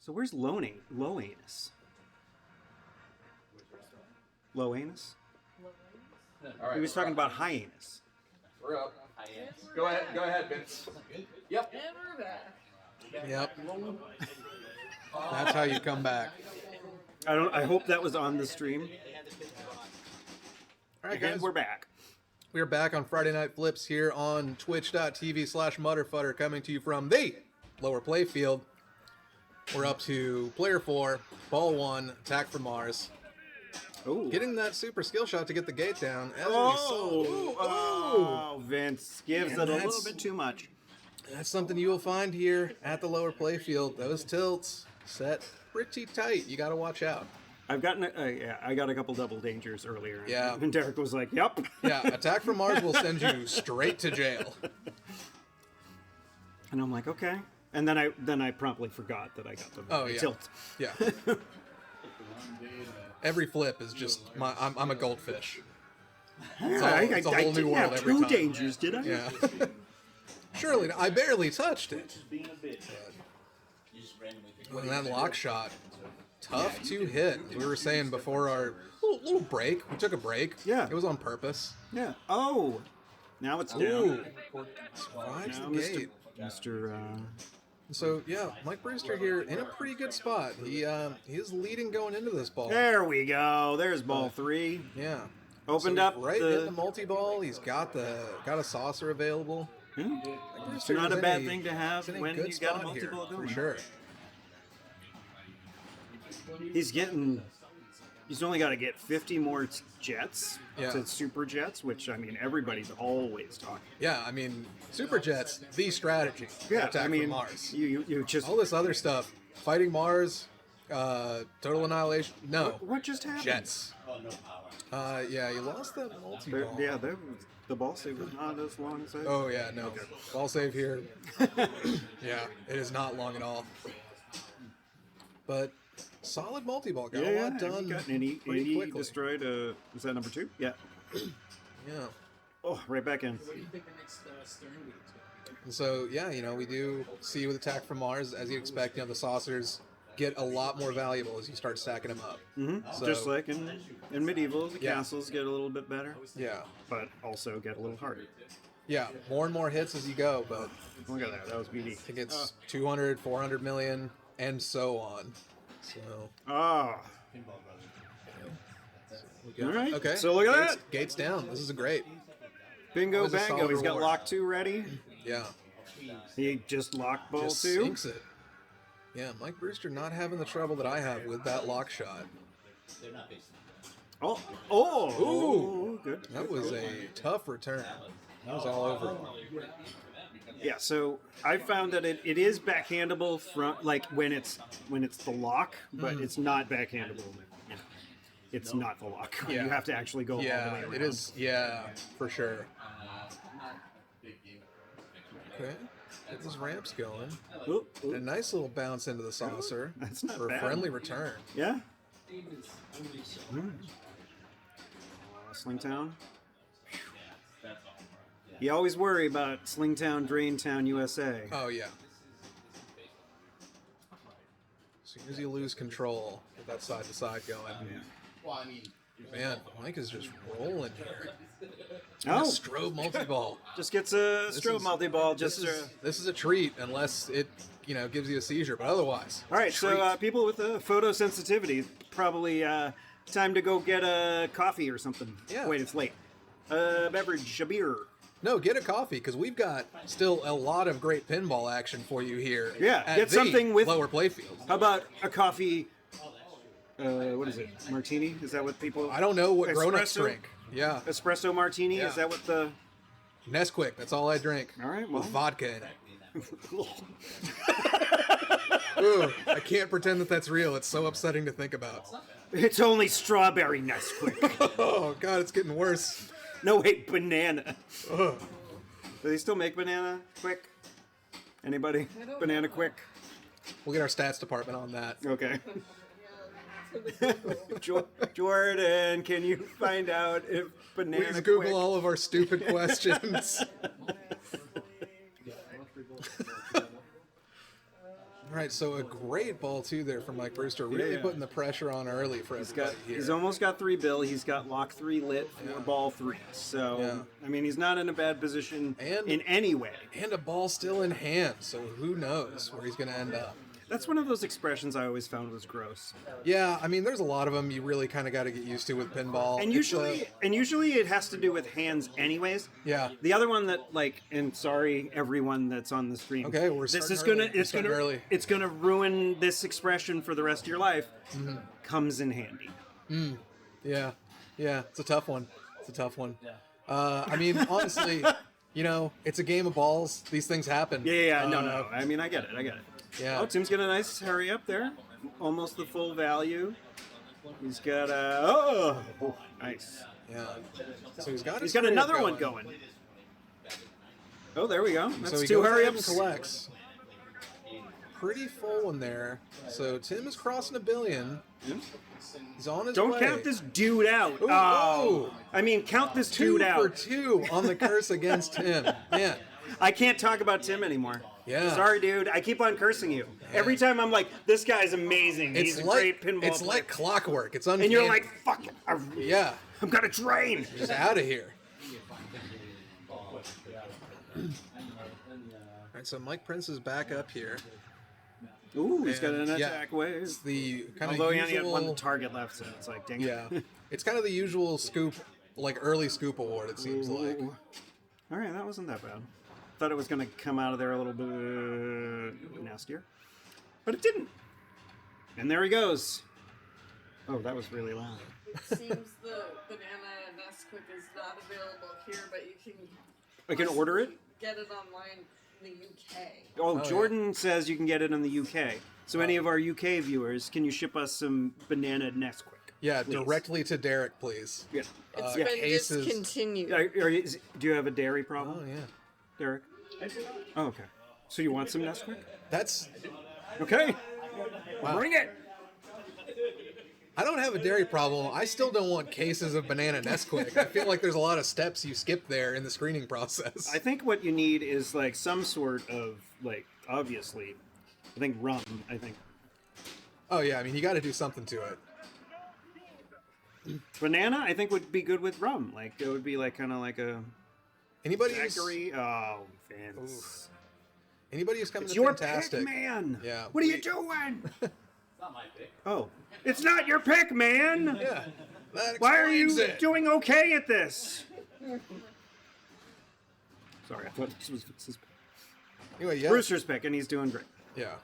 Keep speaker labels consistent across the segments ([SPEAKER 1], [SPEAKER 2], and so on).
[SPEAKER 1] So where's low anus? Low anus?
[SPEAKER 2] All right,
[SPEAKER 1] He was talking about high anus.
[SPEAKER 2] We're up. Go ahead, Vince. Yep.
[SPEAKER 3] And we're back.
[SPEAKER 4] Yep. That's how you come back.
[SPEAKER 1] I hope that was on the stream.
[SPEAKER 4] All right,
[SPEAKER 1] And
[SPEAKER 4] guys.
[SPEAKER 1] we're back.
[SPEAKER 4] We're back on Friday Night Flips here on twitch.tv/Mutterfutter, coming to you from the lower playfield. We're up to player 4, ball 1, attack from Mars.
[SPEAKER 1] Oh,
[SPEAKER 4] Getting that super skill shot to get the gate down. As
[SPEAKER 1] Vince gives
[SPEAKER 4] And
[SPEAKER 1] it a little
[SPEAKER 4] that's-
[SPEAKER 1] bit too much.
[SPEAKER 4] That's something you will find here at the lower playfield. Those tilts set pretty tight. You got to watch out.
[SPEAKER 1] I've gotten I got a couple double dangers earlier.
[SPEAKER 4] Yeah.
[SPEAKER 1] And Derek was like, "Yep."
[SPEAKER 4] Yeah, attack from Mars will send you straight to jail.
[SPEAKER 1] And I'm like, "Okay." And then I promptly forgot that I got the tilt.
[SPEAKER 4] Yeah. Every flip is just I'm a goldfish. It's a whole new
[SPEAKER 1] didn't
[SPEAKER 4] world
[SPEAKER 1] have
[SPEAKER 4] every
[SPEAKER 1] two
[SPEAKER 4] time.
[SPEAKER 1] dangers, did I?
[SPEAKER 4] Yeah. Surely, I barely touched it. And that lock shot, tough to hit. We were saying before our little break. We took a break.
[SPEAKER 1] Yeah.
[SPEAKER 4] It was on purpose.
[SPEAKER 1] Yeah. Oh, now it's down.
[SPEAKER 4] Ooh. Survives
[SPEAKER 1] Now,
[SPEAKER 4] the gate.
[SPEAKER 1] Mr.
[SPEAKER 4] So yeah, Mike Brewster here in a pretty good spot. He is leading going into this ball.
[SPEAKER 1] There we go. There's ball 3.
[SPEAKER 4] Yeah.
[SPEAKER 1] Opened
[SPEAKER 4] So
[SPEAKER 1] up
[SPEAKER 4] right in the multi-ball. He's got a saucer available.
[SPEAKER 1] It's not a bad thing to have when you got a multi-ball going.
[SPEAKER 4] For sure.
[SPEAKER 1] He's only got to get 50 more jets
[SPEAKER 4] Yeah.
[SPEAKER 1] to super jets, which I mean everybody's always talking.
[SPEAKER 4] Yeah, I mean, Super Jets, the strategy.
[SPEAKER 1] Yeah,
[SPEAKER 4] Attack
[SPEAKER 1] I mean
[SPEAKER 4] from Mars.
[SPEAKER 1] you just
[SPEAKER 4] All this other stuff, fighting Mars, total annihilation. No,
[SPEAKER 1] what just happened?
[SPEAKER 4] Jets. Yeah, you lost that multi-ball.
[SPEAKER 1] Yeah, the ball save was not as long as I.
[SPEAKER 4] Oh yeah, no. Ball save here. Yeah, it is not long at all. But solid multi-ball. Got a lot done.
[SPEAKER 1] And he
[SPEAKER 4] pretty quickly.
[SPEAKER 1] destroyed. Was that number 2? Yeah.
[SPEAKER 4] Yeah.
[SPEAKER 1] Oh, right back in.
[SPEAKER 4] And so yeah, we do see with attack from Mars, as you'd expect. The saucers get a lot more valuable as you start stacking them up.
[SPEAKER 1] Mm-hmm.
[SPEAKER 4] So,
[SPEAKER 1] Just like in medieval, the
[SPEAKER 4] Yeah.
[SPEAKER 1] castles get a little bit better,
[SPEAKER 4] yeah,
[SPEAKER 1] but also get a little harder.
[SPEAKER 4] yeah, more and more hits as you go, but
[SPEAKER 1] Look at that. That was BD.
[SPEAKER 4] I think it's 200, 400 million, and so on. So
[SPEAKER 1] Ah.
[SPEAKER 4] we got,
[SPEAKER 1] All right.
[SPEAKER 4] okay.
[SPEAKER 1] So look at that.
[SPEAKER 4] Gates down. This is a great.
[SPEAKER 1] Bingo
[SPEAKER 4] was a
[SPEAKER 1] bango.
[SPEAKER 4] solid
[SPEAKER 1] He's got
[SPEAKER 4] reward.
[SPEAKER 1] lock 2 ready.
[SPEAKER 4] Yeah,
[SPEAKER 1] He just locked ball
[SPEAKER 4] just
[SPEAKER 1] 2.
[SPEAKER 4] sinks it. Yeah, Mike Brewster not having the trouble that I have with that lock shot.
[SPEAKER 1] Oh, good.
[SPEAKER 4] That was a tough return. That was all over.
[SPEAKER 1] Yeah, so I found that it is backhandable from like when it's the lock, but it's not backhandable. It's not the lock.
[SPEAKER 4] Yeah.
[SPEAKER 1] You have to actually go all the way
[SPEAKER 4] Yeah,
[SPEAKER 1] around.
[SPEAKER 4] it is. Yeah, for sure. Okay, get those ramps going.
[SPEAKER 1] Oop,
[SPEAKER 4] And a
[SPEAKER 1] oop.
[SPEAKER 4] nice little bounce into the saucer
[SPEAKER 1] That's not
[SPEAKER 4] for a
[SPEAKER 1] bad.
[SPEAKER 4] friendly return.
[SPEAKER 1] Yeah. Slingtown. You always worry about Slingtown, Draintown, USA.
[SPEAKER 4] Oh yeah. As soon as you lose control, get that side to side going. Man, Mike is just rolling here.
[SPEAKER 1] Oh,
[SPEAKER 4] Strobe multi-ball.
[SPEAKER 1] just gets a
[SPEAKER 4] This
[SPEAKER 1] strobe
[SPEAKER 4] is-
[SPEAKER 1] multi-ball.
[SPEAKER 4] This
[SPEAKER 1] Just
[SPEAKER 4] is a treat unless it gives you a seizure, but otherwise.
[SPEAKER 1] all right. So
[SPEAKER 4] treat.
[SPEAKER 1] people with photosensitivity, probably time to go get a coffee or something.
[SPEAKER 4] Yeah.
[SPEAKER 1] Wait, it's late. Beverage, a beer.
[SPEAKER 4] No, get a coffee because we've got still a lot of great pinball action for you here.
[SPEAKER 1] Yeah,
[SPEAKER 4] at
[SPEAKER 1] get
[SPEAKER 4] the
[SPEAKER 1] something with-
[SPEAKER 4] lower playfield.
[SPEAKER 1] How about a coffee? What is it? Martini? Is that what people?
[SPEAKER 4] I don't know what grown-ups
[SPEAKER 1] Espresso?
[SPEAKER 4] drink. Yeah,
[SPEAKER 1] Espresso martini?
[SPEAKER 4] Yeah.
[SPEAKER 1] Is that what the?
[SPEAKER 4] Nesquik. That's all I drink.
[SPEAKER 1] All right.
[SPEAKER 4] With
[SPEAKER 1] Well,
[SPEAKER 4] vodka in it. Ooh, I can't pretend that that's real. It's so upsetting to think about.
[SPEAKER 1] it's only strawberry Nesquik.
[SPEAKER 4] Oh God, it's getting worse.
[SPEAKER 1] No, wait, banana. Do they still make banana quick? Anybody? Banana quick?
[SPEAKER 4] We'll get our stats department on that.
[SPEAKER 1] Okay. Jordan, can you find out if banana
[SPEAKER 4] Please Google
[SPEAKER 1] quick?
[SPEAKER 4] all of our stupid questions. All right, so a great ball too there from Mike Brewster, really
[SPEAKER 1] Yeah.
[SPEAKER 4] putting the pressure on early for everybody here.
[SPEAKER 1] He's almost got 3 bill. He's got lock 3 lit for ball 3. So
[SPEAKER 4] Yeah.
[SPEAKER 1] I mean, he's not in a bad position
[SPEAKER 4] And-
[SPEAKER 1] in any way.
[SPEAKER 4] And a ball still in hand, so who knows where he's going to end up.
[SPEAKER 1] That's one of those expressions I always found was gross.
[SPEAKER 4] Yeah, I mean, there's a lot of them you really kind of got to get used to with pinball.
[SPEAKER 1] And usually it has to do with hands anyways.
[SPEAKER 4] Yeah.
[SPEAKER 1] The other one that and sorry everyone that's on the stream.
[SPEAKER 4] Okay, we're
[SPEAKER 1] this
[SPEAKER 4] starting
[SPEAKER 1] is
[SPEAKER 4] early.
[SPEAKER 1] gonna
[SPEAKER 4] We're
[SPEAKER 1] it's
[SPEAKER 4] starting
[SPEAKER 1] gonna
[SPEAKER 4] early.
[SPEAKER 1] it's gonna ruin this expression for the rest of your life. Comes in handy.
[SPEAKER 4] Yeah, it's a tough one. I mean, honestly, it's a game of balls. These things happen.
[SPEAKER 1] Yeah, no. I mean, I get it.
[SPEAKER 4] Yeah.
[SPEAKER 1] Oh, Tim's got a nice hurry up there. Almost the full value. He's got nice.
[SPEAKER 4] Yeah. So he's got
[SPEAKER 1] another one going. Oh, there we go. That's
[SPEAKER 4] so he
[SPEAKER 1] 2
[SPEAKER 4] goes
[SPEAKER 1] hurry
[SPEAKER 4] ahead and
[SPEAKER 1] ups.
[SPEAKER 4] collects. Pretty full one there. So Tim is crossing $1 billion.
[SPEAKER 1] Yeah.
[SPEAKER 4] He's on his
[SPEAKER 1] Don't
[SPEAKER 4] way.
[SPEAKER 1] count this dude out.
[SPEAKER 4] Ooh,
[SPEAKER 1] Oh. I mean, count this
[SPEAKER 4] 2
[SPEAKER 1] dude
[SPEAKER 4] for
[SPEAKER 1] out.
[SPEAKER 4] 2 on the curse against Tim. Man.
[SPEAKER 1] I can't talk about Tim anymore.
[SPEAKER 4] Yeah.
[SPEAKER 1] Sorry, dude. I keep on cursing you. Every time I'm like, this guy's amazing. He's a great pinball
[SPEAKER 4] It's
[SPEAKER 1] player.
[SPEAKER 4] like clockwork. It's uncanny.
[SPEAKER 1] And you're like, fuck it.
[SPEAKER 4] yeah,
[SPEAKER 1] I've got a drain.
[SPEAKER 4] just out of here. All right, so Mike Prince is back up here.
[SPEAKER 1] Ooh, he's got
[SPEAKER 4] And,
[SPEAKER 1] an
[SPEAKER 4] yeah,
[SPEAKER 1] attack wave.
[SPEAKER 4] It's the kind
[SPEAKER 1] Although
[SPEAKER 4] of
[SPEAKER 1] he only had one
[SPEAKER 4] usual.
[SPEAKER 1] target left, so it's like, dang
[SPEAKER 4] Yeah,
[SPEAKER 1] it.
[SPEAKER 4] it's kind of the usual scoop, like early scoop award. It seems like.
[SPEAKER 1] Ooh. All right, that wasn't that bad. Thought it was going to come out of there a little bit nastier, but it didn't. And there he goes. Oh, that was really loud.
[SPEAKER 3] It seems the banana Nesquik is not available here, but you can.
[SPEAKER 1] I can order it?
[SPEAKER 3] Get it online in the UK.
[SPEAKER 1] Oh,
[SPEAKER 4] yeah.
[SPEAKER 1] Jordan says you can get it in the UK. So any of our UK viewers, can you ship us some banana Nesquik?
[SPEAKER 4] Yeah,
[SPEAKER 1] please?
[SPEAKER 4] directly to Derek, please.
[SPEAKER 1] Yeah.
[SPEAKER 3] It's
[SPEAKER 4] Yeah.
[SPEAKER 3] been
[SPEAKER 4] Cases.
[SPEAKER 3] discontinued.
[SPEAKER 1] Do you have a dairy problem,
[SPEAKER 4] Oh yeah,
[SPEAKER 1] Derek? Oh, okay. So you want some Nesquik?
[SPEAKER 4] that's.
[SPEAKER 1] Okay.
[SPEAKER 4] Wow.
[SPEAKER 1] Bring it.
[SPEAKER 4] I don't have a dairy problem. I still don't want cases of banana Nesquik. I feel like there's a lot of steps you skip there in the screening process.
[SPEAKER 1] I think what you need is like some sort of obviously, I think rum. I think
[SPEAKER 4] Oh yeah, I mean you got to do something to it.
[SPEAKER 1] banana. I think would be good with rum. Like it would be like kind of like a
[SPEAKER 4] Anybody who's,
[SPEAKER 1] daiquiri. Oh, Vince.
[SPEAKER 4] anybody who's coming
[SPEAKER 1] It's
[SPEAKER 4] to
[SPEAKER 1] your
[SPEAKER 4] Fantastic.
[SPEAKER 1] pick, man.
[SPEAKER 4] Yeah,
[SPEAKER 1] What are you
[SPEAKER 4] we-
[SPEAKER 1] doing?
[SPEAKER 2] It's not my pick.
[SPEAKER 1] Oh, it's not your pick, man.
[SPEAKER 4] Yeah. That
[SPEAKER 1] Why are you
[SPEAKER 4] explains it.
[SPEAKER 1] doing okay at this? Sorry, I thought this was Vince's pick.
[SPEAKER 4] Anyway, yeah.
[SPEAKER 1] Brewster's pick, and he's doing great.
[SPEAKER 4] Yeah.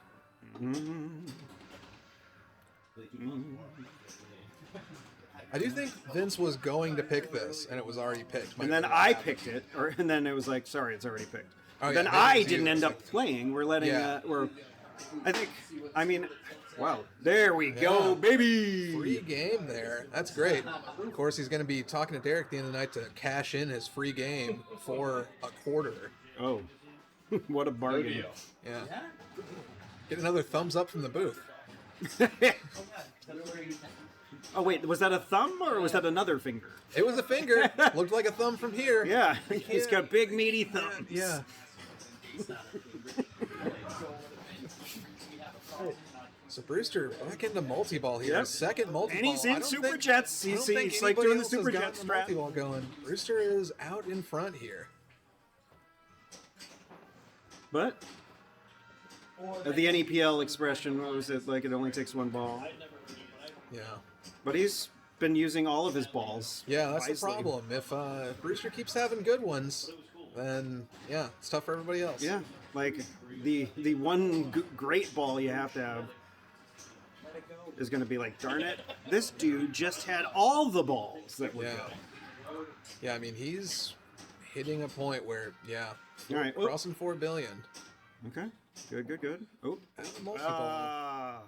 [SPEAKER 4] I do think Vince was going to pick this, and it was already picked.
[SPEAKER 1] And then I picked it, and then it was like, sorry, it's already picked.
[SPEAKER 4] Oh, yeah,
[SPEAKER 1] then
[SPEAKER 4] then
[SPEAKER 1] I
[SPEAKER 4] it was
[SPEAKER 1] didn't
[SPEAKER 4] you.
[SPEAKER 1] end
[SPEAKER 4] It's
[SPEAKER 1] up playing. We're letting,
[SPEAKER 4] Yeah.
[SPEAKER 1] wow, there we go,
[SPEAKER 4] Yeah.
[SPEAKER 1] baby.
[SPEAKER 4] Free game there. That's great. Of course, he's going to be talking to Derek at the end of the night to cash in his free game for a quarter.
[SPEAKER 1] Oh, what a bargain.
[SPEAKER 4] Yeah. Get another thumbs up from the booth.
[SPEAKER 1] Oh, wait, was that a thumb or was that another finger?
[SPEAKER 4] It was a finger. Looked like a thumb from here.
[SPEAKER 1] Yeah, he's got big meaty thumbs.
[SPEAKER 4] Yeah. So Brewster back into multi-ball here.
[SPEAKER 1] Yep.
[SPEAKER 4] Second multi-ball.
[SPEAKER 1] And he's in
[SPEAKER 4] I don't
[SPEAKER 1] Super
[SPEAKER 4] think-
[SPEAKER 1] Jets.
[SPEAKER 4] I don't
[SPEAKER 1] He's
[SPEAKER 4] think
[SPEAKER 1] like
[SPEAKER 4] anybody
[SPEAKER 1] doing the
[SPEAKER 4] else
[SPEAKER 1] Super
[SPEAKER 4] has
[SPEAKER 1] Jet
[SPEAKER 4] gotten the
[SPEAKER 1] strap.
[SPEAKER 4] multi-ball going. Brewster is out in front here.
[SPEAKER 1] But the NEPL expression, what was it? Like it only takes one ball.
[SPEAKER 4] Yeah.
[SPEAKER 1] But he's been using all of his balls.
[SPEAKER 4] Yeah, that's
[SPEAKER 1] wisely.
[SPEAKER 4] the problem. If Brewster keeps having good ones, then yeah, it's tough for everybody else.
[SPEAKER 1] Yeah, like the one great ball you have to have is going to be like, darn it, this dude just had all the balls that were
[SPEAKER 4] Yeah.
[SPEAKER 1] good.
[SPEAKER 4] Yeah, I mean he's hitting a point where
[SPEAKER 1] All right.
[SPEAKER 4] crossing 4 billion.
[SPEAKER 1] Okay. Good. Oh.
[SPEAKER 4] Out of multi-ball.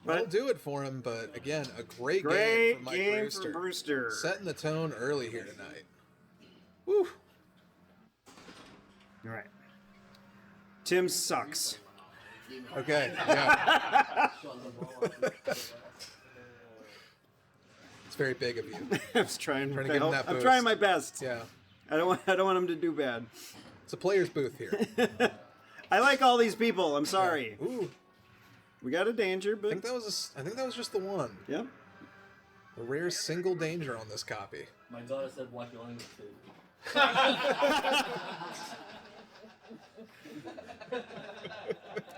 [SPEAKER 1] But
[SPEAKER 4] That'll do it for him, but again, a great game
[SPEAKER 1] great
[SPEAKER 4] for Mike
[SPEAKER 1] game
[SPEAKER 4] Brewster.
[SPEAKER 1] for Brewster.
[SPEAKER 4] Setting the tone early here tonight. Woo!
[SPEAKER 1] All right. Tim sucks.
[SPEAKER 4] Okay, yeah. It's very big of you.
[SPEAKER 1] I was trying
[SPEAKER 4] Trying to
[SPEAKER 1] to
[SPEAKER 4] give him
[SPEAKER 1] help.
[SPEAKER 4] that
[SPEAKER 1] I'm
[SPEAKER 4] boost.
[SPEAKER 1] trying my best.
[SPEAKER 4] Yeah.
[SPEAKER 1] I don't want him to do bad.
[SPEAKER 4] It's a player's booth here.
[SPEAKER 1] I like all these people. I'm sorry.
[SPEAKER 4] Ooh.
[SPEAKER 1] We got a danger,
[SPEAKER 4] I
[SPEAKER 1] but
[SPEAKER 4] think that was just the one.
[SPEAKER 1] yep.
[SPEAKER 4] The rare single danger on this copy.
[SPEAKER 5] My daughter said watch your language too.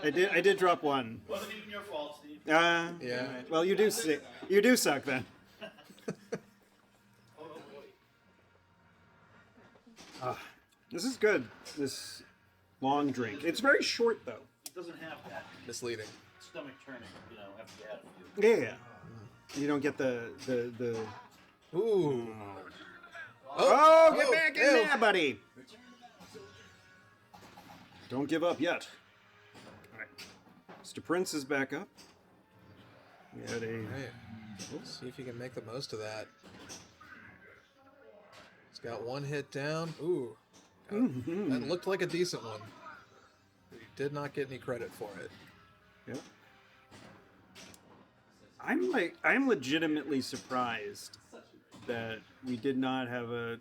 [SPEAKER 1] I did drop one.
[SPEAKER 5] Wasn't even your fault, Steve.
[SPEAKER 1] Yeah. Right. Well, you do suck then. This is good. This long drink. It's very short though.
[SPEAKER 5] It doesn't have that
[SPEAKER 4] Misleading.
[SPEAKER 5] stomach turning, after you have a few.
[SPEAKER 1] Yeah. You don't get the.
[SPEAKER 4] Ooh.
[SPEAKER 1] Oh, get back in
[SPEAKER 4] ew.
[SPEAKER 1] there, buddy. Don't give up yet. All right. Mr. Prince is back up. We had a.
[SPEAKER 4] Right. See if you can make the most of that. He's got one hit down. Ooh. That looked like a decent one. He did not get any credit for it.
[SPEAKER 1] Yep. I'm legitimately surprised that we did not have a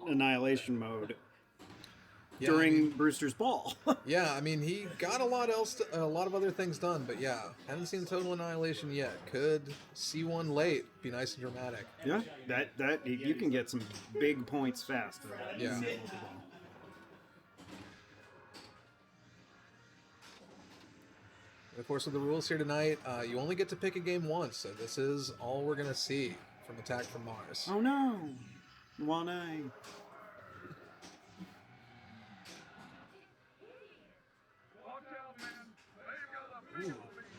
[SPEAKER 1] annihilation mode during Brewster's ball.
[SPEAKER 4] Yeah, I mean, he got a lot of other things done, but yeah, haven't seen total annihilation yet. Could see one late. Be nice and dramatic.
[SPEAKER 1] Yeah, that you can get some big points fast.
[SPEAKER 4] Yeah. Of course, with the rules here tonight, you only get to pick a game once, so this is all we're gonna see from Attack from Mars.
[SPEAKER 1] Oh no, one eye.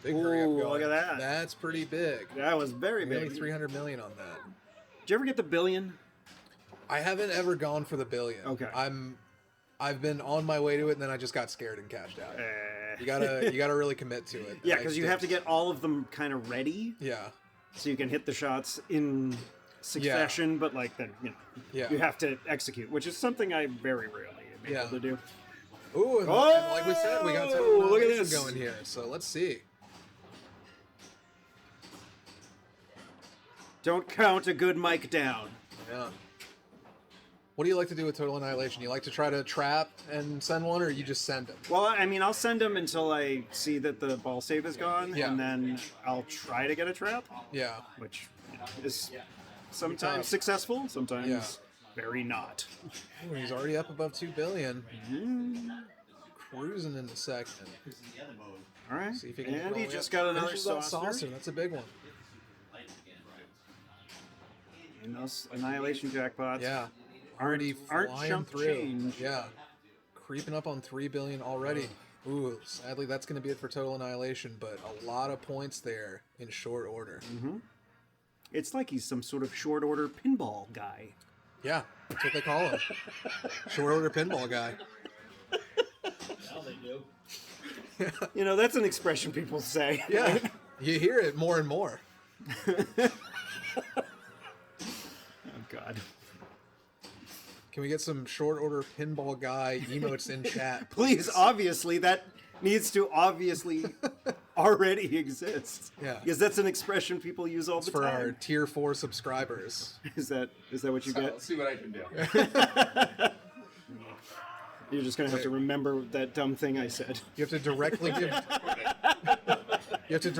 [SPEAKER 4] Big hurry up
[SPEAKER 1] Ooh,
[SPEAKER 4] going.
[SPEAKER 1] look at that.
[SPEAKER 4] That's pretty big.
[SPEAKER 1] That was very
[SPEAKER 4] Nearly
[SPEAKER 1] big.
[SPEAKER 4] 300 million on that.
[SPEAKER 1] Did you ever get the billion?
[SPEAKER 4] I haven't ever gone for the billion.
[SPEAKER 1] Okay.
[SPEAKER 4] I've been on my way to it, and then I just got scared and cashed out. You gotta really commit to it.
[SPEAKER 1] Yeah, because you have to get all of them kind of ready,
[SPEAKER 4] Yeah.
[SPEAKER 1] so you can hit the shots in succession. But like then,
[SPEAKER 4] Yeah.
[SPEAKER 1] you have to execute, which is something I very rarely am able to do.
[SPEAKER 4] Ooh, and like we said, we got
[SPEAKER 1] Oh,
[SPEAKER 4] total
[SPEAKER 1] look at
[SPEAKER 4] annihilation
[SPEAKER 1] this.
[SPEAKER 4] going here. So let's see.
[SPEAKER 1] Don't count a good mic down.
[SPEAKER 4] Yeah. What do you like to do with total annihilation? You like to try to trap and send one, or you just send them?
[SPEAKER 1] Well, I mean, I'll send them until I see that the ball save is gone,
[SPEAKER 4] Yeah.
[SPEAKER 1] and then I'll try to get a trap,
[SPEAKER 4] Yeah.
[SPEAKER 1] which is sometimes successful, sometimes
[SPEAKER 4] Yeah.
[SPEAKER 1] very not.
[SPEAKER 4] Ooh, he's already up above 2 billion. Cruising into second.
[SPEAKER 1] All right,
[SPEAKER 4] See if he can
[SPEAKER 1] and he
[SPEAKER 4] roll
[SPEAKER 1] just
[SPEAKER 4] it.
[SPEAKER 1] got another
[SPEAKER 4] Finishes that
[SPEAKER 1] saucer.
[SPEAKER 4] That's a big one.
[SPEAKER 1] And those annihilation jackpots.
[SPEAKER 4] Yeah. Already
[SPEAKER 1] aren't
[SPEAKER 4] flying
[SPEAKER 1] chump
[SPEAKER 4] through.
[SPEAKER 1] change.
[SPEAKER 4] Yeah. Creeping up on 3 billion already. Ooh, sadly that's going to be it for total annihilation, but a lot of points there in short order.
[SPEAKER 1] It's like he's some sort of short order pinball guy.
[SPEAKER 4] Yeah, that's what they call him. Short order pinball guy.
[SPEAKER 5] Now they do.
[SPEAKER 1] You know, that's an expression people say.
[SPEAKER 4] Yeah. You hear it more and more.
[SPEAKER 1] Oh God.
[SPEAKER 4] Can we get some short order pinball guy emotes in chat?
[SPEAKER 1] Please, obviously, that needs to obviously already exist.
[SPEAKER 4] Yeah.
[SPEAKER 1] Because that's an expression people use all
[SPEAKER 4] It's
[SPEAKER 1] the
[SPEAKER 4] for
[SPEAKER 1] time.
[SPEAKER 4] our tier 4 subscribers.
[SPEAKER 1] Is that what you get?
[SPEAKER 2] Let's see what I can do.
[SPEAKER 1] You're just gonna have to remember that dumb thing I said.
[SPEAKER 4] You have to directly give.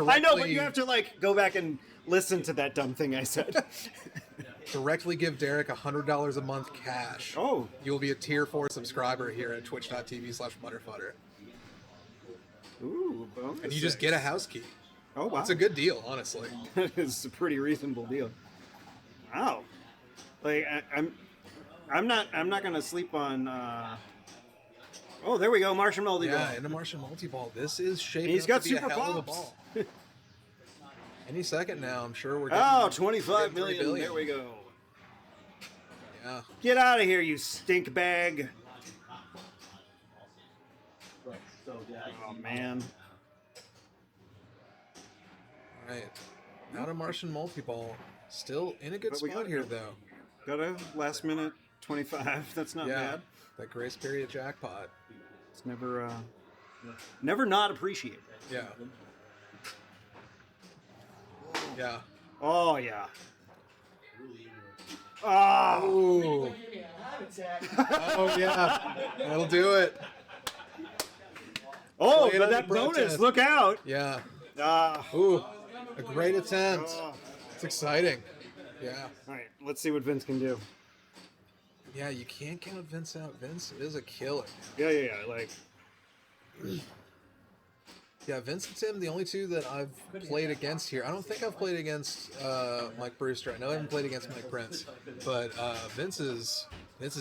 [SPEAKER 1] I know, but you have to like go back and listen to that dumb thing I said.
[SPEAKER 4] directly give Derek $100 a month cash.
[SPEAKER 1] Oh.
[SPEAKER 4] You'll be a tier 4 subscriber here at twitch.tv/mutterfutter.
[SPEAKER 1] Ooh, bonus.
[SPEAKER 4] And you just get a house key.
[SPEAKER 1] Oh wow,
[SPEAKER 4] It's a good deal, honestly.
[SPEAKER 1] It's a pretty reasonable deal. Wow. Like I'm not gonna sleep on. Oh, there we go, Martian Multi.
[SPEAKER 4] Yeah, in a Martian multi-ball. This is shaping
[SPEAKER 1] He's
[SPEAKER 4] up
[SPEAKER 1] got
[SPEAKER 4] to be
[SPEAKER 1] super
[SPEAKER 4] a hell of a
[SPEAKER 1] pops.
[SPEAKER 4] ball. Any second now, I'm sure we're getting.
[SPEAKER 1] Oh,
[SPEAKER 4] we're
[SPEAKER 1] 25
[SPEAKER 4] getting 3
[SPEAKER 1] million.
[SPEAKER 4] billion.
[SPEAKER 1] There we go.
[SPEAKER 4] Yeah.
[SPEAKER 1] Get out of here, you stink bag.
[SPEAKER 5] Right. So yeah.
[SPEAKER 1] Oh man.
[SPEAKER 4] All right. Not a Martian multi-ball. Still in a good
[SPEAKER 1] But we
[SPEAKER 4] spot
[SPEAKER 1] got
[SPEAKER 4] here,
[SPEAKER 1] it.
[SPEAKER 4] though.
[SPEAKER 1] Got a last minute 25. That's not
[SPEAKER 4] Yeah.
[SPEAKER 1] bad.
[SPEAKER 4] That grace period jackpot.
[SPEAKER 1] It's never not appreciated.
[SPEAKER 4] Yeah. Yeah.
[SPEAKER 1] Oh yeah. Oh.
[SPEAKER 4] Ooh. Oh yeah. That'll do it.
[SPEAKER 1] Oh,
[SPEAKER 4] Play it
[SPEAKER 1] but
[SPEAKER 4] under
[SPEAKER 1] that bonus!
[SPEAKER 4] protest.
[SPEAKER 1] Look out!
[SPEAKER 4] Yeah.
[SPEAKER 1] Ah.
[SPEAKER 4] Ooh, a great attempt.
[SPEAKER 1] Oh.
[SPEAKER 4] It's exciting. Yeah.
[SPEAKER 1] All right, let's see what Vince can do.
[SPEAKER 4] Yeah, you can't count Vince out. Vince is a killer.
[SPEAKER 1] Yeah. Like,
[SPEAKER 4] Yeah, Vince and Tim, the only two that I've played against here. I don't think I've played against Mike Brewster. I know I haven't played against Mike Prince, but Vince is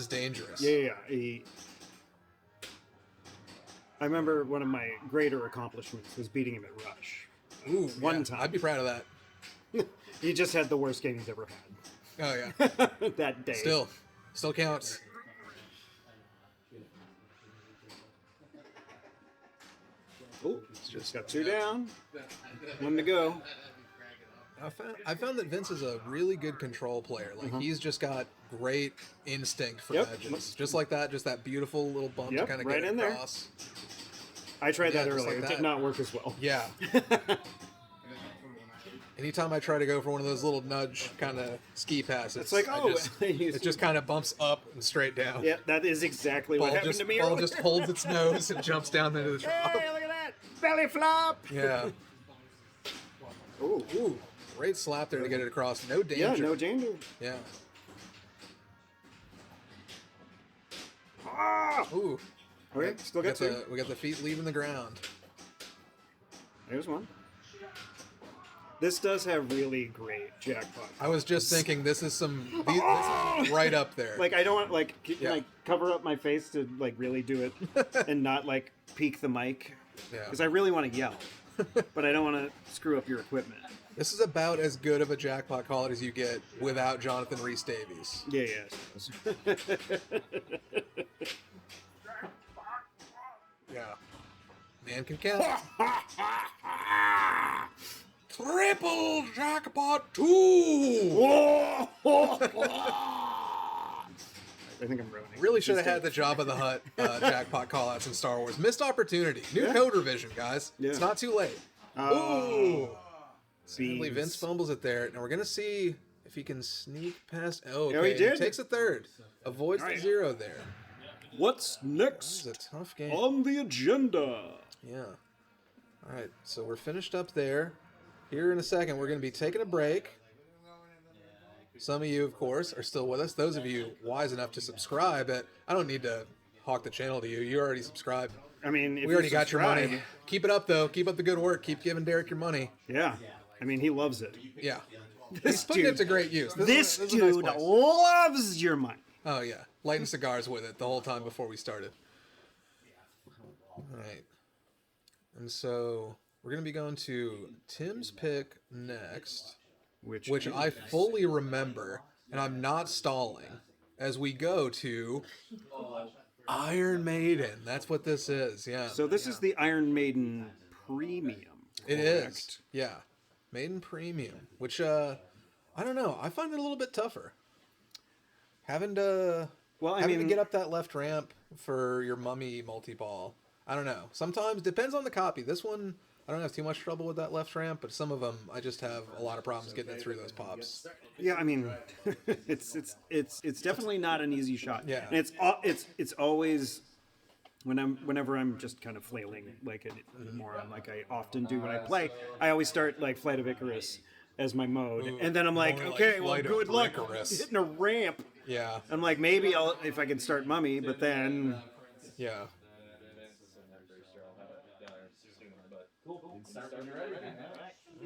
[SPEAKER 4] dangerous.
[SPEAKER 1] yeah. I remember one of my greater accomplishments was beating him at Rush.
[SPEAKER 4] Ooh,
[SPEAKER 1] One time.
[SPEAKER 4] I'd be proud of that.
[SPEAKER 1] He just had the worst game he's ever had.
[SPEAKER 4] Oh yeah.
[SPEAKER 1] That day.
[SPEAKER 4] Still counts.
[SPEAKER 1] Oh, just got 2 down. 1 to go.
[SPEAKER 4] I found that Vince is a really good control player. Like he's just got great instinct for
[SPEAKER 1] Yep.
[SPEAKER 4] edges, just like that. Just that beautiful little bump
[SPEAKER 1] Yep,
[SPEAKER 4] to kind of
[SPEAKER 1] right
[SPEAKER 4] get
[SPEAKER 1] in there.
[SPEAKER 4] across.
[SPEAKER 1] I tried
[SPEAKER 4] Yeah,
[SPEAKER 1] that
[SPEAKER 4] just
[SPEAKER 1] earlier.
[SPEAKER 4] like
[SPEAKER 1] It
[SPEAKER 4] that.
[SPEAKER 1] did not work as well.
[SPEAKER 4] Yeah. Anytime I try to go for one of those little nudge kind of ski passes,
[SPEAKER 1] It's like,
[SPEAKER 4] it just kind of bumps up and straight down.
[SPEAKER 1] Yeah, that is exactly what happened to me
[SPEAKER 4] Ball
[SPEAKER 1] earlier.
[SPEAKER 4] just holds its nose and jumps down into the drop.
[SPEAKER 1] Hey, look at that! Belly flop!
[SPEAKER 4] Yeah.
[SPEAKER 1] Ooh.
[SPEAKER 4] Great slap there to get it across. No danger.
[SPEAKER 1] Yeah, no danger.
[SPEAKER 4] Yeah.
[SPEAKER 1] Ah!
[SPEAKER 4] Ooh.
[SPEAKER 1] Okay, still got 2.
[SPEAKER 4] We got the feet leaving the ground.
[SPEAKER 1] There's 1. This does have really great jackpot.
[SPEAKER 4] I was just thinking this is this is right up there.
[SPEAKER 1] Like, I don't want, like,
[SPEAKER 4] Yeah.
[SPEAKER 1] like, cover up my face to, like, really do it and not, like, peek the mic.
[SPEAKER 4] Yeah.
[SPEAKER 1] Because I really want to yell. But I don't want to screw up your equipment.
[SPEAKER 4] This is about as good of a jackpot call as you get without Jonathan Rhys Davies.
[SPEAKER 1] Yeah. I suppose.
[SPEAKER 4] Yeah. Man can count. Triple jackpot 2!
[SPEAKER 1] I think I'm ruining.
[SPEAKER 4] Really should have had the Jabba the Hutt jackpot callouts in Star Wars. Missed opportunity. New code revision, guys.
[SPEAKER 1] Yeah.
[SPEAKER 4] It's not too late. Ooh! Sadly,
[SPEAKER 1] Beans.
[SPEAKER 4] Vince fumbles it there. Now we're going to see if he can sneak past. Oh, okay.
[SPEAKER 1] Oh, he did.
[SPEAKER 4] Takes a third. Avoids the 0 there.
[SPEAKER 1] What's
[SPEAKER 4] This
[SPEAKER 1] next
[SPEAKER 4] is a tough game.
[SPEAKER 1] on the agenda?
[SPEAKER 4] Yeah. All right, so we're finished up there. Here in a second, we're going to be taking a break. Some of you, of course, are still with us. Those of you wise enough to subscribe, I don't need to hawk the channel to you. You already subscribed.
[SPEAKER 1] I mean, if
[SPEAKER 4] We already
[SPEAKER 1] you
[SPEAKER 4] got your
[SPEAKER 1] subscribe-
[SPEAKER 4] money. Keep it up, though. Keep up the good work. Keep giving Derek your money.
[SPEAKER 1] Yeah. I mean, he loves it.
[SPEAKER 4] Yeah.
[SPEAKER 1] This
[SPEAKER 4] He's putting
[SPEAKER 1] dude,
[SPEAKER 4] it to great use.
[SPEAKER 1] this
[SPEAKER 4] is a nice
[SPEAKER 1] dude
[SPEAKER 4] place.
[SPEAKER 1] loves your money.
[SPEAKER 4] Oh, yeah. Lighting cigars with it the whole time before we started. All right. And so we're going to be going to Tim's pick next, which I fully remember, and I'm not stalling, as we go to Iron Maiden. That's what this is, yeah.
[SPEAKER 1] So this is the Iron Maiden Premium.
[SPEAKER 4] It
[SPEAKER 1] correct?
[SPEAKER 4] is, yeah. Maiden Premium, which, I don't know. I find it a little bit tougher. Having to get up that left ramp for your mummy multi-ball. I don't know. Sometimes, depends on the copy. This one, I don't have too much trouble with that left ramp, but some of them, I just have a lot of problems getting it through those pops.
[SPEAKER 1] Yeah, I mean, it's definitely not an easy shot.
[SPEAKER 4] Yeah.
[SPEAKER 1] And it's always whenever I'm just kind of flailing like a moron, like I often do when I play. I always start like Flight of Icarus as my mode, and then I'm like,
[SPEAKER 4] more like
[SPEAKER 1] okay, well,
[SPEAKER 4] Flight of
[SPEAKER 1] good luck
[SPEAKER 4] Icarus.
[SPEAKER 1] hitting a ramp.
[SPEAKER 4] Yeah,
[SPEAKER 1] I'm like, maybe if I can start Mummy, but then
[SPEAKER 4] yeah.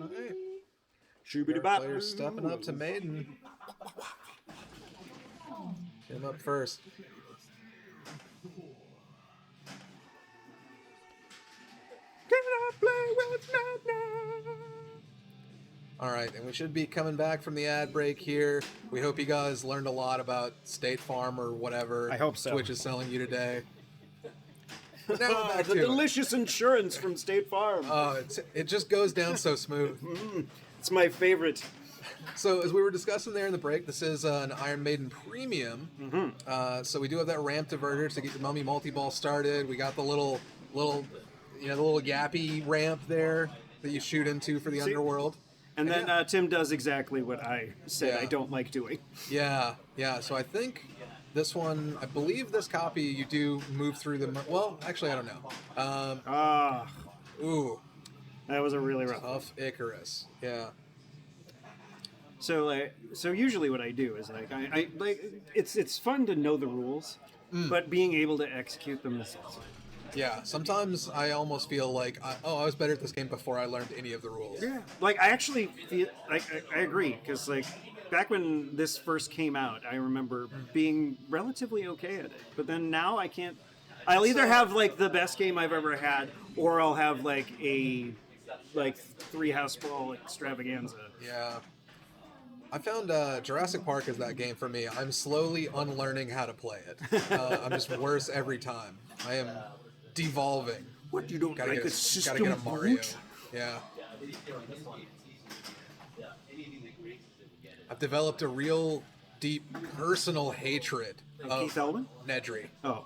[SPEAKER 4] Okay.
[SPEAKER 1] shooby-doo-bop.
[SPEAKER 4] Players stepping up to Maiden. Get him up first. All right, and we should be coming back from the ad break here. We hope you guys learned a lot about State Farm or whatever
[SPEAKER 1] I hope so.
[SPEAKER 4] Twitch is selling you today. But now we're back
[SPEAKER 1] The
[SPEAKER 4] to it.
[SPEAKER 1] delicious insurance from State Farm.
[SPEAKER 4] It just goes down so smooth.
[SPEAKER 1] It's my favorite.
[SPEAKER 4] So as we were discussing there in the break, this is an Iron Maiden Premium. So we do have that ramp diverter to get your mummy multi-ball started. We got the little yappy ramp there that you shoot into for the underworld.
[SPEAKER 1] And then Tim does exactly what I said
[SPEAKER 4] Yeah.
[SPEAKER 1] I don't like doing.
[SPEAKER 4] Yeah. So I think This one, I believe this copy, you do move through the... Well, actually, I don't know. Ooh,
[SPEAKER 1] That was a really rough.
[SPEAKER 4] tough Icarus. Yeah.
[SPEAKER 1] So usually what I do is like I like it's fun to know the rules, but being able to execute them is also.
[SPEAKER 4] Yeah, sometimes I almost feel like, I was better at this game before I learned any of the rules.
[SPEAKER 1] Yeah. Like I actually feel like I agree because like back when this first came out, I remember being relatively okay at it, but then now I can't. I'll either have like the best game I've ever had, or I'll have like a 3-house sprawl extravaganza.
[SPEAKER 4] Yeah. I found Jurassic Park is that game for me. I'm slowly unlearning how to play it. I'm just worse every time. I am devolving.
[SPEAKER 1] What, you don't
[SPEAKER 4] Gotta
[SPEAKER 1] like
[SPEAKER 4] get
[SPEAKER 1] a
[SPEAKER 4] a,
[SPEAKER 1] system
[SPEAKER 4] gotta get a Mario.
[SPEAKER 1] boot?
[SPEAKER 4] Yeah. I've developed a real deep personal hatred of
[SPEAKER 1] Keith Eldon?
[SPEAKER 4] Nedry.
[SPEAKER 1] Oh.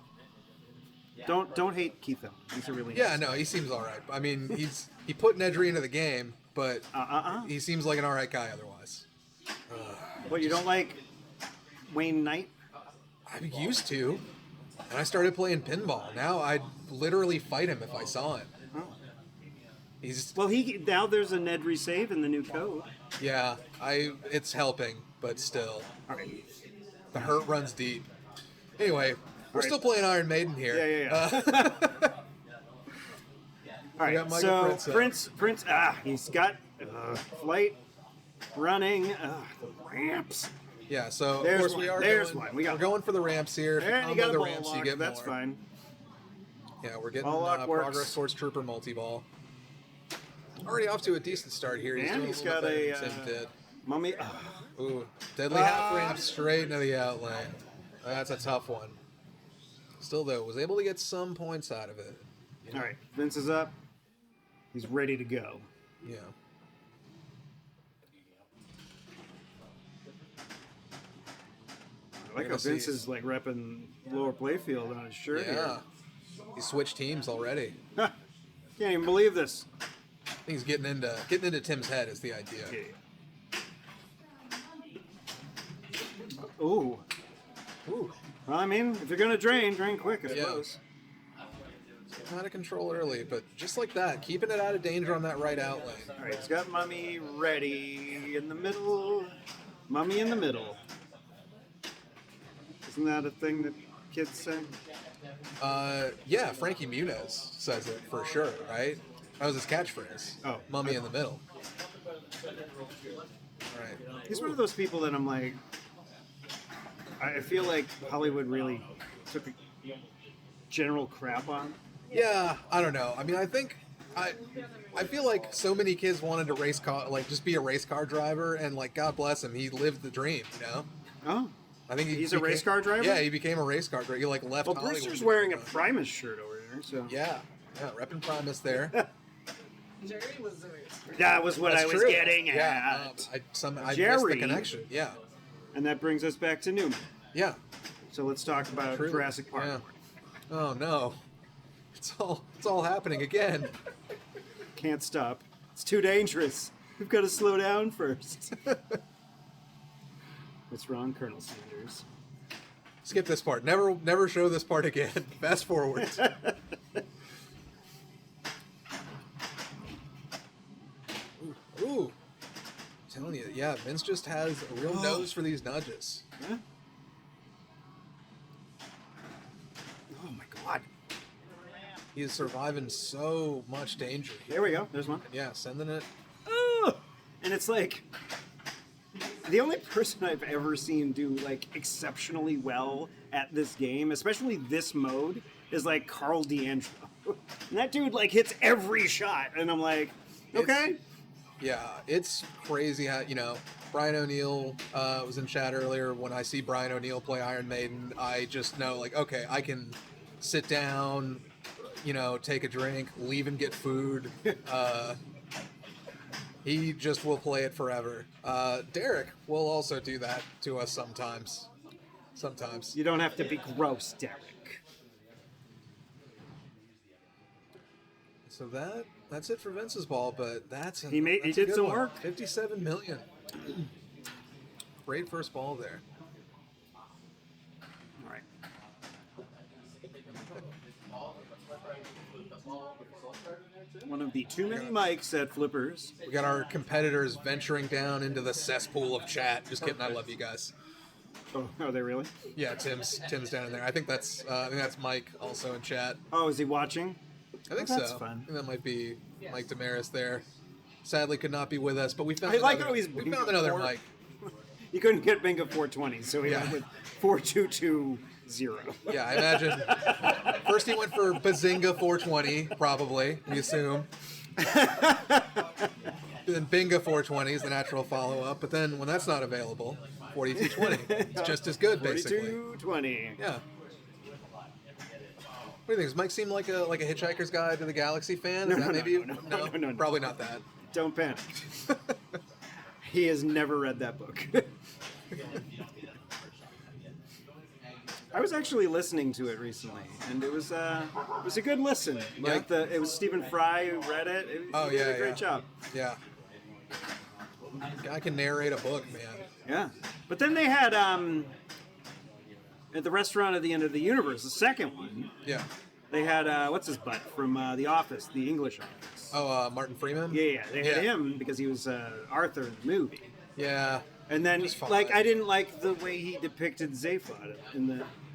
[SPEAKER 1] Don't hate Keith Eldon. He's a really
[SPEAKER 4] Yeah,
[SPEAKER 1] nice
[SPEAKER 4] no, he seems all right. I mean, he put Nedry into the game, but
[SPEAKER 1] guy.
[SPEAKER 4] he seems like an all right guy otherwise.
[SPEAKER 1] What, you don't like Wayne Knight?
[SPEAKER 4] I used to, and I started playing pinball. Now I'd literally fight him if I saw him.
[SPEAKER 1] Oh.
[SPEAKER 4] He's
[SPEAKER 1] Well, now there's a Nedry save in the new code.
[SPEAKER 4] yeah, it's helping, but still,
[SPEAKER 1] All right.
[SPEAKER 4] the hurt runs deep. Anyway, we're
[SPEAKER 1] right.
[SPEAKER 4] still playing Iron Maiden here.
[SPEAKER 1] Yeah. All right.
[SPEAKER 4] got Michael
[SPEAKER 1] So
[SPEAKER 4] Prince up.
[SPEAKER 1] Prince, he's got flight running the ramps.
[SPEAKER 4] Yeah, so
[SPEAKER 1] There's
[SPEAKER 4] of course
[SPEAKER 1] one.
[SPEAKER 4] we are
[SPEAKER 1] There's
[SPEAKER 4] going,
[SPEAKER 1] one. We got
[SPEAKER 4] we're going for the ramps here. If
[SPEAKER 1] And
[SPEAKER 4] you
[SPEAKER 1] you got
[SPEAKER 4] combo
[SPEAKER 1] a
[SPEAKER 4] the
[SPEAKER 1] ball
[SPEAKER 4] ramps,
[SPEAKER 1] lock.
[SPEAKER 4] you get
[SPEAKER 1] That's
[SPEAKER 4] more.
[SPEAKER 1] fine.
[SPEAKER 4] Yeah, we're getting
[SPEAKER 1] Ball lock works.
[SPEAKER 4] Progress Force Trooper multi-ball. Already off to a decent start here.
[SPEAKER 1] And
[SPEAKER 4] doing
[SPEAKER 1] he's
[SPEAKER 4] a little
[SPEAKER 1] got
[SPEAKER 4] better
[SPEAKER 1] a
[SPEAKER 4] than Tim did.
[SPEAKER 1] mummy.
[SPEAKER 4] Ooh, deadly half ramp straight into the out lane. That's a tough one. Still though, was able to get some points out of it. You know?
[SPEAKER 1] All right. Vince is up. He's ready to go.
[SPEAKER 4] Yeah.
[SPEAKER 1] I like
[SPEAKER 4] We're
[SPEAKER 1] how
[SPEAKER 4] gonna
[SPEAKER 1] Vince
[SPEAKER 4] see.
[SPEAKER 1] is like repping lower playfield on his shirt
[SPEAKER 4] Yeah. He switched teams already.
[SPEAKER 1] here. Can't even believe this.
[SPEAKER 4] I think he's getting into Tim's head is the idea.
[SPEAKER 1] Yeah. Ooh.
[SPEAKER 4] Ooh.
[SPEAKER 1] Well, I mean, if you're gonna drain quick, I
[SPEAKER 4] Yeah.
[SPEAKER 1] suppose.
[SPEAKER 4] Out of control early, but just like that, keeping it out of danger on that right out lane.
[SPEAKER 1] All right, he's got Mummy ready in the middle. Mummy in the middle. Isn't that a thing that kids say?
[SPEAKER 4] Yeah, Frankie Muniz says it for sure, right? That was his catchphrase.
[SPEAKER 1] Oh.
[SPEAKER 4] Mummy in the middle. Right.
[SPEAKER 1] He's one of those people that I'm like, I feel like Hollywood really took a general crap on.
[SPEAKER 4] Yeah, I don't know. I mean, I think I feel like so many kids wanted to race car, like just be a race car driver, and like God bless him, he lived the dream. You know.
[SPEAKER 1] Oh.
[SPEAKER 4] I think
[SPEAKER 1] He's a race car driver?
[SPEAKER 4] Yeah, he became a race car driver. He like left.
[SPEAKER 1] Well,
[SPEAKER 4] Hollywood
[SPEAKER 1] Brewster's
[SPEAKER 4] to
[SPEAKER 1] wearing a
[SPEAKER 4] become
[SPEAKER 1] Primus shirt over there, so.
[SPEAKER 4] Yeah, repping Primus there.
[SPEAKER 3] Jerry was a race.
[SPEAKER 1] That was what
[SPEAKER 4] That's
[SPEAKER 1] I was
[SPEAKER 4] true.
[SPEAKER 1] getting
[SPEAKER 4] Yeah,
[SPEAKER 1] at.
[SPEAKER 4] I missed the
[SPEAKER 1] Jerry.
[SPEAKER 4] connection. Yeah,
[SPEAKER 1] And that brings us back to Newman.
[SPEAKER 4] yeah.
[SPEAKER 1] So let's talk about
[SPEAKER 4] True.
[SPEAKER 1] Jurassic Park.
[SPEAKER 4] Yeah. Oh no, it's all happening again.
[SPEAKER 1] Can't stop. It's too dangerous. We've got to slow down first. What's wrong, Colonel Sanders?
[SPEAKER 4] Skip this part. Never show this part again. Fast forward. Ooh. I'm telling you, yeah, Vince just has a real nose for these nudges.
[SPEAKER 1] Huh? Oh my god.
[SPEAKER 4] He is surviving so much danger.
[SPEAKER 1] There we go. There's one.
[SPEAKER 4] Yeah, sending it.
[SPEAKER 1] Oh! And it's like the only person I've ever seen do like exceptionally well at this game, especially this mode, is like Carl D'Angelo. And that dude like hits every shot, and I'm like, okay.
[SPEAKER 4] Yeah, it's crazy how, Brian O'Neill was in chat earlier. When I see Brian O'Neill play Iron Maiden, I just know, like, okay, I can sit down, take a drink, leave and get food. He just will play it forever. Derek will also do that to us sometimes. Sometimes.
[SPEAKER 1] You don't have to be gross, Derek.
[SPEAKER 4] So that's it for Vince's ball, but that's
[SPEAKER 1] He
[SPEAKER 4] a
[SPEAKER 1] did
[SPEAKER 4] good
[SPEAKER 1] some
[SPEAKER 4] one.
[SPEAKER 1] work.
[SPEAKER 4] 57 million. Great first ball there.
[SPEAKER 1] one of the too many mics at Flippers.
[SPEAKER 4] We got our competitors venturing down into the cesspool of chat. Just kidding, I love you guys.
[SPEAKER 1] Oh, are they really?
[SPEAKER 4] Yeah, Tim's down in there. I think that's Mike also in chat.
[SPEAKER 1] Oh, is he watching?
[SPEAKER 4] I think
[SPEAKER 1] That's
[SPEAKER 4] so.
[SPEAKER 1] fun.
[SPEAKER 4] I think that might be Mike Desmarais there. Sadly, could not be with us, but we found
[SPEAKER 1] I like
[SPEAKER 4] another,
[SPEAKER 1] how he's
[SPEAKER 4] we found another
[SPEAKER 1] four-
[SPEAKER 4] Mike.
[SPEAKER 1] He couldn't get Bingo 420, so he
[SPEAKER 4] Yeah.
[SPEAKER 1] went with 4220.
[SPEAKER 4] Yeah, I imagine. First he went for Bazinga 420, probably, we assume. Then Binga 420 is the natural follow-up, but then when that's not available, 4220. It's just as good, basically.
[SPEAKER 1] 4220.
[SPEAKER 4] Yeah. What do you think? Does Mike seem like a Hitchhiker's Guide to the Galaxy fan? Is
[SPEAKER 1] No,
[SPEAKER 4] that
[SPEAKER 1] no,
[SPEAKER 4] maybe?
[SPEAKER 1] no.
[SPEAKER 4] Probably not that.
[SPEAKER 1] Don't panic. He has never read that book. I was actually listening to it recently, and it was a good listen. Like it was Stephen Fry who read it. He did a great job.
[SPEAKER 4] Yeah. Guy can narrate a book, man.
[SPEAKER 1] Yeah, but then they had at the Restaurant at the End of the Universe, the second one.
[SPEAKER 4] Yeah.
[SPEAKER 1] They had what's his butt from The Office, the English Office.
[SPEAKER 4] Oh, Martin Freeman?
[SPEAKER 1] Yeah, they had him because he was Arthur in the movie.
[SPEAKER 4] Yeah.
[SPEAKER 1] And then,
[SPEAKER 4] Just fine.
[SPEAKER 1] like, I didn't like the way he depicted Zaphod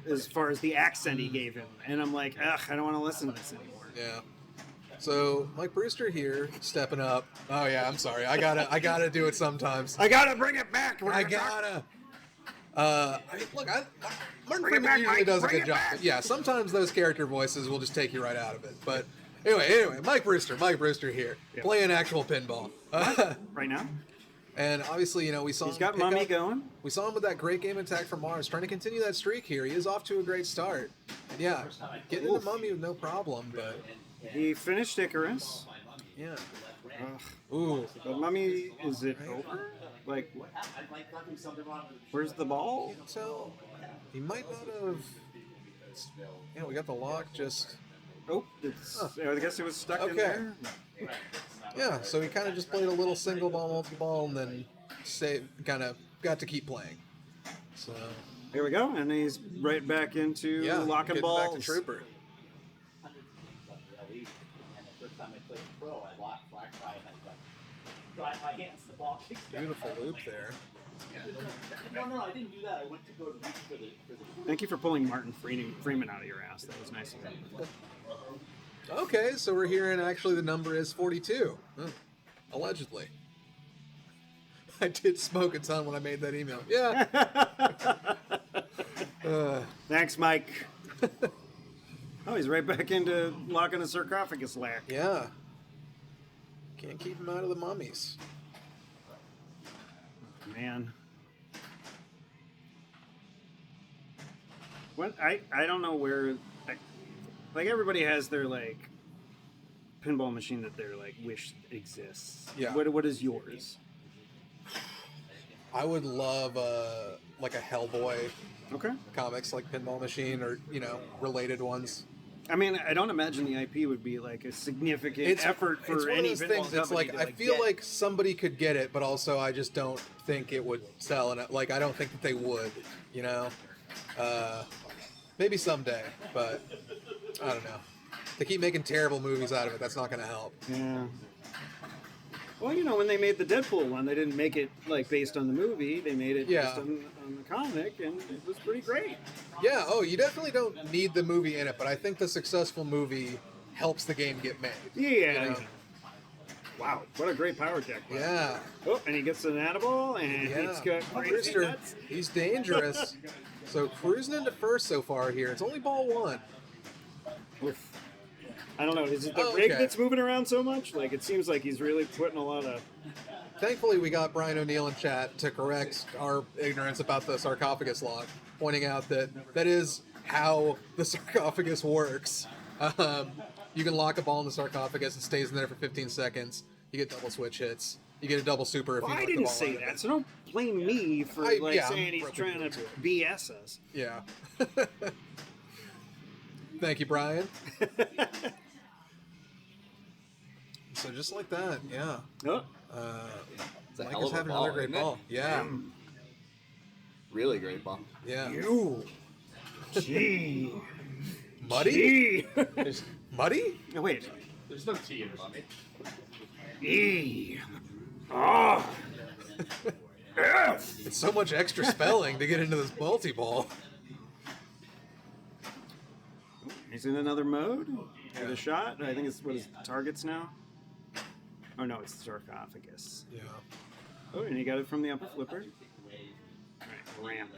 [SPEAKER 1] as far as the accent he gave him. And I'm like, ugh, I don't want to listen to this anymore.
[SPEAKER 4] Yeah. So Mike Brewster here, stepping up. Oh yeah, I'm sorry. I gotta do it sometimes.
[SPEAKER 1] I gotta bring it back.
[SPEAKER 4] I gotta. Martin Freeman usually does a good job. But yeah, sometimes those character voices will just take you right out of it. But anyway, Mike Brewster here, playing actual pinball.
[SPEAKER 1] Right now?
[SPEAKER 4] And obviously, we saw
[SPEAKER 1] He's
[SPEAKER 4] him
[SPEAKER 1] got
[SPEAKER 4] pick
[SPEAKER 1] Mummy
[SPEAKER 4] up-
[SPEAKER 1] going.
[SPEAKER 4] We saw him with that great game Attack from Mars, trying to continue that streak here. He is off to a great start. And yeah, getting into Mummy with no problem, but
[SPEAKER 1] He finished Icarus.
[SPEAKER 4] yeah.
[SPEAKER 1] Ugh.
[SPEAKER 4] Ooh.
[SPEAKER 1] But Mummy, is it over? Like, where's the ball?
[SPEAKER 4] So he might not have. Yeah, we got the lock just.
[SPEAKER 1] Oh, I guess it was stuck in
[SPEAKER 4] Okay.
[SPEAKER 1] there.
[SPEAKER 4] Yeah, so he kind of just played a little single ball, multi ball, and then kind of got to keep playing. So
[SPEAKER 1] Here we go, and he's right back into
[SPEAKER 4] yeah,
[SPEAKER 1] locking
[SPEAKER 4] getting
[SPEAKER 1] balls.
[SPEAKER 4] back to Trooper. Beautiful loop there.
[SPEAKER 5] No, I didn't do that. I went to go to reach for the
[SPEAKER 1] Thank you for pulling Martin Freeman out of your ass. That was nice of you.
[SPEAKER 4] Okay, so we're hearing actually the number is 42. Allegedly. I did smoke a ton when I made that email. Yeah.
[SPEAKER 1] Thanks, Mike. Oh, he's right back into locking a sarcophagus lack.
[SPEAKER 4] Yeah. Can't keep him out of the mummies.
[SPEAKER 1] Man. What I don't know where like everybody has their like pinball machine that they're like wish exists.
[SPEAKER 4] Yeah.
[SPEAKER 1] What is yours?
[SPEAKER 4] I would love like a Hellboy
[SPEAKER 1] Okay.
[SPEAKER 4] comics like pinball machine or related ones.
[SPEAKER 1] I mean, I don't imagine the IP would be like a significant effort for
[SPEAKER 4] it's one
[SPEAKER 1] any
[SPEAKER 4] of those
[SPEAKER 1] pinball
[SPEAKER 4] things. It's
[SPEAKER 1] company
[SPEAKER 4] like
[SPEAKER 1] to,
[SPEAKER 4] I feel
[SPEAKER 1] get.
[SPEAKER 4] like somebody could get it, but also I just don't think it would sell. And like I don't think that they would. Maybe someday, but I don't know. They keep making terrible movies out of it. That's not going to help.
[SPEAKER 1] Yeah. Well, when they made the Deadpool one, they didn't make it like based on the movie. They made it based on the comic, and it was pretty great.
[SPEAKER 4] Yeah. Oh, you definitely don't need the movie in it, but I think the successful movie helps the game get made.
[SPEAKER 1] Yeah. Wow, what a great power check.
[SPEAKER 4] Yeah.
[SPEAKER 1] Oh, and he gets an animal, and he's got crazy
[SPEAKER 4] Brewster,
[SPEAKER 1] nuts.
[SPEAKER 4] he's dangerous. So cruising into first so far here. It's only ball one.
[SPEAKER 1] Oof. I don't know. Is it the
[SPEAKER 4] Oh,
[SPEAKER 1] rig
[SPEAKER 4] okay.
[SPEAKER 1] that's moving around so much? Like, it seems like he's really putting a lot of...
[SPEAKER 4] Thankfully, we got Brian O'Neill in chat to correct our ignorance about the sarcophagus lock, pointing out that that is how the sarcophagus works. You can lock a ball in the sarcophagus, it stays in there for 15 seconds. You get double switch hits. You get a double super if
[SPEAKER 1] Well,
[SPEAKER 4] you
[SPEAKER 1] I
[SPEAKER 4] knock the
[SPEAKER 1] didn't
[SPEAKER 4] ball
[SPEAKER 1] say
[SPEAKER 4] out of
[SPEAKER 1] that,
[SPEAKER 4] it.
[SPEAKER 1] so don't blame me for
[SPEAKER 4] I'm
[SPEAKER 1] saying he's
[SPEAKER 4] broken
[SPEAKER 1] trying to
[SPEAKER 4] into it.
[SPEAKER 1] BS us.
[SPEAKER 4] Yeah. Thank you, Brian. So just like that, yeah.
[SPEAKER 1] Oh,
[SPEAKER 2] It's a
[SPEAKER 4] Mike
[SPEAKER 2] hell
[SPEAKER 4] is
[SPEAKER 2] of a
[SPEAKER 4] having
[SPEAKER 2] ball,
[SPEAKER 4] another great
[SPEAKER 2] isn't it?
[SPEAKER 4] ball. Yeah.
[SPEAKER 2] Really great ball.
[SPEAKER 4] Yeah.
[SPEAKER 1] you. Gee.
[SPEAKER 4] Muddy?
[SPEAKER 1] Gee.
[SPEAKER 4] Muddy?
[SPEAKER 1] Oh, wait.
[SPEAKER 2] There's no tea in it, mommy.
[SPEAKER 1] E. Oh. F.
[SPEAKER 4] It's so much extra spelling to get into this multi-ball.
[SPEAKER 1] He's in another mode with a shot. I think it's what his targets now. Oh no, it's sarcophagus.
[SPEAKER 4] Yeah.
[SPEAKER 1] Oh, and he got it from the upper flipper. All right, ramp.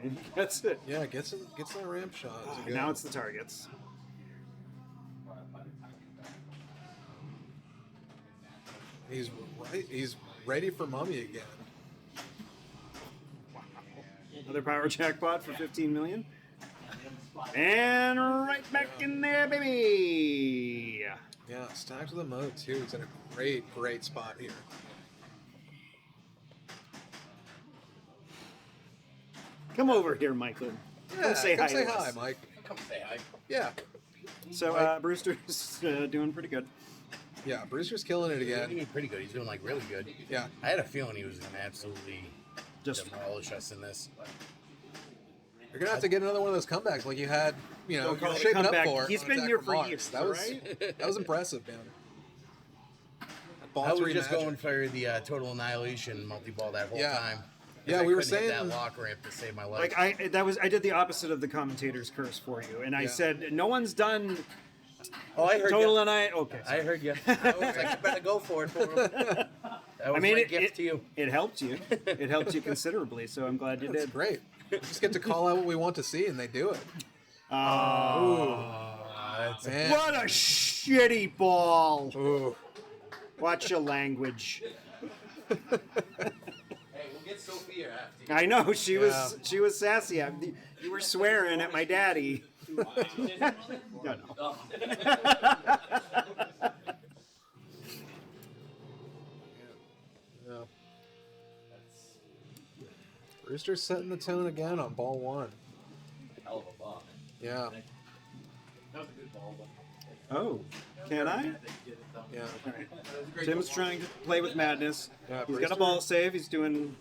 [SPEAKER 1] And that's it.
[SPEAKER 4] Yeah, gets that ramp shot.
[SPEAKER 1] Now it's the targets.
[SPEAKER 4] He's ready for Mummy again.
[SPEAKER 1] Another power jackpot for 15 million. And right back in there, baby.
[SPEAKER 4] Yeah, stacked with the mode too. He's in a great spot here.
[SPEAKER 1] Come over here, Michael.
[SPEAKER 4] Yeah,
[SPEAKER 1] Come say hi.
[SPEAKER 4] Say
[SPEAKER 1] to
[SPEAKER 4] hi,
[SPEAKER 1] us.
[SPEAKER 4] Mike.
[SPEAKER 2] Come say hi.
[SPEAKER 4] Yeah.
[SPEAKER 1] So Brewster's doing pretty good.
[SPEAKER 4] Yeah, Brewster's killing it
[SPEAKER 6] What do you
[SPEAKER 4] again.
[SPEAKER 6] mean pretty good? He's doing like really good.
[SPEAKER 4] Yeah.
[SPEAKER 6] I had a feeling he was going to absolutely
[SPEAKER 1] Just
[SPEAKER 6] demolish us in this.
[SPEAKER 4] You're gonna have to get another one of those comebacks like you had, you know,
[SPEAKER 1] Don't call
[SPEAKER 4] you're
[SPEAKER 1] it a
[SPEAKER 4] shaping up
[SPEAKER 1] comeback.
[SPEAKER 4] for.
[SPEAKER 1] He's
[SPEAKER 4] on
[SPEAKER 1] been
[SPEAKER 4] Attack
[SPEAKER 1] here
[SPEAKER 4] from
[SPEAKER 1] for
[SPEAKER 4] Mars.
[SPEAKER 1] years,
[SPEAKER 4] That was
[SPEAKER 1] right?
[SPEAKER 4] that was impressive, man. Ball
[SPEAKER 6] I was
[SPEAKER 4] three
[SPEAKER 6] just
[SPEAKER 4] magic.
[SPEAKER 6] going for the total annihilation multi-ball that whole
[SPEAKER 4] Yeah.
[SPEAKER 6] time. 'Cause
[SPEAKER 4] Yeah,
[SPEAKER 6] I
[SPEAKER 4] we were
[SPEAKER 6] couldn't hit
[SPEAKER 4] saying-
[SPEAKER 6] that lock ramp to save my life.
[SPEAKER 1] like I did the opposite of the commentator's curse for you, and I
[SPEAKER 4] Yeah.
[SPEAKER 1] said no one's done
[SPEAKER 6] I heard
[SPEAKER 1] total
[SPEAKER 6] you.
[SPEAKER 1] and I okay.
[SPEAKER 6] I heard you. I was like, you better go for it. That was my gift to you.
[SPEAKER 1] It helped you. It helped you considerably, so I'm glad you
[SPEAKER 4] That's
[SPEAKER 1] did.
[SPEAKER 4] great. We just get to call out what we want to see, and they do it.
[SPEAKER 6] That's
[SPEAKER 4] Man.
[SPEAKER 1] What a shitty ball!
[SPEAKER 4] Ooh.
[SPEAKER 1] Watch your language.
[SPEAKER 2] Hey, we'll get Sophia after.
[SPEAKER 1] I know she was sassy. You were swearing at my daddy. No.
[SPEAKER 4] Yeah. Brewster's setting the tone again on ball one.
[SPEAKER 5] Hell of a ball.
[SPEAKER 4] Yeah.
[SPEAKER 5] That was a good ball, but
[SPEAKER 1] Oh, can I?
[SPEAKER 4] Yeah.
[SPEAKER 1] All right. Tim's trying to play with madness.
[SPEAKER 4] Yeah,
[SPEAKER 1] He's got a
[SPEAKER 4] Brewster-
[SPEAKER 1] ball save. He's doing.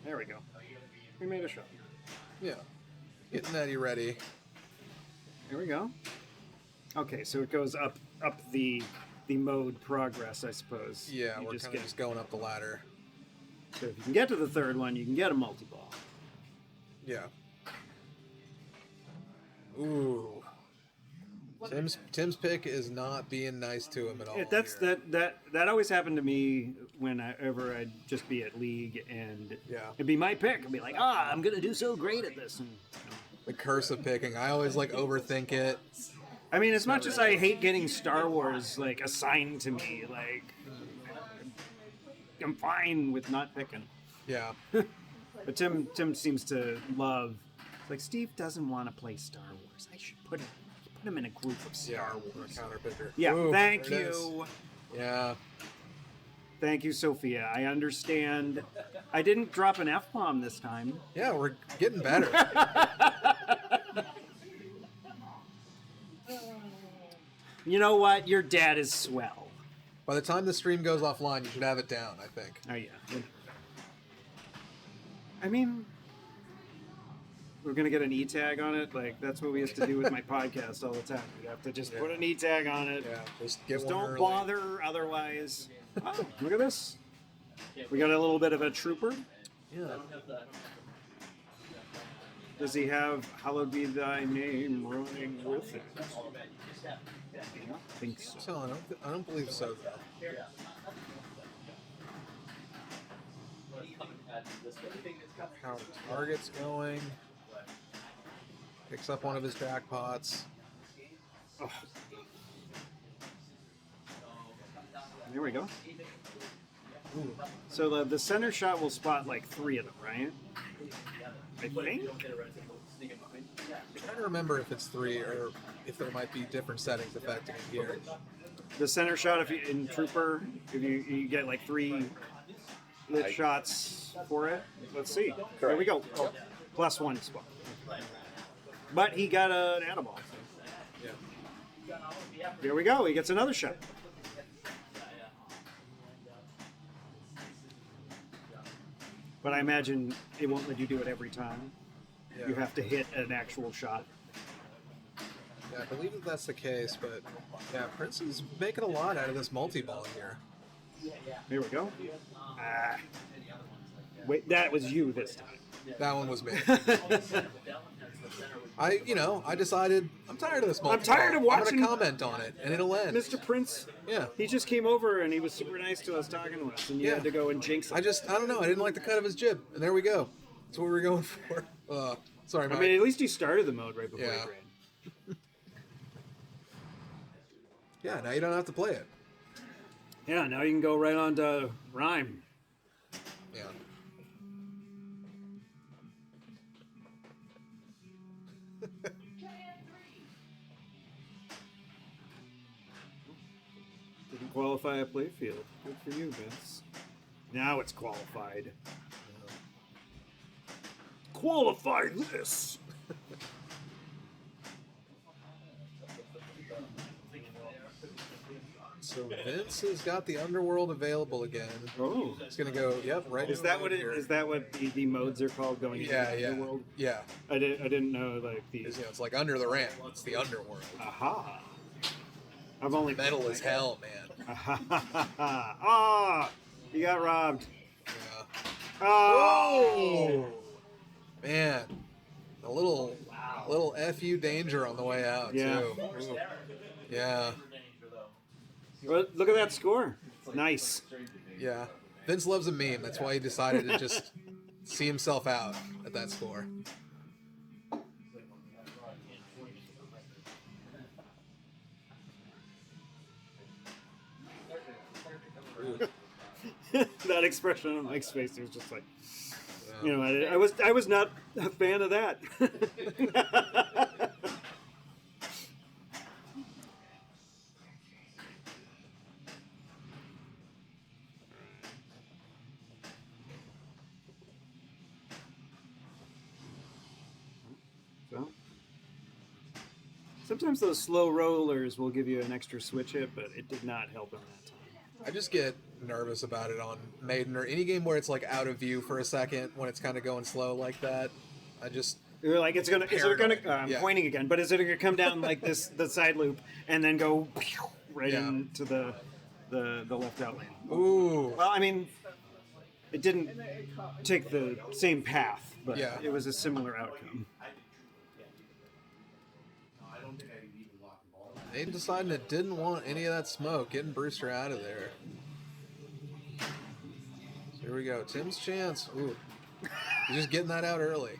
[SPEAKER 1] There we go. We made a shot.
[SPEAKER 4] Yeah. Getting Eddie ready.
[SPEAKER 1] There we go. Okay, so it goes up the mode progress, I suppose.
[SPEAKER 4] Yeah,
[SPEAKER 1] You
[SPEAKER 4] we're
[SPEAKER 1] just
[SPEAKER 4] kind of
[SPEAKER 1] get-
[SPEAKER 4] just going up the ladder.
[SPEAKER 1] So if you can get to the third one, you can get a multi-ball.
[SPEAKER 4] Yeah. Ooh. Tim's pick is not being nice to him at all.
[SPEAKER 1] That's
[SPEAKER 4] here.
[SPEAKER 1] that always happened to me whenever I'd just be at league and
[SPEAKER 4] Yeah.
[SPEAKER 1] it'd be my pick. I'd be like, I'm gonna do so great at this. And,
[SPEAKER 4] The curse of picking. I always like overthink it.
[SPEAKER 1] I mean, as much as I hate getting Star Wars like assigned to me, like I'm fine with not picking.
[SPEAKER 4] Yeah.
[SPEAKER 1] But Tim seems to love. It's like Steve doesn't want to play Star Wars. I should put him in a group of Star Wars.
[SPEAKER 4] Counter picker.
[SPEAKER 1] Yeah,
[SPEAKER 4] Ooh,
[SPEAKER 1] thank
[SPEAKER 4] there it is.
[SPEAKER 1] you.
[SPEAKER 4] Yeah.
[SPEAKER 1] Thank you, Sophia. I understand. I didn't drop an F-bomb this time.
[SPEAKER 4] Yeah, we're getting better.
[SPEAKER 1] You know what? Your dad is swell.
[SPEAKER 4] By the time the stream goes offline, you should have it down, I think.
[SPEAKER 1] Oh, yeah. I mean, we're going to get an E-tag on it. Like, that's what we used to do with my podcast all the time. We'd have to just put an E-tag on it.
[SPEAKER 4] Yeah, just get
[SPEAKER 1] Just
[SPEAKER 4] one
[SPEAKER 1] don't
[SPEAKER 4] early.
[SPEAKER 1] bother otherwise. Oh, look at this. We got a little bit of a trooper.
[SPEAKER 4] Yeah.
[SPEAKER 1] Does he have "Hallowed Be Thy Name" running with it? I don't think so.
[SPEAKER 4] So, I don't believe so, though. How the target's going. Picks up one of his jackpots.
[SPEAKER 1] Oh. There we go. So the center shot will spot like 3 of them, right? I think.
[SPEAKER 4] I'm trying to remember if it's 3 or if there might be different settings affecting it here.
[SPEAKER 1] The center shot, if you in Trooper, if you get like 3 lit shots for it. Let's see. There we go. Oh, +1 spot. But he got an animal.
[SPEAKER 4] Yeah.
[SPEAKER 1] Here we go. He gets another shot. But I imagine it won't let you do it every time.
[SPEAKER 4] Yeah.
[SPEAKER 1] You have to hit an actual shot.
[SPEAKER 4] Yeah, I believe that's the case, but yeah, Prince is making a lot out of this multi-ball here.
[SPEAKER 1] Here we go. Ah. Wait, that was you this time.
[SPEAKER 4] That one was me. I decided I'm tired of this multi-ball.
[SPEAKER 1] I'm tired of watching-
[SPEAKER 4] I'm gonna comment on it, and it'll end.
[SPEAKER 1] Mr. Prince,
[SPEAKER 4] Yeah.
[SPEAKER 1] he just came over and he was super nice to us, talking to us, and you
[SPEAKER 4] Yeah.
[SPEAKER 1] had to go and jinx him.
[SPEAKER 4] I don't know. I didn't like the cut of his jib, and there we go. That's what we were going for. Sorry,
[SPEAKER 1] I
[SPEAKER 4] Mike.
[SPEAKER 1] mean, at least he started the mode right before
[SPEAKER 4] Yeah.
[SPEAKER 1] he ran.
[SPEAKER 4] Yeah, now you don't have to play it.
[SPEAKER 1] Yeah, now you can go right on to Rhyme.
[SPEAKER 4] Yeah.
[SPEAKER 1] Didn't qualify a play field. Good for you, Vince. Now it's qualified. Qualified this!
[SPEAKER 4] So Vince has got the underworld available again.
[SPEAKER 1] Oh.
[SPEAKER 4] He's gonna go. Yep, right.
[SPEAKER 1] Is
[SPEAKER 4] into
[SPEAKER 1] that
[SPEAKER 4] the
[SPEAKER 1] what
[SPEAKER 4] mode
[SPEAKER 1] it
[SPEAKER 4] here.
[SPEAKER 1] is? That what the modes are called going into
[SPEAKER 4] Yeah,
[SPEAKER 1] the
[SPEAKER 4] yeah,
[SPEAKER 1] underworld?
[SPEAKER 4] yeah.
[SPEAKER 1] I didn't know like the.
[SPEAKER 4] It's like under the ramp. It's the underworld.
[SPEAKER 1] Aha! I've only
[SPEAKER 4] Metal as hell, man.
[SPEAKER 1] Ah! You got robbed.
[SPEAKER 4] Yeah.
[SPEAKER 1] Oh!
[SPEAKER 4] Man, a little FU danger on the way out
[SPEAKER 1] Yeah.
[SPEAKER 4] too. Ooh. Yeah,
[SPEAKER 1] Well, look at that score. Nice.
[SPEAKER 4] yeah. Vince loves a meme. That's why he decided to just see himself out at that score.
[SPEAKER 1] That expression on Mike's face, he was just like,
[SPEAKER 4] Yeah.
[SPEAKER 1] you know, I was not a fan of that. So, sometimes those slow rollers will give you an extra switch hit, but it did not help him that time.
[SPEAKER 4] I just get nervous about it on Maiden or any game where it's like out of view for a second when it's kind of going slow like that. I just
[SPEAKER 1] You're like, is it gonna?
[SPEAKER 4] Paranoid.
[SPEAKER 1] I'm
[SPEAKER 4] Yeah.
[SPEAKER 1] pointing again, but is it gonna come down like this, the side loop, and then go right
[SPEAKER 4] Yeah.
[SPEAKER 1] into the left out lane?
[SPEAKER 4] ooh.
[SPEAKER 1] Well, I mean, it didn't take the same path, but
[SPEAKER 4] Yeah.
[SPEAKER 1] it was a similar outcome.
[SPEAKER 4] They decided it didn't want any of that smoke, getting Brewster out of there. So here we go. Tim's chance. Ooh. He's just getting that out early.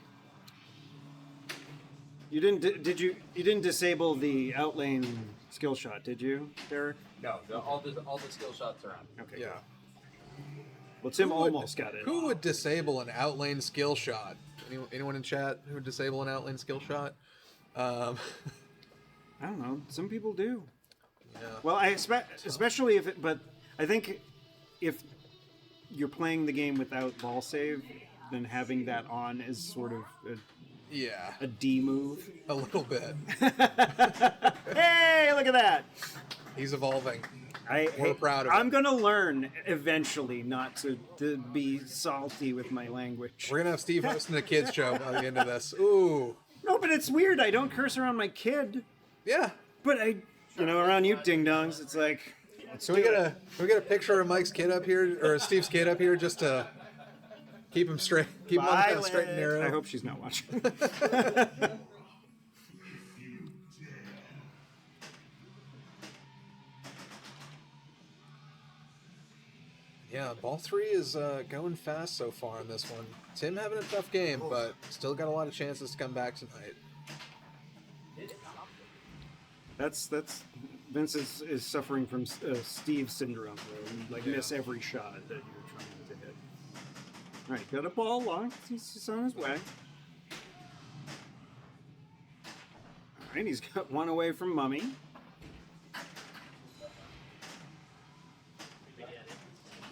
[SPEAKER 1] You didn't disable the outlane skill shot, did you, Derek?
[SPEAKER 2] No, all the skill shots are on.
[SPEAKER 1] Okay.
[SPEAKER 4] Yeah.
[SPEAKER 1] Well, Tim
[SPEAKER 4] Who would-
[SPEAKER 1] almost got it.
[SPEAKER 4] Who would disable an outlane skill shot? Anyone in chat who would disable an outlane skill shot?
[SPEAKER 1] I don't know. Some people do.
[SPEAKER 4] Yeah.
[SPEAKER 1] Well, I expect, especially if it, but I think if you're playing the game without ball save, then having that on is sort of
[SPEAKER 4] Yeah.
[SPEAKER 1] a D move.
[SPEAKER 4] A little bit.
[SPEAKER 1] Hey, look at that!
[SPEAKER 4] He's evolving.
[SPEAKER 1] We're
[SPEAKER 4] proud of
[SPEAKER 1] I'm
[SPEAKER 4] him.
[SPEAKER 1] gonna learn eventually not to be salty with my language.
[SPEAKER 4] We're gonna have Steve hosting the kids show by the end of this. Ooh.
[SPEAKER 1] No, but it's weird. I don't curse around my kid,
[SPEAKER 4] Yeah.
[SPEAKER 1] but around you ding dongs, it's like.
[SPEAKER 4] Can we get a picture of Mike's kid up here or Steve's kid up here just to keep him straight, keep him on the straight and narrow?
[SPEAKER 1] I hope she's not watching.
[SPEAKER 4] Yeah, ball three is going fast so far in this one. Tim having a tough game, but still got a lot of chances to come back tonight.
[SPEAKER 1] That's Vince is suffering from Steve syndrome, where you miss every shot that you're trying to hit. All right, got a ball long. He's on his way. All right, he's got one away from Mummy.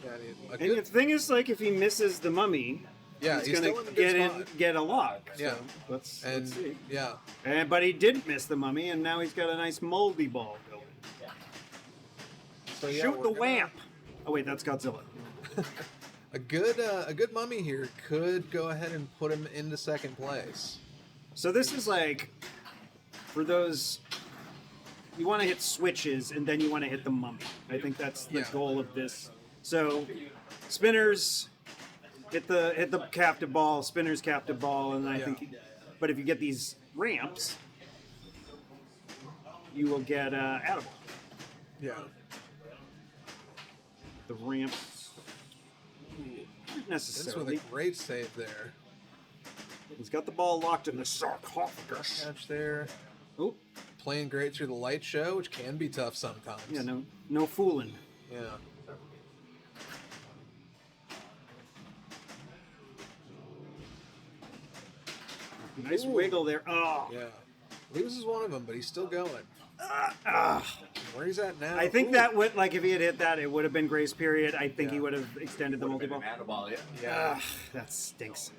[SPEAKER 4] Yeah, a
[SPEAKER 1] And the
[SPEAKER 4] good,
[SPEAKER 1] thing is, if he misses the Mummy,
[SPEAKER 4] yeah,
[SPEAKER 1] he's
[SPEAKER 4] he's
[SPEAKER 1] gonna
[SPEAKER 4] still in a good spot.
[SPEAKER 1] get a lock. So
[SPEAKER 4] Yeah.
[SPEAKER 1] let's see.
[SPEAKER 4] Yeah,
[SPEAKER 1] But he didn't miss the Mummy, and now he's got a nice moldy ball going.
[SPEAKER 4] so yeah,
[SPEAKER 1] Shoot
[SPEAKER 4] we're
[SPEAKER 1] the
[SPEAKER 4] gonna-
[SPEAKER 1] wamp! Oh wait, that's Godzilla.
[SPEAKER 4] A good mummy here could go ahead and put him into second place.
[SPEAKER 1] So this is like, for those, you want to hit switches and then you want to hit the mummy. I think that's the goal of this. So spinners hit the captive ball, spinners captive ball, and I think. But if you get these ramps, you will get Attaboy.
[SPEAKER 4] Yeah.
[SPEAKER 1] The ramps, not necessarily.
[SPEAKER 4] Vince with a great save there.
[SPEAKER 1] He's got the ball locked in the sarcophagus.
[SPEAKER 4] Catch there.
[SPEAKER 1] Oh,
[SPEAKER 4] Playing great through the light show, which can be tough sometimes.
[SPEAKER 1] yeah, no fooling.
[SPEAKER 4] Yeah.
[SPEAKER 1] Nice wiggle there. Oh,
[SPEAKER 4] Yeah. Loses one of them, but he's still going. Where he's at now?
[SPEAKER 1] I think that would, like, if he had hit that, it would have been grace period. I think he would have extended the multi-ball.
[SPEAKER 2] Attaboy, yeah.
[SPEAKER 4] Yeah.
[SPEAKER 1] That stinks.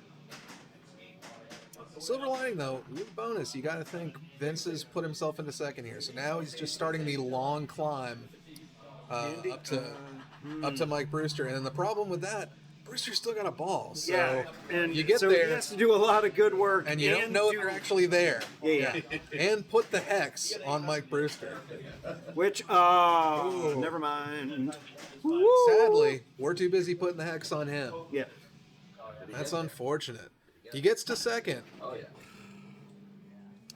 [SPEAKER 4] Silver lining though, with bonus, you got to think Vince has put himself into second here. So now he's just starting the long climb up to Mike Brewster. And then the problem with that, Brewster's still got a ball. So
[SPEAKER 1] Yeah, and
[SPEAKER 4] you get
[SPEAKER 1] so
[SPEAKER 4] there,
[SPEAKER 1] he has to do a lot of good work,
[SPEAKER 4] and you don't know if you're actually there.
[SPEAKER 1] Yeah.
[SPEAKER 4] And put the hex on Mike Brewster.
[SPEAKER 1] Which, never mind.
[SPEAKER 4] Sadly, we're too busy putting the hex on him.
[SPEAKER 1] Yeah.
[SPEAKER 4] That's unfortunate. He gets to second.
[SPEAKER 2] Oh, yeah.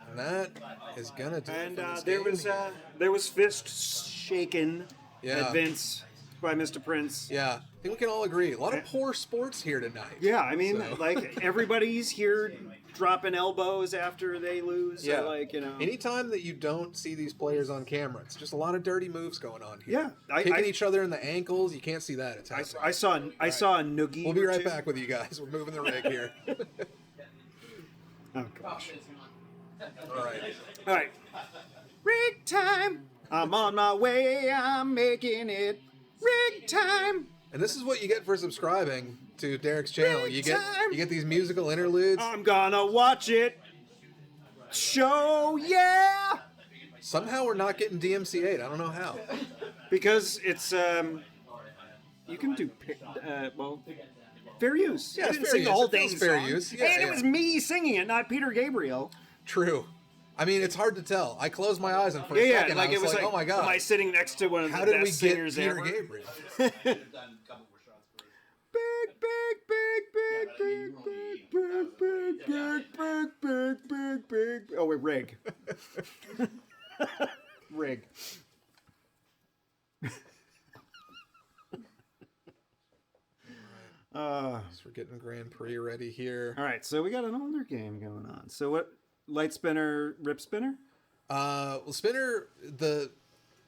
[SPEAKER 4] And that is gonna do it
[SPEAKER 1] And
[SPEAKER 4] for this
[SPEAKER 1] there
[SPEAKER 4] game.
[SPEAKER 1] was fist shaken
[SPEAKER 4] Yeah.
[SPEAKER 1] at Vince by Mr. Prince.
[SPEAKER 4] Yeah, I think we can all agree. A lot of poor sports here tonight.
[SPEAKER 1] Yeah, I mean,
[SPEAKER 4] So-
[SPEAKER 1] like, everybody's here dropping elbows after they lose.
[SPEAKER 4] Yeah.
[SPEAKER 1] So, like, you know.
[SPEAKER 4] Anytime that you don't see these players on camera, it's just a lot of dirty moves going on here.
[SPEAKER 1] Yeah,
[SPEAKER 4] Kicking each other in the ankles. You can't see that. It's
[SPEAKER 1] I saw a noogie.
[SPEAKER 4] We'll be
[SPEAKER 1] or
[SPEAKER 4] right
[SPEAKER 1] two.
[SPEAKER 4] back with you guys. We're moving the rig here.
[SPEAKER 1] Oh gosh.
[SPEAKER 4] All right.
[SPEAKER 1] All right. Rig time. I'm on my way. I'm making it. Rig time.
[SPEAKER 4] And this is what you get for subscribing to Derek's channel.
[SPEAKER 1] Rig
[SPEAKER 4] You
[SPEAKER 1] time.
[SPEAKER 4] get these musical interludes.
[SPEAKER 1] I'm gonna watch it. Show, yeah.
[SPEAKER 4] Somehow we're not getting DMCA'd. I don't know how.
[SPEAKER 1] Because it's you can do fair use.
[SPEAKER 4] Yeah,
[SPEAKER 1] I
[SPEAKER 4] it's
[SPEAKER 1] didn't
[SPEAKER 4] fair
[SPEAKER 1] sing
[SPEAKER 4] use.
[SPEAKER 1] the whole
[SPEAKER 4] It feels
[SPEAKER 1] dang
[SPEAKER 4] fair
[SPEAKER 1] song.
[SPEAKER 4] use. Yeah,
[SPEAKER 1] and
[SPEAKER 4] yeah.
[SPEAKER 1] it was me singing it, not Peter Gabriel.
[SPEAKER 4] True. I mean, it's hard to tell. I closed my eyes and for a
[SPEAKER 1] Yeah,
[SPEAKER 4] second
[SPEAKER 1] like
[SPEAKER 4] I
[SPEAKER 1] it was like,
[SPEAKER 4] oh my god,
[SPEAKER 1] am I sitting next to one of
[SPEAKER 4] how
[SPEAKER 1] the
[SPEAKER 4] did we
[SPEAKER 1] best
[SPEAKER 4] get
[SPEAKER 1] singers
[SPEAKER 4] Peter
[SPEAKER 1] ever?
[SPEAKER 4] Gabriel?
[SPEAKER 1] Big, big. Oh, wait, rig. Rig.
[SPEAKER 4] So we're getting Grand Prix ready here.
[SPEAKER 1] All right, so we got an older game going on. So what? Light spinner, rip spinner?
[SPEAKER 4] Well, spinner,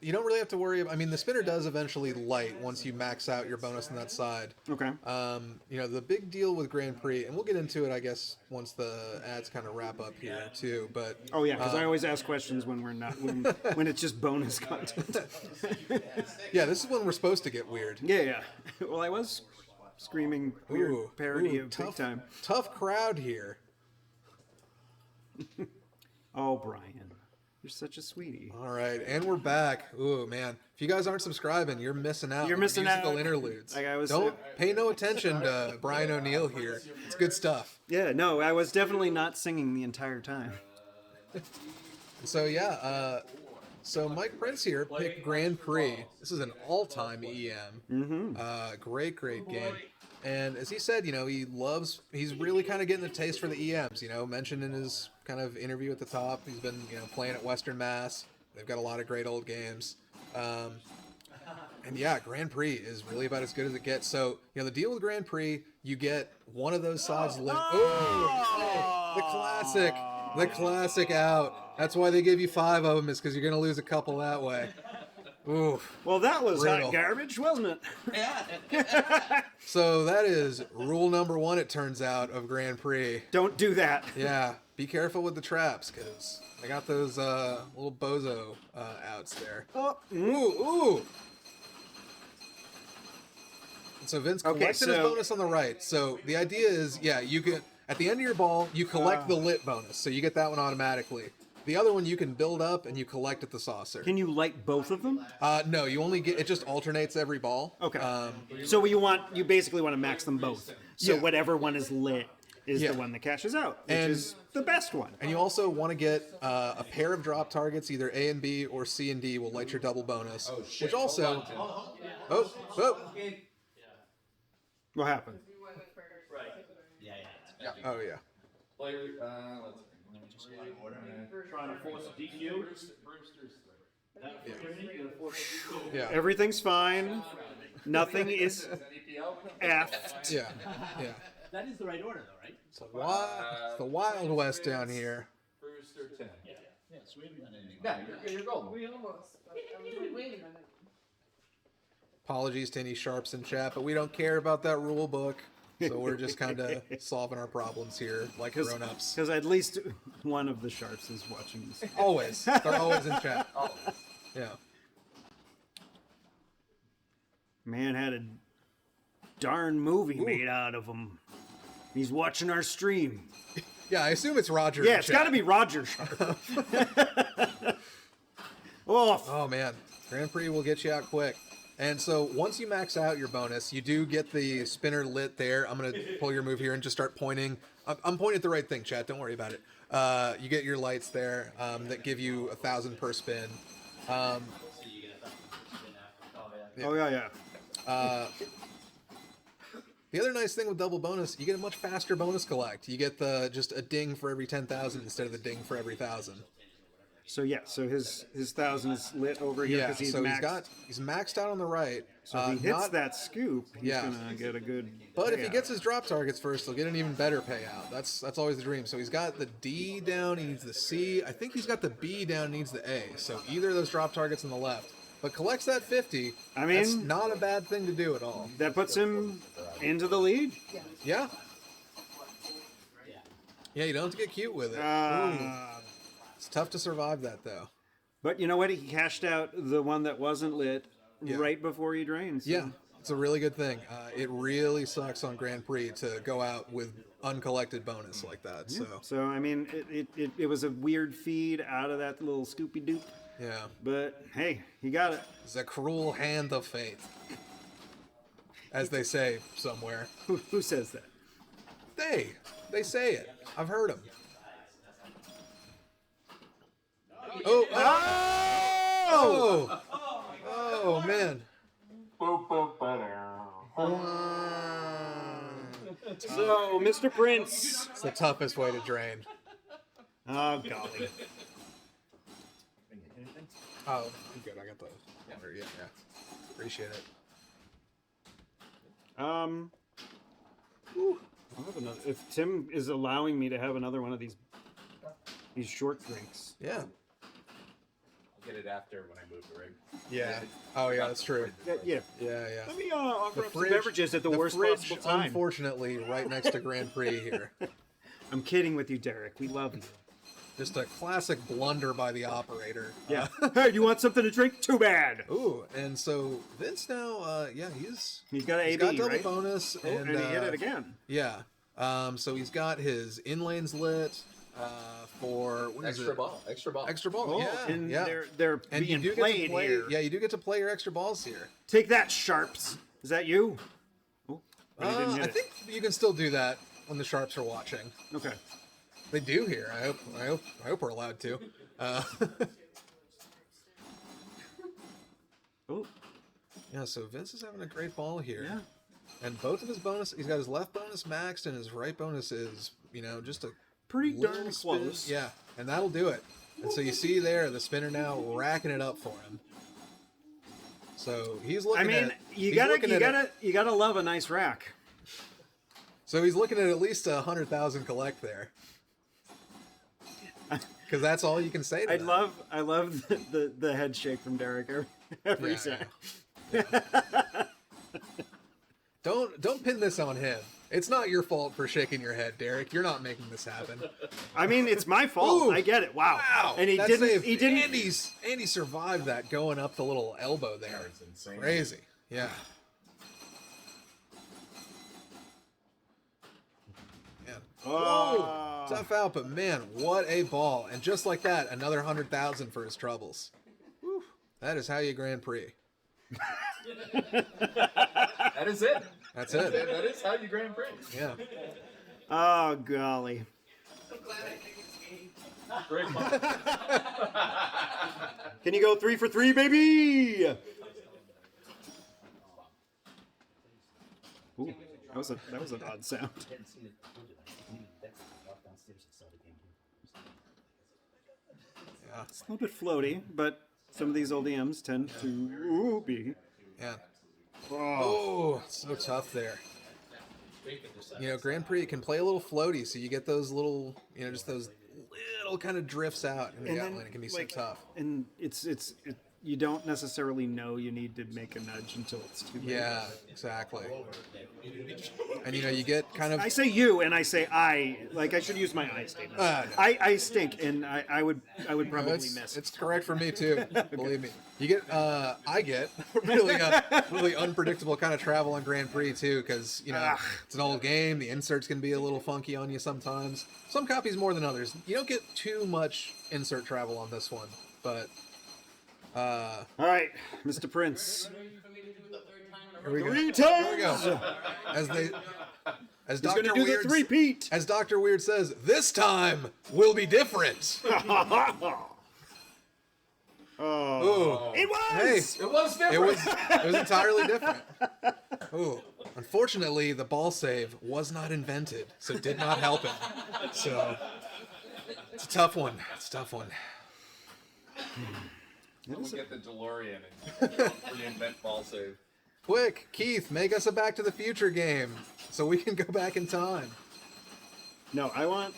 [SPEAKER 4] you don't really have to worry about. I mean, the spinner does eventually light once you max out your bonus on that side.
[SPEAKER 1] Okay.
[SPEAKER 4] The big deal with Grand Prix, and we'll get into it, I guess, once the ads kind of wrap up here too. But
[SPEAKER 1] Oh yeah, because I always ask questions when we're not when it's just bonus content.
[SPEAKER 4] yeah, this is when we're supposed to get weird.
[SPEAKER 1] Yeah. Well, I was screaming weird parody of
[SPEAKER 4] tough,
[SPEAKER 1] Big Time.
[SPEAKER 4] Tough crowd here.
[SPEAKER 1] Oh, Brian, you're such a sweetie.
[SPEAKER 4] All right, and we're back. Ooh, man. If you guys aren't subscribing, you're missing out.
[SPEAKER 1] You're
[SPEAKER 4] on
[SPEAKER 1] missing
[SPEAKER 4] musical
[SPEAKER 1] out.
[SPEAKER 4] interludes.
[SPEAKER 1] Like I was-
[SPEAKER 4] Don't pay no attention to Brian O'Neill here. It's good stuff.
[SPEAKER 1] Yeah, no, I was definitely not singing the entire time.
[SPEAKER 4] So, so Mike Prince here picked Grand Prix. This is an all-time EM. Mm-hmm. Great game. And as he said, he's really kind of getting a taste for the EMs, mentioned in his kind of interview at the top. He's been, playing at Western Mass. They've got a lot of great old games. And yeah, Grand Prix is really about as good as it gets. So, the deal with Grand Prix, you get one of those sides lit. The classic out. That's why they give you 5 of them, is because you're going to lose a couple that way. Ooh.
[SPEAKER 1] Well, that was
[SPEAKER 4] Brutal.
[SPEAKER 1] hot garbage, wasn't it?
[SPEAKER 4] So that is rule number 1, it turns out, of Grand Prix.
[SPEAKER 1] Don't do that.
[SPEAKER 4] Yeah, be careful with the traps, because I got those little bozo outs there.
[SPEAKER 1] Oh,
[SPEAKER 4] Ooh. And so Vince collected his bonus on the right. So the idea is, you can, at the end of your ball, you collect the lit bonus. So you get that one automatically. The other one you can build up and you collect at the saucer.
[SPEAKER 1] Can you light both of them?
[SPEAKER 4] No, you only get, it just alternates every ball.
[SPEAKER 1] Okay. So you basically want to max them both. So
[SPEAKER 4] Yeah.
[SPEAKER 1] whatever one is lit is
[SPEAKER 4] Yeah.
[SPEAKER 1] the one that cashes out, which
[SPEAKER 4] And-
[SPEAKER 1] is the best one.
[SPEAKER 4] And you also want to get a pair of drop targets, either A and B or C and D will light your double bonus. Which also... Oh.
[SPEAKER 1] What happened?
[SPEAKER 4] Oh, yeah.
[SPEAKER 2] Player, let's see.
[SPEAKER 5] Trying to force a DQ.
[SPEAKER 4] Yeah.
[SPEAKER 1] Everything's fine. Nothing is effed.
[SPEAKER 4] Yeah.
[SPEAKER 5] That is the right order, though, right?
[SPEAKER 4] It's the Wild West down here.
[SPEAKER 2] Brewster 10.
[SPEAKER 5] Yeah, so we haven't done anything.
[SPEAKER 2] Yeah, you're golden.
[SPEAKER 3] We almost. But I was like, wait a minute.
[SPEAKER 4] Apologies to any sharps in chat, but we don't care about that rule book. So we're just kind of solving our problems here like grown-ups.
[SPEAKER 1] Because at least one of the sharps is watching this.
[SPEAKER 4] Always. They're always in chat. Yeah.
[SPEAKER 1] Man had a darn movie made out of him. He's watching our stream.
[SPEAKER 4] Yeah, I assume it's Roger.
[SPEAKER 1] Yeah,
[SPEAKER 4] in
[SPEAKER 1] it's
[SPEAKER 4] chat.
[SPEAKER 1] got to be Roger Sharp.
[SPEAKER 4] Oh, man. Grand Prix will get you out quick. And so once you max out your bonus, you do get the spinner lit there. I'm going to pull your move here and just start pointing. I'm pointing at the right thing, chat. Don't worry about it. You get your lights there that give you 1,000 per spin.
[SPEAKER 1] Oh, yeah.
[SPEAKER 4] The other nice thing with double bonus, you get a much faster bonus collect. You get just a ding for every 10,000 instead of the ding for every 1,000.
[SPEAKER 1] So, yeah, so his 1,000 is lit over here
[SPEAKER 4] Yeah,
[SPEAKER 1] because he's
[SPEAKER 4] so
[SPEAKER 1] maxed.
[SPEAKER 4] he's maxed out on the right.
[SPEAKER 1] So if he hits that scoop, he's
[SPEAKER 4] Yeah.
[SPEAKER 1] going to get a good
[SPEAKER 4] But if he
[SPEAKER 1] payout.
[SPEAKER 4] gets his drop targets first, he'll get an even better payout. That's always the dream. So he's got the D down, he needs the C. I think he's got the B down, he needs the A. So either of those drop targets on the left. But collects that 50.
[SPEAKER 1] I mean-
[SPEAKER 4] that's not a bad thing to do at all.
[SPEAKER 1] That puts him into the lead.
[SPEAKER 4] Yeah. Yeah, you don't have to get cute with it. It's tough to survive that, though.
[SPEAKER 1] But you know what? He cashed out the one that wasn't lit
[SPEAKER 4] Yeah.
[SPEAKER 1] right before he drains.
[SPEAKER 4] Yeah, it's a really good thing. It really sucks on Grand Prix to go out with uncollected bonus like that.
[SPEAKER 1] So I mean, it was a weird feed out of that little Scoopy Doop.
[SPEAKER 4] Yeah,
[SPEAKER 1] But hey, he got it.
[SPEAKER 4] it's a cruel hand of fate, as they say somewhere.
[SPEAKER 1] Who says that?
[SPEAKER 4] They say it. I've heard them. Oh man.
[SPEAKER 1] So, Mr. Prince.
[SPEAKER 4] It's the toughest way to drain.
[SPEAKER 1] Oh golly.
[SPEAKER 4] Oh, I'm good. I got the water. Yeah. Appreciate it.
[SPEAKER 1] I'll have another. If Tim is allowing me to have another one of these short drinks.
[SPEAKER 4] Yeah.
[SPEAKER 2] I'll get it after when I move the rig.
[SPEAKER 4] Yeah. Oh yeah, that's true.
[SPEAKER 1] Yeah.
[SPEAKER 4] Yeah.
[SPEAKER 1] Let me offer
[SPEAKER 4] The
[SPEAKER 1] up some
[SPEAKER 4] fridge-
[SPEAKER 1] beverages at the worst
[SPEAKER 4] fridge,
[SPEAKER 1] possible time.
[SPEAKER 4] unfortunately, right next to Grand Prix here.
[SPEAKER 1] I'm kidding with you, Derek. We love you.
[SPEAKER 4] Just a classic blunder by the operator.
[SPEAKER 1] Yeah. Hey, you want something to drink? Too bad.
[SPEAKER 4] Ooh, and so Vince now,
[SPEAKER 1] He's got an
[SPEAKER 4] he's
[SPEAKER 1] AB,
[SPEAKER 4] got double
[SPEAKER 1] right?
[SPEAKER 4] bonus,
[SPEAKER 1] Oh, and he hit it again.
[SPEAKER 4] Yeah. So he's got his inlanes lit for what is
[SPEAKER 2] Extra
[SPEAKER 4] it?
[SPEAKER 2] ball. Extra ball.
[SPEAKER 4] Extra ball.
[SPEAKER 1] Oh,
[SPEAKER 4] yeah.
[SPEAKER 1] and
[SPEAKER 4] yeah.
[SPEAKER 1] they're
[SPEAKER 4] And you
[SPEAKER 1] being
[SPEAKER 4] do get
[SPEAKER 1] played
[SPEAKER 4] to play.
[SPEAKER 1] here.
[SPEAKER 4] Yeah, you do get to play your extra balls here.
[SPEAKER 1] Take that, Sharps. Is that you? Oh, but he didn't hit
[SPEAKER 4] I
[SPEAKER 1] it.
[SPEAKER 4] think you can still do that when the sharps are watching.
[SPEAKER 1] Okay.
[SPEAKER 4] They do here. I hope we're allowed to.
[SPEAKER 1] Oh,
[SPEAKER 4] Yeah, so Vince is having a great ball here.
[SPEAKER 1] yeah.
[SPEAKER 4] And both of his bonus, he's got his left bonus maxed, and his right bonus is, just a
[SPEAKER 1] Pretty
[SPEAKER 4] little
[SPEAKER 1] darn
[SPEAKER 4] spin.
[SPEAKER 1] close.
[SPEAKER 4] Yeah, and that'll do it. And so you see there, the spinner now racking it up for him. So he's looking.
[SPEAKER 1] I mean,
[SPEAKER 4] at,
[SPEAKER 1] you
[SPEAKER 4] he's looking at
[SPEAKER 1] you gotta love a nice rack.
[SPEAKER 4] So he's looking at least 100,000 collect there. Because that's all you can say to
[SPEAKER 1] I
[SPEAKER 4] that.
[SPEAKER 1] love the head shake from Derek every
[SPEAKER 4] Yeah,
[SPEAKER 1] time.
[SPEAKER 4] Don't pin this on him. It's not your fault for shaking your head, Derek. You're not making this happen.
[SPEAKER 1] I mean, it's my fault.
[SPEAKER 4] Ooh.
[SPEAKER 1] I get it. Wow. And he
[SPEAKER 4] That
[SPEAKER 1] didn't.
[SPEAKER 4] save.
[SPEAKER 1] He didn't.
[SPEAKER 4] Andy survived that going up the little elbow there.
[SPEAKER 2] It's insane.
[SPEAKER 4] Crazy. Yeah. Man.
[SPEAKER 1] Oh.
[SPEAKER 4] Tough out, but man, what a ball. And just like that, another 100,000 for his troubles. Whew. That is how you Grand Prix.
[SPEAKER 2] That is it.
[SPEAKER 4] That's it.
[SPEAKER 2] That is how you Grand Prix.
[SPEAKER 4] Yeah.
[SPEAKER 1] Oh, golly.
[SPEAKER 2] Great fun.
[SPEAKER 1] Can you go 3 for 3, baby? Ooh, that was an odd sound.
[SPEAKER 4] Yeah.
[SPEAKER 1] It's a little bit floaty, but some of these old EMs tend to be.
[SPEAKER 4] Yeah.
[SPEAKER 1] Oh.
[SPEAKER 4] Oh, so tough there. You know, Grand Prix can play a little floaty, so you get those little, you know, just those little kind of drifts out in the outline. It can be so tough.
[SPEAKER 1] And you don't necessarily know you need to make a nudge until it's too late.
[SPEAKER 4] Yeah, exactly. And you know, you get kind of.
[SPEAKER 1] I say you, and I say I. Like I should use my I statement.
[SPEAKER 4] No.
[SPEAKER 1] I stink, and I would probably miss it.
[SPEAKER 4] It's correct for me too. Believe me. You get, I get really unpredictable kind of travel on Grand Prix too, because you know it's an old game. The inserts can be a little funky on you sometimes. Some copies more than others. You don't get too much insert travel on this one, but.
[SPEAKER 1] All right, Mr. Prince.
[SPEAKER 4] Here we go.
[SPEAKER 1] 3 times.
[SPEAKER 4] Here we go. As
[SPEAKER 1] He's going
[SPEAKER 4] Dr.
[SPEAKER 1] to do
[SPEAKER 4] Weird,
[SPEAKER 1] the three-peat.
[SPEAKER 4] as Dr. Weird says, this time will be different.
[SPEAKER 1] Oh, it was.
[SPEAKER 4] Hey,
[SPEAKER 2] It was different.
[SPEAKER 4] it was entirely different. Ooh. Unfortunately, the ball save was not invented, so it did not help him. So it's a tough one. It's a tough one.
[SPEAKER 2] We'll get the DeLorean and reinvent ball save.
[SPEAKER 4] Quick, Keith, make us a Back to the Future game so we can go back in time.
[SPEAKER 1] No, I want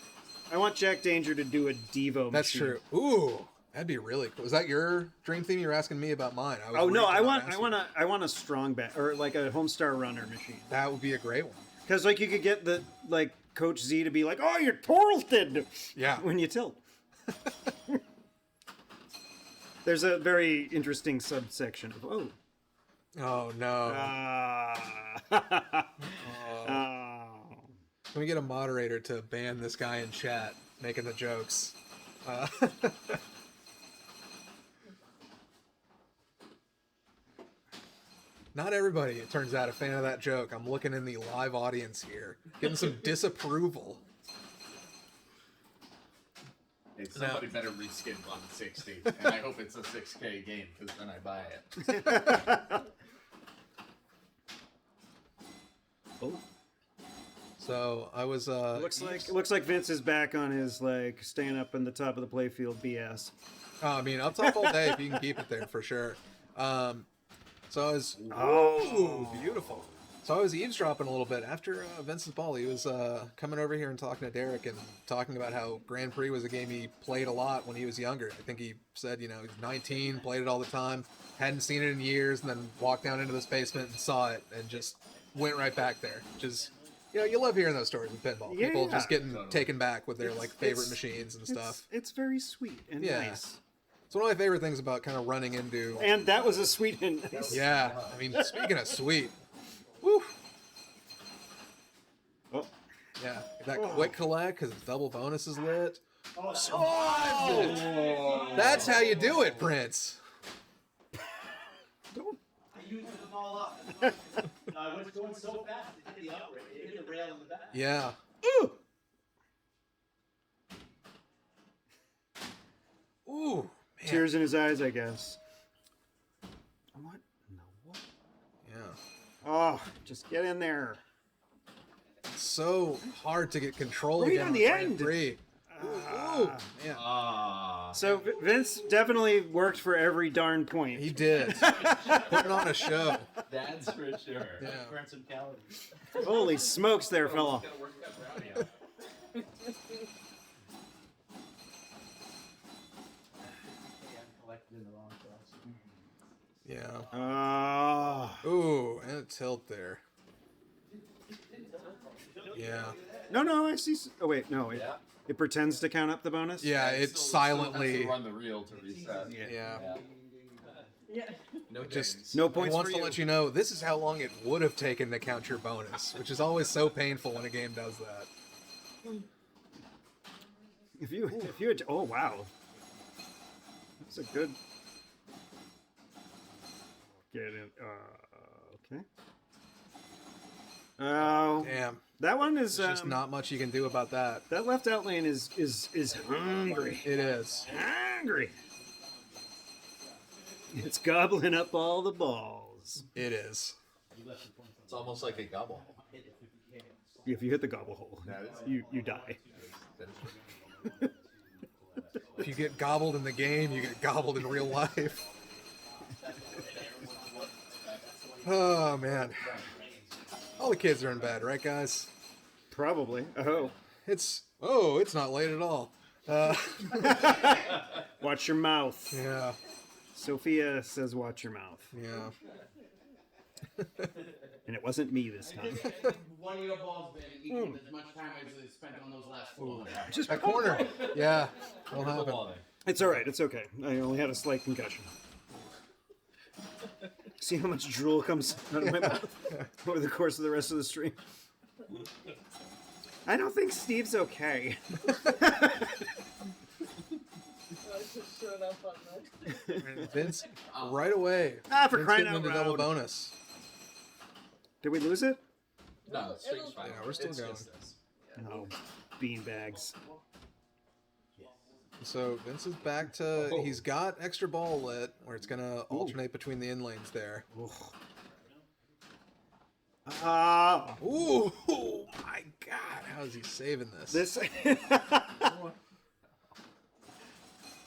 [SPEAKER 1] Jack Danger to do a Devo.
[SPEAKER 4] That's
[SPEAKER 1] machine.
[SPEAKER 4] true. Ooh, that'd be really cool. Was that your dream theme? You were asking me about mine.
[SPEAKER 1] Oh no, I want a strong back or like a Homestar Runner machine.
[SPEAKER 4] That would be a great one.
[SPEAKER 1] Because like you could get the like Coach Z to be like, oh, you're tilted.
[SPEAKER 4] Yeah.
[SPEAKER 1] When you tilt. There's a very interesting subsection of
[SPEAKER 4] Oh no. Can we get a moderator to ban this guy in chat making the jokes? Not everybody, it turns out, a fan of that joke. I'm looking in the live audience here, getting some disapproval.
[SPEAKER 2] Hey, somebody better reskin 160, and I hope it's a 6K game, because then I buy it.
[SPEAKER 1] Oh.
[SPEAKER 4] So I was.
[SPEAKER 1] Looks like Vince is back on his like staying up in the top of the playfield BS.
[SPEAKER 4] I mean, I'll talk all day if you can keep it there for sure. So I was.
[SPEAKER 1] Oh,
[SPEAKER 4] beautiful. So I was eavesdropping a little bit after Vince's ball. He was coming over here and talking to Derek and talking about how Grand Prix was a game he played a lot when he was younger. I think he said, you know, he's 19, played it all the time, hadn't seen it in years, and then walked down into this basement and saw it and just went right back there. Just, you know, you love hearing those stories with pinball.
[SPEAKER 1] Yeah.
[SPEAKER 4] People just getting taken back with their like favorite machines and stuff.
[SPEAKER 1] It's very sweet and nice.
[SPEAKER 4] It's one of my favorite things about kind of running into.
[SPEAKER 1] And that was a sweet and nice.
[SPEAKER 4] Yeah, I mean, speaking of sweet. Woo.
[SPEAKER 1] Oh.
[SPEAKER 4] Yeah, that quick collect because double bonus is lit. That's how you do it, Prince.
[SPEAKER 5] I used them all up. I was going so fast, it hit the upright. It hit the rail in the back.
[SPEAKER 4] Yeah. Ooh, man.
[SPEAKER 1] Tears in his eyes, I guess. What? No, what?
[SPEAKER 4] Yeah.
[SPEAKER 1] Oh, just get in there.
[SPEAKER 4] So hard to get control
[SPEAKER 1] Right
[SPEAKER 4] again
[SPEAKER 1] on the
[SPEAKER 4] Grand
[SPEAKER 1] end.
[SPEAKER 4] Prix. Ooh, man.
[SPEAKER 1] So Vince definitely worked for every darn point.
[SPEAKER 4] He did. Putting on a show.
[SPEAKER 2] That's for sure.
[SPEAKER 4] Yeah.
[SPEAKER 5] Burn some calories.
[SPEAKER 1] Holy smokes there, fella.
[SPEAKER 4] Yeah. Ooh, and a tilt there. Yeah.
[SPEAKER 1] No, I see. Oh, wait, no. It pretends to count up the bonus?
[SPEAKER 4] Yeah, it silently.
[SPEAKER 2] Has to run the reel to reset.
[SPEAKER 4] Yeah.
[SPEAKER 2] No
[SPEAKER 4] Just
[SPEAKER 1] No points
[SPEAKER 4] It wants
[SPEAKER 1] for
[SPEAKER 4] to
[SPEAKER 1] you.
[SPEAKER 4] let you know this is how long it would have taken to count your bonus, which is always so painful when a game does that.
[SPEAKER 1] If you had, oh wow, that's a good. Get in. Okay. Oh,
[SPEAKER 4] Damn.
[SPEAKER 1] that one is
[SPEAKER 4] There's just not much you can do about that.
[SPEAKER 1] that left out lane is hungry.
[SPEAKER 4] It is.
[SPEAKER 1] Hungry. It's gobbling up all the balls.
[SPEAKER 4] It is.
[SPEAKER 2] It's almost like a gobble.
[SPEAKER 1] If you hit the gobble hole, you die.
[SPEAKER 4] If you get gobbled in the game, you get gobbled in real life. Oh, man. All the kids are in bed, right, guys?
[SPEAKER 1] Probably. Oh.
[SPEAKER 4] It's not late at all.
[SPEAKER 1] Watch your mouth.
[SPEAKER 4] Yeah.
[SPEAKER 1] Sophia says watch your mouth.
[SPEAKER 4] Yeah.
[SPEAKER 1] And it wasn't me this time.
[SPEAKER 7] One of your balls been eating as much time as they spent on those last 4.
[SPEAKER 1] Just
[SPEAKER 4] That corner. Yeah. Will happen.
[SPEAKER 1] It's all right. It's okay. I only had a slight concussion. See how much drool comes out of my mouth over the course of the rest of the stream. I don't think Steve's okay.
[SPEAKER 3] Just showed up on that.
[SPEAKER 4] Vince, right away.
[SPEAKER 1] For
[SPEAKER 4] Vince
[SPEAKER 1] crying
[SPEAKER 4] getting
[SPEAKER 1] out
[SPEAKER 4] into double
[SPEAKER 1] loud.
[SPEAKER 4] bonus.
[SPEAKER 1] Did we lose it?
[SPEAKER 2] No, streak's fine.
[SPEAKER 4] Yeah, we're still
[SPEAKER 2] It's
[SPEAKER 4] going.
[SPEAKER 2] just this.
[SPEAKER 1] No. Beanbags.
[SPEAKER 4] So Vince is back to. He's got extra ball lit, where it's gonna alternate between the in lanes there.
[SPEAKER 1] Ah.
[SPEAKER 4] Ooh, my God! How is he saving this?
[SPEAKER 1] This.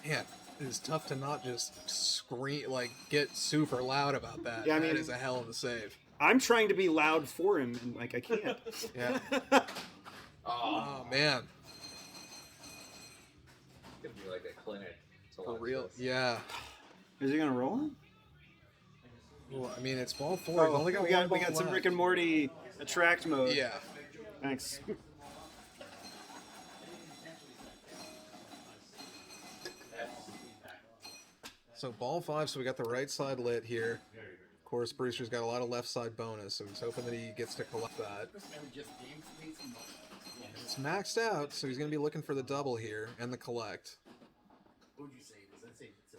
[SPEAKER 4] Man, it is tough to not just scream, like get super loud about that.
[SPEAKER 1] Yeah, I
[SPEAKER 4] That
[SPEAKER 1] mean-
[SPEAKER 4] is a hell of a save.
[SPEAKER 1] I'm trying to be loud for him, and like I can't.
[SPEAKER 4] Yeah. Oh man,
[SPEAKER 2] It's gonna be like a clinic. to
[SPEAKER 4] for
[SPEAKER 2] watch
[SPEAKER 4] real.
[SPEAKER 2] this.
[SPEAKER 4] Yeah.
[SPEAKER 1] Is he gonna roll it?
[SPEAKER 4] Well, I mean, it's ball 4. He's only got
[SPEAKER 1] we
[SPEAKER 4] one
[SPEAKER 1] got
[SPEAKER 4] ball
[SPEAKER 1] some
[SPEAKER 4] left.
[SPEAKER 1] Rick and Morty attract mode.
[SPEAKER 4] Yeah.
[SPEAKER 1] Thanks.
[SPEAKER 4] So ball 5. So we got the right side lit here. Of course, Brewster's got a lot of left side bonus, so he's hoping that he gets to collect that. It's maxed out, so he's going to be looking for the double here and the collect.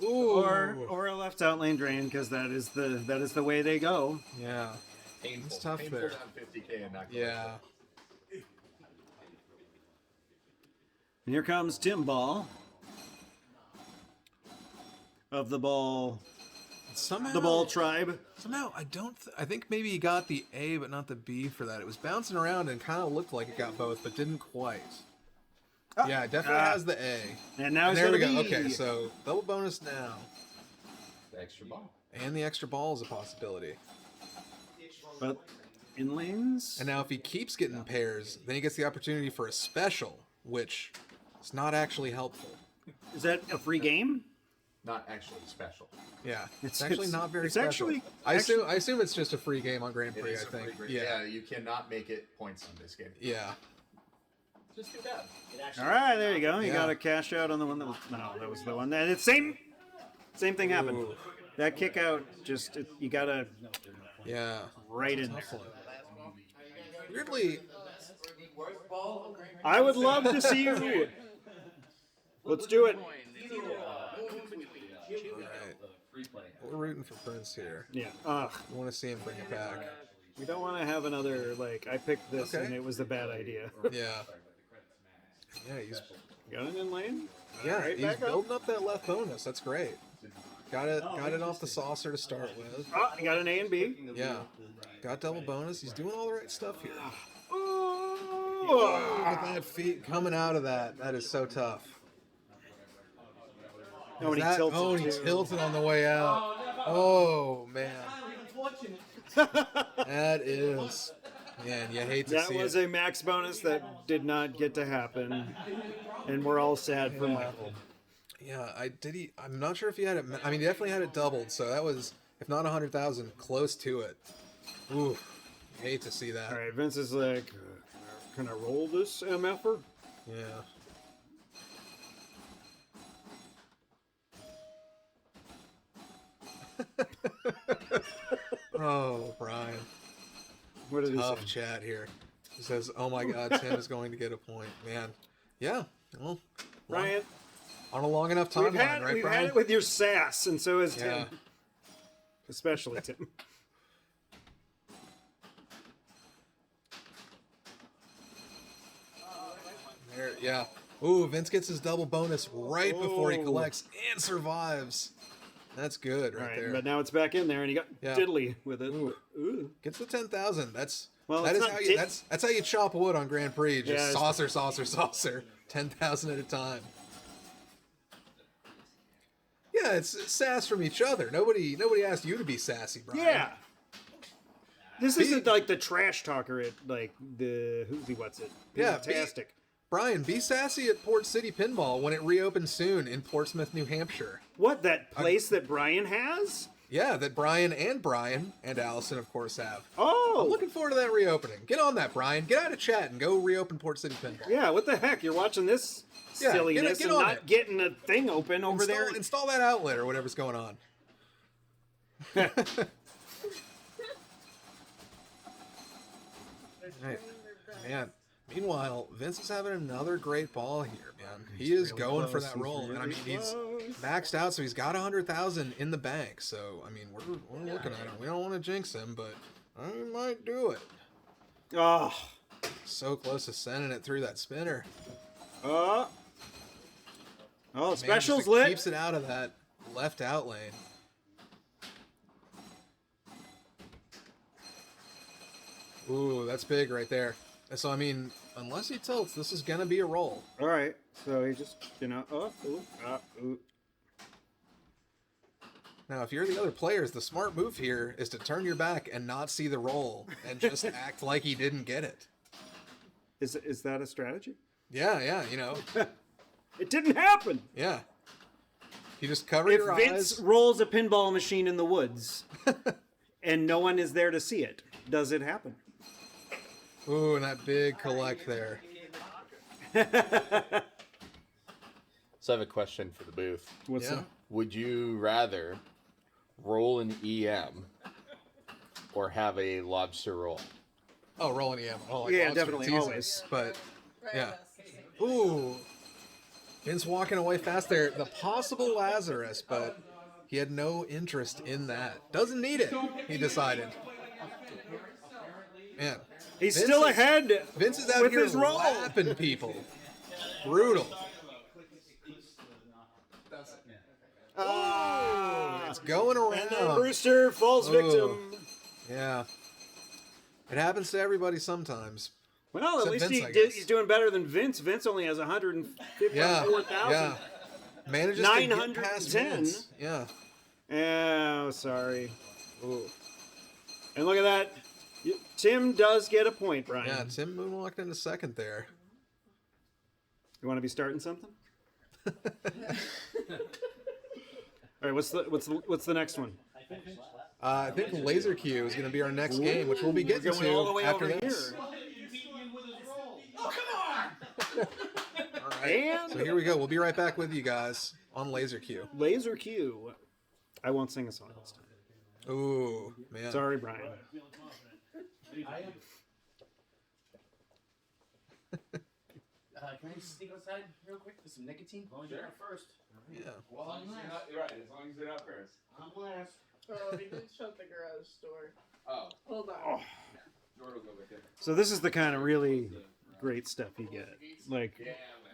[SPEAKER 4] Ooh.
[SPEAKER 1] Or a left out lane drain, because that is the way they go.
[SPEAKER 4] Yeah.
[SPEAKER 2] Painful.
[SPEAKER 4] It's tough
[SPEAKER 2] Painful
[SPEAKER 4] there.
[SPEAKER 2] down 50K and not
[SPEAKER 4] Yeah.
[SPEAKER 1] And here comes Tim Ball of the ball
[SPEAKER 4] Somehow,
[SPEAKER 1] tribe.
[SPEAKER 4] Somehow, I think maybe he got the A, but not the B for that. It was bouncing around and kind of looked like it got both, but didn't quite. Yeah, it definitely has the A.
[SPEAKER 1] And now
[SPEAKER 4] And
[SPEAKER 1] he's
[SPEAKER 4] there we
[SPEAKER 1] gonna
[SPEAKER 4] go.
[SPEAKER 1] be.
[SPEAKER 4] Okay, so double bonus now.
[SPEAKER 2] the extra ball.
[SPEAKER 4] And the extra ball is a possibility.
[SPEAKER 1] But in lanes.
[SPEAKER 4] And now if he keeps getting pairs, then he gets the opportunity for a special, which is not actually helpful.
[SPEAKER 1] Is that a free game?
[SPEAKER 2] Not actually special.
[SPEAKER 4] Yeah, it's
[SPEAKER 1] It's-
[SPEAKER 4] actually
[SPEAKER 1] it's-
[SPEAKER 4] not very
[SPEAKER 1] it's
[SPEAKER 4] special.
[SPEAKER 1] actually-
[SPEAKER 4] I assume it's just a free game on Grand
[SPEAKER 2] It
[SPEAKER 4] Prix,
[SPEAKER 2] is
[SPEAKER 4] I
[SPEAKER 2] a free
[SPEAKER 4] think.
[SPEAKER 2] grade.
[SPEAKER 4] Yeah.
[SPEAKER 2] You cannot make it points in this game.
[SPEAKER 4] Yeah.
[SPEAKER 2] Just do that.
[SPEAKER 1] All right, there you go. You
[SPEAKER 4] Yeah.
[SPEAKER 1] got to cash out on the one that was. No, that was the one that it's same thing happened.
[SPEAKER 4] Ooh.
[SPEAKER 1] That kick out, you got to
[SPEAKER 4] Yeah.
[SPEAKER 1] right in
[SPEAKER 4] Tough
[SPEAKER 1] there.
[SPEAKER 4] one. Weirdly,
[SPEAKER 1] I would love to see you. Let's do it.
[SPEAKER 4] we're rooting for Prince here.
[SPEAKER 1] Yeah. Ugh.
[SPEAKER 4] We want to see him bring it back.
[SPEAKER 1] We don't want to have another like I picked this
[SPEAKER 4] Okay.
[SPEAKER 1] and it was a bad idea.
[SPEAKER 4] Yeah. Yeah, he's
[SPEAKER 1] Got it in lane.
[SPEAKER 4] yeah, he's
[SPEAKER 1] back up.
[SPEAKER 4] building up that left bonus. That's great. Got it off the saucer to start with.
[SPEAKER 1] Oh, you got an A and B.
[SPEAKER 4] Yeah. Got double bonus. He's doing all the right stuff here.
[SPEAKER 1] Oh.
[SPEAKER 4] Look at that feet coming out of that. That is so tough.
[SPEAKER 1] Oh, and he
[SPEAKER 4] That-
[SPEAKER 1] tilted.
[SPEAKER 4] oh, and he
[SPEAKER 1] too.
[SPEAKER 4] tilted on the way out. Oh, man. That is. Man, you hate to
[SPEAKER 1] That
[SPEAKER 4] see
[SPEAKER 1] was
[SPEAKER 4] it.
[SPEAKER 1] a max bonus that did not get to happen, and we're all sad for Michael.
[SPEAKER 4] Yeah, I'm not sure if he had it. I mean, he definitely had it doubled, so that was, if not 100,000, close to it. Ooh, hate to see that.
[SPEAKER 1] All right, Vince is like, can I roll this MFer?
[SPEAKER 4] Yeah. Oh, Brian.
[SPEAKER 1] What did he
[SPEAKER 4] Tough
[SPEAKER 1] say?
[SPEAKER 4] chat here. He says, "Oh my God, Tim is going to get a point, man." Yeah. Well,
[SPEAKER 1] Brian,
[SPEAKER 4] On a long enough
[SPEAKER 1] we've
[SPEAKER 4] timeline,
[SPEAKER 1] had,
[SPEAKER 4] right,
[SPEAKER 1] we've
[SPEAKER 4] Brian?
[SPEAKER 1] had it with your sass, and so has
[SPEAKER 4] Yeah.
[SPEAKER 1] Tim. Especially Tim.
[SPEAKER 4] There, yeah. Ooh, Vince gets his double bonus right before he
[SPEAKER 1] Oh.
[SPEAKER 4] collects and survives. That's good
[SPEAKER 1] All
[SPEAKER 4] right,
[SPEAKER 1] right,
[SPEAKER 4] there.
[SPEAKER 1] but now it's back in there, and he got
[SPEAKER 4] Yeah.
[SPEAKER 1] diddly with it.
[SPEAKER 4] Ooh.
[SPEAKER 1] Ooh.
[SPEAKER 4] Gets the 10,000.
[SPEAKER 1] Well,
[SPEAKER 4] That
[SPEAKER 1] it's
[SPEAKER 4] is
[SPEAKER 1] not
[SPEAKER 4] how you
[SPEAKER 1] di-
[SPEAKER 4] that's how you chop wood on Grand Prix. Just
[SPEAKER 1] Yeah, it's-
[SPEAKER 4] saucer. 10,000 at a time. Yeah, it's sass from each other. Nobody asked you to be sassy, Brian.
[SPEAKER 1] Yeah. This
[SPEAKER 4] Be-
[SPEAKER 1] isn't like the trash talker at like the who's what's it?
[SPEAKER 4] Yeah,
[SPEAKER 1] Fantastic.
[SPEAKER 4] Brian, be sassy at Port City Pinball when it reopens soon in Portsmouth, New Hampshire.
[SPEAKER 1] What, that place that Brian has?
[SPEAKER 4] Yeah, that Brian and Allison, of course, have.
[SPEAKER 1] Oh,
[SPEAKER 4] I'm looking forward to that reopening. Get on that, Brian. Get out of chat and go reopen Port City Pinball.
[SPEAKER 1] yeah. What the heck? You're watching this
[SPEAKER 4] Yeah,
[SPEAKER 1] silliness
[SPEAKER 4] get
[SPEAKER 1] and
[SPEAKER 4] on
[SPEAKER 1] not
[SPEAKER 4] it.
[SPEAKER 1] getting a thing open over there.
[SPEAKER 4] Install that outlet or whatever's going on. Right. Man. Meanwhile, Vince is having another great ball here, man. He is
[SPEAKER 1] really
[SPEAKER 4] going for
[SPEAKER 1] close.
[SPEAKER 4] that
[SPEAKER 1] He's
[SPEAKER 4] roll, and I
[SPEAKER 1] really
[SPEAKER 4] mean he's
[SPEAKER 1] close.
[SPEAKER 4] maxed out, so he's got 100,000 in the bank. So I mean, we're looking at him. We don't want to jinx him, but I might do it.
[SPEAKER 1] Oh,
[SPEAKER 4] So close to sending it through that spinner.
[SPEAKER 1] oh,
[SPEAKER 4] Man,
[SPEAKER 1] specials
[SPEAKER 4] just
[SPEAKER 1] lit.
[SPEAKER 4] keeps it out of that left out lane. Ooh, that's big right there. So, I mean, unless he tilts, this is going to be a roll.
[SPEAKER 1] All right, so he just ooh.
[SPEAKER 4] Now, if you're the other players, the smart move here is to turn your back and not see the roll and just act like he didn't get it.
[SPEAKER 1] Is that a strategy?
[SPEAKER 4] Yeah,
[SPEAKER 1] It didn't happen.
[SPEAKER 4] yeah. You just cover
[SPEAKER 1] If
[SPEAKER 4] your
[SPEAKER 1] Vince
[SPEAKER 4] eyes.
[SPEAKER 1] rolls a pinball machine in the woods and no one is there to see it, does it happen?
[SPEAKER 4] Ooh, and that big collect there.
[SPEAKER 2] So I have a question for the booth.
[SPEAKER 1] What's
[SPEAKER 4] Yeah.
[SPEAKER 1] up?
[SPEAKER 2] Would you rather roll an EM or have a lobster roll?
[SPEAKER 4] Oh, rolling EM. Oh, like
[SPEAKER 1] Yeah,
[SPEAKER 4] lobster,
[SPEAKER 1] definitely,
[SPEAKER 4] it's easy.
[SPEAKER 1] always.
[SPEAKER 4] But,
[SPEAKER 3] Right,
[SPEAKER 4] yeah.
[SPEAKER 3] that's the same.
[SPEAKER 4] Ooh. Vince walking away fast there. The possible Lazarus, but he had no interest in that. Doesn't need it, he decided. Man.
[SPEAKER 1] He's
[SPEAKER 4] Vince
[SPEAKER 1] still
[SPEAKER 4] is-
[SPEAKER 1] ahead.
[SPEAKER 4] Vince is out
[SPEAKER 1] with
[SPEAKER 4] here
[SPEAKER 1] his roll.
[SPEAKER 4] lapping people. Brutal. It's going
[SPEAKER 1] And then
[SPEAKER 4] around.
[SPEAKER 1] Brewster falls victim.
[SPEAKER 4] Yeah. It happens to everybody sometimes.
[SPEAKER 1] Well, at
[SPEAKER 4] Except
[SPEAKER 1] least
[SPEAKER 4] Vince, I guess.
[SPEAKER 1] he's doing better than Vince. Vince only has 154,000.
[SPEAKER 4] Yeah. Manages to get past
[SPEAKER 1] 910.
[SPEAKER 4] Vince. Yeah.
[SPEAKER 1] Oh, sorry. Ooh. And look at that. Tim does get a point, Brian.
[SPEAKER 4] Yeah, Tim moonwalked into second there.
[SPEAKER 1] You want to be starting something? All right, what's the next one?
[SPEAKER 4] I think Laser Q is going to be our next game, which we'll be getting
[SPEAKER 1] We're going all the
[SPEAKER 4] to
[SPEAKER 1] way
[SPEAKER 4] after
[SPEAKER 1] over
[SPEAKER 4] this.
[SPEAKER 1] here.
[SPEAKER 4] All right.
[SPEAKER 1] And
[SPEAKER 4] So here we go. We'll be right back with you guys on Laser Q.
[SPEAKER 1] Laser Q. I won't sing a song this time.
[SPEAKER 4] Ooh, man.
[SPEAKER 1] Sorry, Brian.
[SPEAKER 7] Can I sneak outside real quick for some nicotine? Sure. First.
[SPEAKER 4] Yeah.
[SPEAKER 7] Well,
[SPEAKER 2] You're right, as long as you're not first.
[SPEAKER 7] I'm last.
[SPEAKER 3] Oh, he did shut the garage door.
[SPEAKER 2] Oh,
[SPEAKER 3] Hold on.
[SPEAKER 2] Jordan will go with it.
[SPEAKER 1] So this is the kind of really great stuff you get, like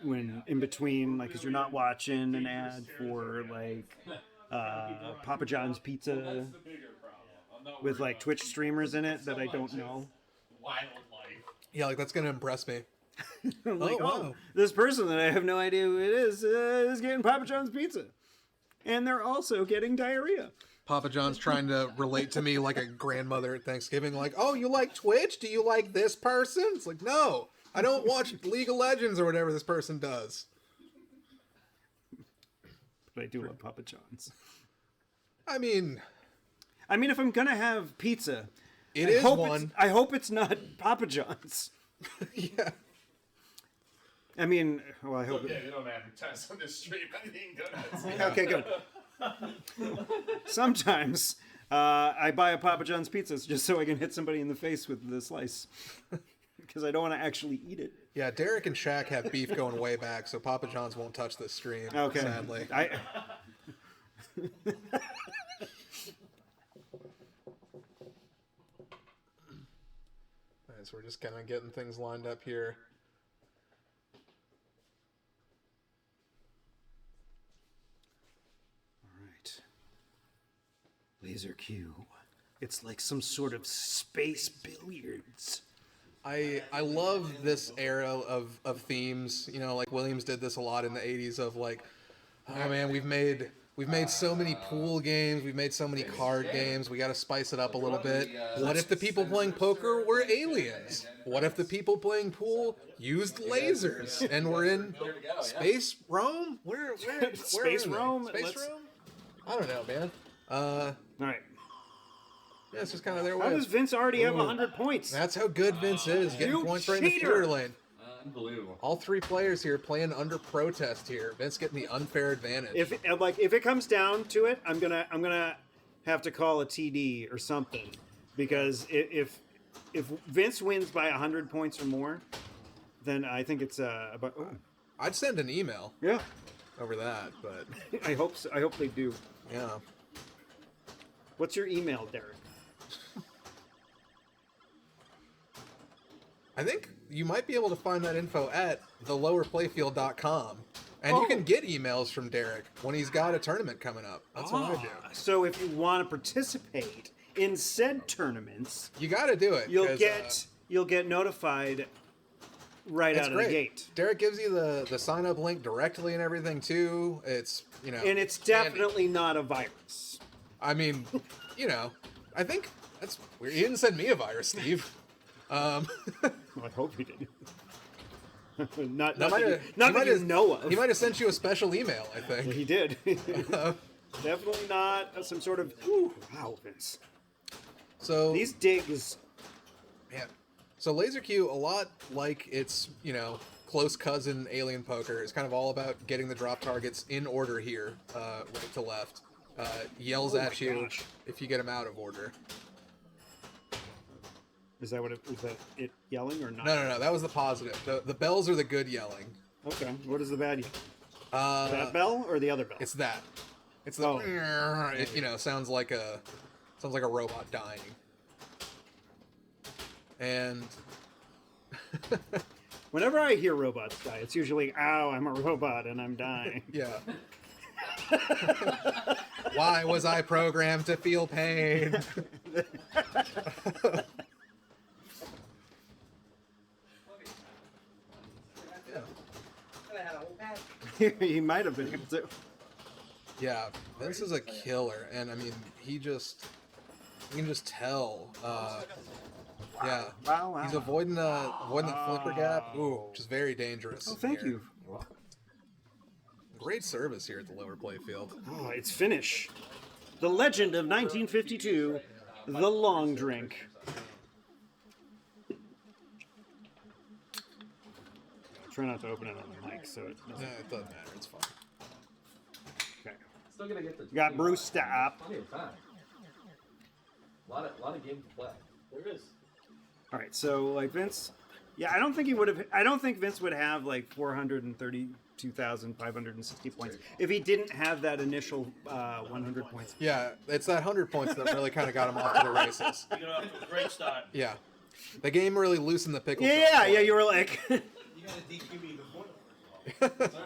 [SPEAKER 1] when in between, like, because you're not watching an ad for like Papa John's Pizza with like Twitch streamers in it that I don't know.
[SPEAKER 4] Yeah, like that's going to impress me.
[SPEAKER 1] I'm like,
[SPEAKER 4] Oh,
[SPEAKER 1] oh,
[SPEAKER 4] wow.
[SPEAKER 1] this person that I have no idea who it is getting Papa John's Pizza, and they're also getting diarrhea.
[SPEAKER 4] Papa John's trying to relate to me like a grandmother at Thanksgiving, like, oh, you like Twitch? Do you like this person? It's like, no, I don't watch League of Legends or whatever this person does.
[SPEAKER 1] But I do love Papa John's.
[SPEAKER 4] I mean,
[SPEAKER 1] if I'm gonna have pizza,
[SPEAKER 4] it
[SPEAKER 1] I
[SPEAKER 4] is
[SPEAKER 1] hope
[SPEAKER 4] one.
[SPEAKER 1] I hope it's not Papa John's.
[SPEAKER 4] Yeah.
[SPEAKER 1] I mean, well, I hope.
[SPEAKER 2] Yeah, you don't advertise on this stream. I think donuts.
[SPEAKER 1] Okay, good. Sometimes I buy a Papa John's pizza just so I can hit somebody in the face with the slice. because I don't want to actually eat it.
[SPEAKER 4] Yeah, Derek and Shaq have beef going way back, so Papa John's won't touch this stream.
[SPEAKER 1] Okay.
[SPEAKER 4] Sadly.
[SPEAKER 1] Alright,
[SPEAKER 4] So we're just kind of getting things lined up here.
[SPEAKER 1] Laser Q. It's like some sort of space billiards.
[SPEAKER 4] I love this era of themes. You know, like Williams did this a lot in the 80s of like, oh man, we've made so many pool games, we've made so many card games, we got to spice it up a little bit. What if the people playing poker were aliens? What if the people playing pool used lasers and we're in space Rome? Where
[SPEAKER 1] Space Rome?
[SPEAKER 4] Space Rome? I don't know, man.
[SPEAKER 1] All right.
[SPEAKER 4] Yeah, it's just kind of their
[SPEAKER 1] How
[SPEAKER 4] way.
[SPEAKER 1] does Vince already have 100 points?
[SPEAKER 4] That's how good Vince is, getting
[SPEAKER 1] You
[SPEAKER 4] points right in the
[SPEAKER 1] cheater!
[SPEAKER 4] feeder lane.
[SPEAKER 2] Unbelievable.
[SPEAKER 4] All three players here playing under protest here. Vince getting the unfair advantage.
[SPEAKER 1] If it comes down to it, I'm gonna have to call a TD or something, because if Vince wins by 100 points or more, then I think it's about. Oh.
[SPEAKER 4] I'd send an email
[SPEAKER 1] Yeah,
[SPEAKER 4] over that, but
[SPEAKER 1] I hope so. I hope they do.
[SPEAKER 4] yeah.
[SPEAKER 1] What's your email, Derek?
[SPEAKER 4] I think you might be able to find that info at thelowerplayfield.com. And you can get emails from Derek when he's got a tournament coming up. That's what I do.
[SPEAKER 1] So if you want to participate in said tournaments,
[SPEAKER 4] You got to do it.
[SPEAKER 1] you'll
[SPEAKER 4] 'cause,
[SPEAKER 1] get notified right
[SPEAKER 4] it's
[SPEAKER 1] out of
[SPEAKER 4] great.
[SPEAKER 1] the gate.
[SPEAKER 4] Derek gives you the sign up link directly and everything too. It's, you know.
[SPEAKER 1] And it's
[SPEAKER 4] handy.
[SPEAKER 1] definitely not a virus.
[SPEAKER 4] I mean, you know, I think that's weird. You didn't send me a virus, Steve.
[SPEAKER 1] Well, I hope you didn't. not
[SPEAKER 4] He might
[SPEAKER 1] that,
[SPEAKER 4] have-
[SPEAKER 1] not
[SPEAKER 4] he
[SPEAKER 1] that
[SPEAKER 4] might
[SPEAKER 1] you
[SPEAKER 4] have-
[SPEAKER 1] know of.
[SPEAKER 4] He might have sent you a special email, I think.
[SPEAKER 1] He did. Definitely not some sort of. Wow, Vince.
[SPEAKER 4] So
[SPEAKER 1] These digs.
[SPEAKER 4] man, so Laser Q, a lot like its, you know, close cousin Alien Poker, is kind of all about getting the drop targets in order here, right to left. Yells
[SPEAKER 1] Oh
[SPEAKER 4] at
[SPEAKER 1] my
[SPEAKER 4] you
[SPEAKER 1] gosh.
[SPEAKER 4] if you get them out of order.
[SPEAKER 1] Is that what it is? That it yelling or not?
[SPEAKER 4] No, that was the positive. The bells are the good yelling.
[SPEAKER 1] Okay. What is the bad yell?
[SPEAKER 4] Uh,
[SPEAKER 1] That bell or the other bell?
[SPEAKER 4] It's that. It's the.
[SPEAKER 1] Oh.
[SPEAKER 4] It, you know, sounds like a robot dying. And
[SPEAKER 1] Whenever I hear robots die, it's usually, "Ow, I'm a robot and I'm dying."
[SPEAKER 4] yeah. Why was I programmed to feel pain?
[SPEAKER 1] He might have been able to.
[SPEAKER 4] Yeah, Vince is a killer, and I mean, you can just tell. Yeah,
[SPEAKER 1] Wow.
[SPEAKER 4] he's avoiding the flipper gap, which is very dangerous.
[SPEAKER 1] Oh, thank
[SPEAKER 4] here.
[SPEAKER 1] you.
[SPEAKER 4] Great service here at the lower play field.
[SPEAKER 1] Oh, it's finish. The legend of 1952, the long drink. Try not to open it on the mic so it doesn't.
[SPEAKER 4] It doesn't matter. It's fine.
[SPEAKER 1] Okay.
[SPEAKER 8] Still gonna get the.
[SPEAKER 1] You got Brewster up.
[SPEAKER 8] Plenty of time. Lot of games to play. There is.
[SPEAKER 1] All right, so like Vince, yeah, I don't think he would have. I don't think Vince would have like 432,560 points if he didn't have that initial 100 points.
[SPEAKER 4] Yeah, it's that 100 points that really kind of got him off to the races.
[SPEAKER 5] You got off to a great start.
[SPEAKER 4] Yeah, the game really loosened the pickle.
[SPEAKER 1] Yeah, yeah, you were like,
[SPEAKER 5] You gotta DQ me before the first one.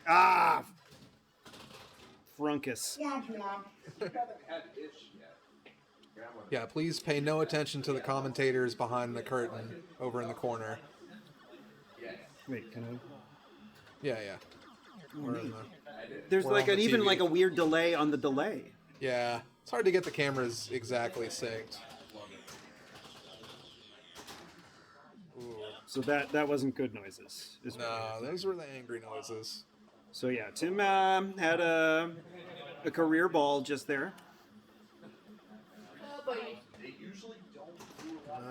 [SPEAKER 1] ah, Frunkus.
[SPEAKER 4] Yeah, please pay no attention to the commentators behind the curtain over in the corner.
[SPEAKER 1] Wait, can I?
[SPEAKER 4] Yeah. We're in the,
[SPEAKER 1] There's
[SPEAKER 4] We're
[SPEAKER 1] like
[SPEAKER 4] on
[SPEAKER 1] an
[SPEAKER 4] the
[SPEAKER 1] even
[SPEAKER 4] TV.
[SPEAKER 1] like a weird delay on the delay.
[SPEAKER 4] yeah, it's hard to get the cameras exactly synced.
[SPEAKER 1] So that wasn't good noises. is what it
[SPEAKER 4] No,
[SPEAKER 1] is.
[SPEAKER 4] those were the angry noises.
[SPEAKER 1] So yeah, Tim had a career ball just there.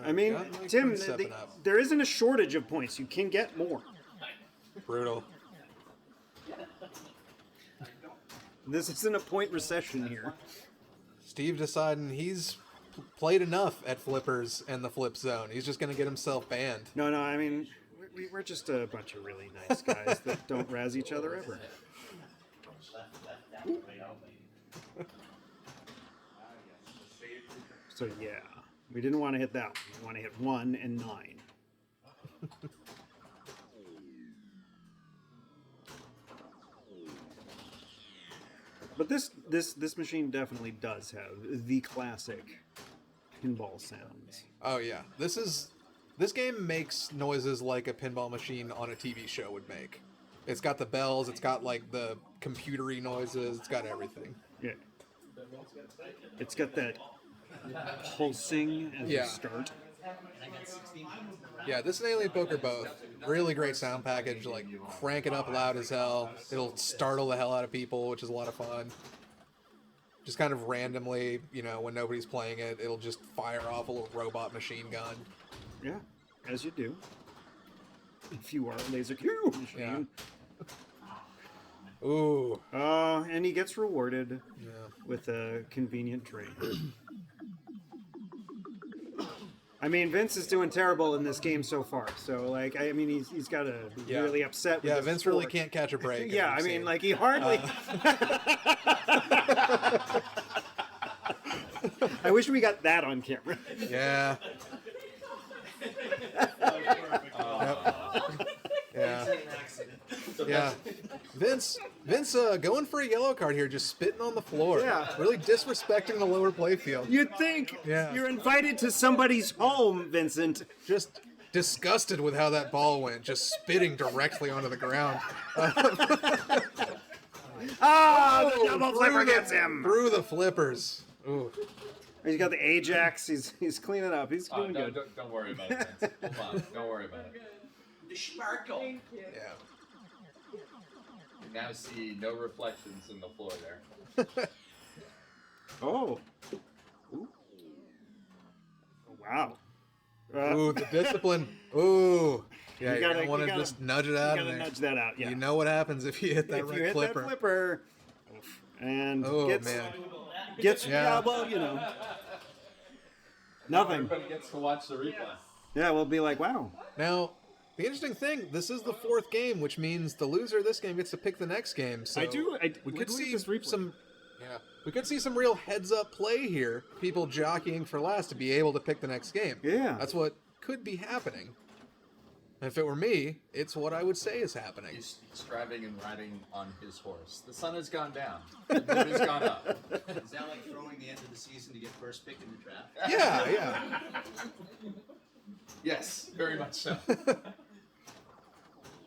[SPEAKER 1] I mean,
[SPEAKER 4] got Mike
[SPEAKER 1] Tim,
[SPEAKER 4] Green stepping up.
[SPEAKER 1] there isn't a shortage of points. You can get more.
[SPEAKER 4] Brutal.
[SPEAKER 1] This isn't a point recession here.
[SPEAKER 4] Steve deciding he's played enough at flippers and the flip zone. He's just going to get himself banned.
[SPEAKER 1] No, I mean, we're just a bunch of really nice guys that don't razz each other ever. So yeah, we didn't want to hit that one. We want to hit 1 and 9. But this machine definitely does have the classic pinball sounds.
[SPEAKER 4] Oh yeah, this game makes noises like a pinball machine on a TV show would make. It's got the bells, it's got like the computery noises, it's got everything.
[SPEAKER 1] Yeah. It's got that pulsing as you start.
[SPEAKER 4] Yeah, this and Alien Poker both. Really great sound package, like crank it up loud as hell. It'll startle the hell out of people, which is a lot of fun. Just kind of randomly, you know, when nobody's playing it, it'll just fire off a little robot machine gun.
[SPEAKER 1] Yeah, as you do. If you are a laser Q machine.
[SPEAKER 4] Yeah. Ooh.
[SPEAKER 1] And he gets rewarded with a convenient drink. I mean, Vince is doing terrible in this game so far. So, like, I mean, he's got to be really upset with
[SPEAKER 4] Yeah, Vince really can't catch a break.
[SPEAKER 1] Yeah, I mean, like, he hardly... I wish we got that on camera.
[SPEAKER 4] Yeah. Yeah. Yeah. Vince going for a yellow card here, just spitting on the floor.
[SPEAKER 1] Yeah.
[SPEAKER 4] Really disrespecting the lower playfield.
[SPEAKER 1] You'd think you're invited to somebody's home, Vincent.
[SPEAKER 4] Just disgusted with how that ball went, just spitting directly onto the ground.
[SPEAKER 1] The double flipper gets him.
[SPEAKER 4] Through the flippers. Ooh.
[SPEAKER 1] He's got the Ajax. He's cleaning up. He's doing good.
[SPEAKER 2] Don't worry about it, Vince. Hold on. Don't worry about it.
[SPEAKER 5] The sparkle.
[SPEAKER 3] Thank you.
[SPEAKER 4] Yeah.
[SPEAKER 2] You now see no reflections in the floor there.
[SPEAKER 1] Oh. Ooh. Wow.
[SPEAKER 4] Ooh, the discipline. Ooh. Yeah,
[SPEAKER 1] You
[SPEAKER 4] you
[SPEAKER 1] gotta-
[SPEAKER 4] want to
[SPEAKER 1] you gotta-
[SPEAKER 4] just nudge it out
[SPEAKER 1] You
[SPEAKER 4] of
[SPEAKER 1] gotta
[SPEAKER 4] there.
[SPEAKER 1] nudge that out, yeah.
[SPEAKER 4] You know what happens if you hit that
[SPEAKER 1] If
[SPEAKER 4] right
[SPEAKER 1] you hit
[SPEAKER 4] flipper.
[SPEAKER 1] that flipper, and
[SPEAKER 4] Oh,
[SPEAKER 1] gets
[SPEAKER 4] man.
[SPEAKER 1] yeah, well, you know, nothing.
[SPEAKER 2] Everybody gets to watch the replay.
[SPEAKER 1] Yeah, we'll be like, wow.
[SPEAKER 4] Now, the interesting thing, this is the 4th game, which means the loser of this game gets to pick the next game. So we could see some real heads-up play here. People jockeying for last to be able to pick the next game.
[SPEAKER 1] Yeah.
[SPEAKER 4] That's what could be happening. And if it were me, it's what I would say is happening.
[SPEAKER 2] He's striving and riding on his horse. The sun has gone down. The moon has gone up.
[SPEAKER 5] Is that like throwing the end of the season to get first pick in the draft?
[SPEAKER 4] Yeah.
[SPEAKER 2] Yes, very much so.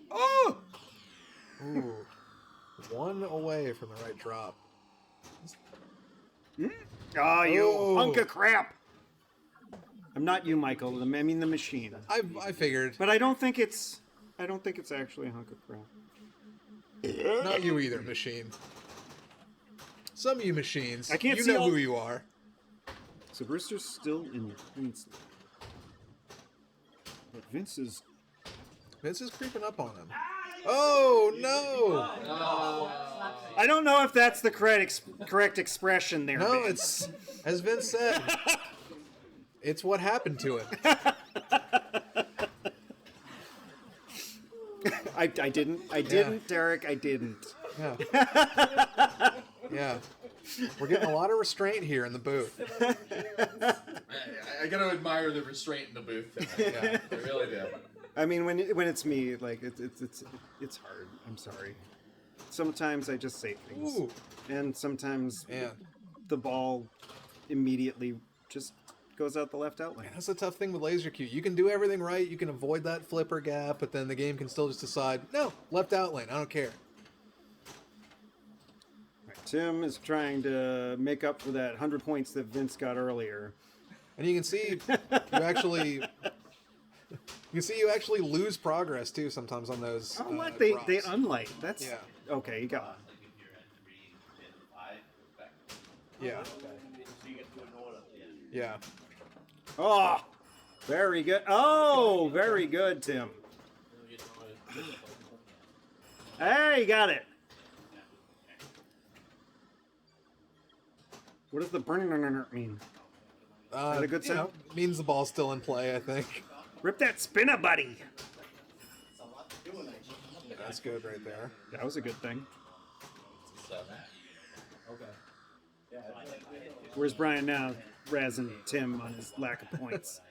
[SPEAKER 4] Oh! Ooh. 1 away from the right drop.
[SPEAKER 1] Oh, you
[SPEAKER 4] Oh.
[SPEAKER 1] hunk of crap. I'm not you, Michael. I mean the machine.
[SPEAKER 4] I figured.
[SPEAKER 1] But I don't think it's actually a hunk of crap.
[SPEAKER 4] Not you either, machine. Some of you machines.
[SPEAKER 1] I can't
[SPEAKER 4] you
[SPEAKER 1] see
[SPEAKER 4] know
[SPEAKER 1] all-
[SPEAKER 4] who you are.
[SPEAKER 1] So Brewster's still in Vince. But Vince is...
[SPEAKER 4] Vince is creeping up on him. Oh, no!
[SPEAKER 1] I don't know if that's the correct expression there,
[SPEAKER 4] No,
[SPEAKER 1] Vince.
[SPEAKER 4] it's, as Vince said, it's what happened to him.
[SPEAKER 1] I didn't, Derek, I didn't.
[SPEAKER 4] Yeah. Yeah. We're getting a lot of restraint here in the booth.
[SPEAKER 2] I gotta admire the restraint in the booth tonight.
[SPEAKER 4] Yeah.
[SPEAKER 2] I really do.
[SPEAKER 1] I mean, when it's me, like it's hard. I'm sorry. Sometimes I just say things,
[SPEAKER 4] Ooh.
[SPEAKER 1] and sometimes
[SPEAKER 4] Man,
[SPEAKER 1] the ball immediately just goes out the left outline.
[SPEAKER 4] that's the tough thing with laser Q. You can do everything right. You can avoid that flipper gap, but then the game can still just decide, no, left outline. I don't care.
[SPEAKER 1] Right, Tim is trying to make up for that 100 points that Vince got earlier.
[SPEAKER 4] And you can see you actually lose progress too sometimes on those.
[SPEAKER 1] Oh, what they
[SPEAKER 4] drops.
[SPEAKER 1] unlight? That's
[SPEAKER 4] Yeah.
[SPEAKER 1] okay. You got
[SPEAKER 4] Yeah.
[SPEAKER 5] So you get to an order.
[SPEAKER 4] Yeah.
[SPEAKER 1] oh, very good. Oh, very good, Tim. Hey, you got it. What does the burning mean? that a good sound?
[SPEAKER 4] Means the ball's still in play, I think.
[SPEAKER 1] Rip that spinner, buddy.
[SPEAKER 4] That's good right there.
[SPEAKER 1] That was a good thing. Where's Brian now? Razzing Tim on his lack of points.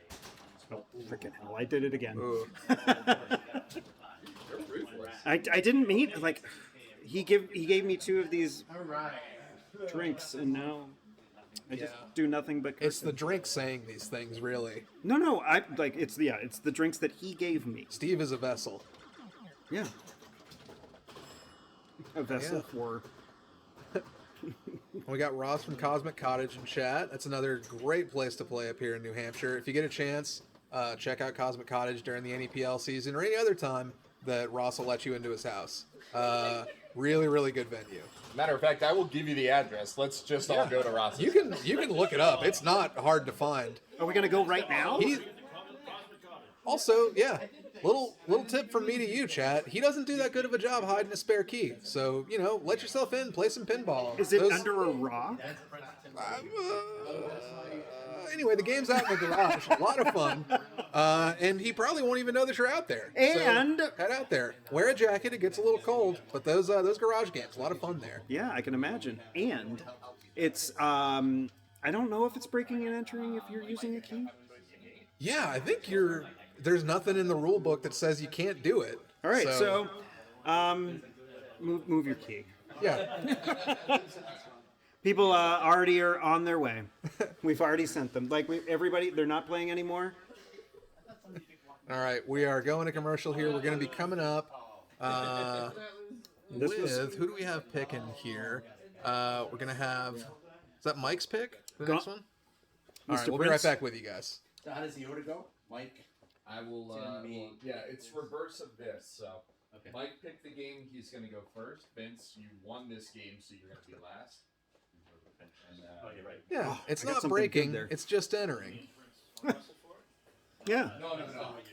[SPEAKER 1] Oh, freaking hell! I did it again. I didn't mean like he gave me 2 of these drinks, and now I just do nothing but curse
[SPEAKER 4] It's the drink saying these things, really.
[SPEAKER 1] No, I like it's the drinks that he gave me.
[SPEAKER 4] Steve is a vessel.
[SPEAKER 1] Yeah. A vessel for.
[SPEAKER 4] We got Ross from Cosmic Cottage in chat. That's another great place to play up here in New Hampshire. If you get a chance, check out Cosmic Cottage during the NEPL season or any other time that Ross will let you into his house. Really, really good venue.
[SPEAKER 2] Matter of fact, I will give you the address. Let's just all go to Ross's.
[SPEAKER 4] You can look it up. It's not hard to find.
[SPEAKER 1] Are we gonna go right now?
[SPEAKER 4] Also, yeah, little tip from me to you, chat. He doesn't do that good of a job hiding a spare key. So, let yourself in, play some pinball.
[SPEAKER 1] Is it under a rock?
[SPEAKER 4] Anyway, the game's out in the garage. A lot of fun. And he probably won't even know that you're out there.
[SPEAKER 1] And
[SPEAKER 4] so head out there. Wear a jacket. It gets a little cold. But those garage games, a lot of fun there.
[SPEAKER 1] Yeah, I can imagine. And it's I don't know if it's breaking and entering if you're using a key.
[SPEAKER 4] Yeah, I think there's nothing in the rule book that says you can't do it.
[SPEAKER 1] All right, so move your key.
[SPEAKER 4] Yeah.
[SPEAKER 1] People already are on their way. We've already sent them. Everybody, they're not playing anymore.
[SPEAKER 4] All right, we are going to commercial here. We're going to be coming up who do we have picking here? We're going to have, is that Mike's pick? The next one? All right, we'll be right back with you guys.
[SPEAKER 7] So how does the order go? Mike?
[SPEAKER 2] I will, yeah, it's reverse of this. So
[SPEAKER 7] Okay.
[SPEAKER 2] Mike picked the game. He's going to go first. Vince, you won this game, so you're going to be last. And,
[SPEAKER 8] you're right.
[SPEAKER 4] Yeah, it's
[SPEAKER 1] I got
[SPEAKER 4] not
[SPEAKER 1] something
[SPEAKER 4] breaking,
[SPEAKER 1] good there.
[SPEAKER 4] it's just entering.
[SPEAKER 1] Yeah.
[SPEAKER 2] No.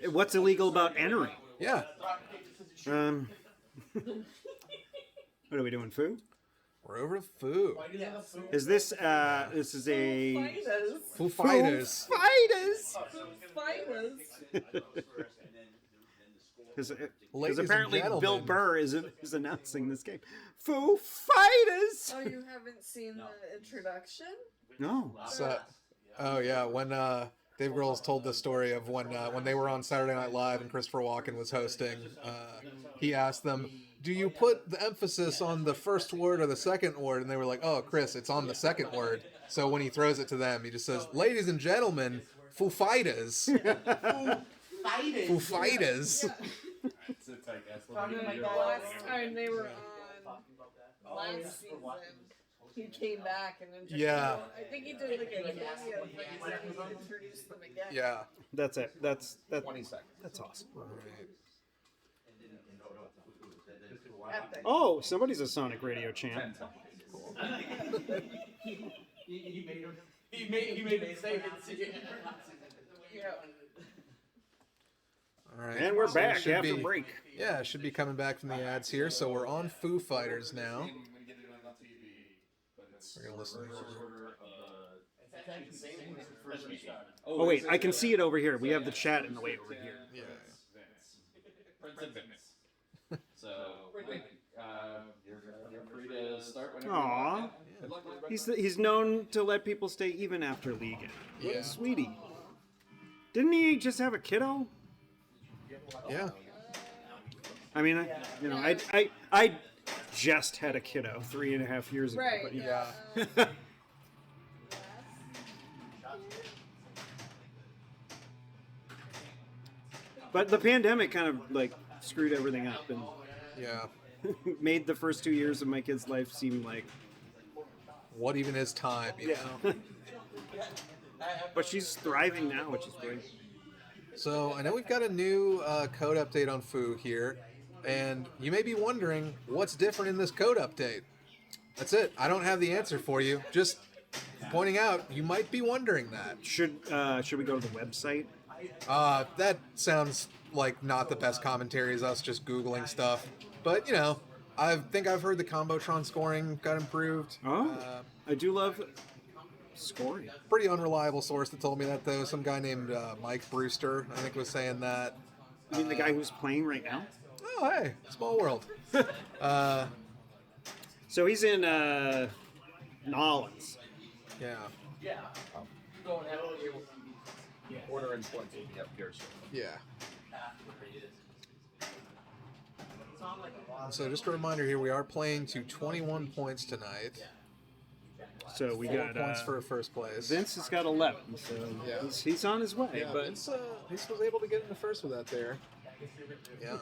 [SPEAKER 1] What's illegal about entering?
[SPEAKER 4] Yeah.
[SPEAKER 1] What are we doing? Food?
[SPEAKER 4] We're over to food.
[SPEAKER 1] Is this? This is a.
[SPEAKER 4] Foo Fighters.
[SPEAKER 1] Fighters. Because
[SPEAKER 4] Ladies and
[SPEAKER 1] apparently Bill
[SPEAKER 4] gentlemen.
[SPEAKER 1] Burr is announcing this game. Foo Fighters.
[SPEAKER 3] Oh, you haven't seen the introduction?
[SPEAKER 1] No.
[SPEAKER 4] So, oh yeah, when Dave Grohl's told the story of when they were on Saturday Night Live and Christopher Walken was hosting, he asked them, "Do you put the emphasis on the first word or the second word?" And they were like, "Oh, Chris, it's on the second word." So when he throws it to them, he just says, "Ladies and gentlemen, Foo Fighters." Foo Fighters.
[SPEAKER 3] Probably like the last time they were on last season, he came back and introduced
[SPEAKER 4] Yeah.
[SPEAKER 3] them. I think he did like a cameo thing and he introduced them again.
[SPEAKER 4] Yeah.
[SPEAKER 1] That's it. That's
[SPEAKER 2] 20 seconds.
[SPEAKER 1] That's awesome.
[SPEAKER 3] Epic.
[SPEAKER 1] Oh, somebody's a Sonic Radio champ.
[SPEAKER 7] He made a statement.
[SPEAKER 3] Yeah.
[SPEAKER 4] All right.
[SPEAKER 1] And we're
[SPEAKER 4] So
[SPEAKER 1] back
[SPEAKER 4] should
[SPEAKER 1] after
[SPEAKER 4] be-
[SPEAKER 1] break.
[SPEAKER 4] Yeah, should be coming back from the ads here. So we're on Foo Fighters now. We're gonna listen.
[SPEAKER 1] Oh wait, I can see it over here. We have the chat in the way over here.
[SPEAKER 4] Yeah.
[SPEAKER 8] So, you're free to start whenever
[SPEAKER 1] Aw, he's known to let people stay even after league end. What
[SPEAKER 4] Yeah.
[SPEAKER 1] a sweetie. Didn't he just have a kiddo?
[SPEAKER 4] Yeah.
[SPEAKER 1] I mean, I just had a kiddo 3.5 years ago.
[SPEAKER 3] Right.
[SPEAKER 1] But
[SPEAKER 4] Yeah.
[SPEAKER 1] But the pandemic kind of like screwed everything up and
[SPEAKER 4] Yeah.
[SPEAKER 1] made the first 2 years of my kid's life seem like,
[SPEAKER 4] What even is time? You know?
[SPEAKER 1] but she's thriving now, which is great.
[SPEAKER 4] So I know we've got a new code update on Foo here, and you may be wondering what's different in this code update. That's it. I don't have the answer for you. Just pointing out, you might be wondering that.
[SPEAKER 1] Should we go to the website?
[SPEAKER 4] That sounds like not the best commentary as us just Googling stuff. But, I think I've heard the Combotron scoring got improved.
[SPEAKER 1] Oh, I do love scoring.
[SPEAKER 4] Pretty unreliable source that told me that, though. Some guy named Mike Brewster, I think, was saying that.
[SPEAKER 1] You mean the guy who's playing right now?
[SPEAKER 4] Oh, hey, small world.
[SPEAKER 1] So he's in Nolens.
[SPEAKER 4] Yeah.
[SPEAKER 8] Yeah. Going out order in 20. Yep, here's.
[SPEAKER 4] Yeah. So just a reminder here, we are playing to 21 points tonight.
[SPEAKER 1] So we
[SPEAKER 4] 4
[SPEAKER 1] got
[SPEAKER 4] points for first place.
[SPEAKER 1] Vince has got 11, so
[SPEAKER 4] Yeah.
[SPEAKER 1] he's on his way.
[SPEAKER 4] Yeah,
[SPEAKER 1] but
[SPEAKER 4] Vince was able to get into first with that there. Yeah.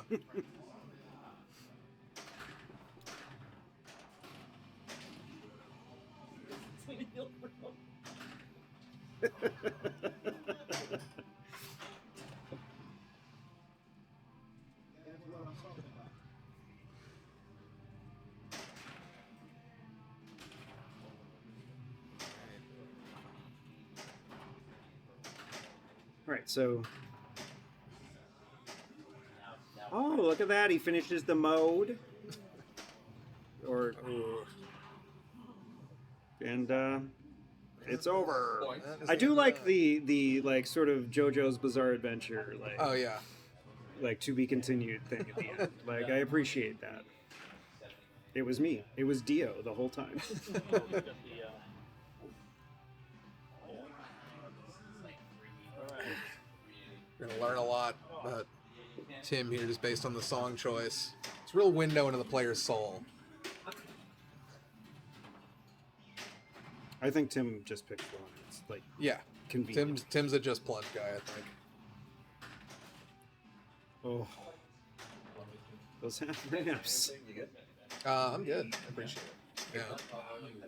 [SPEAKER 1] All right, so. Oh, look at that! He finishes the mode. And it's over. I do like the like sort of JoJo's Bizarre Adventure, like
[SPEAKER 4] Oh yeah.
[SPEAKER 1] like to be continued thing at the end. Like I appreciate that. It was me. It was Dio the whole time.
[SPEAKER 4] We're gonna learn a lot about Tim here just based on the song choice. It's a real window into the player's soul.
[SPEAKER 1] I think Tim just picked one. It's like
[SPEAKER 4] Yeah.
[SPEAKER 1] convenient.
[SPEAKER 4] Tim's a just plunge guy, I think.
[SPEAKER 1] Oh, those half ramps.
[SPEAKER 4] I'm good. I appreciate it. Yeah.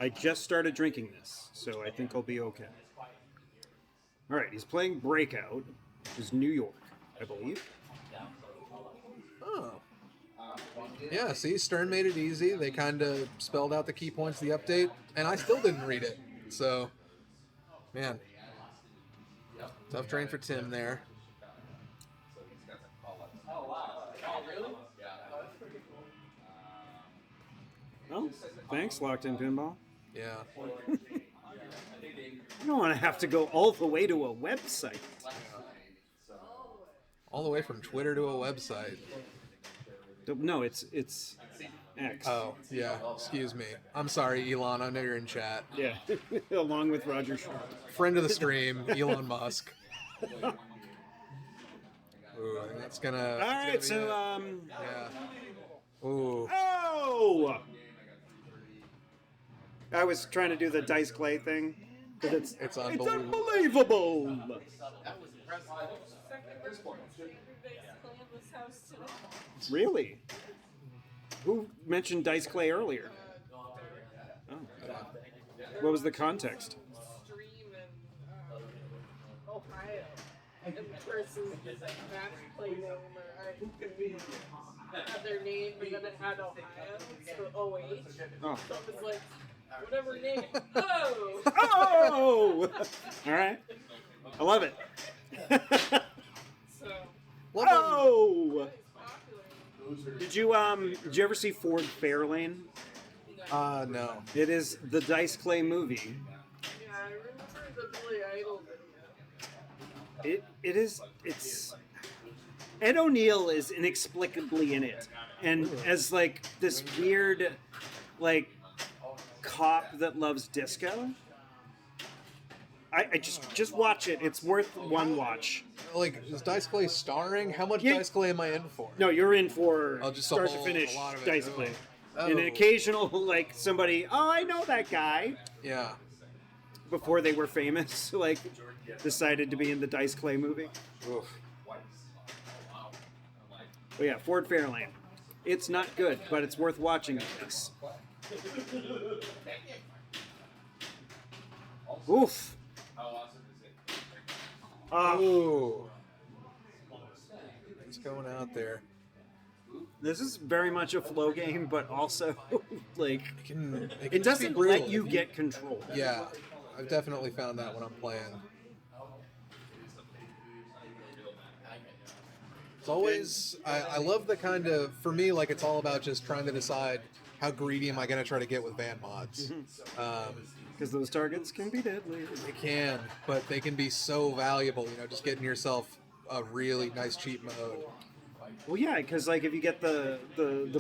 [SPEAKER 1] I just started drinking this, so I think I'll be okay. All right, he's playing Breakout, which is New York, I believe.
[SPEAKER 4] Oh. Yeah, see, Stern made it easy. They kind of spelled out the key points of the update, and I still didn't read it. So, man. Tough train for Tim there.
[SPEAKER 1] Oh, thanks, Locked In Pinball.
[SPEAKER 4] Yeah.
[SPEAKER 1] I don't want to have to go all the way to a website.
[SPEAKER 4] All the way from Twitter to a website.
[SPEAKER 1] No, it's X.
[SPEAKER 4] Oh, yeah. Excuse me. I'm sorry, Elon. I know you're in chat.
[SPEAKER 1] Yeah, along with Roger Short.
[SPEAKER 4] Friend of the stream, Elon Musk. Ooh, I think that's gonna.
[SPEAKER 1] All right, so
[SPEAKER 4] Yeah. Ooh.
[SPEAKER 1] Oh! I was trying to do the Dice Clay thing, but
[SPEAKER 4] It's unbelievable.
[SPEAKER 1] unbelievable. Really? Who mentioned Dice Clay earlier? Oh. What was the context?
[SPEAKER 3] Stream in Ohio. And the person's match play name or had their name, but then it had Ohio, so OH.
[SPEAKER 1] Oh.
[SPEAKER 3] So it was like, whatever name. Oh!
[SPEAKER 1] Oh! All right. I love it.
[SPEAKER 3] So,
[SPEAKER 1] Oh!
[SPEAKER 3] it's popular.
[SPEAKER 1] Did you ever see Ford Fairlane?
[SPEAKER 4] No.
[SPEAKER 1] It is the Dice Clay movie.
[SPEAKER 3] Yeah, I remember the Billy Idol video.
[SPEAKER 1] It's Ed O'Neill is inexplicably in it, and as like this weird like cop that loves disco. I just watch it. It's worth one watch.
[SPEAKER 4] Like, is Dice Clay starring? How much
[SPEAKER 1] Yeah.
[SPEAKER 4] Dice Clay am I in for?
[SPEAKER 1] No, you're in for
[SPEAKER 4] Oh, just
[SPEAKER 1] start
[SPEAKER 4] a
[SPEAKER 1] to
[SPEAKER 4] whole-
[SPEAKER 1] finish
[SPEAKER 4] a lot of it.
[SPEAKER 1] Dice
[SPEAKER 4] Oh.
[SPEAKER 1] Clay.
[SPEAKER 4] Oh.
[SPEAKER 1] And an occasional like somebody, oh, I know that guy.
[SPEAKER 4] Yeah.
[SPEAKER 1] Before they were famous, like decided to be in the Dice Clay movie.
[SPEAKER 4] Oof.
[SPEAKER 1] But yeah, Ford Fairlane. It's not good, but it's worth watching, I guess. Oof.
[SPEAKER 4] Ooh. It's going out there.
[SPEAKER 1] This is very much a flow game, but also like
[SPEAKER 4] It
[SPEAKER 1] it doesn't let you get control.
[SPEAKER 4] Yeah. I've definitely found that when I'm playing. It's always, I love the kind of, for me, like it's all about just trying to decide how greedy am I going to try to get with van mods?
[SPEAKER 1] Because those targets can be deadly.
[SPEAKER 4] They can, but they can be so valuable. You know, just getting yourself a really nice cheap mode.
[SPEAKER 1] Well, yeah, because like if you get the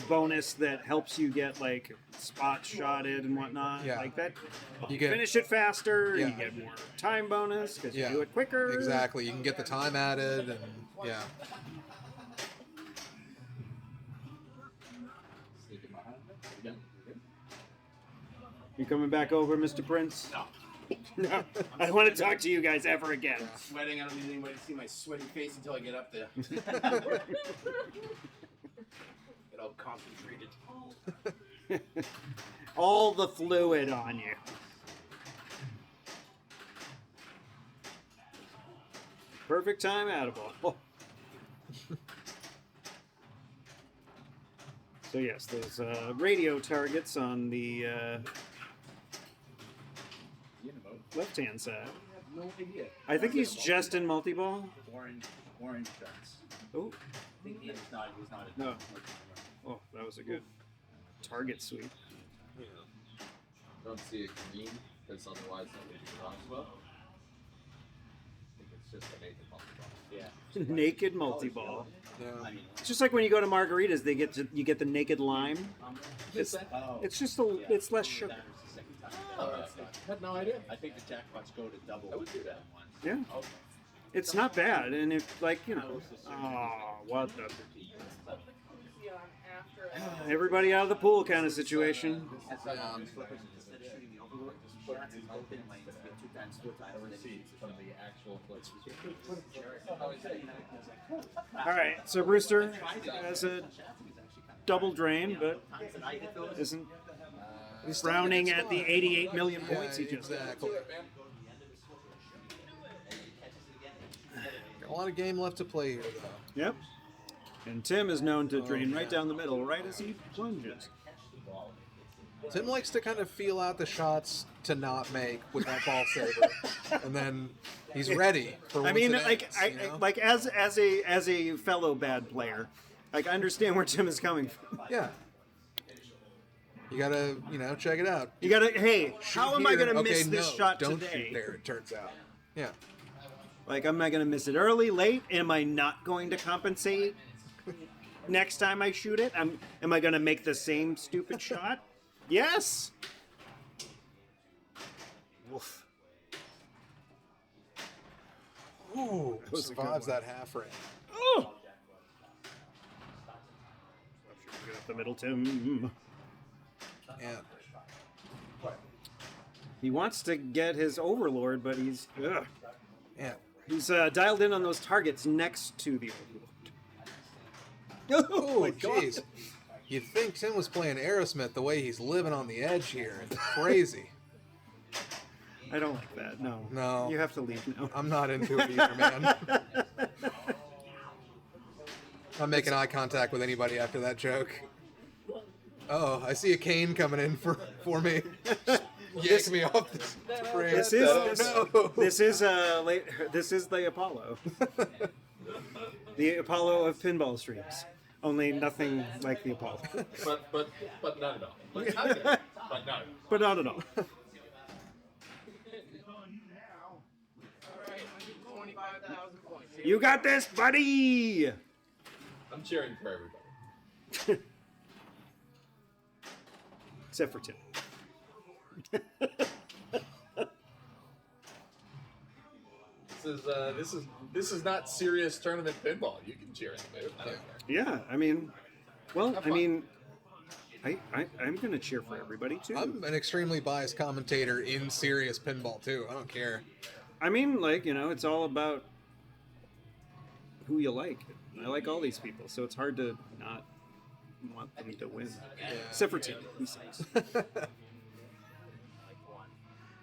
[SPEAKER 1] bonus that helps you get like spot shotted and whatnot,
[SPEAKER 4] Yeah.
[SPEAKER 1] like that,
[SPEAKER 4] You
[SPEAKER 1] you
[SPEAKER 4] get-
[SPEAKER 1] finish it faster.
[SPEAKER 4] Yeah.
[SPEAKER 1] You get more time bonus because
[SPEAKER 4] Yeah,
[SPEAKER 1] you do it quicker.
[SPEAKER 4] Exactly. You can get the time added, and yeah.
[SPEAKER 2] Sneaking behind it.
[SPEAKER 1] You coming back over, Mr. Prince? No. No. I don't want to talk to you guys ever again.
[SPEAKER 7] Sweating. I don't need anybody to see my sweaty face until I get up there. Get all concentrated.
[SPEAKER 1] All the fluid on you. Perfect time out of ball. So yes, those radio targets on the left-hand side.
[SPEAKER 2] I have no idea.
[SPEAKER 1] I think he's just in multi-ball.
[SPEAKER 2] Orange guns.
[SPEAKER 1] Oh,
[SPEAKER 2] I think he's not.
[SPEAKER 1] No. Oh, that was a good target sweep.
[SPEAKER 8] Don't see a green, because otherwise that would be wrong as well. I think it's just a naked multi-ball.
[SPEAKER 2] Yeah.
[SPEAKER 1] Naked multi-ball.
[SPEAKER 4] Yeah.
[SPEAKER 2] I mean,
[SPEAKER 1] It's just like when you go to margaritas, you get the naked lime. It's
[SPEAKER 2] oh,
[SPEAKER 1] it's just it's less sugar.
[SPEAKER 2] that was the second time.
[SPEAKER 8] Had no idea.
[SPEAKER 2] I think the jackpots go to double.
[SPEAKER 8] I would do that.
[SPEAKER 2] one.
[SPEAKER 1] Yeah. It's not bad, and if like oh, what the everybody out of the pool kind of situation. All right, so Brewster has a double drain, but isn't frowning at the 88 million points he just had.
[SPEAKER 4] exactly. Got a lot of game left to play here, though.
[SPEAKER 1] Yep. And Tim is known to drain right down the middle, right as he plunges.
[SPEAKER 4] Tim likes to kind of feel out the shots to not make with that ball saver, and then he's ready for.
[SPEAKER 1] I
[SPEAKER 4] once
[SPEAKER 1] mean,
[SPEAKER 4] it
[SPEAKER 1] like,
[SPEAKER 4] ends, you know?
[SPEAKER 1] like as a fellow bad player, like I understand where Tim is coming from.
[SPEAKER 4] Yeah. You gotta, check it out.
[SPEAKER 1] You gotta, hey, how am I
[SPEAKER 4] Here,
[SPEAKER 1] gonna
[SPEAKER 4] okay,
[SPEAKER 1] miss this
[SPEAKER 4] no,
[SPEAKER 1] shot
[SPEAKER 4] don't
[SPEAKER 1] today?
[SPEAKER 4] shoot there, it turns out. Yeah.
[SPEAKER 1] Like, am I gonna miss it early, late? Am I not going to compensate next time I shoot it? Am I gonna make the same stupid shot? Yes. Woof.
[SPEAKER 4] Ooh,
[SPEAKER 1] was a good
[SPEAKER 4] survives
[SPEAKER 1] one.
[SPEAKER 4] that half range.
[SPEAKER 1] Oh. Get up the middle, Tim.
[SPEAKER 4] Yeah.
[SPEAKER 1] He wants to get his overlord, but he's
[SPEAKER 4] Yeah.
[SPEAKER 1] dialed in on those targets next to the overlord.
[SPEAKER 4] Oh,
[SPEAKER 1] my God.
[SPEAKER 4] jeez. You'd think Tim was playing Aerosmith the way he's living on the edge here. It's crazy.
[SPEAKER 1] I don't like that. No.
[SPEAKER 4] No.
[SPEAKER 1] You have to leave now.
[SPEAKER 4] I'm not into it either, man. I'm making eye contact with anybody after that joke. Oh, I see a cane coming in for me. Yank me off this frame.
[SPEAKER 1] This is
[SPEAKER 4] no.
[SPEAKER 1] this is the Apollo. The Apollo of pinball streams. Only nothing like the Apollo.
[SPEAKER 8] But not at all. But not at all.
[SPEAKER 1] But not at all.
[SPEAKER 7] Alright, 25,000 points.
[SPEAKER 1] You got this, buddy!
[SPEAKER 8] I'm cheering for everybody.
[SPEAKER 1] Except for Tim.
[SPEAKER 8] This is not serious tournament pinball. You can cheer in the booth. I don't care.
[SPEAKER 1] Yeah, I mean, well,
[SPEAKER 8] Have
[SPEAKER 1] I
[SPEAKER 8] fun.
[SPEAKER 1] mean, I'm going to cheer for everybody, too.
[SPEAKER 4] I'm an extremely biased commentator in serious pinball, too. I don't care.
[SPEAKER 1] I mean, like, it's all about who you like. I like all these people, so it's hard to not want them to win. Except for Tim. He sucks.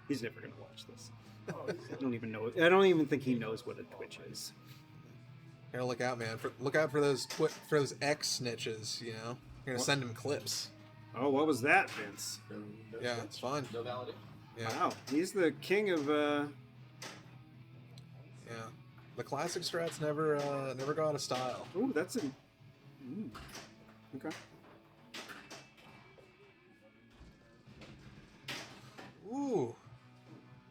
[SPEAKER 1] He's never going to watch this. I don't even think he knows what a Twitch is.
[SPEAKER 4] Here, look out, man. Look out for those X snitches, you know? You're going to send him clips.
[SPEAKER 1] Oh, what was that, Vince?
[SPEAKER 4] Yeah, it's fun.
[SPEAKER 8] No validation.
[SPEAKER 4] Yeah.
[SPEAKER 1] Wow, he's the king of,
[SPEAKER 4] Yeah. The classic strats never go out of style.
[SPEAKER 1] Ooh, that's an... Okay.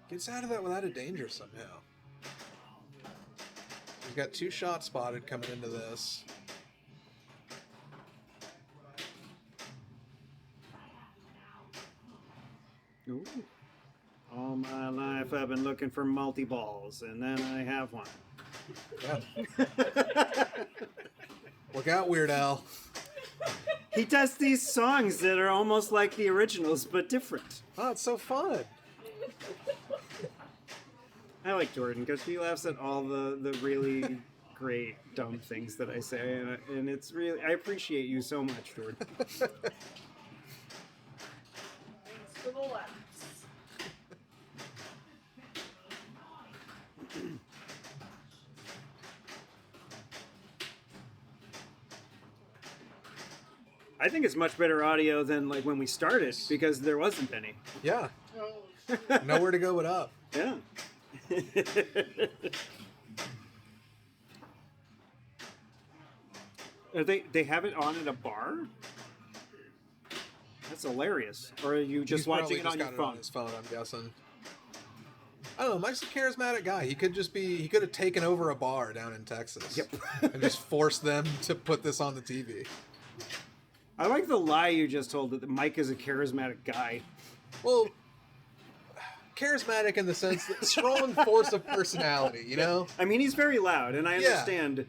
[SPEAKER 4] Gets out of that without a danger somehow. He's got 2 shots spotted coming into this.
[SPEAKER 1] Ooh. All my life I've been looking for multi-balls, and then I have one.
[SPEAKER 4] Yeah. Look out, Weird Al.
[SPEAKER 1] He does these songs that are almost like the originals, but different.
[SPEAKER 4] Oh, it's so fun.
[SPEAKER 1] I like Jordan because she laughs at all the really great dumb things that I say, and it's really, I appreciate you so much, Jordan.
[SPEAKER 3] Thanks for the laughs.
[SPEAKER 1] I think it's much better audio than like when we started because there wasn't any.
[SPEAKER 4] Yeah.
[SPEAKER 3] Oh.
[SPEAKER 4] Nowhere to go but up.
[SPEAKER 1] Yeah. They have it on at a bar? That's hilarious. Or are you just
[SPEAKER 4] He's
[SPEAKER 1] watching
[SPEAKER 4] probably
[SPEAKER 1] it on
[SPEAKER 4] just
[SPEAKER 1] your
[SPEAKER 4] got
[SPEAKER 1] phone?
[SPEAKER 4] on his phone, I'm guessing. I don't know. Mike's a charismatic guy. He could have taken over a bar down in Texas.
[SPEAKER 1] Yep.
[SPEAKER 4] And just forced them to put this on the TV.
[SPEAKER 1] I like the lie you just told that Mike is a charismatic guy.
[SPEAKER 4] Well, charismatic in the sense that strong force of personality, you know?
[SPEAKER 1] I mean, he's very loud, and I
[SPEAKER 4] Yeah.
[SPEAKER 1] understand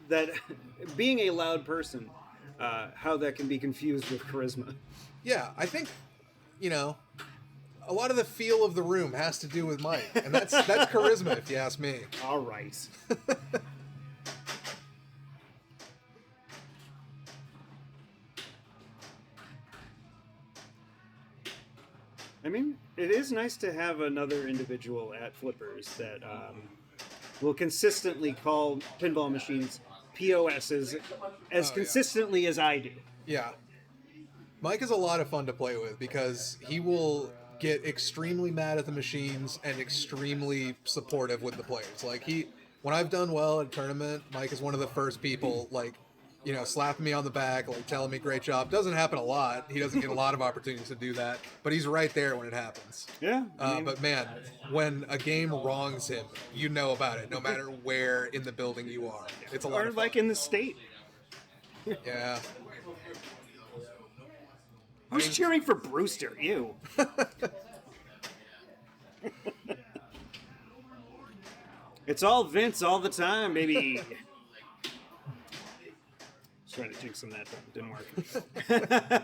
[SPEAKER 1] that being a loud person, how that can be confused with charisma.
[SPEAKER 4] Yeah, I think, you know, a lot of the feel of the room has to do with Mike. And that's charisma, if you ask me.
[SPEAKER 1] All right. I mean, it is nice to have another individual at Flippers that will consistently call pinball machines POSs as consistently as I do.
[SPEAKER 4] Yeah. Mike is a lot of fun to play with because he will get extremely mad at the machines and extremely supportive with the players. Like when I've done well at a tournament, Mike is one of the first people, like, you know, slapping me on the back, like telling me great job. Doesn't happen a lot. He doesn't get a lot of opportunities to do that, but he's right there when it happens.
[SPEAKER 1] Yeah. I mean,
[SPEAKER 4] But man, when a game wrongs him, you know about it, no matter where in the building you are. It's a lot
[SPEAKER 1] or
[SPEAKER 4] of fun.
[SPEAKER 1] like in the state.
[SPEAKER 4] Yeah.
[SPEAKER 1] Who's cheering for Brewster? Ew. It's all Vince all the time, baby. Trying to jinx him that time. Didn't work.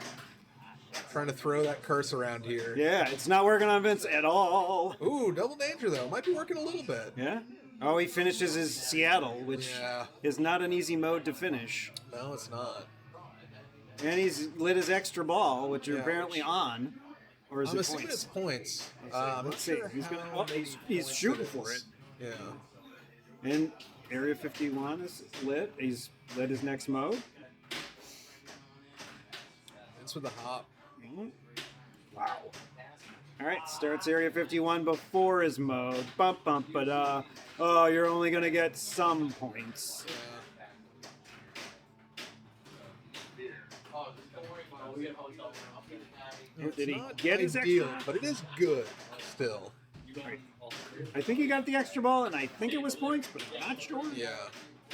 [SPEAKER 4] Trying to throw that curse around here.
[SPEAKER 1] Yeah, it's not working on Vince at all.
[SPEAKER 4] Ooh, double danger though. Might be working a little bit.
[SPEAKER 1] Yeah? Oh, he finishes his Seattle, which is not an easy mode to finish.
[SPEAKER 4] No, it's not.
[SPEAKER 1] And he's lit his extra ball, which are
[SPEAKER 4] Yeah,
[SPEAKER 1] apparently on. Or is
[SPEAKER 4] I'm
[SPEAKER 1] it
[SPEAKER 4] assuming
[SPEAKER 1] points?
[SPEAKER 4] it's points. I'm
[SPEAKER 1] Let's
[SPEAKER 4] not
[SPEAKER 1] see.
[SPEAKER 4] sure
[SPEAKER 1] He's gonna.
[SPEAKER 4] how
[SPEAKER 1] Oh,
[SPEAKER 4] many
[SPEAKER 1] he's
[SPEAKER 4] points
[SPEAKER 1] shooting
[SPEAKER 4] it
[SPEAKER 1] for it.
[SPEAKER 4] is. Yeah.
[SPEAKER 1] And Area 51 is lit. He's lit his next mode.
[SPEAKER 4] It's with the hop.
[SPEAKER 1] Wow. All right, starts Area 51 before his mode. Bump, bump, but oh, you're only gonna get some points.
[SPEAKER 4] It's
[SPEAKER 1] Did he
[SPEAKER 4] not
[SPEAKER 1] get his
[SPEAKER 4] ideal,
[SPEAKER 1] extra?
[SPEAKER 4] but it is good still.
[SPEAKER 1] I think he got the extra ball, and I think it was points, but I'm not sure.
[SPEAKER 4] Yeah.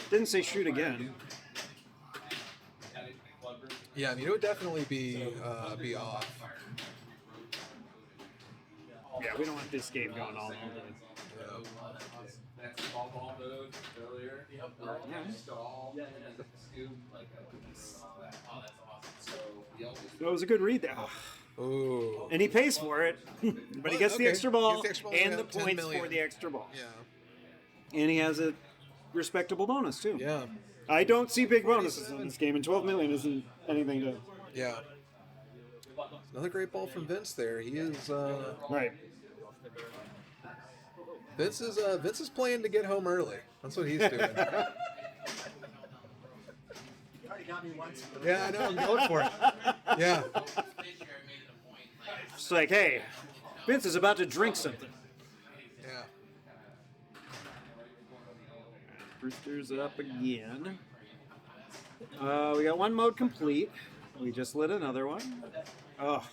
[SPEAKER 1] Didn't say shoot again.
[SPEAKER 4] Yeah, I mean, it would definitely be off.
[SPEAKER 1] Yeah, we don't want this game going all over.
[SPEAKER 8] That's small ball mode earlier. Install and scoop like so
[SPEAKER 1] That was a good read there.
[SPEAKER 4] Ooh.
[SPEAKER 1] And he pays for it, but he gets the
[SPEAKER 4] Okay.
[SPEAKER 1] extra ball
[SPEAKER 4] Gets the extra ball,
[SPEAKER 1] and
[SPEAKER 4] yeah,
[SPEAKER 1] the
[SPEAKER 4] 10
[SPEAKER 1] points
[SPEAKER 4] million.
[SPEAKER 1] for the extra ball.
[SPEAKER 4] Yeah.
[SPEAKER 1] And he has a respectable bonus, too.
[SPEAKER 4] Yeah.
[SPEAKER 1] I don't see big bonuses in this game, and 12 million isn't anything to...
[SPEAKER 4] Yeah. Another great ball from Vince there. He is
[SPEAKER 1] Right.
[SPEAKER 4] Vince is playing to get home early. That's what he's doing.
[SPEAKER 5] You already got me once.
[SPEAKER 4] Yeah, I know. I'm going for it. Yeah.
[SPEAKER 1] It's like, hey, Vince is about to drink something.
[SPEAKER 4] Yeah.
[SPEAKER 1] Brewster's up again. We got one mode complete. We just lit another one. Oh.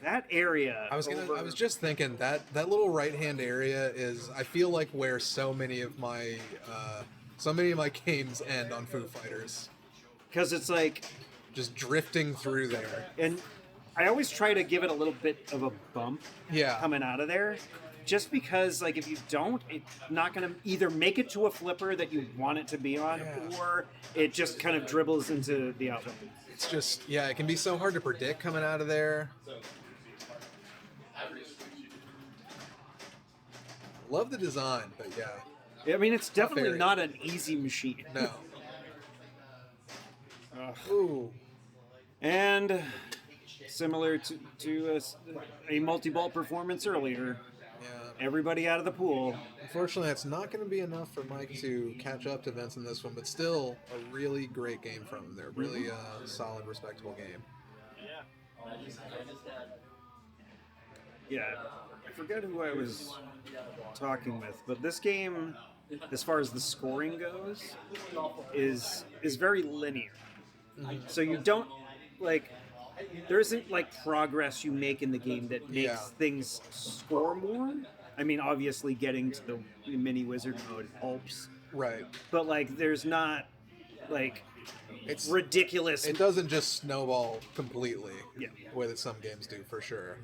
[SPEAKER 1] That area.
[SPEAKER 4] I was just thinking that little right hand area is, I feel like, where so many of my games end on Foo Fighters.
[SPEAKER 1] Because it's like
[SPEAKER 4] just drifting through there.
[SPEAKER 1] And I always try to give it a little bit of a bump coming out of there. Just because, like, if you don't, it's not going to either make it to a flipper that you want it to be on, or it just kind of dribbles into the outlet.
[SPEAKER 4] It's just, it can be so hard to predict coming out of there. Love the design, but
[SPEAKER 1] I mean, it's definitely not an easy machine.
[SPEAKER 4] No. Ooh.
[SPEAKER 1] And similar to a multi-ball performance earlier, everybody out of the pool.
[SPEAKER 4] Unfortunately, that's not going to be enough for Mike to catch up to Vince in this one, but still a really great game from him there. Really solid, respectable game.
[SPEAKER 1] Yeah, I forget who I was talking with, but this game, as far as the scoring goes, is very linear. So you don't, like, there isn't, like, progress you make in the game that makes things score more. I mean, obviously getting to the mini wizard mode helps.
[SPEAKER 4] Right.
[SPEAKER 1] But, like, there's not, like, it's ridiculous.
[SPEAKER 4] It doesn't just snowball completely the way that some games do, for sure.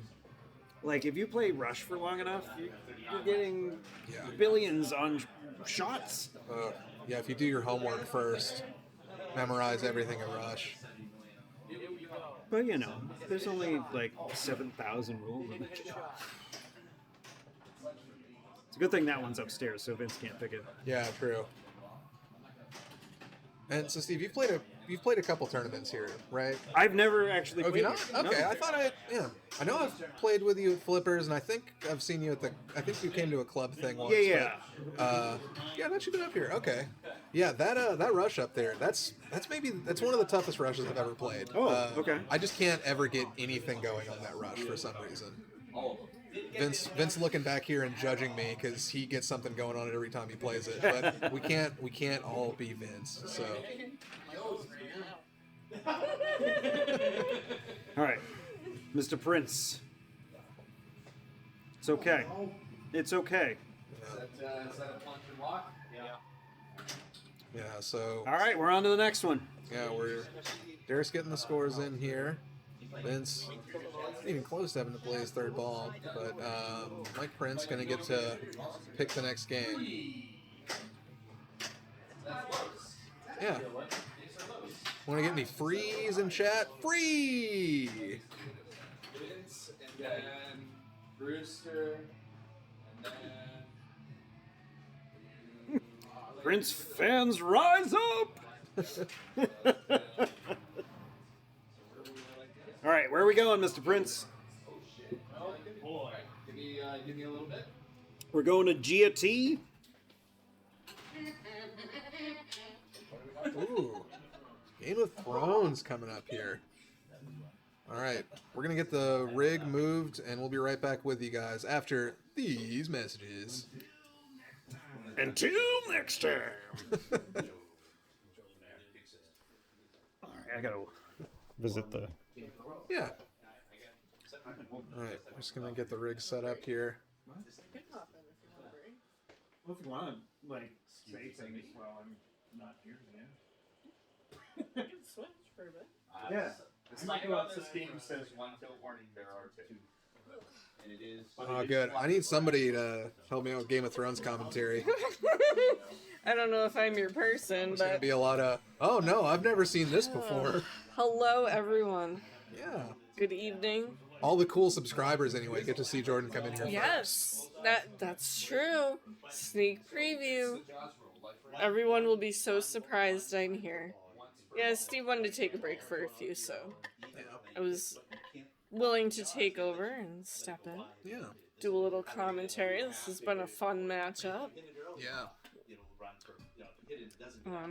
[SPEAKER 1] Like, if you play Rush for long enough, you're getting billions on shots.
[SPEAKER 4] If you do your homework first, memorize everything in Rush.
[SPEAKER 1] But, you know, there's only, like, 7,000 rules in it. It's a good thing that one's upstairs, so Vince can't pick it.
[SPEAKER 4] Yeah, true. And so, Steve, you've played a couple tournaments here, right?
[SPEAKER 1] I've never actually played.
[SPEAKER 4] Okay, no. I thought I know I've played with you at Flippers, and I think I've seen you at I think you came to a club thing once.
[SPEAKER 1] Yeah.
[SPEAKER 4] But, I thought you've been up here. Okay. Yeah, that rush up there, that's one of the toughest rushes I've ever played.
[SPEAKER 1] Oh, okay.
[SPEAKER 4] I just can't ever get anything going on that rush for some reason. Vince looking back here and judging me because he gets something going on it every time he plays it. But we can't all be Vince. So.
[SPEAKER 1] All right, Mr. Prince. It's okay. It's okay.
[SPEAKER 8] Is that a punch and walk?
[SPEAKER 4] Yeah. So.
[SPEAKER 1] All right, we're on to the next one.
[SPEAKER 4] Yeah, Derek's getting the scores in here. Vince not even close to having to play his third ball, but Mike Prince gonna get to pick the next game. Yeah. Want to get any frees in chat? Free!
[SPEAKER 8] Vince, and then Brewster, and then...
[SPEAKER 1] Prince fans, rise up! All right, where are we going, Mr. Prince?
[SPEAKER 8] Boy, give me a little bit.
[SPEAKER 1] We're going to GT.
[SPEAKER 4] Ooh. Game of Thrones coming up here. All right, we're going to get the rig moved, and we'll be right back with you guys after these messages.
[SPEAKER 1] Until next time. All right, I got to visit the...
[SPEAKER 4] Yeah. All right, we're just going to get the rig set up here.
[SPEAKER 1] Well, if you want to, like, say things while I'm not here,
[SPEAKER 3] I can switch for a bit.
[SPEAKER 1] Yeah.
[SPEAKER 2] The thing about this game says one tilt warning, there are two.
[SPEAKER 8] And it is...
[SPEAKER 4] Oh, good. I need somebody to help me out with Game of Thrones commentary.
[SPEAKER 3] I don't know if I'm your person,
[SPEAKER 4] There's
[SPEAKER 3] but...
[SPEAKER 4] going to be a lot of, oh, no, I've never seen this before.
[SPEAKER 3] Hello, everyone.
[SPEAKER 4] Yeah.
[SPEAKER 3] Good evening.
[SPEAKER 4] All the cool subscribers, anyway, get to see Jordan come in here
[SPEAKER 3] Yes, that's true. Sneak preview. Everyone will be so surprised I'm here. Yeah, Steve wanted to take a break for a few, so I was willing to take over and step in.
[SPEAKER 4] Yeah.
[SPEAKER 3] Do a little commentary. This has been a fun matchup.
[SPEAKER 4] Yeah.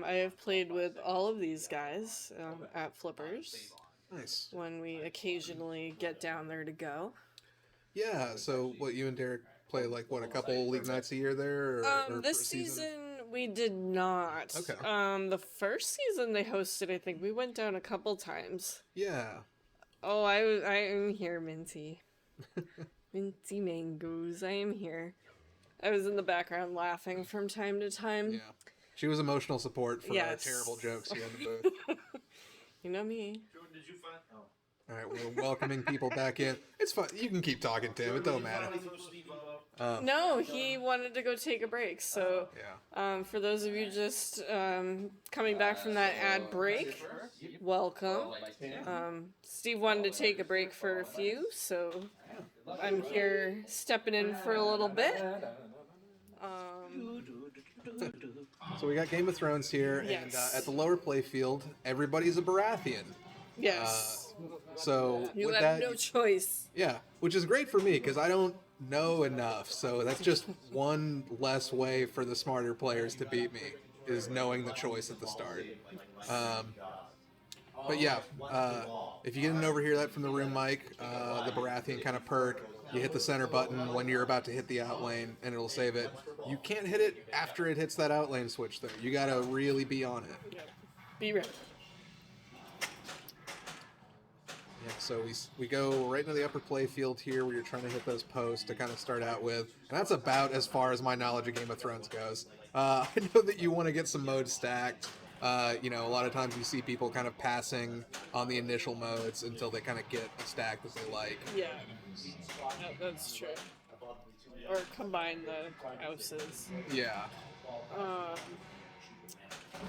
[SPEAKER 3] I have played with all of these guys at Flippers.
[SPEAKER 4] Nice.
[SPEAKER 3] When we occasionally get down there to go.
[SPEAKER 4] Yeah, so what, you and Derek play, like, what, a couple league nights a year there? Or
[SPEAKER 3] this season we did not.
[SPEAKER 4] Okay.
[SPEAKER 3] The first season they hosted, I think we went down a couple times.
[SPEAKER 4] Yeah.
[SPEAKER 3] Oh, I am here, Minty. Minty mangoes. I am here. I was in the background laughing from time to time.
[SPEAKER 4] Yeah. She was emotional support for
[SPEAKER 3] Yes.
[SPEAKER 4] terrible jokes here in the booth.
[SPEAKER 3] You know me.
[SPEAKER 5] Jordan, did you find? Oh.
[SPEAKER 4] All right, we're welcoming people back in. It's fine. You can keep talking, Tim. It don't matter.
[SPEAKER 3] No, he wanted to go take a break. So,
[SPEAKER 4] Yeah.
[SPEAKER 3] for those of you just coming back from that ad break, welcome. Steve wanted to take a break for a few, so I'm here stepping in for a little bit.
[SPEAKER 4] So we got Game of Thrones here, and
[SPEAKER 3] Yes.
[SPEAKER 4] at the lower play field, everybody's a Baratheon.
[SPEAKER 3] Yes.
[SPEAKER 4] So
[SPEAKER 3] You
[SPEAKER 4] with
[SPEAKER 3] have
[SPEAKER 4] that,
[SPEAKER 3] no choice.
[SPEAKER 4] yeah, which is great for me because I don't know enough. So that's just one less way for the smarter players to beat me, is knowing the choice at the start. But yeah, if you get an overhear that from the room mic, the Baratheon kind of perk, you hit the center button when you're about to hit the out lane and it'll save it. You can't hit it after it hits that out lane switch though. You gotta really be on it.
[SPEAKER 3] Yep. Be ready.
[SPEAKER 4] Yeah, so we go right into the upper play field here where you're trying to hit those posts to kind of start out with. And that's about as far as my knowledge of Game of Thrones goes. I know that you want to get some modes stacked. You know, a lot of times you see people kind of passing on the initial modes until they kind of get a stack that they like.
[SPEAKER 3] Yeah. That's true. Or combine the houses.
[SPEAKER 4] Yeah.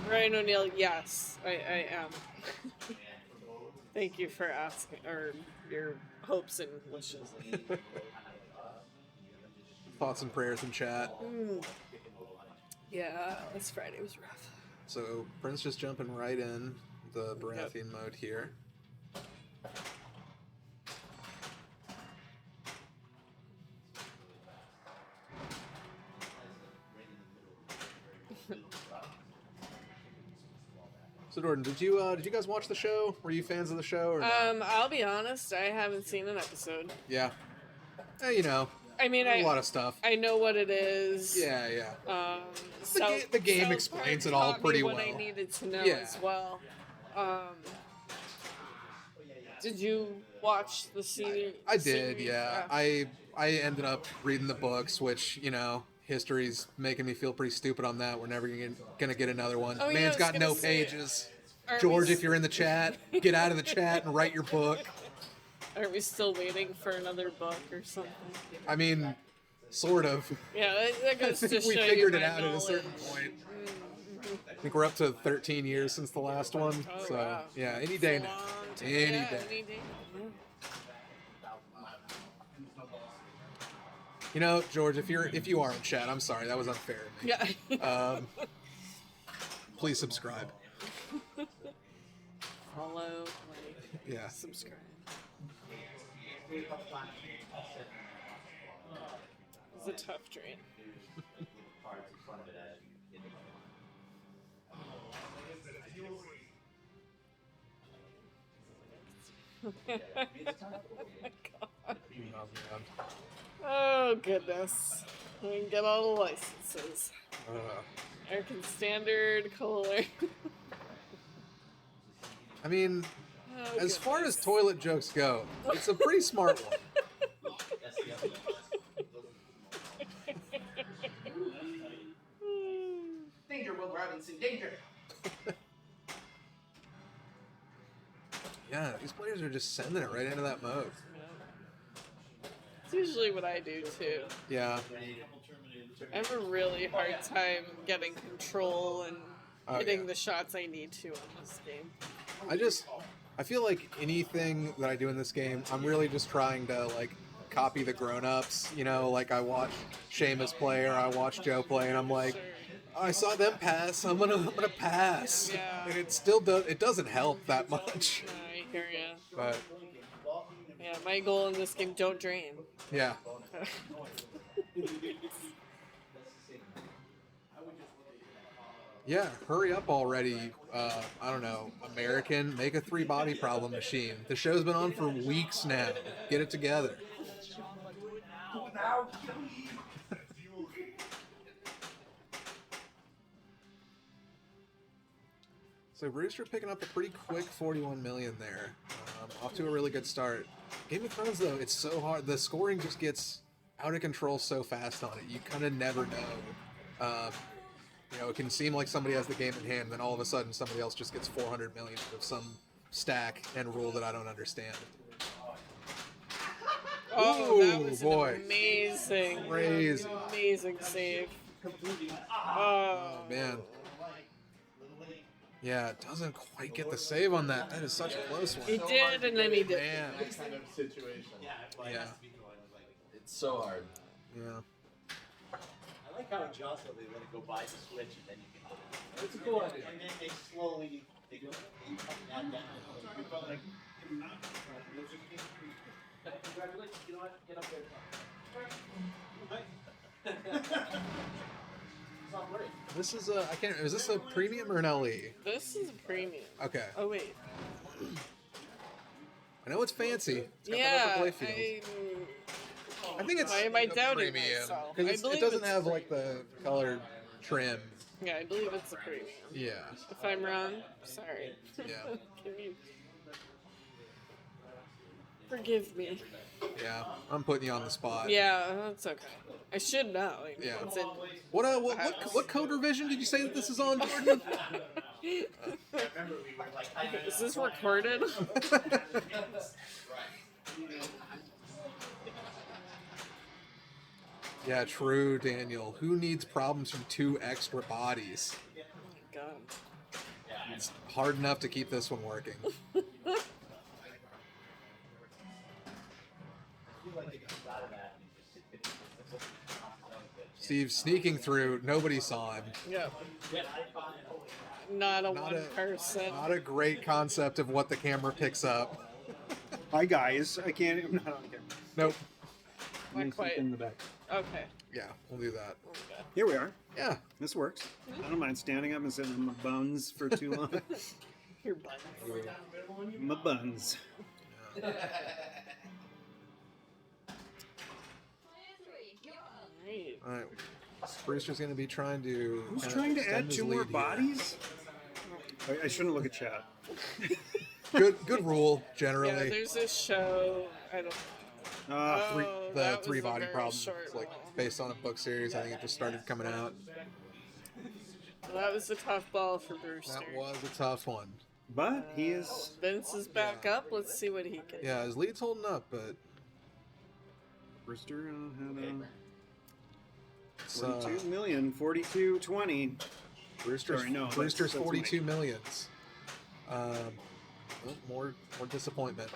[SPEAKER 3] Ryan O'Neill, yes, I am. Thank you for asking, or your hopes and wishes.
[SPEAKER 4] Thoughts and prayers in chat.
[SPEAKER 3] Yeah, this Friday was rough.
[SPEAKER 4] So Prince just jumping right in the Baratheon mode here. So Jordan, did you guys watch the show? Were you fans of the show? Or no?
[SPEAKER 3] I'll be honest, I haven't seen an episode.
[SPEAKER 4] Yeah. You know,
[SPEAKER 3] I mean,
[SPEAKER 4] a lot of stuff.
[SPEAKER 3] I know what it is.
[SPEAKER 4] Yeah, yeah.
[SPEAKER 3] The
[SPEAKER 4] game explains it all pretty well.
[SPEAKER 3] What I needed to know
[SPEAKER 4] Yeah.
[SPEAKER 3] as well. Did you watch the series?
[SPEAKER 4] I did, yeah. I ended up reading the books, which, you know, history's making me feel pretty stupid on that. We're never gonna get another one.
[SPEAKER 3] Oh, yeah, I
[SPEAKER 4] Man's
[SPEAKER 3] was
[SPEAKER 4] got
[SPEAKER 3] gonna
[SPEAKER 4] no
[SPEAKER 3] say,
[SPEAKER 4] pages.
[SPEAKER 3] aren't
[SPEAKER 4] George,
[SPEAKER 3] we
[SPEAKER 4] if you're in the chat, get out of the chat and write your book.
[SPEAKER 3] Are we still waiting for another book or something?
[SPEAKER 4] I mean, sort of.
[SPEAKER 3] Yeah, that goes
[SPEAKER 4] I
[SPEAKER 3] to
[SPEAKER 4] think we
[SPEAKER 3] show
[SPEAKER 4] figured
[SPEAKER 3] you
[SPEAKER 4] it
[SPEAKER 3] my
[SPEAKER 4] out at a certain
[SPEAKER 3] knowledge.
[SPEAKER 4] point. I think we're up to 13 years since the last one.
[SPEAKER 3] Oh,
[SPEAKER 4] So,
[SPEAKER 3] wow.
[SPEAKER 4] yeah, any day
[SPEAKER 3] It's a
[SPEAKER 4] now.
[SPEAKER 3] long time.
[SPEAKER 4] Any
[SPEAKER 3] Yeah,
[SPEAKER 4] day.
[SPEAKER 3] any day.
[SPEAKER 4] You know, George, if you are in chat, I'm sorry, that was unfair of me.
[SPEAKER 3] Yeah.
[SPEAKER 4] Please subscribe.
[SPEAKER 3] Follow, like,
[SPEAKER 4] Yeah.
[SPEAKER 3] subscribe. It's a tough drain. Oh goodness. We can get all the licenses. American Standard, Color.
[SPEAKER 4] I mean,
[SPEAKER 3] Oh,
[SPEAKER 4] as far as
[SPEAKER 3] goodness.
[SPEAKER 4] toilet jokes go, it's a pretty smart one.
[SPEAKER 7] Danger, Will Robinson, danger!
[SPEAKER 4] Yeah, these players are just sending it right into that mode.
[SPEAKER 3] It's usually what I do too.
[SPEAKER 4] Yeah.
[SPEAKER 3] I have a really hard time getting control and
[SPEAKER 4] Oh,
[SPEAKER 3] hitting
[SPEAKER 4] yeah.
[SPEAKER 3] the shots I need to on this game.
[SPEAKER 4] I feel like anything that I do in this game, I'm really just trying to, like, copy the grown-ups. You know, like I watch Seamus play or I watch Joe play, and I'm like, I saw them pass. I'm gonna pass.
[SPEAKER 3] Yeah.
[SPEAKER 4] And it doesn't help that much.
[SPEAKER 3] I hear ya.
[SPEAKER 4] But
[SPEAKER 3] Yeah, my goal in this game, don't drain.
[SPEAKER 4] yeah. Yeah, hurry up already. I don't know, American, make a 3-body problem machine. The show's been on for weeks now. Get it together. So Brewster picking up a pretty quick 41 million there off to a really good start. Game of Thrones, though, it's so hard. The scoring just gets out of control so fast on it. You kind of never know. You know, it can seem like somebody has the game in hand, then all of a sudden somebody else just gets 400 million of some stack and rule that I don't understand.
[SPEAKER 3] Oh, that
[SPEAKER 4] Ooh,
[SPEAKER 3] was
[SPEAKER 4] boy.
[SPEAKER 3] an amazing,
[SPEAKER 4] Crazy.
[SPEAKER 3] amazing save.
[SPEAKER 4] Oh, man. Yeah, it doesn't quite get the save on that. That is such a close one.
[SPEAKER 3] He did, and then he did.
[SPEAKER 4] Man.
[SPEAKER 2] That kind of situation.
[SPEAKER 4] Yeah.
[SPEAKER 8] It's so hard.
[SPEAKER 4] Yeah.
[SPEAKER 5] I like how Jocelyn they let it go by the switch and then you can.
[SPEAKER 8] It's a cool idea.
[SPEAKER 5] And then they slowly they go down. Like,
[SPEAKER 8] Congratulations. You know what? Get up there. It's not great.
[SPEAKER 4] This is a, I can't, is this a premium or an LE?
[SPEAKER 3] This is a premium.
[SPEAKER 4] Okay.
[SPEAKER 3] Oh wait.
[SPEAKER 4] I know it's fancy. It's got
[SPEAKER 3] Yeah.
[SPEAKER 4] that upper playfield. I think it's
[SPEAKER 3] Why am I
[SPEAKER 4] a
[SPEAKER 3] doubting
[SPEAKER 4] premium
[SPEAKER 3] myself?
[SPEAKER 4] because
[SPEAKER 3] I
[SPEAKER 4] it
[SPEAKER 3] believe
[SPEAKER 4] doesn't
[SPEAKER 3] it's
[SPEAKER 4] have like the colored trim.
[SPEAKER 3] Yeah, I believe it's a premium.
[SPEAKER 4] Yeah.
[SPEAKER 3] If I'm wrong, sorry.
[SPEAKER 4] Yeah.
[SPEAKER 3] Can you forgive me?
[SPEAKER 4] Yeah. I'm putting you on the spot.
[SPEAKER 3] Yeah, that's okay. I should know. I mean,
[SPEAKER 4] Yeah.
[SPEAKER 3] it's in-
[SPEAKER 4] What code revision did you say that this is on, Jordan?
[SPEAKER 3] Is this recorded?
[SPEAKER 4] Yeah, true, Daniel. Who needs problems from 2 extra bodies?
[SPEAKER 3] Oh my god.
[SPEAKER 4] It's hard enough to keep this one working. Steve sneaking through. Nobody saw him.
[SPEAKER 3] Yeah. Not a
[SPEAKER 4] Not
[SPEAKER 3] one person.
[SPEAKER 4] Not a great concept of what the camera picks up.
[SPEAKER 1] Hi guys, I can't. I'm not on camera.
[SPEAKER 4] Nope.
[SPEAKER 3] Not quite.
[SPEAKER 1] In the back.
[SPEAKER 3] Okay.
[SPEAKER 4] Yeah, we'll do that.
[SPEAKER 3] Okay.
[SPEAKER 1] Here we are.
[SPEAKER 4] Yeah.
[SPEAKER 1] This works. I don't mind standing up and sitting on my buns for too long.
[SPEAKER 3] Your butt.
[SPEAKER 1] My buns.
[SPEAKER 3] Right.
[SPEAKER 4] All right. Brewster's going to be trying to.
[SPEAKER 1] Who's
[SPEAKER 4] kinda
[SPEAKER 1] trying to
[SPEAKER 4] extend
[SPEAKER 1] add
[SPEAKER 4] his
[SPEAKER 1] 2 more
[SPEAKER 4] lead here.
[SPEAKER 1] bodies? I shouldn't look at chat.
[SPEAKER 4] Good rule
[SPEAKER 3] Yeah,
[SPEAKER 4] generally.
[SPEAKER 3] there's this show. I don't. Oh,
[SPEAKER 4] The
[SPEAKER 3] that was
[SPEAKER 4] 3
[SPEAKER 3] a
[SPEAKER 4] body
[SPEAKER 3] very
[SPEAKER 4] problem.
[SPEAKER 3] short
[SPEAKER 4] It's like
[SPEAKER 3] one.
[SPEAKER 4] based on a book series. I think it just started coming out.
[SPEAKER 3] Well, that was a tough ball for Brewster.
[SPEAKER 4] That was a tough one.
[SPEAKER 1] But he is.
[SPEAKER 3] Vince is back up. Let's see what he can.
[SPEAKER 4] Yeah, his lead's holding up, but
[SPEAKER 1] Brewster had
[SPEAKER 4] it's,
[SPEAKER 1] 42 million, 42-20.
[SPEAKER 4] Brewster's,
[SPEAKER 1] Sorry, no,
[SPEAKER 4] Brewster's
[SPEAKER 1] that's
[SPEAKER 4] 42 millions. Well, more disappointment.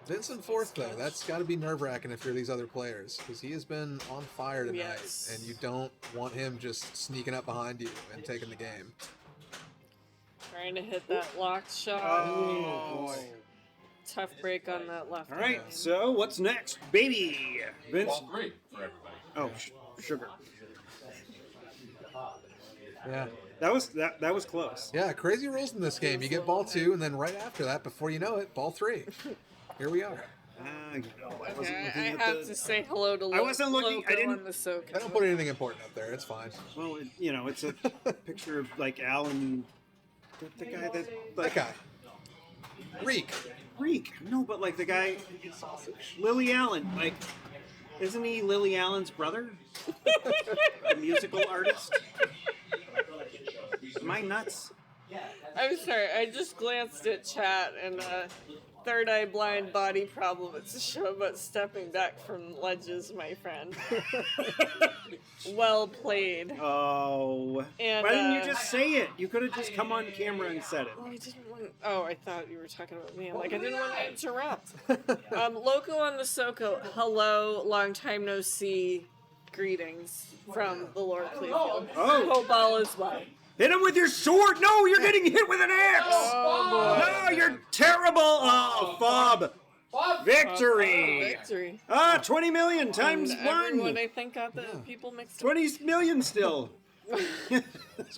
[SPEAKER 4] Vincent fourth though, that's got to be nerve-wracking if you're these other players because he has been on fire tonight,
[SPEAKER 3] Yes.
[SPEAKER 4] and you don't want him just sneaking up behind you and taking the game.
[SPEAKER 3] Trying to hit that locked shot.
[SPEAKER 1] Oh, boy.
[SPEAKER 3] Tough break on that left.
[SPEAKER 1] All right,
[SPEAKER 3] hand.
[SPEAKER 1] so what's next, baby? Vince.
[SPEAKER 8] Ball 3 for everybody.
[SPEAKER 1] Oh, sugar.
[SPEAKER 4] Yeah.
[SPEAKER 1] That was close.
[SPEAKER 4] Yeah, crazy rules in this game. You get ball 2, and then right after that, before you know it, ball 3. Here we are.
[SPEAKER 1] I wasn't
[SPEAKER 3] Okay,
[SPEAKER 1] looking
[SPEAKER 3] I
[SPEAKER 1] at
[SPEAKER 3] have
[SPEAKER 1] the-
[SPEAKER 3] to say hello to
[SPEAKER 1] I wasn't looking- I
[SPEAKER 3] Loco
[SPEAKER 1] didn't-
[SPEAKER 3] on the soak.
[SPEAKER 4] I don't put anything important up there. It's fine.
[SPEAKER 1] Well, it's a picture of like Alan, the guy that
[SPEAKER 4] That
[SPEAKER 1] like
[SPEAKER 4] guy. Reek.
[SPEAKER 1] Greek. No, but like the guy, Lily Allen. Like, isn't he Lily Allen's brother? A musical artist. Am I nuts?
[SPEAKER 3] I'm sorry, I just glanced at chat and third eye blind body problem. It's a show about stepping back from ledges, my friend. Well played.
[SPEAKER 1] Oh.
[SPEAKER 3] And,
[SPEAKER 1] Why didn't you just say it? You could have just come on camera and said it.
[SPEAKER 3] Oh, I didn't want. Oh, I thought you were talking about me. Like I didn't want to interrupt. Loco on the Soko. Hello, long time no see. Greetings from the Lord Cleveland.
[SPEAKER 1] Oh.
[SPEAKER 3] Hope all is well.
[SPEAKER 1] Hit him with your sword! No, you're getting hit with an axe!
[SPEAKER 3] Oh boy.
[SPEAKER 1] No, you're terrible! Oh, Fob! Victory!
[SPEAKER 3] Victory.
[SPEAKER 1] 20 million times
[SPEAKER 3] And everyone,
[SPEAKER 1] 1!
[SPEAKER 3] I think, got the people mixed up.
[SPEAKER 1] 20 million still!
[SPEAKER 4] So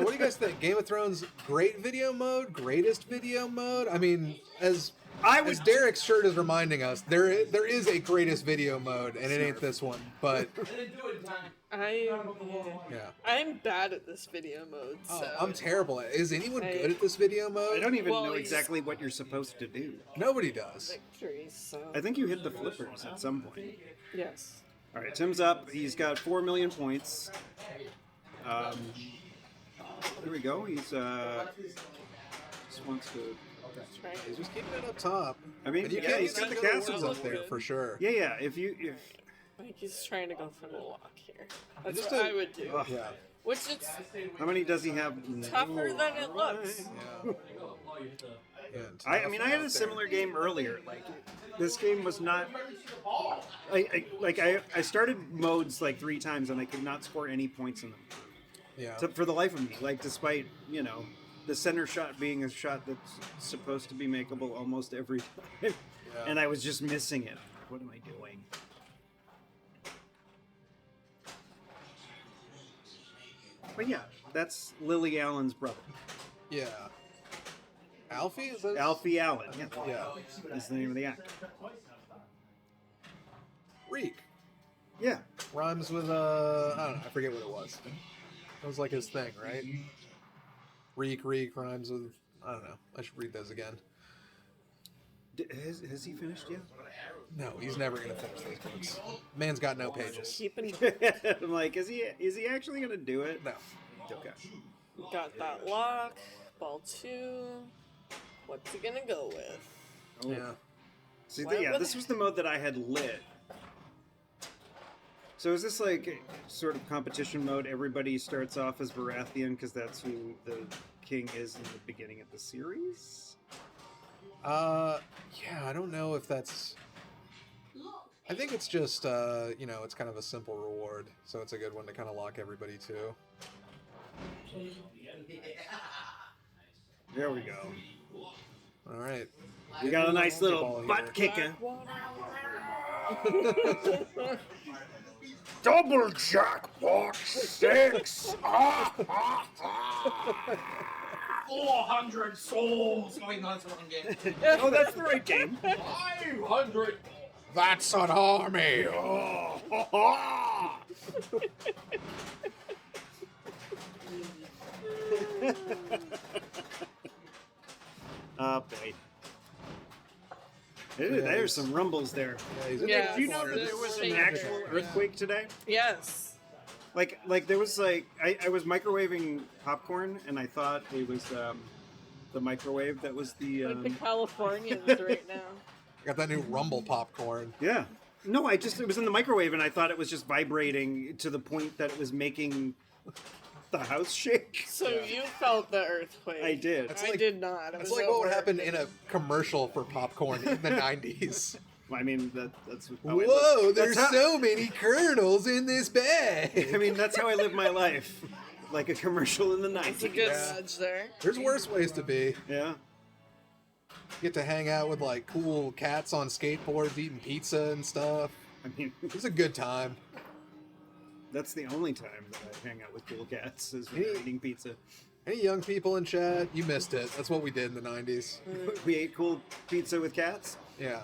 [SPEAKER 4] what do you guys think? Game of Thrones, great video mode, greatest video mode? I mean, as
[SPEAKER 1] I
[SPEAKER 4] As
[SPEAKER 1] was
[SPEAKER 4] Derek's shirt is reminding us, there is a greatest video mode, and it ain't this one. But
[SPEAKER 3] I'm bad at this video mode. So
[SPEAKER 4] I'm terrible at it. Is anyone good at this video mode?
[SPEAKER 1] I don't even
[SPEAKER 3] Well,
[SPEAKER 1] know
[SPEAKER 3] he's-
[SPEAKER 1] exactly what you're supposed to do.
[SPEAKER 4] Nobody does.
[SPEAKER 3] victory. So
[SPEAKER 1] I think you hit the flippers at some point.
[SPEAKER 3] yes.
[SPEAKER 1] All right, Tim's up. He's got 4 million points. There we go. He's just wants to.
[SPEAKER 4] He's just keeping it up top.
[SPEAKER 1] I mean,
[SPEAKER 4] And you
[SPEAKER 1] yeah,
[SPEAKER 4] can't
[SPEAKER 1] he's
[SPEAKER 4] use
[SPEAKER 1] got the
[SPEAKER 4] any other
[SPEAKER 1] castles
[SPEAKER 4] worlds
[SPEAKER 1] up
[SPEAKER 4] up there for sure.
[SPEAKER 1] Yeah. If
[SPEAKER 3] Like he's trying to go for the lock here. That's
[SPEAKER 4] Just
[SPEAKER 3] what
[SPEAKER 4] a-
[SPEAKER 3] I would do.
[SPEAKER 4] Yeah.
[SPEAKER 3] Which is
[SPEAKER 1] how many does he have?
[SPEAKER 3] tougher than it looks.
[SPEAKER 4] Yeah.
[SPEAKER 1] I mean, I had a similar game earlier. Like, this game was not. I started modes like 3 times and I could not score any points in them.
[SPEAKER 4] Yeah.
[SPEAKER 1] For the life of me, like despite the center shot being a shot that's supposed to be makeable almost every time, and I was just missing it. What am I doing? But yeah, that's Lily Allen's brother.
[SPEAKER 4] Yeah. Alfie? Is that
[SPEAKER 1] Alfie Allen.
[SPEAKER 4] Yeah.
[SPEAKER 1] That's the name of the actor.
[SPEAKER 4] Reek.
[SPEAKER 1] Yeah.
[SPEAKER 4] Rhymes with, I don't know, I forget what it was. It was like his thing, right? Reek rhymes with, I don't know. I should read those again.
[SPEAKER 1] Has he finished yet?
[SPEAKER 4] No, he's never going to finish these books. Man's got no pages.
[SPEAKER 3] Keeping
[SPEAKER 1] I'm like, is he actually gonna do it?
[SPEAKER 4] No.
[SPEAKER 1] Okay.
[SPEAKER 3] got that lock. Ball 2. What's he gonna go with?
[SPEAKER 1] Oh.
[SPEAKER 4] Yeah.
[SPEAKER 1] See,
[SPEAKER 3] Why would-
[SPEAKER 1] this was the mode that I had lit. So is this like sort of competition mode? Everybody starts off as Baratheon because that's who the king is in the beginning of the series?
[SPEAKER 4] Yeah, I don't know if that's... I think it's just, it's kind of a simple reward, so it's a good one to kind of lock everybody to.
[SPEAKER 1] There we go.
[SPEAKER 4] All right.
[SPEAKER 1] We got a nice
[SPEAKER 4] Ball
[SPEAKER 1] little
[SPEAKER 4] here.
[SPEAKER 1] butt kicker.
[SPEAKER 9] Double jackpot 6!
[SPEAKER 7] 400 souls! Wait, no, that's the wrong game.
[SPEAKER 1] Oh, that's the right game.
[SPEAKER 7] 500!
[SPEAKER 9] That's an army! Oh, ha, ha.
[SPEAKER 1] Oh, boy. There's some rumbles there.
[SPEAKER 4] Yeah, he's in
[SPEAKER 3] Yeah.
[SPEAKER 1] Do you know
[SPEAKER 4] corner.
[SPEAKER 1] that there was an
[SPEAKER 3] Same
[SPEAKER 1] actual
[SPEAKER 3] here.
[SPEAKER 1] earthquake today?
[SPEAKER 3] Yes.
[SPEAKER 1] Like there was like I was microwaving popcorn and I thought it was the microwave that was the
[SPEAKER 3] Like the Californians right now.
[SPEAKER 4] Got that new Rumble popcorn.
[SPEAKER 1] yeah. No, it was in the microwave and I thought it was just vibrating to the point that it was making the house shake.
[SPEAKER 3] So you felt the earthquake.
[SPEAKER 1] I did.
[SPEAKER 4] It's
[SPEAKER 3] I
[SPEAKER 4] like-
[SPEAKER 3] did not. I
[SPEAKER 4] It's
[SPEAKER 3] was
[SPEAKER 4] like
[SPEAKER 3] at
[SPEAKER 4] what would
[SPEAKER 3] work.
[SPEAKER 4] happen in a commercial for popcorn in the 90s.
[SPEAKER 1] I mean that's how I
[SPEAKER 4] Whoa,
[SPEAKER 1] live.
[SPEAKER 4] there's
[SPEAKER 1] That's how-
[SPEAKER 4] so many kernels in this bag.
[SPEAKER 1] I mean that's how I live my life. Like a commercial in the
[SPEAKER 3] It's a
[SPEAKER 1] 90s.
[SPEAKER 3] good
[SPEAKER 4] Yeah.
[SPEAKER 3] nudge there.
[SPEAKER 4] There's worse ways to be.
[SPEAKER 1] Yeah.
[SPEAKER 4] Get to hang out with like cool cats on skateboards eating pizza and stuff.
[SPEAKER 1] I mean
[SPEAKER 4] It's a good time.
[SPEAKER 1] that's the only time that I hang out with cool cats is when we're eating pizza.
[SPEAKER 4] Any young people in chat, you missed it. That's what we did in the 90s.
[SPEAKER 1] We ate cool pizza with cats.
[SPEAKER 4] Yeah.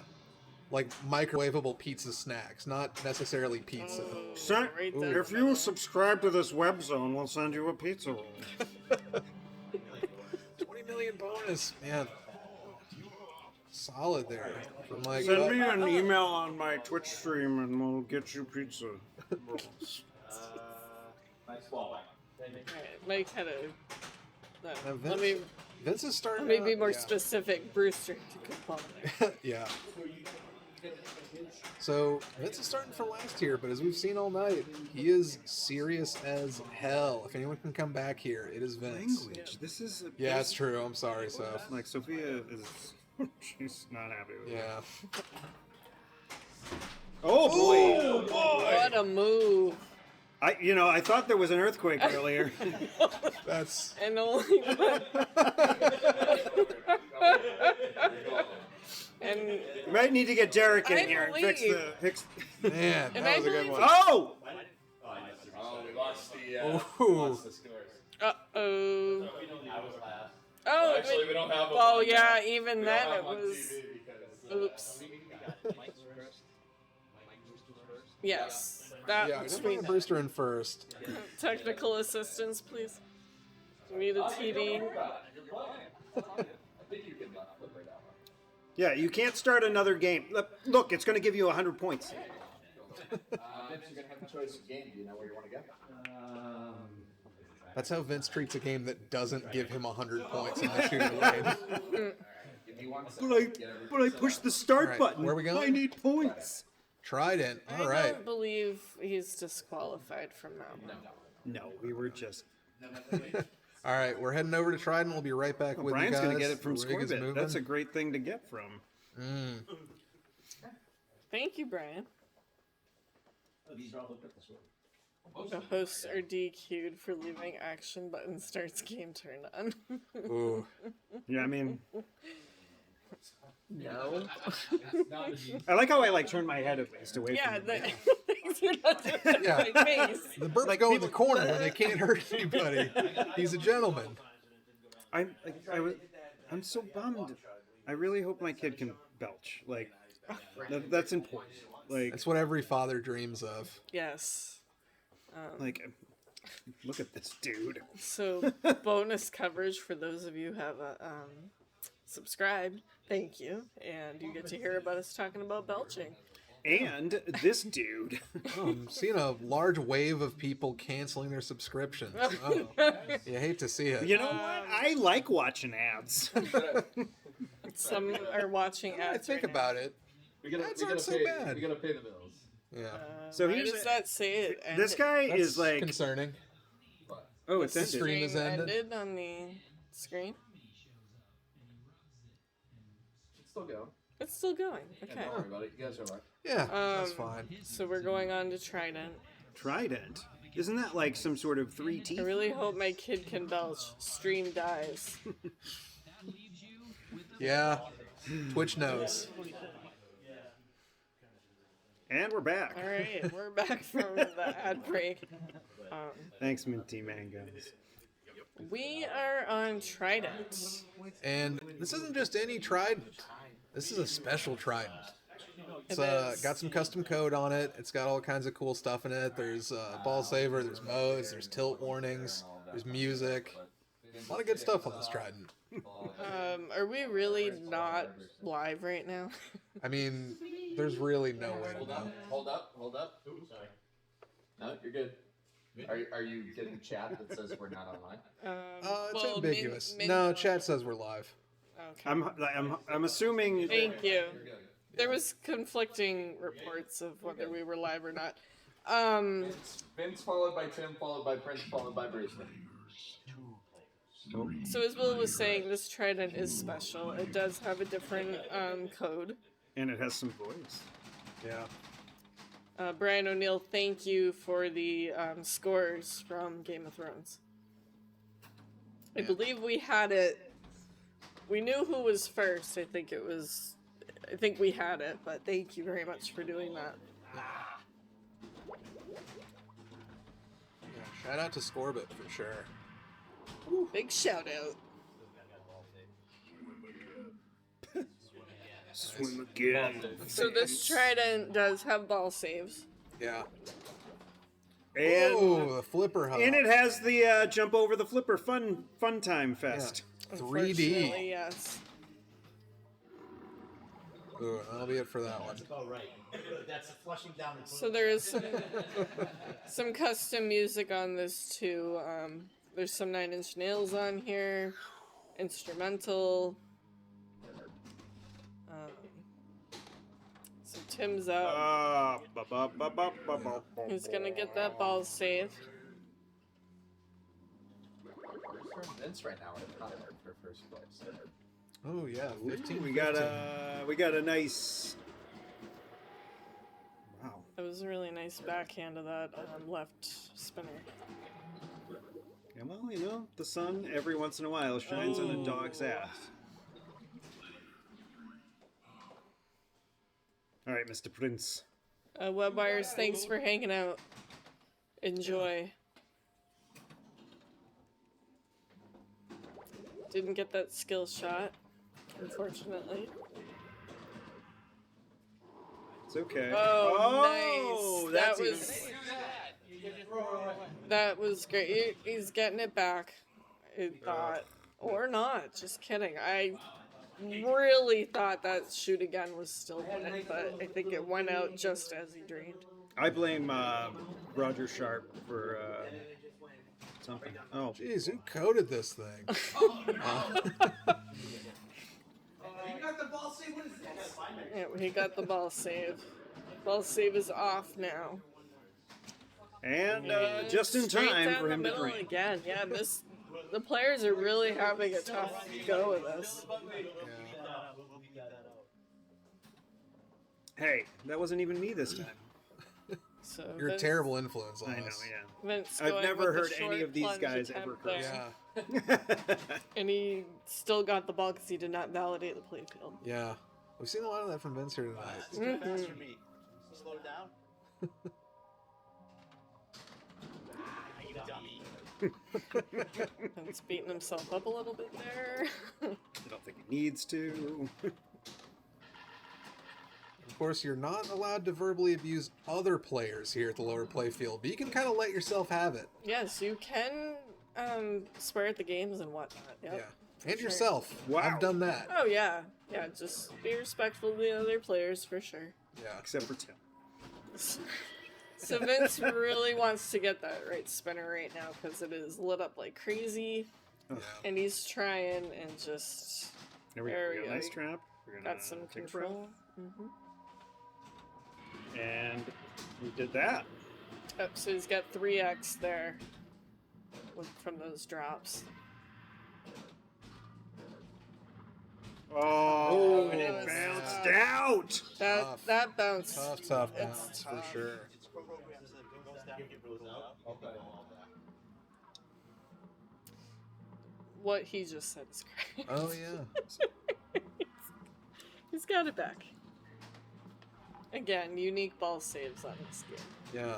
[SPEAKER 4] Like microwavable pizza snacks, not necessarily pizza.
[SPEAKER 1] Son,
[SPEAKER 3] Right there.
[SPEAKER 1] if you subscribe to this web zone, we'll send you a pizza roll.
[SPEAKER 4] 20 million bonus. Man. Solid there. From like
[SPEAKER 1] Send me an email on my Twitch stream and we'll get you pizza rolls.
[SPEAKER 3] Alright, Mike had a.
[SPEAKER 4] Now,
[SPEAKER 3] Let me
[SPEAKER 4] Vince is starting
[SPEAKER 3] let me be
[SPEAKER 4] out-
[SPEAKER 3] more
[SPEAKER 4] yeah.
[SPEAKER 3] specific. Brewster to come on there.
[SPEAKER 4] Yeah. So Vince is starting for last here, but as we've seen all night, he is serious as hell. If anyone can come back here, it is Vince.
[SPEAKER 1] Language. This is.
[SPEAKER 4] Yeah, it's true. I'm sorry, Soph.
[SPEAKER 1] Like Sophia is. She's not happy with it.
[SPEAKER 4] Yeah.
[SPEAKER 1] Oh boy!
[SPEAKER 3] What a move!
[SPEAKER 1] I thought there was an earthquake earlier.
[SPEAKER 4] That's
[SPEAKER 3] And only one. And
[SPEAKER 1] You might need to get Derek in
[SPEAKER 3] I
[SPEAKER 1] here and fix the.
[SPEAKER 3] believe-
[SPEAKER 1] Fix...
[SPEAKER 4] man.
[SPEAKER 3] And
[SPEAKER 4] That
[SPEAKER 3] I
[SPEAKER 4] was a good
[SPEAKER 3] believe-
[SPEAKER 4] one.
[SPEAKER 1] Oh!
[SPEAKER 2] Oh, we lost the,
[SPEAKER 4] Ooh.
[SPEAKER 2] lost the scores.
[SPEAKER 3] oh.
[SPEAKER 2] I was last.
[SPEAKER 3] Oh,
[SPEAKER 2] Actually, we don't have.
[SPEAKER 3] well, yeah. Even then, it was. Oops. Yes. That
[SPEAKER 4] Yeah, I don't
[SPEAKER 3] screen.
[SPEAKER 4] want Brewster in first.
[SPEAKER 3] Technical assistance, please. We need a TD.
[SPEAKER 1] Yeah, you can't start another game. Look, it's going to give you 100 points.
[SPEAKER 2] Vince, you're gonna have a choice of game. Do you know where you want to go?
[SPEAKER 4] That's how Vince treats a game that doesn't give him 100 points in the shooter lane.
[SPEAKER 2] If you want
[SPEAKER 1] But I pushed the start
[SPEAKER 4] Alright,
[SPEAKER 1] button.
[SPEAKER 4] where we going?
[SPEAKER 1] I need points.
[SPEAKER 4] Trident. All
[SPEAKER 3] I
[SPEAKER 4] right.
[SPEAKER 3] don't believe he's disqualified from that.
[SPEAKER 1] No, we were just.
[SPEAKER 4] All right, we're heading over to Trident. We'll be right back with
[SPEAKER 1] Brian's
[SPEAKER 4] you guys.
[SPEAKER 1] going to get it from
[SPEAKER 4] The rig is
[SPEAKER 1] Scorebit.
[SPEAKER 4] moving.
[SPEAKER 1] That's a great thing to get from.
[SPEAKER 3] Thank you, Brian.
[SPEAKER 5] These are all hooked up this way.
[SPEAKER 3] The hosts are DQ'd for leaving action button starts game turned on.
[SPEAKER 4] Ooh.
[SPEAKER 1] Yeah, I mean,
[SPEAKER 3] No.
[SPEAKER 1] I like how I turn my head at least away
[SPEAKER 3] Yeah,
[SPEAKER 1] from it.
[SPEAKER 3] you're not doing that
[SPEAKER 4] Yeah.
[SPEAKER 3] to my face.
[SPEAKER 4] The burps go in the corner where they can't hurt anybody. He's a gentleman.
[SPEAKER 1] I'm so bummed. I really hope my kid can belch. That's important.
[SPEAKER 4] That's what every father dreams of.
[SPEAKER 3] Yes.
[SPEAKER 1] Look at this dude.
[SPEAKER 3] So, bonus coverage for those of you who have subscribed. Thank you. And you get to hear about us talking about belching.
[SPEAKER 1] And this dude.
[SPEAKER 4] I'm seeing a large wave of people canceling their subscriptions. Oh, you hate to see it.
[SPEAKER 1] You know what? I like watching ads.
[SPEAKER 3] Some are watching
[SPEAKER 4] I
[SPEAKER 3] ads.
[SPEAKER 4] think
[SPEAKER 3] right
[SPEAKER 4] about it. Ads aren't so bad.
[SPEAKER 8] We gotta pay the bills.
[SPEAKER 4] Yeah.
[SPEAKER 1] So
[SPEAKER 3] Why
[SPEAKER 1] here's
[SPEAKER 3] does that say it?
[SPEAKER 1] this guy
[SPEAKER 4] That's
[SPEAKER 1] is like.
[SPEAKER 4] concerning.
[SPEAKER 1] Oh, it's
[SPEAKER 4] The
[SPEAKER 1] ended.
[SPEAKER 4] stream is ended.
[SPEAKER 3] ended on the screen.
[SPEAKER 8] It's still going.
[SPEAKER 3] It's still going.
[SPEAKER 8] And
[SPEAKER 3] Okay.
[SPEAKER 8] don't worry about it. You guys are right.
[SPEAKER 4] Yeah, that's fine.
[SPEAKER 3] So we're going on to Trident.
[SPEAKER 1] Trident. Isn't that like some sort of 3
[SPEAKER 3] I
[SPEAKER 1] teeth?
[SPEAKER 3] really hope my kid can belch. Stream dies.
[SPEAKER 4] Yeah. Twitch knows.
[SPEAKER 1] And we're back.
[SPEAKER 3] All right, we're back from the ad break.
[SPEAKER 1] Thanks, Minty Mangoes.
[SPEAKER 3] We are on Trident.
[SPEAKER 4] And this isn't just any Trident. This is a special Trident. It's
[SPEAKER 3] It is.
[SPEAKER 4] got some custom code on it. It's got all kinds of cool stuff in it. There's ball saver, there's modes, there's tilt warnings, there's music. A lot of good stuff on this Trident.
[SPEAKER 3] Are we really not live right now?
[SPEAKER 4] I mean, there's really no way to know.
[SPEAKER 8] Hold up. Ooh, sorry. No, you're good. Are you getting chat that says we're not online?
[SPEAKER 4] It's
[SPEAKER 3] well,
[SPEAKER 4] ambiguous.
[SPEAKER 3] Min-
[SPEAKER 4] No, chat says we're live.
[SPEAKER 3] Okay.
[SPEAKER 1] I'm assuming.
[SPEAKER 3] Thank you. There was conflicting reports of whether we were live or not.
[SPEAKER 8] Vince followed by Tim, followed by Prince, followed by Brewster.
[SPEAKER 3] So as Will was saying, this Trident is special. It does have a different code.
[SPEAKER 1] And it has some voice.
[SPEAKER 4] Yeah.
[SPEAKER 3] Brian O'Neill, thank you for the scores from Game of Thrones. I believe we had it. We knew who was first. I think we had it, but thank you very much for doing that.
[SPEAKER 4] Yeah, shout out to Scorebit for sure.
[SPEAKER 3] Big shout out.
[SPEAKER 1] Swim again.
[SPEAKER 3] So this Trident does have ball saves.
[SPEAKER 4] Yeah.
[SPEAKER 1] And
[SPEAKER 4] Oh, the flipper hub.
[SPEAKER 1] and it has the jump over the flipper fun time fest.
[SPEAKER 3] 3D.
[SPEAKER 4] 3D.
[SPEAKER 3] Yes.
[SPEAKER 4] Ooh, that'll be it for that one.
[SPEAKER 5] All right. That's flushing down the
[SPEAKER 3] So there is some custom music on this too. There's some 9 Inch Nails on here, instrumental. So Tim's up. He's gonna get that ball save.
[SPEAKER 8] Brewster and Vince right now are tied for first place.
[SPEAKER 4] Oh yeah, 15.
[SPEAKER 1] We got a nice. Wow.
[SPEAKER 3] That was a really nice backhand of that left spinner.
[SPEAKER 1] Yeah, well, the sun every once in a while shines on a dog's ass. All right, Mr. Prince.
[SPEAKER 3] Webwires, thanks for hanging out. Enjoy. Didn't get that skill shot, unfortunately.
[SPEAKER 1] It's okay.
[SPEAKER 3] Oh, nice.
[SPEAKER 1] That's
[SPEAKER 3] That was great. He's getting it back. I thought, or not. Just kidding. I really thought that shoot again was still in it, but I think it went out just as he dreamed.
[SPEAKER 1] I blame Roger Sharp for something. Oh,
[SPEAKER 4] Jeez, who coded this thing?
[SPEAKER 3] Yeah, he got the ball save. Ball save is off now.
[SPEAKER 1] and just in
[SPEAKER 3] Straight
[SPEAKER 1] time
[SPEAKER 3] down
[SPEAKER 1] for
[SPEAKER 3] the
[SPEAKER 1] him to
[SPEAKER 3] middle
[SPEAKER 1] drink.
[SPEAKER 3] again. Yeah, the players are really having a tough go with this.
[SPEAKER 1] Hey, that wasn't even me this time.
[SPEAKER 3] So
[SPEAKER 4] You're a
[SPEAKER 3] Vince-
[SPEAKER 4] terrible influence on
[SPEAKER 1] I know,
[SPEAKER 4] us.
[SPEAKER 1] yeah.
[SPEAKER 3] Vince
[SPEAKER 1] I've
[SPEAKER 3] going
[SPEAKER 1] never
[SPEAKER 3] with the
[SPEAKER 1] heard any
[SPEAKER 3] short
[SPEAKER 1] of these
[SPEAKER 3] plunge
[SPEAKER 1] guys
[SPEAKER 3] attempt
[SPEAKER 1] ever
[SPEAKER 3] there.
[SPEAKER 4] Yeah,
[SPEAKER 3] And he still got the ball because he did not validate the playfield.
[SPEAKER 4] yeah. We've seen a lot of that from Vince here tonight.
[SPEAKER 5] It's too fast for me. Slow down. You dummy.
[SPEAKER 3] Vince beating himself up a little bit there.
[SPEAKER 1] I don't think he needs to.
[SPEAKER 4] Of course, you're not allowed to verbally abuse other players here at the lower playfield, but you can kind of let yourself have it.
[SPEAKER 3] Yes, you can swear at the games and whatnot. Yep.
[SPEAKER 4] Yeah. And
[SPEAKER 3] sure.
[SPEAKER 4] yourself.
[SPEAKER 1] Wow.
[SPEAKER 4] I've done that.
[SPEAKER 3] Oh yeah, yeah. Just be respectful of the other players for sure.
[SPEAKER 4] Yeah.
[SPEAKER 1] Except for Tim.
[SPEAKER 3] So Vince really wants to get that right spinner right now because it is lit up like crazy,
[SPEAKER 4] Yeah.
[SPEAKER 3] and he's trying and just
[SPEAKER 1] There we
[SPEAKER 3] There
[SPEAKER 1] go.
[SPEAKER 3] we go.
[SPEAKER 1] Nice trap. We're gonna
[SPEAKER 3] got some
[SPEAKER 1] take a breath.
[SPEAKER 3] control. Mm-hmm.
[SPEAKER 1] And we did that.
[SPEAKER 3] Oh, so he's got 3x there from those drops.
[SPEAKER 1] Oh, and
[SPEAKER 3] it
[SPEAKER 1] it
[SPEAKER 3] was
[SPEAKER 1] bounced out.
[SPEAKER 4] Tough.
[SPEAKER 3] That bounced.
[SPEAKER 4] Tough
[SPEAKER 3] It's
[SPEAKER 4] bounce for
[SPEAKER 3] tough.
[SPEAKER 4] sure.
[SPEAKER 5] It's programmed so it goes down, it goes out.
[SPEAKER 3] What he just said is great.
[SPEAKER 4] Oh, yeah.
[SPEAKER 3] He's got it back. Again, unique ball saves on this game.
[SPEAKER 4] Yeah.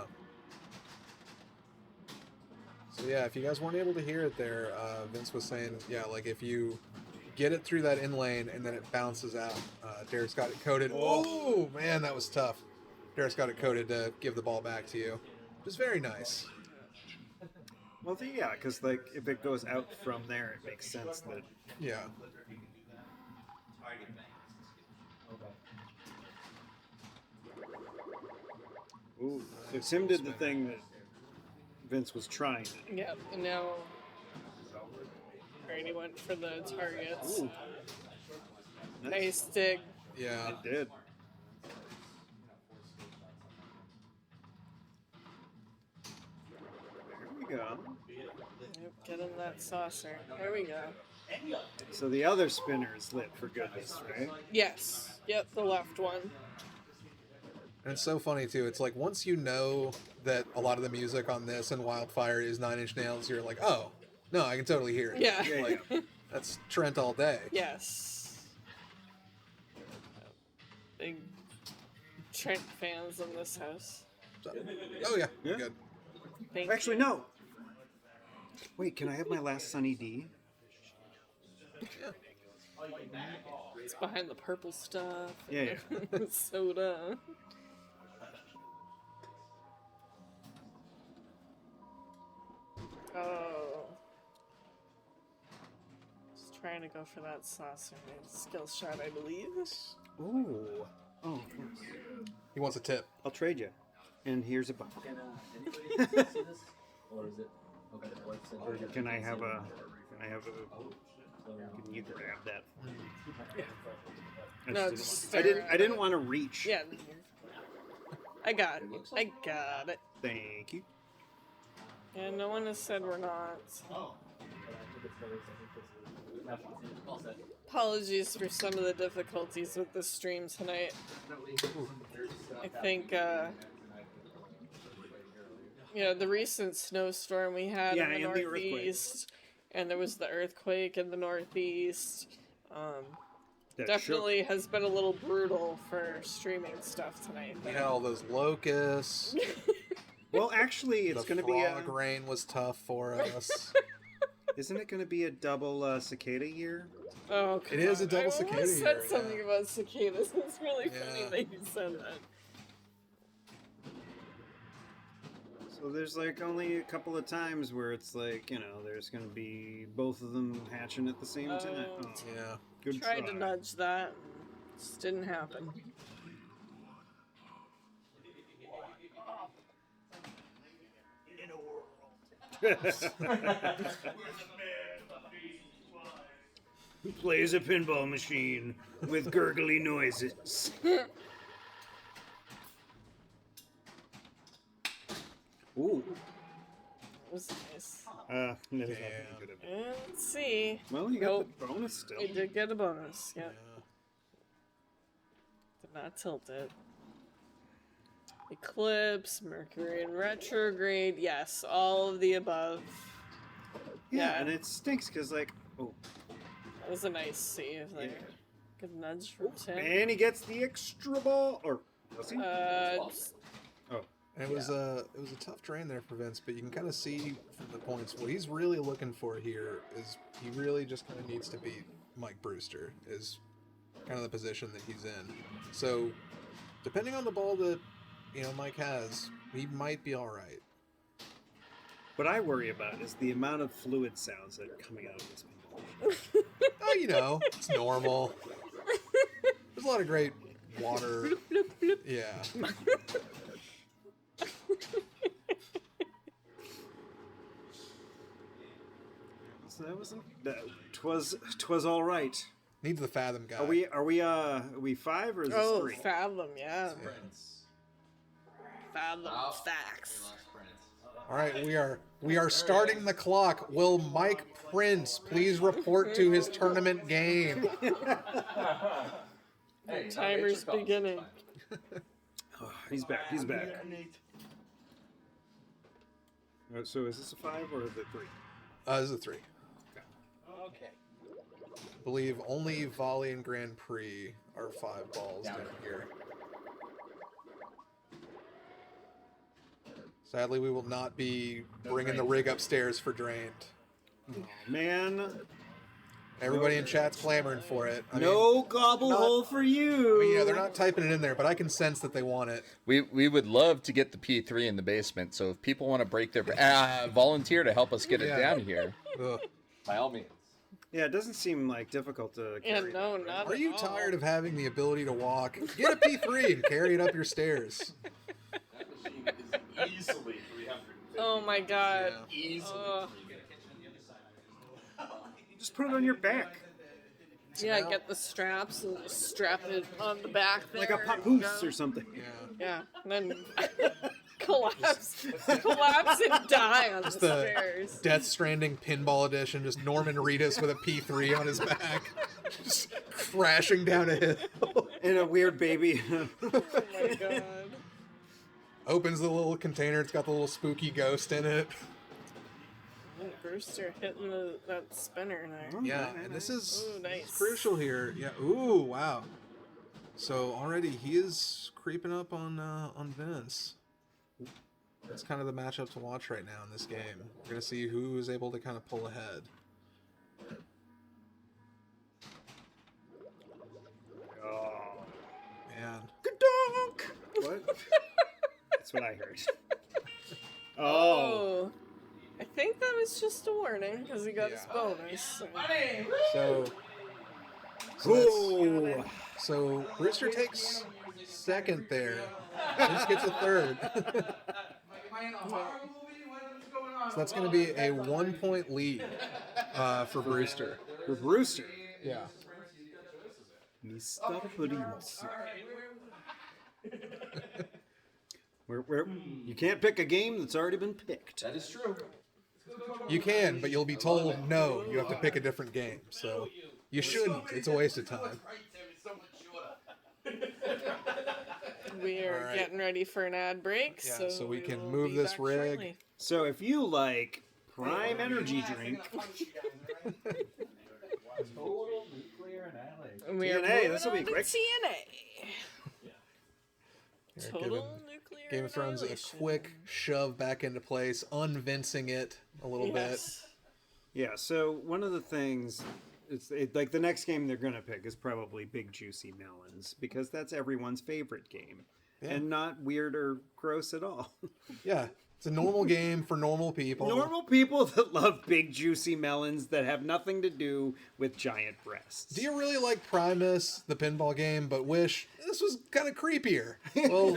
[SPEAKER 4] So yeah, if you guys weren't able to hear it there, Vince was saying, yeah, like if you get it through that in lane and then it bounces out, Derek's got it coded. Oh man, that was tough. Derek's got it coded to give the ball back to you. It was very nice.
[SPEAKER 1] Well, yeah, because like if it goes out from there, it makes sense that.
[SPEAKER 4] Yeah.
[SPEAKER 1] Ooh, so Sim did the thing that Vince was trying to do.
[SPEAKER 3] Yep, and now Brady went for the targets.
[SPEAKER 1] Ooh.
[SPEAKER 3] Nice dig.
[SPEAKER 4] Yeah.
[SPEAKER 1] It did. There we go.
[SPEAKER 3] Yep, get in that saucer. There we go.
[SPEAKER 1] So the other spinner is lit for goodness, right?
[SPEAKER 3] Yes. Yep, the left one.
[SPEAKER 4] And it's so funny too. It's like once you know that a lot of the music on this and Wildfire is Nine Inch Nails, you're like, oh, no, I can totally hear it.
[SPEAKER 3] Yeah.
[SPEAKER 1] Yeah,
[SPEAKER 4] Like, that's Trent all day.
[SPEAKER 3] Yes. Big Trent fans in this house.
[SPEAKER 4] So, oh yeah,
[SPEAKER 1] Yeah.
[SPEAKER 4] good.
[SPEAKER 3] Thank
[SPEAKER 1] Actually, no. Wait, can I have my last Sunny D?
[SPEAKER 4] Yeah.
[SPEAKER 3] It's behind the purple stuff.
[SPEAKER 1] Yeah,
[SPEAKER 3] Soda. Oh. Just trying to go for that saucer. Skill shot, I believe.
[SPEAKER 1] Ooh. Oh, thanks.
[SPEAKER 4] He wants a tip.
[SPEAKER 1] I'll trade you. And here's a buck.
[SPEAKER 8] Anybody see this? Or is it? Okay, what's it?
[SPEAKER 1] Or can I have a? Can I have a? Can you grab that? I
[SPEAKER 3] No,
[SPEAKER 1] just
[SPEAKER 3] just
[SPEAKER 1] didn't want- I didn't want to reach.
[SPEAKER 3] Yeah. I got it. I got it.
[SPEAKER 1] Thank you.
[SPEAKER 3] Yeah, no one has said we're not. Apologies for some of the difficulties with the stream tonight. I think, the recent snowstorm we had
[SPEAKER 1] Yeah,
[SPEAKER 3] in the
[SPEAKER 1] and the earthquake.
[SPEAKER 3] Northeast, and there was the earthquake in the Northeast.
[SPEAKER 1] That
[SPEAKER 3] Definitely has been a little brutal for streaming stuff tonight.
[SPEAKER 4] We had all those locusts.
[SPEAKER 1] shook. Well, actually, it's
[SPEAKER 4] The
[SPEAKER 1] going to be a.
[SPEAKER 4] frog rain was tough for us.
[SPEAKER 1] Isn't it going to be a double cicada year?
[SPEAKER 3] Oh,
[SPEAKER 4] It is a
[SPEAKER 3] God.
[SPEAKER 4] double
[SPEAKER 3] I
[SPEAKER 4] cicada
[SPEAKER 3] almost said
[SPEAKER 4] year,
[SPEAKER 3] something
[SPEAKER 4] yeah.
[SPEAKER 3] about cicadas. It's really funny
[SPEAKER 4] Yeah.
[SPEAKER 3] that you said that.
[SPEAKER 1] So there's like only a couple of times where it's like, there's going to be both of them hatching at the same time. Oh,
[SPEAKER 4] Yeah.
[SPEAKER 1] good
[SPEAKER 3] Tried
[SPEAKER 1] try.
[SPEAKER 3] to nudge that. Just didn't happen.
[SPEAKER 1] Who plays a pinball machine with gurgly noises? Ooh.
[SPEAKER 3] That was nice.
[SPEAKER 1] There's nothing good at it.
[SPEAKER 3] Let's see.
[SPEAKER 1] Well, you got the bonus still.
[SPEAKER 3] You did get a bonus, yeah. Did not tilt it. Eclipse, Mercury in retrograde, yes, all of the above.
[SPEAKER 1] Yeah, and it stinks because, like,
[SPEAKER 3] that was a nice save. Like, good nudge from Tim.
[SPEAKER 1] And he gets the extra ball, or was he?
[SPEAKER 4] And it was a tough drain there for Vince, but you can kind of see from the points what he's really looking for here is he really just kind of needs to beat Mike Brewster is kind of the position that he's in. So depending on the ball that Mike has, he might be all right. What
[SPEAKER 1] I worry about is the amount of fluid sounds that are coming out of this
[SPEAKER 4] pinball. It's normal. There's a lot of great water.
[SPEAKER 3] Bloop, bloop, bloop.
[SPEAKER 4] Yeah.
[SPEAKER 1] So that wasn't. Twas all right.
[SPEAKER 4] Needs the Fathom guy.
[SPEAKER 1] Are we 5 or is this 3?
[SPEAKER 3] Fathom, yeah. Fathom facts.
[SPEAKER 4] All right, we are starting the clock. Will Mike Prince please report to his tournament game?
[SPEAKER 3] The timer's beginning.
[SPEAKER 1] Oh, he's back. So is this a 5 or is it 3?
[SPEAKER 4] This is a 3.
[SPEAKER 6] Okay.
[SPEAKER 4] I believe only Volley and Grand Prix are 5 balls down here. Sadly, we will not be bringing the rig upstairs for Drained.
[SPEAKER 1] Oh, man.
[SPEAKER 4] Everybody in chat's clamoring for it.
[SPEAKER 1] No gobble hole for you.
[SPEAKER 4] They're not typing it in there, but I can sense that they want it.
[SPEAKER 10] We would love to get the P3 in the basement, so if people want to break their volunteer to help us get it down here, by all means.
[SPEAKER 1] Yeah, it doesn't seem like difficult to carry.
[SPEAKER 3] No, not
[SPEAKER 4] Are you tired of having the ability to walk? Get a P3 and carry it up your stairs.
[SPEAKER 2] That machine is easily 350.
[SPEAKER 3] Oh my god.
[SPEAKER 2] Yeah. Easily.
[SPEAKER 1] Just put it on your back.
[SPEAKER 3] Yeah, get the straps and just strap it on the back there.
[SPEAKER 1] Like a papoose or something.
[SPEAKER 3] Yeah, and then collapse and die on the stairs.
[SPEAKER 4] Death Stranding Pinball Edition, just Norman Reedus with a P3 on his back, just crashing down a hill.
[SPEAKER 1] And a weird baby.
[SPEAKER 3] Oh my god.
[SPEAKER 4] Opens the little container, it's got the little spooky ghost in it.
[SPEAKER 3] And Brewster hitting that spinner there.
[SPEAKER 4] Yeah, and this is
[SPEAKER 3] nice.
[SPEAKER 4] crucial here. Yeah, ooh, wow. So already he is creeping up on Vince. That's kind of the matchup to watch right now in this game. We're going to see who is able to kind of pull ahead.
[SPEAKER 1] Oh.
[SPEAKER 4] Man.
[SPEAKER 1] Ka-donk! What? That's what I heard. Oh.
[SPEAKER 3] I think that was just a warning because he got his bonus.
[SPEAKER 4] So Brewster takes second there. Vince gets a third. So that's going to be a 1-point lead for Brewster.
[SPEAKER 1] For Brewster?
[SPEAKER 4] Yeah.
[SPEAKER 1] Mr. Prince. Where you can't pick a game that's already been picked.
[SPEAKER 2] That is true.
[SPEAKER 4] You can, but you'll be told no, you have to pick a different game. So you shouldn't. It's a waste of time.
[SPEAKER 3] We are getting ready for an ad break,
[SPEAKER 4] Yeah, so we can
[SPEAKER 3] will
[SPEAKER 4] move
[SPEAKER 3] be
[SPEAKER 4] this
[SPEAKER 3] back
[SPEAKER 4] rig.
[SPEAKER 3] shortly.
[SPEAKER 1] So if you like Prime Energy Drink,
[SPEAKER 2] Total nuclear annihilation.
[SPEAKER 3] And we are
[SPEAKER 1] TNA, this will be
[SPEAKER 3] moving on
[SPEAKER 1] quick.
[SPEAKER 3] to TNA.
[SPEAKER 4] Here,
[SPEAKER 3] Total
[SPEAKER 4] giving
[SPEAKER 3] nuclear
[SPEAKER 4] Game of Thrones a
[SPEAKER 3] annihilation.
[SPEAKER 4] quick shove back into place, unvincing it a little
[SPEAKER 3] Yes.
[SPEAKER 1] yeah. So one of the things, like the next game they're gonna pick is probably Big Juicy Melons because that's everyone's favorite game, and not weird or gross at all.
[SPEAKER 4] Yeah, It's a normal game for normal people.
[SPEAKER 1] Normal people that love big juicy melons that have nothing to do with giant breasts.
[SPEAKER 4] Do you really like Primus, the pinball game, but wish this was kind of creepier? Well,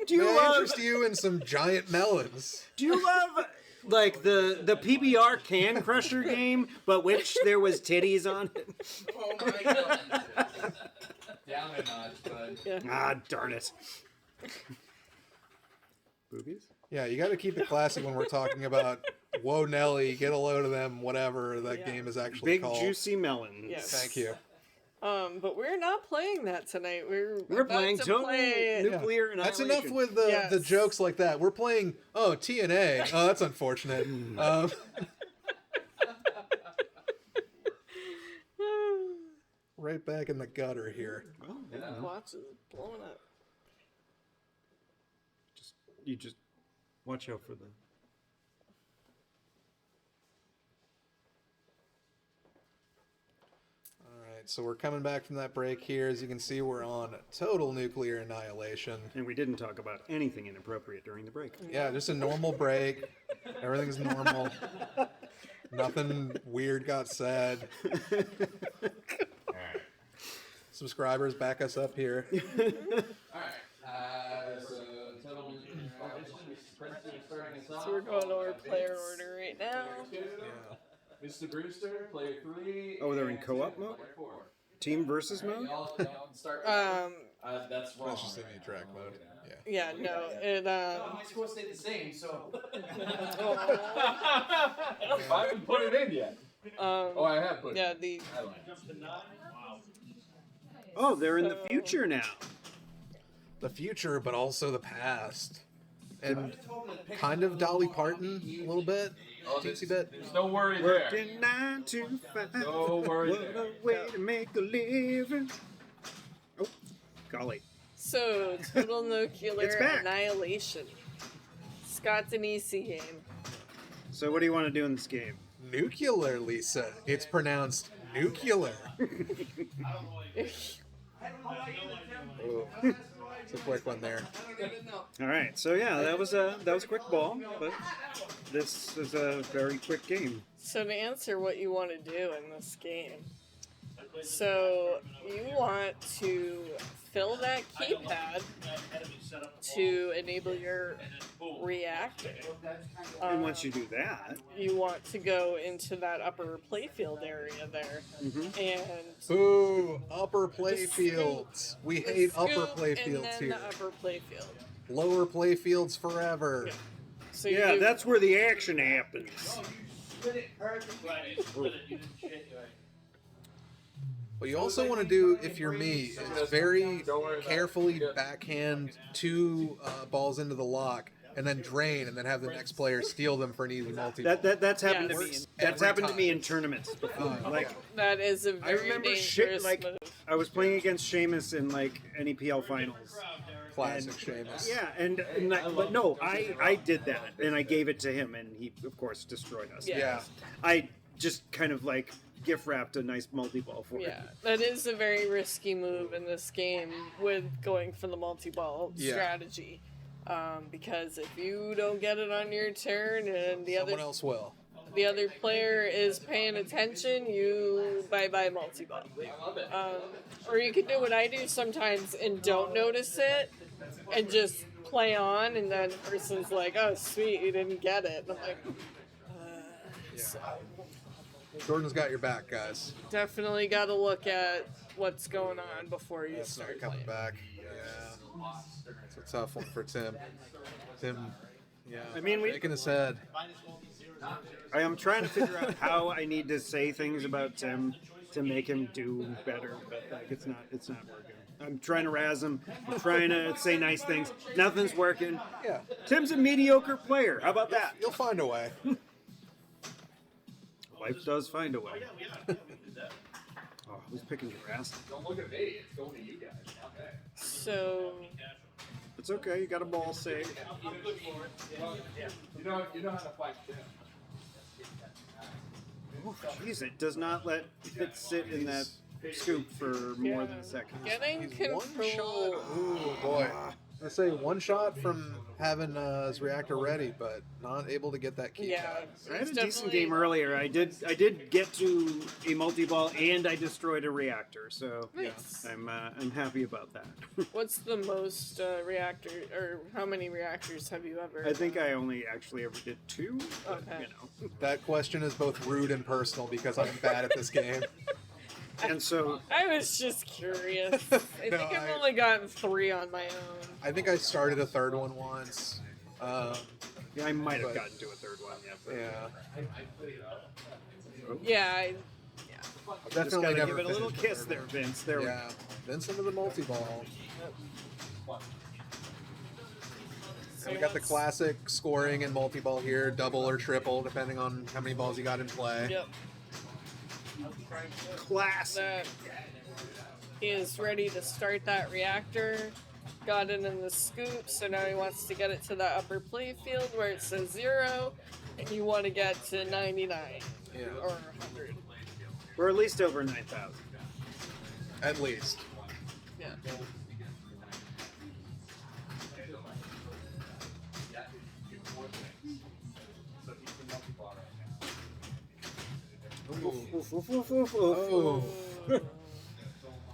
[SPEAKER 1] do you
[SPEAKER 4] may I
[SPEAKER 1] love
[SPEAKER 4] interest you in some giant melons?
[SPEAKER 1] Do you love like the PBR Can Crusher game, but which there was titties on it?
[SPEAKER 7] Oh my god.
[SPEAKER 2] Down a notch, bud.
[SPEAKER 3] Yeah.
[SPEAKER 1] Ah, darn it. Boobies?
[SPEAKER 4] Yeah, you got to keep it classy when we're talking about Whoa Nelly, get a load of them, whatever that game is actually
[SPEAKER 1] Big
[SPEAKER 4] called.
[SPEAKER 1] juicy melons.
[SPEAKER 3] Yes.
[SPEAKER 4] Thank you.
[SPEAKER 3] But we're not playing that tonight. We're
[SPEAKER 1] We're
[SPEAKER 3] about
[SPEAKER 1] playing
[SPEAKER 3] to
[SPEAKER 1] total
[SPEAKER 3] play.
[SPEAKER 1] nuclear
[SPEAKER 4] That's
[SPEAKER 1] annihilation.
[SPEAKER 4] enough with the jokes like that. We're playing, TNA. Oh, that's unfortunate. Right back in the gutter here.
[SPEAKER 1] Oh, yeah.
[SPEAKER 3] Watch is blowing up.
[SPEAKER 1] You just watch out for the...
[SPEAKER 4] Alright, so we're coming back from that break here. As you can see, we're on total nuclear annihilation.
[SPEAKER 1] And we didn't talk about anything inappropriate during the break.
[SPEAKER 4] Yeah, just a normal break. Everything's normal. Nothing weird got said. Subscribers, back us up here.
[SPEAKER 7] Alright, so total Princeton is starting us off.
[SPEAKER 3] So we're going over player order right now.
[SPEAKER 7] Mr. Brewster, player 3.
[SPEAKER 1] Oh, they're in co-op mode?
[SPEAKER 7] Player 4.
[SPEAKER 1] Team versus mode?
[SPEAKER 7] Y'all start. That's wrong.
[SPEAKER 4] That's just in the track mode. Yeah.
[SPEAKER 3] Yeah, no, it
[SPEAKER 7] My scores stay the same, so.
[SPEAKER 8] I haven't put it in yet. Oh, I have put it
[SPEAKER 3] yeah,
[SPEAKER 8] in.
[SPEAKER 3] the
[SPEAKER 1] Oh, they're in the future now.
[SPEAKER 4] The future, but also the past. And kind of Dolly Parton, a little bit. Teensy bit.
[SPEAKER 8] There's no worry there.
[SPEAKER 1] Working 9 to 5.
[SPEAKER 8] No worry
[SPEAKER 1] What
[SPEAKER 8] there.
[SPEAKER 1] a way to make a living. Oh, golly.
[SPEAKER 3] so total
[SPEAKER 1] It's
[SPEAKER 3] nuclear
[SPEAKER 1] back.
[SPEAKER 3] annihilation. Scott's an easy game.
[SPEAKER 1] So what do you want to do in this game?
[SPEAKER 4] Nuclear, Lisa. It's pronounced nuclear. It's a quick one there.
[SPEAKER 1] All right. So yeah, that was a quick ball, but this is a very quick game.
[SPEAKER 3] So to answer what you want to do in this game, so you want to fill that keypad to enable your reactor.
[SPEAKER 1] And once you do that,
[SPEAKER 3] You want to go into that upper playfield area there, and
[SPEAKER 4] Boo! Upper playfields. We hate upper
[SPEAKER 3] scoop, and
[SPEAKER 4] playfields
[SPEAKER 3] then
[SPEAKER 4] here.
[SPEAKER 3] the upper playfield.
[SPEAKER 4] Lower playfields forever.
[SPEAKER 3] Yeah. So
[SPEAKER 1] yeah,
[SPEAKER 3] you,
[SPEAKER 1] that's where the action happens.
[SPEAKER 4] What you also want to do, if you're me, is very carefully backhand 2 balls into the lock, and then drain, and then have the next player steal them for an easy multi.
[SPEAKER 1] That's happened to me.
[SPEAKER 3] Yes.
[SPEAKER 1] That's
[SPEAKER 4] Every
[SPEAKER 1] happened to
[SPEAKER 4] time.
[SPEAKER 1] me in tournaments before. Like
[SPEAKER 3] that is a
[SPEAKER 1] I
[SPEAKER 3] very
[SPEAKER 1] remember
[SPEAKER 3] dangerous
[SPEAKER 1] like
[SPEAKER 3] move.
[SPEAKER 1] I was playing against Seamus in like NEPL finals.
[SPEAKER 4] Classic Seamus.
[SPEAKER 1] Yeah, but no, I did that and I gave it to him and he of course destroyed us.
[SPEAKER 3] Yeah.
[SPEAKER 1] I just kind of like gift wrapped a nice multi-ball for
[SPEAKER 3] Yeah,
[SPEAKER 1] him.
[SPEAKER 3] that is a very risky move in this game with going for the multi-ball
[SPEAKER 4] Yeah.
[SPEAKER 3] strategy. Because if you don't get it on your turn and
[SPEAKER 4] Someone else will.
[SPEAKER 3] the other player is paying attention, you bye-bye multi-ball. Or you can do what I do sometimes and don't notice it and just play on, and then the person's like, oh sweet, you didn't get it. And I'm like, so
[SPEAKER 4] Jordan's got your back, guys.
[SPEAKER 3] definitely got to look at what's going on before you
[SPEAKER 4] That's not
[SPEAKER 3] start
[SPEAKER 4] coming
[SPEAKER 3] playing.
[SPEAKER 4] back. Yeah. It's a tough one for Tim. Tim, yeah.
[SPEAKER 1] I mean,
[SPEAKER 4] shaking his head.
[SPEAKER 1] I am trying to figure out how I need to say things about Tim to make him do better, but like it's not working. I'm trying to razz him. I'm trying to say nice things. Nothing's working.
[SPEAKER 4] Yeah.
[SPEAKER 1] Tim's a mediocre player. How about that?
[SPEAKER 4] You'll find a way.
[SPEAKER 1] Life does find a way. Oh, who's picking your ass?
[SPEAKER 8] Don't look at me. It's going to you guys. Okay.
[SPEAKER 3] So
[SPEAKER 1] It's okay. You got a ball saved.
[SPEAKER 8] You know how to fight Tim.
[SPEAKER 1] Oh, jeez, it does not let it sit in that scoop for more than a second.
[SPEAKER 3] getting
[SPEAKER 4] One shot.
[SPEAKER 3] control.
[SPEAKER 4] Ooh, boy. I say one shot from having his reactor ready, but not able to get that key.
[SPEAKER 3] Yeah,
[SPEAKER 1] I had a
[SPEAKER 3] it's
[SPEAKER 1] decent
[SPEAKER 3] definitely-
[SPEAKER 1] game earlier. I did get to a multi-ball and I destroyed a reactor, so
[SPEAKER 3] Nice.
[SPEAKER 1] I'm happy about that.
[SPEAKER 3] What's the most reactor, or how many reactors have you ever?
[SPEAKER 1] I think I only actually ever did 2. But,
[SPEAKER 3] Okay.
[SPEAKER 1] you know.
[SPEAKER 4] That question is both rude and personal because I'm bad at this game.
[SPEAKER 1] And so
[SPEAKER 3] I was just curious. I think I've only gotten 3 on my own.
[SPEAKER 4] I think I started a third one once.
[SPEAKER 1] yeah, I might have
[SPEAKER 4] but-
[SPEAKER 1] gotten to a third one. Yeah. But
[SPEAKER 4] Yeah.
[SPEAKER 3] Yeah,
[SPEAKER 4] I've
[SPEAKER 1] just
[SPEAKER 4] definitely
[SPEAKER 1] gotta
[SPEAKER 4] never
[SPEAKER 1] give it a little
[SPEAKER 4] finished the
[SPEAKER 1] kiss
[SPEAKER 4] third
[SPEAKER 1] there,
[SPEAKER 4] one.
[SPEAKER 1] Vince. There we go.
[SPEAKER 4] Yeah. Vince into the multi-ball. And we got the classic scoring and multi-ball here, double or triple, depending on how many balls you got in play.
[SPEAKER 3] Yep.
[SPEAKER 1] Class.
[SPEAKER 3] That he is ready to start that reactor. Got it in the scoop, so now he wants to get it to the upper play field where it says 0, and you want to get to 99
[SPEAKER 4] Yeah.
[SPEAKER 3] or 100.
[SPEAKER 1] We're at least over 9,000.
[SPEAKER 4] At least.
[SPEAKER 3] Yeah.
[SPEAKER 1] Oof, oof, oof, oof, oof.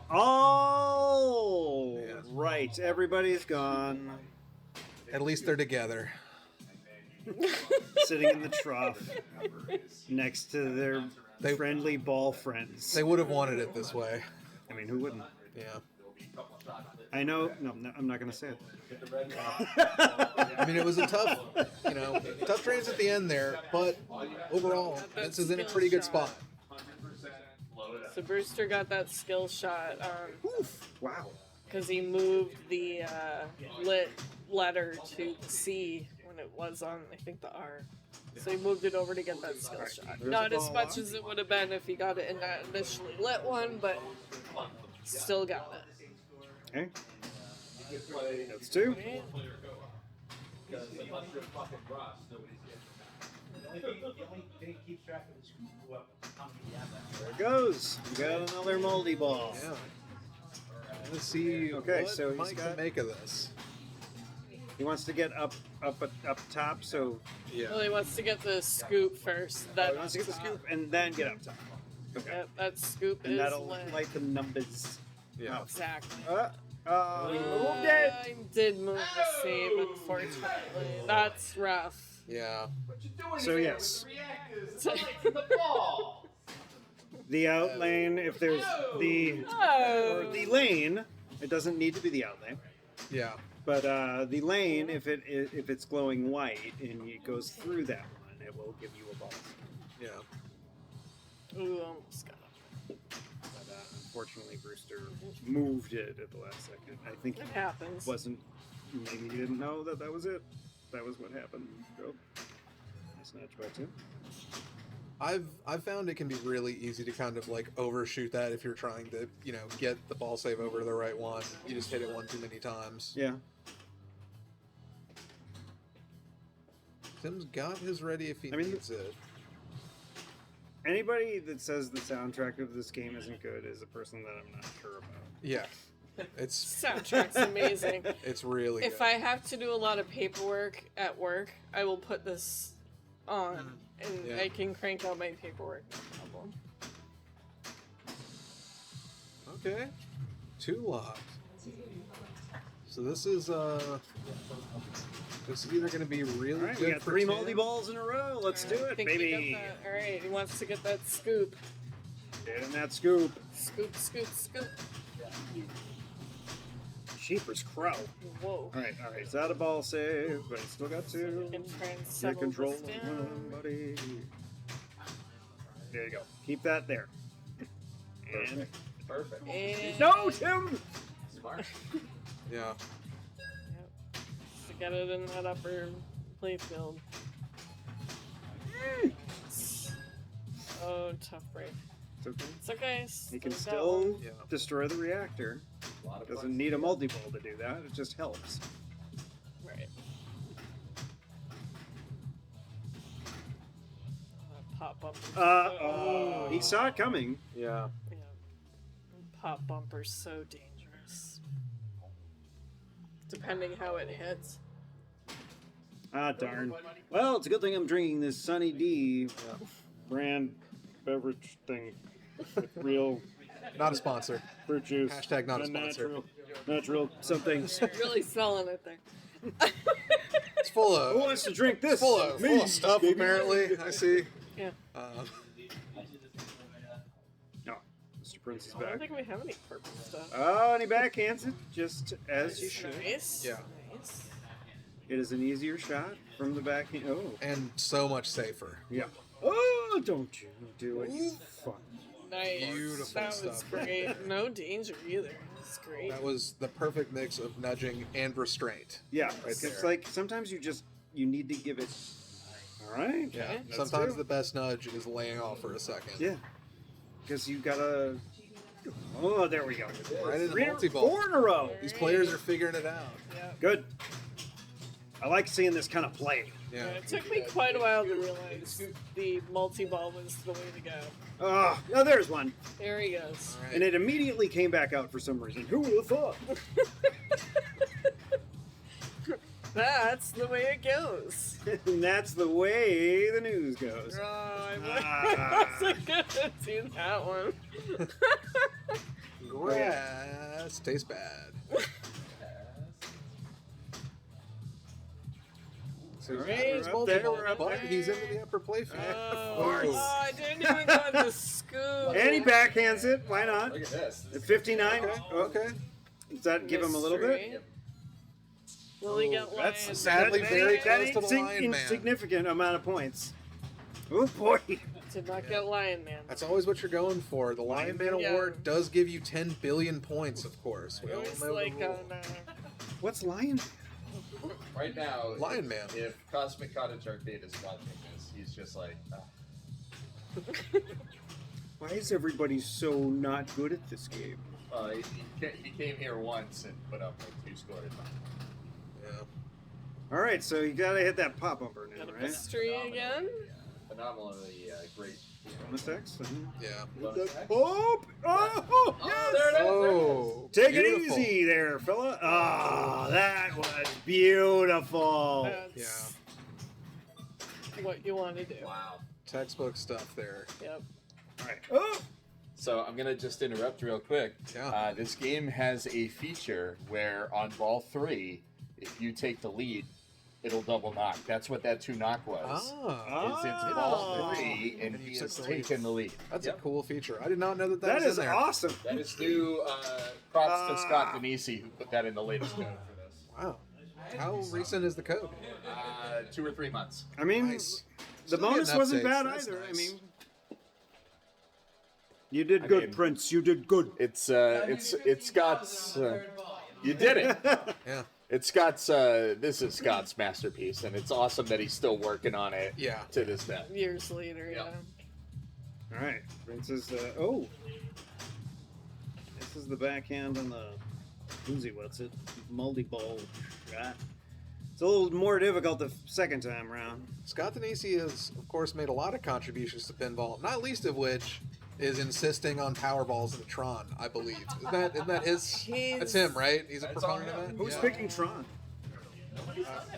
[SPEAKER 1] Oh,
[SPEAKER 4] Yeah.
[SPEAKER 1] right. Everybody's gone.
[SPEAKER 4] At least they're together.
[SPEAKER 1] Sitting in the trough next to their
[SPEAKER 4] They-
[SPEAKER 1] friendly ball friends.
[SPEAKER 4] They would have wanted it this way.
[SPEAKER 1] I mean, who wouldn't?
[SPEAKER 4] Yeah.
[SPEAKER 1] I know. No, I'm not going to say it.
[SPEAKER 4] I mean, it was a tough, tough trades at the end there, but overall, Vince is in a pretty good spot.
[SPEAKER 3] So Brewster got that skill shot
[SPEAKER 1] Wow.
[SPEAKER 3] because he moved the lit letter to the C when it was on, I think, the R. So he moved it over to get that skill shot.
[SPEAKER 1] there's
[SPEAKER 3] Not
[SPEAKER 1] the
[SPEAKER 3] as
[SPEAKER 1] ball
[SPEAKER 3] much
[SPEAKER 1] on.
[SPEAKER 3] as it would have been if he got it in that initially lit one, but still got it.
[SPEAKER 1] Okay. That's 2.
[SPEAKER 3] Right?
[SPEAKER 5] The only thing that keeps track of is how many you have left.
[SPEAKER 1] There it goes. We got another moldy ball.
[SPEAKER 4] Yeah. Let's see.
[SPEAKER 1] Okay,
[SPEAKER 4] what
[SPEAKER 1] so he's
[SPEAKER 4] Mike
[SPEAKER 1] got-
[SPEAKER 4] can make of this.
[SPEAKER 1] He wants to get up top, so
[SPEAKER 3] Well, he wants to get the scoop first. That
[SPEAKER 1] he wants to get the scoop and then get up top. Okay.
[SPEAKER 3] That scoop
[SPEAKER 1] And
[SPEAKER 3] is
[SPEAKER 1] that'll
[SPEAKER 3] lit.
[SPEAKER 1] light the numbers.
[SPEAKER 4] Yeah.
[SPEAKER 3] Exactly.
[SPEAKER 1] He moved it.
[SPEAKER 3] I did move the save, unfortunately. That's rough.
[SPEAKER 4] Yeah.
[SPEAKER 1] So yes,
[SPEAKER 7] The ball.
[SPEAKER 1] the out lane. If there's the
[SPEAKER 3] Oh.
[SPEAKER 1] or the lane, it doesn't need to be the out lane.
[SPEAKER 4] Yeah.
[SPEAKER 1] But the lane, if it's glowing white and it goes through that one, it will give you a ball.
[SPEAKER 4] Yeah.
[SPEAKER 3] Ooh, almost got it.
[SPEAKER 1] But unfortunately, Brewster moved it at the last second. I think
[SPEAKER 3] It happens.
[SPEAKER 1] wasn't. Maybe he didn't know that was it. That was what happened. Go. Snatch by 2.
[SPEAKER 4] I've found it can be really easy to kind of like overshoot that if you're trying to, get the ball save over to the right one. You just hit it one too many times.
[SPEAKER 1] Yeah.
[SPEAKER 4] Tim's got his ready if he needs it.
[SPEAKER 1] Anybody that says the soundtrack of this game isn't good is a person that I'm not sure about.
[SPEAKER 4] Yeah. It's
[SPEAKER 3] Soundtrack's amazing.
[SPEAKER 4] it's really
[SPEAKER 3] If
[SPEAKER 4] good.
[SPEAKER 3] I have to do a lot of paperwork at work, I will put this on, and
[SPEAKER 4] Yeah.
[SPEAKER 3] I can crank out my paperwork. No problem.
[SPEAKER 4] Okay. 2 locked. So this is either going to be really
[SPEAKER 1] All right,
[SPEAKER 4] good
[SPEAKER 1] we got
[SPEAKER 4] for
[SPEAKER 1] 3
[SPEAKER 4] Tim.
[SPEAKER 1] multi balls in a row. Let's do
[SPEAKER 3] I
[SPEAKER 1] it,
[SPEAKER 3] think he
[SPEAKER 1] baby.
[SPEAKER 3] got that. All right, he wants to get that scoop.
[SPEAKER 1] Get in that scoop.
[SPEAKER 3] Scoop, scoop, scoop.
[SPEAKER 1] Sheepers crow.
[SPEAKER 3] Whoa.
[SPEAKER 1] All right. It's out of ball save, but it's still got 2.
[SPEAKER 3] And try and
[SPEAKER 1] Get
[SPEAKER 3] settle
[SPEAKER 1] control
[SPEAKER 3] this
[SPEAKER 1] of
[SPEAKER 3] down.
[SPEAKER 1] one, buddy. There you go. Keep that there. And
[SPEAKER 8] Perfect.
[SPEAKER 3] And
[SPEAKER 1] no, Tim.
[SPEAKER 8] Smart.
[SPEAKER 4] Yeah.
[SPEAKER 3] Yep. To get it in that upper playfield. Oh, tough break.
[SPEAKER 1] It's okay.
[SPEAKER 3] It's okay.
[SPEAKER 1] He can
[SPEAKER 3] got
[SPEAKER 1] still
[SPEAKER 3] one.
[SPEAKER 4] Yeah.
[SPEAKER 1] destroy the reactor.
[SPEAKER 8] A lot of
[SPEAKER 1] Doesn't need a multi-ball to do that. It just helps.
[SPEAKER 3] Right. Pop bumper.
[SPEAKER 1] Oh, he saw it coming.
[SPEAKER 4] Yeah.
[SPEAKER 3] Yeah. Pop bumper's so dangerous. depending how it hits.
[SPEAKER 1] Ah, darn. Well, it's a good thing I'm drinking this Sunny D brand beverage thing with real
[SPEAKER 4] Not a sponsor.
[SPEAKER 1] fruit juice.
[SPEAKER 4] Hashtag not a sponsor.
[SPEAKER 1] Natural something.
[SPEAKER 3] Really selling it there.
[SPEAKER 4] It's full of.
[SPEAKER 1] Who wants to drink this?
[SPEAKER 4] Full of stuff,
[SPEAKER 1] baby.
[SPEAKER 4] apparently. I see.
[SPEAKER 3] Yeah.
[SPEAKER 1] No, Mr. Prince is
[SPEAKER 3] I don't
[SPEAKER 1] back.
[SPEAKER 3] think we have any purple stuff.
[SPEAKER 1] Oh, and he backhands it just as you should.
[SPEAKER 3] Nice.
[SPEAKER 4] Yeah.
[SPEAKER 3] Nice.
[SPEAKER 1] It is an easier shot from the backhand. Oh,
[SPEAKER 4] And so much safer.
[SPEAKER 1] yeah. Oh, don't you do it. You fuck.
[SPEAKER 3] Nice.
[SPEAKER 4] Beautiful
[SPEAKER 3] That was
[SPEAKER 4] stuff.
[SPEAKER 3] great. No danger either. It's great.
[SPEAKER 4] That was the perfect mix of nudging and restraint.
[SPEAKER 1] Yeah,
[SPEAKER 4] Right
[SPEAKER 1] it's
[SPEAKER 4] there.
[SPEAKER 1] like sometimes you need to give it. All right.
[SPEAKER 4] Yeah.
[SPEAKER 3] Okay.
[SPEAKER 1] That's
[SPEAKER 4] Sometimes
[SPEAKER 1] true.
[SPEAKER 4] the best nudge is laying off for a second.
[SPEAKER 1] Yeah, because you gotta. Oh, there we go.
[SPEAKER 4] Right in the
[SPEAKER 1] Three-
[SPEAKER 4] multi-ball.
[SPEAKER 1] 4 in a row.
[SPEAKER 4] These players are figuring it out.
[SPEAKER 3] Yeah.
[SPEAKER 1] Good. I like seeing this kind of play.
[SPEAKER 4] Yeah.
[SPEAKER 3] It took me quite a while to realize the multi-ball was the way to go.
[SPEAKER 1] Oh, no, there's one.
[SPEAKER 3] There he goes.
[SPEAKER 4] All right.
[SPEAKER 1] And it immediately came back out for some reason. Who would have thought?
[SPEAKER 3] That's the way it goes.
[SPEAKER 1] And that's the way the news goes.
[SPEAKER 3] Oh, I
[SPEAKER 1] Ah.
[SPEAKER 3] wasn't gonna do that one.
[SPEAKER 4] Grass tastes bad.
[SPEAKER 1] Great.
[SPEAKER 4] He's
[SPEAKER 1] We're up there,
[SPEAKER 4] multi-ball,
[SPEAKER 1] we're up
[SPEAKER 4] but
[SPEAKER 1] there.
[SPEAKER 4] he's into the upper play field.
[SPEAKER 3] Oh, I didn't even go to the scoop.
[SPEAKER 1] And he backhands it. Why not?
[SPEAKER 8] Look at this.
[SPEAKER 1] At 59.
[SPEAKER 4] Okay.
[SPEAKER 1] Oh,
[SPEAKER 4] Okay.
[SPEAKER 1] does that give him a little bit?
[SPEAKER 3] Mystery. Will he get
[SPEAKER 1] That's
[SPEAKER 3] lions?
[SPEAKER 4] sadly very close to the
[SPEAKER 1] ain't
[SPEAKER 4] Lion Man.
[SPEAKER 1] insignificant amount of points. Oh boy.
[SPEAKER 3] Did not get Lion Man.
[SPEAKER 4] That's always what you're going for. The Lion Man
[SPEAKER 3] Yeah.
[SPEAKER 4] Award does give you 10 billion points, of course. We all
[SPEAKER 3] It was
[SPEAKER 4] know
[SPEAKER 3] like
[SPEAKER 4] the rule.
[SPEAKER 3] on.
[SPEAKER 1] What's Lion?
[SPEAKER 8] Right now,
[SPEAKER 4] Lion Man.
[SPEAKER 8] if Cosmic Cottage Arcade is watching this, he's just like,
[SPEAKER 1] Why is everybody so not good at this game?
[SPEAKER 8] he came here once and put up like 2 scores.
[SPEAKER 4] Yeah.
[SPEAKER 1] All right, so you gotta hit that pop bumper now,
[SPEAKER 3] Got a
[SPEAKER 1] right?
[SPEAKER 3] mystery again?
[SPEAKER 8] Phenomenally great.
[SPEAKER 1] Bonus X?
[SPEAKER 4] Yeah.
[SPEAKER 8] Bonus X.
[SPEAKER 1] Oh, oh, yes!
[SPEAKER 8] There it is.
[SPEAKER 4] Oh,
[SPEAKER 1] Take
[SPEAKER 4] beautiful.
[SPEAKER 1] it easy there, fella. Oh, that was beautiful.
[SPEAKER 3] That's what you want to do.
[SPEAKER 8] Wow.
[SPEAKER 4] Textbook stuff there.
[SPEAKER 3] Yep.
[SPEAKER 1] All right. Oh,
[SPEAKER 10] So I'm gonna just interrupt real quick.
[SPEAKER 4] Yeah.
[SPEAKER 10] This game has a feature where on ball 3, if you take the lead, it'll double knock. That's what that 2 knock was.
[SPEAKER 4] Ah,
[SPEAKER 10] Is it's ball 3 and
[SPEAKER 4] And you
[SPEAKER 10] he
[SPEAKER 4] took
[SPEAKER 10] has
[SPEAKER 4] the lead.
[SPEAKER 10] taken the lead.
[SPEAKER 4] that's
[SPEAKER 10] Yep.
[SPEAKER 4] a cool feature. I did not know that
[SPEAKER 1] that
[SPEAKER 4] was
[SPEAKER 1] is
[SPEAKER 4] in there.
[SPEAKER 1] awesome.
[SPEAKER 10] That is new. Props to Scott Denisi who put that in the latest code for this.
[SPEAKER 4] Wow. How recent is the code?
[SPEAKER 10] 2 or 3 months.
[SPEAKER 1] I mean,
[SPEAKER 4] Nice.
[SPEAKER 1] the
[SPEAKER 4] Still
[SPEAKER 1] bonus
[SPEAKER 4] getting
[SPEAKER 1] wasn't
[SPEAKER 4] updates.
[SPEAKER 1] bad
[SPEAKER 4] That's
[SPEAKER 1] either.
[SPEAKER 4] nice.
[SPEAKER 1] I mean, you did
[SPEAKER 10] I
[SPEAKER 1] good,
[SPEAKER 10] mean-
[SPEAKER 1] Prince. You did good.
[SPEAKER 10] It's Scott's. You did it.
[SPEAKER 4] Yeah.
[SPEAKER 10] It's Scott's. This is Scott's masterpiece, and it's awesome that he's still working on it.
[SPEAKER 4] Yeah.
[SPEAKER 10] To this day.
[SPEAKER 3] Years later, yeah.
[SPEAKER 1] All right, Prince is oh. This is the backhand on the Uzi. What's it? Multi-ball shot. It's a little more difficult the second time round.
[SPEAKER 4] Scott Denisi has, of course, made a lot of contributions to pinball, not least of which is insisting on power balls in the Tron, I believe. Isn't that his?
[SPEAKER 3] He's-
[SPEAKER 4] That's him, right? He's a
[SPEAKER 8] That's
[SPEAKER 4] proponent
[SPEAKER 8] all
[SPEAKER 4] of that?
[SPEAKER 1] Who's
[SPEAKER 4] Yeah.
[SPEAKER 1] picking Tron?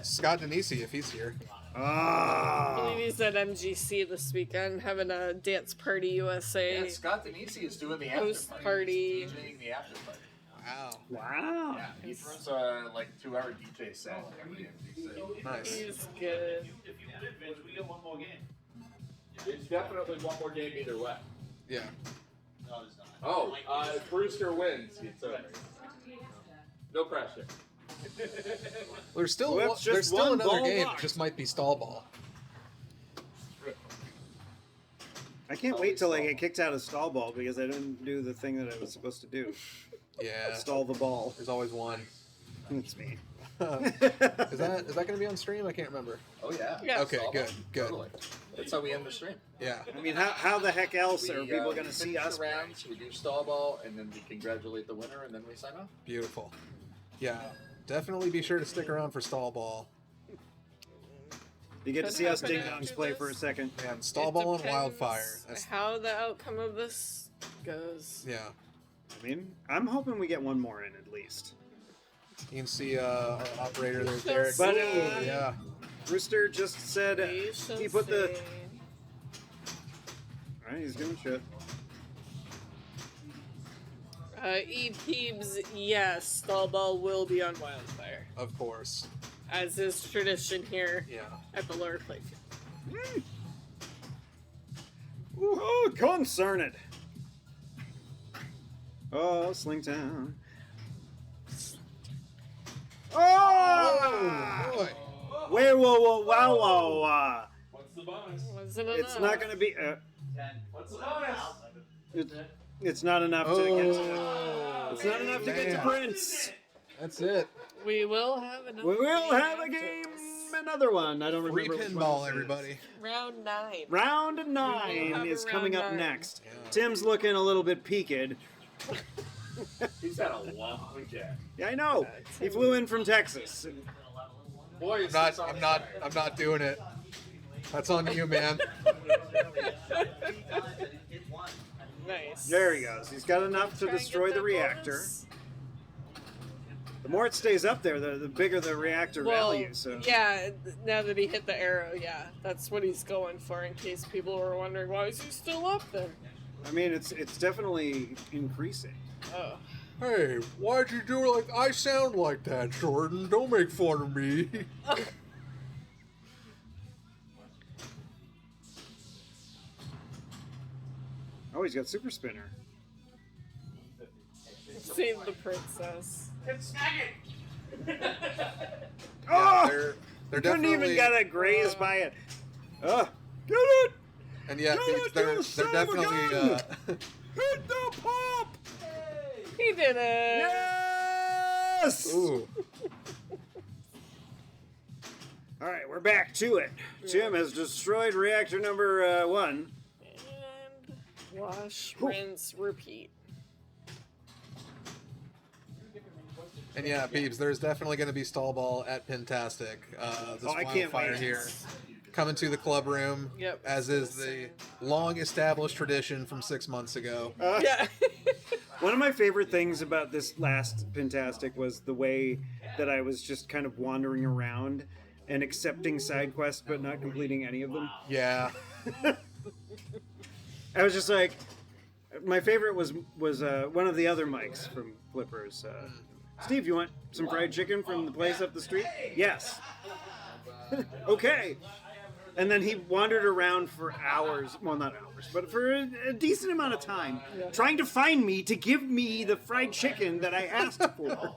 [SPEAKER 4] Scott Denisi, if he's here.
[SPEAKER 3] I
[SPEAKER 1] Ah.
[SPEAKER 3] believe he's at MGC this weekend having a Dance Party USA.
[SPEAKER 8] Yeah, Scott Denisi is doing the after
[SPEAKER 3] Post
[SPEAKER 8] party.
[SPEAKER 3] party.
[SPEAKER 8] He's DJing the after party.
[SPEAKER 4] Wow.
[SPEAKER 1] Wow.
[SPEAKER 8] Yeah, he throws like 2-hour DJ set every MDC.
[SPEAKER 4] Nice.
[SPEAKER 3] He's good.
[SPEAKER 5] If you win, Vince, we get one more game.
[SPEAKER 8] It's definitely one more game either way.
[SPEAKER 4] Yeah.
[SPEAKER 5] No, there's not.
[SPEAKER 8] Oh, if Brewster wins, it's over. No pressure.
[SPEAKER 4] There's still
[SPEAKER 1] Well, that's just
[SPEAKER 4] there's still
[SPEAKER 1] one
[SPEAKER 4] another
[SPEAKER 1] ball
[SPEAKER 4] game.
[SPEAKER 1] locked.
[SPEAKER 4] It just might be stall ball.
[SPEAKER 1] I can't wait till I get kicked out of stall ball because I didn't do the thing that I was supposed to do.
[SPEAKER 4] Yeah.
[SPEAKER 1] Stall the ball.
[SPEAKER 4] There's always one.
[SPEAKER 1] It's me.
[SPEAKER 4] Is that going to be on stream? I can't remember.
[SPEAKER 8] Oh yeah.
[SPEAKER 3] Yeah.
[SPEAKER 4] Okay,
[SPEAKER 8] Stall
[SPEAKER 4] good,
[SPEAKER 8] ball.
[SPEAKER 4] good.
[SPEAKER 8] Totally. That's how we end the stream.
[SPEAKER 4] Yeah.
[SPEAKER 1] I mean, how the heck else are people
[SPEAKER 8] we
[SPEAKER 1] going to see
[SPEAKER 8] finish
[SPEAKER 1] us?
[SPEAKER 8] the rounds, we do stall ball, and then we congratulate the winner, and then we sign off.
[SPEAKER 4] Beautiful. Yeah. Definitely be sure to stick around for stall ball.
[SPEAKER 1] You get to
[SPEAKER 3] Could
[SPEAKER 1] see us
[SPEAKER 3] happen
[SPEAKER 1] ding dongs
[SPEAKER 3] after
[SPEAKER 1] play
[SPEAKER 3] this.
[SPEAKER 1] for a second.
[SPEAKER 4] Man, stall
[SPEAKER 3] It
[SPEAKER 4] ball and
[SPEAKER 3] depends
[SPEAKER 4] wildfire. That's,
[SPEAKER 3] how the outcome of this goes.
[SPEAKER 4] yeah.
[SPEAKER 1] I mean, I'm hoping we get one more in at least.
[SPEAKER 4] You can see our operator there,
[SPEAKER 3] shall
[SPEAKER 4] Derek.
[SPEAKER 1] But,
[SPEAKER 4] yeah.
[SPEAKER 1] Brewster just said
[SPEAKER 3] We shall
[SPEAKER 1] he put the.
[SPEAKER 3] see.
[SPEAKER 1] All right, he's doing shit.
[SPEAKER 3] E-Peebs, yes, Stall Ball will be on Wildfire,
[SPEAKER 4] Of course.
[SPEAKER 3] as is tradition here
[SPEAKER 4] Yeah.
[SPEAKER 3] at the lower playfield.
[SPEAKER 1] Oh, concerned. Oh, Slingtown. Oh!
[SPEAKER 4] Boy.
[SPEAKER 1] Wait, whoa, wow.
[SPEAKER 8] What's the bonus?
[SPEAKER 3] Wasn't
[SPEAKER 1] It's
[SPEAKER 3] enough.
[SPEAKER 1] not going to be.
[SPEAKER 8] What's the bonus?
[SPEAKER 1] It's not enough to get to.
[SPEAKER 4] Oh.
[SPEAKER 1] It's not enough to get to
[SPEAKER 4] Man.
[SPEAKER 1] Prince.
[SPEAKER 4] That's it.
[SPEAKER 3] We will have another
[SPEAKER 1] We will have a
[SPEAKER 3] after
[SPEAKER 1] game,
[SPEAKER 3] this.
[SPEAKER 1] another one. I don't
[SPEAKER 4] Free
[SPEAKER 1] remember. which
[SPEAKER 4] pinball,
[SPEAKER 1] one this is.
[SPEAKER 4] everybody.
[SPEAKER 3] Round 9.
[SPEAKER 1] Round
[SPEAKER 3] We will
[SPEAKER 1] 9
[SPEAKER 3] have a
[SPEAKER 1] is coming up
[SPEAKER 3] round 9.
[SPEAKER 1] next. Tim's looking a little bit peaked.
[SPEAKER 8] He's had a long day.
[SPEAKER 1] Yeah, I know. He flew in from Texas.
[SPEAKER 8] Boy,
[SPEAKER 4] I'm not doing it. That's on you, man.
[SPEAKER 3] Nice.
[SPEAKER 1] There he goes. He's got enough to
[SPEAKER 3] Try and
[SPEAKER 1] destroy
[SPEAKER 3] get
[SPEAKER 1] the
[SPEAKER 3] that
[SPEAKER 1] reactor.
[SPEAKER 3] bonus.
[SPEAKER 1] The more it stays up there, the bigger the reactor
[SPEAKER 3] Well,
[SPEAKER 1] value. So
[SPEAKER 3] yeah, now that he hit the arrow, yeah, that's what he's going for. In case people were wondering, why is he still up there?
[SPEAKER 1] I mean, it's definitely increasing.
[SPEAKER 3] Oh,
[SPEAKER 4] Hey, why'd you do it like I sound like that, Jordan? Don't make fun of me.
[SPEAKER 1] Oh, he's got super spinner.
[SPEAKER 3] save the princess.
[SPEAKER 1] Oh,
[SPEAKER 4] They're
[SPEAKER 1] couldn't
[SPEAKER 4] definitely
[SPEAKER 1] even get a graze by it. Oh, get it!
[SPEAKER 4] and yeah,
[SPEAKER 1] Get it,
[SPEAKER 4] they're
[SPEAKER 1] you son of a
[SPEAKER 4] definitely
[SPEAKER 1] gun! Hit the pop!
[SPEAKER 3] He did it.
[SPEAKER 1] Yes!
[SPEAKER 4] ooh.
[SPEAKER 1] All right, we're back to it. Tim has destroyed reactor number 1.
[SPEAKER 3] And wash, rinse, repeat.
[SPEAKER 4] And yeah, Peeps, there's definitely going to be stall ball at Pintastic. This
[SPEAKER 1] I can't
[SPEAKER 4] wildfire
[SPEAKER 1] wait.
[SPEAKER 4] here. Coming to the club room,
[SPEAKER 3] Yep.
[SPEAKER 4] as is the long-established tradition from 6 months ago.
[SPEAKER 3] Yeah.
[SPEAKER 1] One of my favorite things about this last Pintastic was the way that I was just kind of wandering around and accepting side quests but not completing any of them.
[SPEAKER 4] Yeah.
[SPEAKER 1] I was just like, my favorite was one of the other mics from Flippers. Steve, you want some fried chicken from the place up the street? Yes. Okay. And then he wandered around for hours, well, not hours, but for a decent amount of time, trying to find me to give me the fried chicken that I asked for.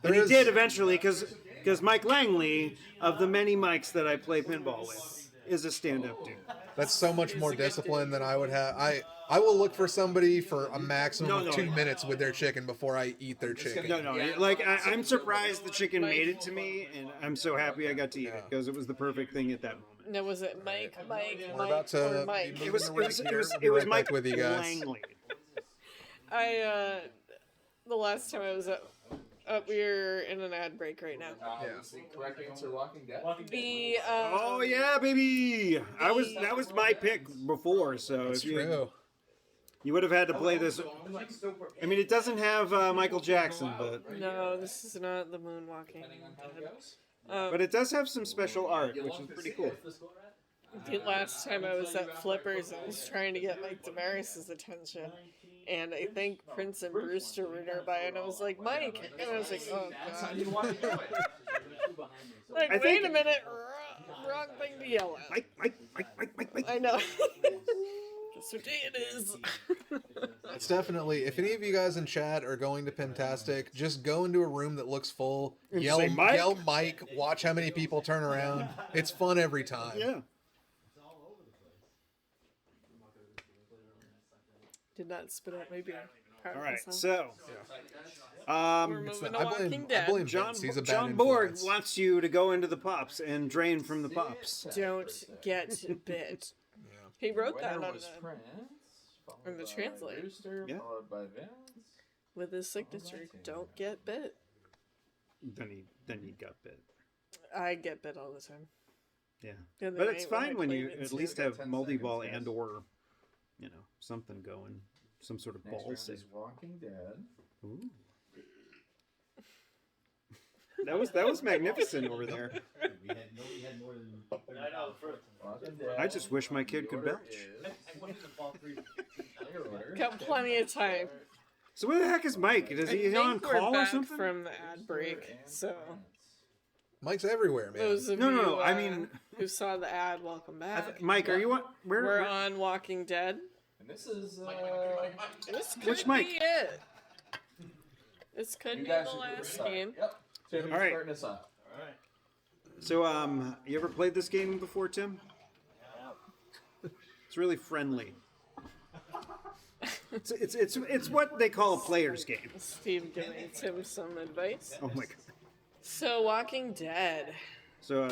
[SPEAKER 1] And he did eventually, because Mike Langley, of the many mics that I play pinball with, is a stand-up dude.
[SPEAKER 4] That's so much more discipline than I would have. I will look for somebody for a maximum of 2 minutes with their chicken before I eat their chicken.
[SPEAKER 1] No. Like, I'm surprised the chicken made it to me, and I'm so happy I got to eat it, because it was the perfect thing at that moment.
[SPEAKER 3] Now, was it Mike,
[SPEAKER 4] We're about to
[SPEAKER 3] or Mike?
[SPEAKER 4] be
[SPEAKER 1] It was
[SPEAKER 4] right back
[SPEAKER 1] Mike
[SPEAKER 4] with you guys.
[SPEAKER 1] Langley.
[SPEAKER 3] The last time I was up, we're in an ad break right now.
[SPEAKER 8] Is the correct answer Walking Dead?
[SPEAKER 3] The
[SPEAKER 1] Oh yeah, baby! That was my pick before, so
[SPEAKER 4] That's
[SPEAKER 1] if
[SPEAKER 4] true.
[SPEAKER 1] you would have had to play this. I mean, it doesn't have Michael Jackson,
[SPEAKER 3] No, this is not the moonwalking.
[SPEAKER 1] but it does have some special art, which is pretty cool.
[SPEAKER 3] The last time I was at Flippers, I was trying to get Mike Desmarais' attention, and I think Prince and Brewster were nearby, and I was like, Mike, and I was like, oh god. Like, wait a minute, wrong thing to yell at.
[SPEAKER 1] Mike.
[SPEAKER 3] I know. Guess what day it is.
[SPEAKER 4] It's definitely, if any of you guys in chat are going to Pintastic, just go into a room that looks full, yell
[SPEAKER 1] say, "Mike?"
[SPEAKER 4] yell Mike, watch how many people turn around. It's fun every time.
[SPEAKER 1] Yeah.
[SPEAKER 3] Did not spit out my beer. Proud
[SPEAKER 1] All
[SPEAKER 3] of
[SPEAKER 1] right,
[SPEAKER 3] myself.
[SPEAKER 1] so
[SPEAKER 3] We're moving to Walking Dead.
[SPEAKER 4] I blame
[SPEAKER 1] John
[SPEAKER 4] Vince. He's a bad
[SPEAKER 1] John Borg
[SPEAKER 4] influence.
[SPEAKER 1] wants you to go into the pops and drain from the pops.
[SPEAKER 3] Don't get bit. He wrote that
[SPEAKER 8] Winner
[SPEAKER 3] on
[SPEAKER 8] was
[SPEAKER 3] the,
[SPEAKER 8] Prince,
[SPEAKER 3] on the
[SPEAKER 8] followed by
[SPEAKER 3] translate.
[SPEAKER 8] Brewster,
[SPEAKER 1] Yeah.
[SPEAKER 8] followed by Vince.
[SPEAKER 3] With his signature. Don't get bit.
[SPEAKER 1] Then he got bit.
[SPEAKER 3] I get bit all the time.
[SPEAKER 1] Yeah,
[SPEAKER 3] And
[SPEAKER 1] but
[SPEAKER 3] then
[SPEAKER 1] it's
[SPEAKER 3] when I
[SPEAKER 1] fine when
[SPEAKER 3] play
[SPEAKER 1] you
[SPEAKER 3] Vince
[SPEAKER 1] at least
[SPEAKER 8] Got
[SPEAKER 1] have
[SPEAKER 8] 10
[SPEAKER 1] multi-ball
[SPEAKER 8] seconds,
[SPEAKER 1] and
[SPEAKER 8] yes.
[SPEAKER 1] or something going, some sort of
[SPEAKER 8] Next
[SPEAKER 1] ball
[SPEAKER 8] round
[SPEAKER 1] save.
[SPEAKER 8] is Walking Dead.
[SPEAKER 1] Ooh. That was magnificent over there. I just wish my kid could belch.
[SPEAKER 3] Got plenty of time.
[SPEAKER 1] So where the heck is Mike? Is he on
[SPEAKER 3] We're
[SPEAKER 1] call or
[SPEAKER 3] back
[SPEAKER 1] something?
[SPEAKER 3] from the ad break, so
[SPEAKER 4] Mike's everywhere, man.
[SPEAKER 3] those of
[SPEAKER 1] No,
[SPEAKER 3] you
[SPEAKER 1] I mean-
[SPEAKER 3] who saw the ad, welcome back.
[SPEAKER 1] Mike, are you on?
[SPEAKER 3] We're on Walking Dead.
[SPEAKER 8] And this is
[SPEAKER 3] This could
[SPEAKER 1] Which Mike?
[SPEAKER 3] be it. This could
[SPEAKER 8] you
[SPEAKER 3] be
[SPEAKER 8] guys
[SPEAKER 3] the
[SPEAKER 8] should do
[SPEAKER 3] last
[SPEAKER 8] this up.
[SPEAKER 3] game.
[SPEAKER 8] Yep. Tim,
[SPEAKER 1] All right.
[SPEAKER 8] starting us off.
[SPEAKER 1] So, you ever played this game before, Tim? It's really friendly. It's what they call a player's game.
[SPEAKER 3] Steve giving Tim some advice.
[SPEAKER 1] Oh my god.
[SPEAKER 3] So, Walking Dead.
[SPEAKER 1] So,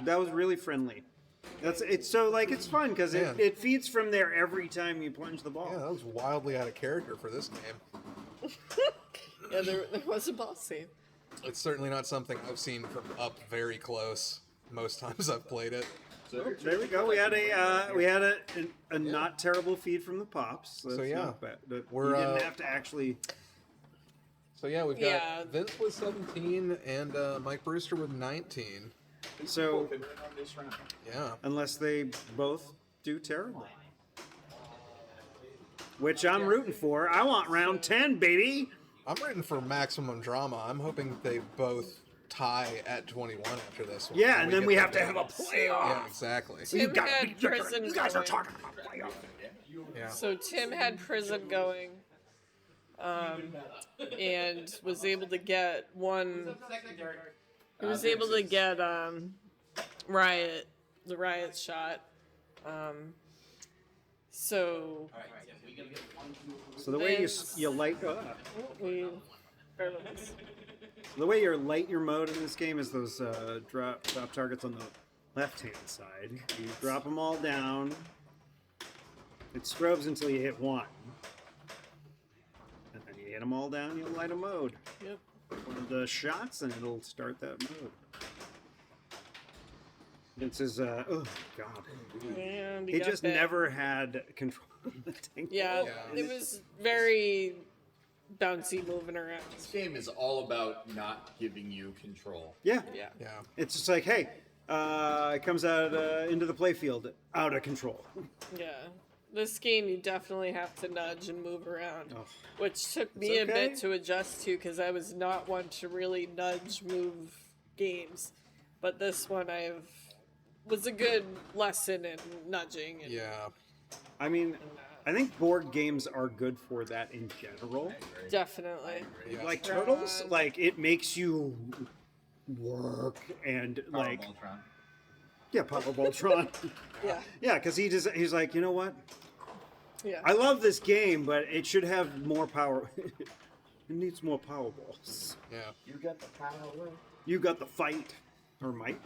[SPEAKER 1] that was really friendly. It's fun because it feeds from there every time you plunge the ball.
[SPEAKER 4] Yeah, that was wildly out of character for this game.
[SPEAKER 3] Yeah, there was a boss scene.
[SPEAKER 4] It's certainly not something I've seen from up very close most times I've played it.
[SPEAKER 1] So there we go. We had a not terrible feed from the pops. So that's
[SPEAKER 4] yeah.
[SPEAKER 1] not bad. But
[SPEAKER 4] We're,
[SPEAKER 1] we didn't have to actually.
[SPEAKER 4] So yeah, we've got
[SPEAKER 3] Yeah.
[SPEAKER 4] Vince with 17 and Mike Brewster with 19.
[SPEAKER 1] So
[SPEAKER 4] Yeah.
[SPEAKER 1] unless they both do terribly, which I'm rooting for. I want round 10, baby.
[SPEAKER 4] I'm rooting for maximum drama. I'm hoping they both tie at 21 after this one.
[SPEAKER 1] Yeah, and then
[SPEAKER 4] get
[SPEAKER 1] we
[SPEAKER 4] the
[SPEAKER 1] have to
[SPEAKER 4] games.
[SPEAKER 1] have a playoff.
[SPEAKER 4] Yeah, exactly.
[SPEAKER 3] Tim had prison
[SPEAKER 1] You guys are
[SPEAKER 3] going.
[SPEAKER 1] talking about playoff.
[SPEAKER 4] Yeah.
[SPEAKER 3] So Tim had prison going, and was able to get one. He was able to get the riot shot. So
[SPEAKER 1] So the way
[SPEAKER 3] Vince-
[SPEAKER 1] you light
[SPEAKER 3] we. bear with us.
[SPEAKER 1] the way you light your mode in this game is those drop targets on the left hand side. You drop them all down. It strobes until you hit one, and then you hit them all down. You'll light a mode.
[SPEAKER 3] Yep.
[SPEAKER 1] One of the shots, and it'll start that mode. Vince is oh god.
[SPEAKER 3] And
[SPEAKER 1] He
[SPEAKER 3] got
[SPEAKER 1] just
[SPEAKER 3] that.
[SPEAKER 1] never had control of the tank.
[SPEAKER 3] Yeah, it was very bouncy, moving around.
[SPEAKER 2] This game is all about not giving you control.
[SPEAKER 1] Yeah.
[SPEAKER 3] Yeah.
[SPEAKER 4] Yeah.
[SPEAKER 1] It's just like, hey, it comes out into the playfield, out of control.
[SPEAKER 3] Yeah. This game, you definitely have to nudge and move around,
[SPEAKER 1] Oh.
[SPEAKER 3] which took me
[SPEAKER 1] It's
[SPEAKER 3] a
[SPEAKER 1] okay.
[SPEAKER 3] bit to adjust to because I was not one to really nudge move games. But this one, was a good lesson in nudging. And,
[SPEAKER 4] Yeah.
[SPEAKER 1] I mean, I think board games are good for that in general.
[SPEAKER 3] Definitely.
[SPEAKER 4] Yeah.
[SPEAKER 1] Like Turtles, like it makes you work and like
[SPEAKER 2] Voltron.
[SPEAKER 1] yeah, Papa Voltron.
[SPEAKER 3] Yeah.
[SPEAKER 1] Yeah, because he's like, you know what?
[SPEAKER 3] Yeah.
[SPEAKER 1] I love this game, but it should have more power. It needs more power balls.
[SPEAKER 4] Yeah.
[SPEAKER 8] You got the power.
[SPEAKER 1] You got the fight, or might.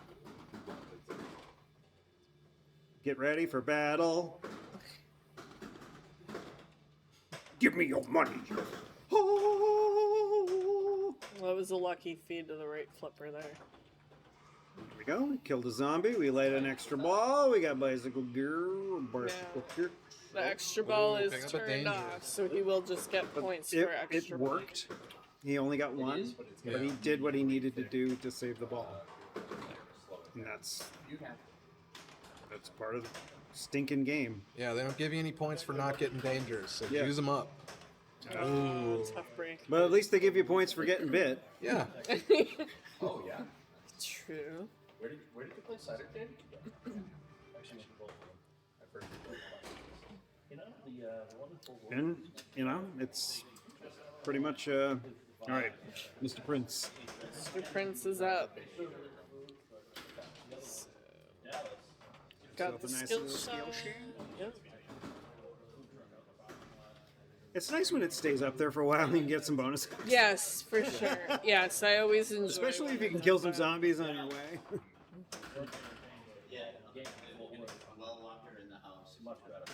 [SPEAKER 1] Get ready for battle. Give me your money. Oh.
[SPEAKER 3] Well, that was a lucky feed to the right flipper there.
[SPEAKER 1] There we go. We killed a zombie. We laid an extra ball. We got bicycle gear. Bicycle gear.
[SPEAKER 3] The extra ball is
[SPEAKER 4] pick up a
[SPEAKER 3] turned
[SPEAKER 4] danger.
[SPEAKER 3] off, so he will just get points
[SPEAKER 1] It,
[SPEAKER 3] for extra
[SPEAKER 1] it worked. He only got one, but he did what he needed to do to save the ball. And that's part of the stinking game.
[SPEAKER 4] Yeah, they don't give you any points for not getting dangers, so
[SPEAKER 1] Yeah.
[SPEAKER 4] use them up.
[SPEAKER 3] Tough break.
[SPEAKER 1] But at least they give you points for getting bit.
[SPEAKER 4] Yeah.
[SPEAKER 8] Oh yeah.
[SPEAKER 3] True.
[SPEAKER 8] Where did you play Cider Kid?
[SPEAKER 1] And, you know, it's pretty much, all right, Mr. Prince.
[SPEAKER 3] Mr. Prince is up. Got the
[SPEAKER 1] Yourself a nice
[SPEAKER 3] skill
[SPEAKER 1] little skill
[SPEAKER 3] shot.
[SPEAKER 1] sheet.
[SPEAKER 3] Yep.
[SPEAKER 1] It's nice when it stays up there for a while and you can get some bonuses.
[SPEAKER 3] Yes, for sure. Yes, I always enjoy.
[SPEAKER 1] Especially if you can kill some zombies on your way.
[SPEAKER 5] Yeah, well locked her in the house. Much better.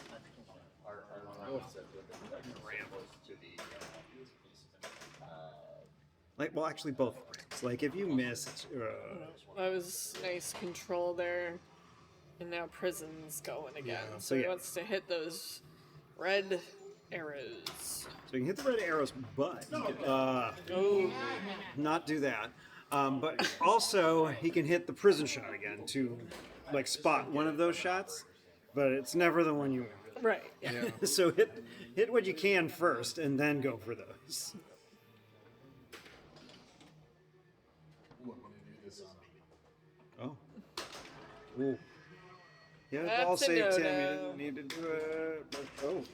[SPEAKER 1] Like, well, actually, both ramps. Like, if you miss, it's,
[SPEAKER 3] That was nice control there. And now prison's going again.
[SPEAKER 4] Yeah.
[SPEAKER 3] So
[SPEAKER 1] So,
[SPEAKER 3] he
[SPEAKER 1] yeah.
[SPEAKER 3] wants to hit those red arrows.
[SPEAKER 1] So you can hit the red arrows, but not do that. But also, he can hit the prison shot again to like spot one of those shots, but it's never the one you want.
[SPEAKER 3] Right.
[SPEAKER 4] Yeah.
[SPEAKER 1] So hit what you can first, and then go for those. Oh. Ooh. Yeah,
[SPEAKER 3] That's
[SPEAKER 1] ball
[SPEAKER 3] a
[SPEAKER 1] save, Tim. You
[SPEAKER 3] no-no.
[SPEAKER 1] didn't need to do it. But,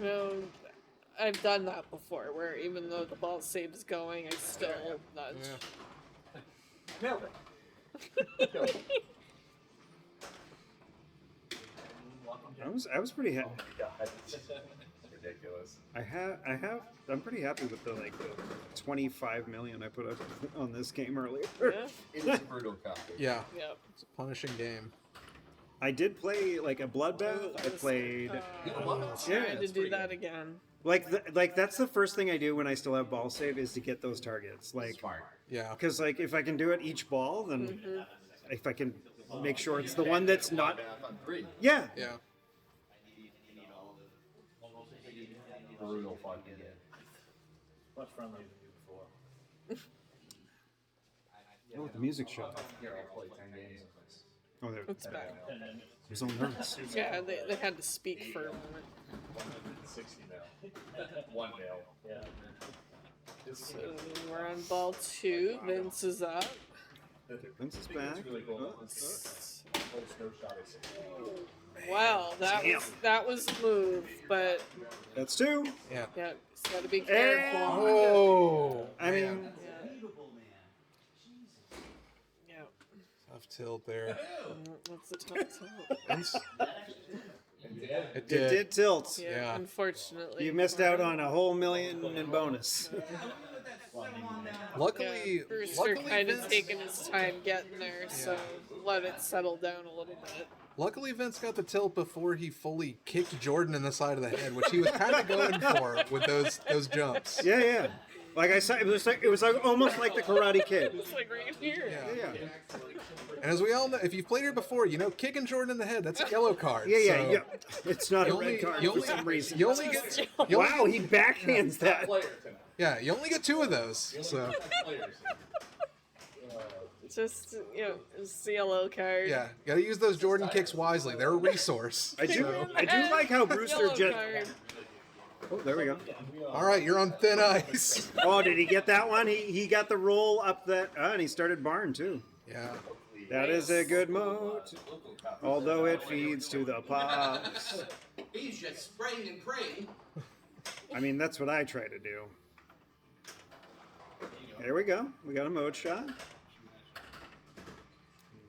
[SPEAKER 3] No, I've done that before, where even though the ball save is going, I still nudge.
[SPEAKER 10] Nailed it.
[SPEAKER 1] I was pretty happy.
[SPEAKER 2] Ridiculous.
[SPEAKER 1] I'm pretty happy with the 25 million I put up on this game earlier.
[SPEAKER 3] Yeah.
[SPEAKER 10] It's a brutal copy.
[SPEAKER 4] Yeah.
[SPEAKER 3] Yep.
[SPEAKER 4] It's a punishing game.
[SPEAKER 1] I did play like a bloodbath. I played.
[SPEAKER 3] Trying to do that again.
[SPEAKER 1] Like that's the first thing I do when I still have ball save is to get those targets. Like,
[SPEAKER 2] Smart.
[SPEAKER 4] Yeah.
[SPEAKER 1] because like if I can do it each ball, then if I can make sure it's the one that's not.
[SPEAKER 10] On 3.
[SPEAKER 1] Yeah.
[SPEAKER 4] Yeah.
[SPEAKER 2] Brutal fucking game.
[SPEAKER 5] Much friendlier than you before.
[SPEAKER 1] Oh, the music shut off.
[SPEAKER 2] Here, I'll play 10 games.
[SPEAKER 1] Oh, there.
[SPEAKER 3] It's back.
[SPEAKER 1] I'm so nervous.
[SPEAKER 3] Yeah, they had to speak for a moment.
[SPEAKER 2] 160 now. 1 mil.
[SPEAKER 5] Yeah.
[SPEAKER 3] So we're on ball 2. Vince is up.
[SPEAKER 1] Vince is back.
[SPEAKER 2] Really cool.
[SPEAKER 1] Oh,
[SPEAKER 2] Snow shot is
[SPEAKER 3] Wow, that was a move, but
[SPEAKER 1] that's 2.
[SPEAKER 4] Yeah.
[SPEAKER 3] yeah, just gotta be careful.
[SPEAKER 4] Oh.
[SPEAKER 1] I mean,
[SPEAKER 3] Yeah,
[SPEAKER 4] Tough tilt there.
[SPEAKER 3] that's the tough tilt.
[SPEAKER 4] It
[SPEAKER 1] it
[SPEAKER 4] did.
[SPEAKER 1] did tilt.
[SPEAKER 3] Yeah,
[SPEAKER 4] Yeah.
[SPEAKER 3] unfortunately.
[SPEAKER 1] You missed out on a whole million in bonus.
[SPEAKER 4] Luckily,
[SPEAKER 3] Brewster kind of taking his time getting there, so let it settle down a little bit.
[SPEAKER 4] Luckily, Vince got the tilt before he fully kicked Jordan in the side of the head, which he was kind of going for with those jumps.
[SPEAKER 1] Yeah, yeah. Like I said, it was like almost like the Karate Kid.
[SPEAKER 3] It's like right here.
[SPEAKER 1] Yeah.
[SPEAKER 4] And as we all know, if you've played here before, you know kicking Jordan in the head, that's a yellow card.
[SPEAKER 1] Yeah. It's not a
[SPEAKER 4] You
[SPEAKER 1] red
[SPEAKER 4] only-
[SPEAKER 1] card
[SPEAKER 4] you
[SPEAKER 1] for
[SPEAKER 4] only-
[SPEAKER 1] some reason.
[SPEAKER 4] You only get you only-
[SPEAKER 1] Wow, he backhands that.
[SPEAKER 4] Yeah, you only get 2 of those. So
[SPEAKER 3] Just, it's the yellow card.
[SPEAKER 4] yeah, gotta use those Jordan kicks wisely. They're a resource.
[SPEAKER 1] I do like how Brewster
[SPEAKER 3] Yellow
[SPEAKER 1] just.
[SPEAKER 3] card.
[SPEAKER 1] Oh, there we go.
[SPEAKER 4] All right, you're on thin ice.
[SPEAKER 1] Oh, did he get that one? He got the roll up that. And he started barn too.
[SPEAKER 4] Yeah.
[SPEAKER 1] That is a good moat. Although it feeds to the pops.
[SPEAKER 7] He's just spraying and praying.
[SPEAKER 1] I mean, that's what I try to do. There we go. We got a mode shot.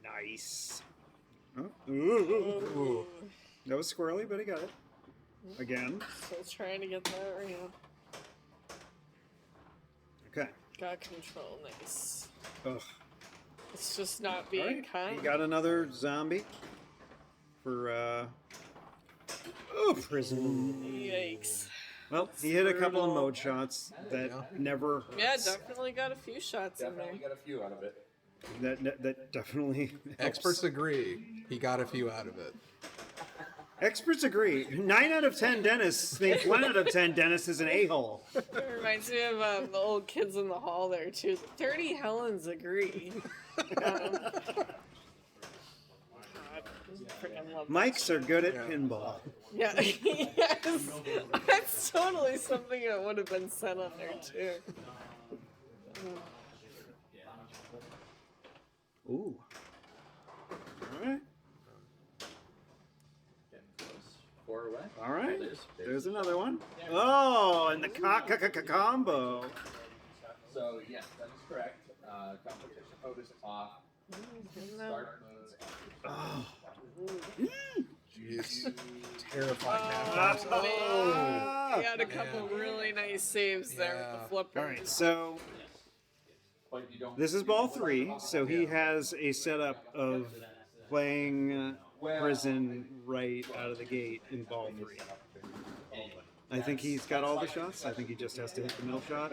[SPEAKER 1] Nice. Oh, ooh. That was squirrely, but he got it. Again.
[SPEAKER 3] Still trying to get that right now.
[SPEAKER 1] Okay.
[SPEAKER 3] Got control, nice.
[SPEAKER 1] Ugh.
[SPEAKER 3] It's just not
[SPEAKER 1] All
[SPEAKER 3] being
[SPEAKER 1] right.
[SPEAKER 3] kind.
[SPEAKER 1] He got another zombie for prison.
[SPEAKER 3] Yikes.
[SPEAKER 1] Well, he hit a couple of
[SPEAKER 3] brutal.
[SPEAKER 1] mode shots that never.
[SPEAKER 3] Yeah, definitely got a few shots in there.
[SPEAKER 10] Definitely got a few out of it.
[SPEAKER 1] That definitely. helps.
[SPEAKER 4] Experts agree. He got a few out of it.
[SPEAKER 1] Experts agree. 9 out of 10 dentists think 1 out of 10 dentists is an a-hole.
[SPEAKER 3] It reminds me of the old kids in the hall there, too. 30 Helens agree. God, freaking love that.
[SPEAKER 1] Mics are good at pinball.
[SPEAKER 3] Yeah, yes. That's totally something that would have been said on there, too.
[SPEAKER 1] Ooh. All right.
[SPEAKER 10] 4 away.
[SPEAKER 1] All right. There's another one. Oh, and the combo.
[SPEAKER 10] So yes, that is correct. Competition mode is off. Start modes.
[SPEAKER 1] Oh.
[SPEAKER 4] Jeez. Terrifying
[SPEAKER 3] Oh, he had a couple really nice saves there with the flipper.
[SPEAKER 1] All right, so
[SPEAKER 10] But you don't.
[SPEAKER 1] this is ball 3, so he has a setup of playing prison right out of the gate in ball 3. I think he's got all the shots. I think he just has to hit the middle shot.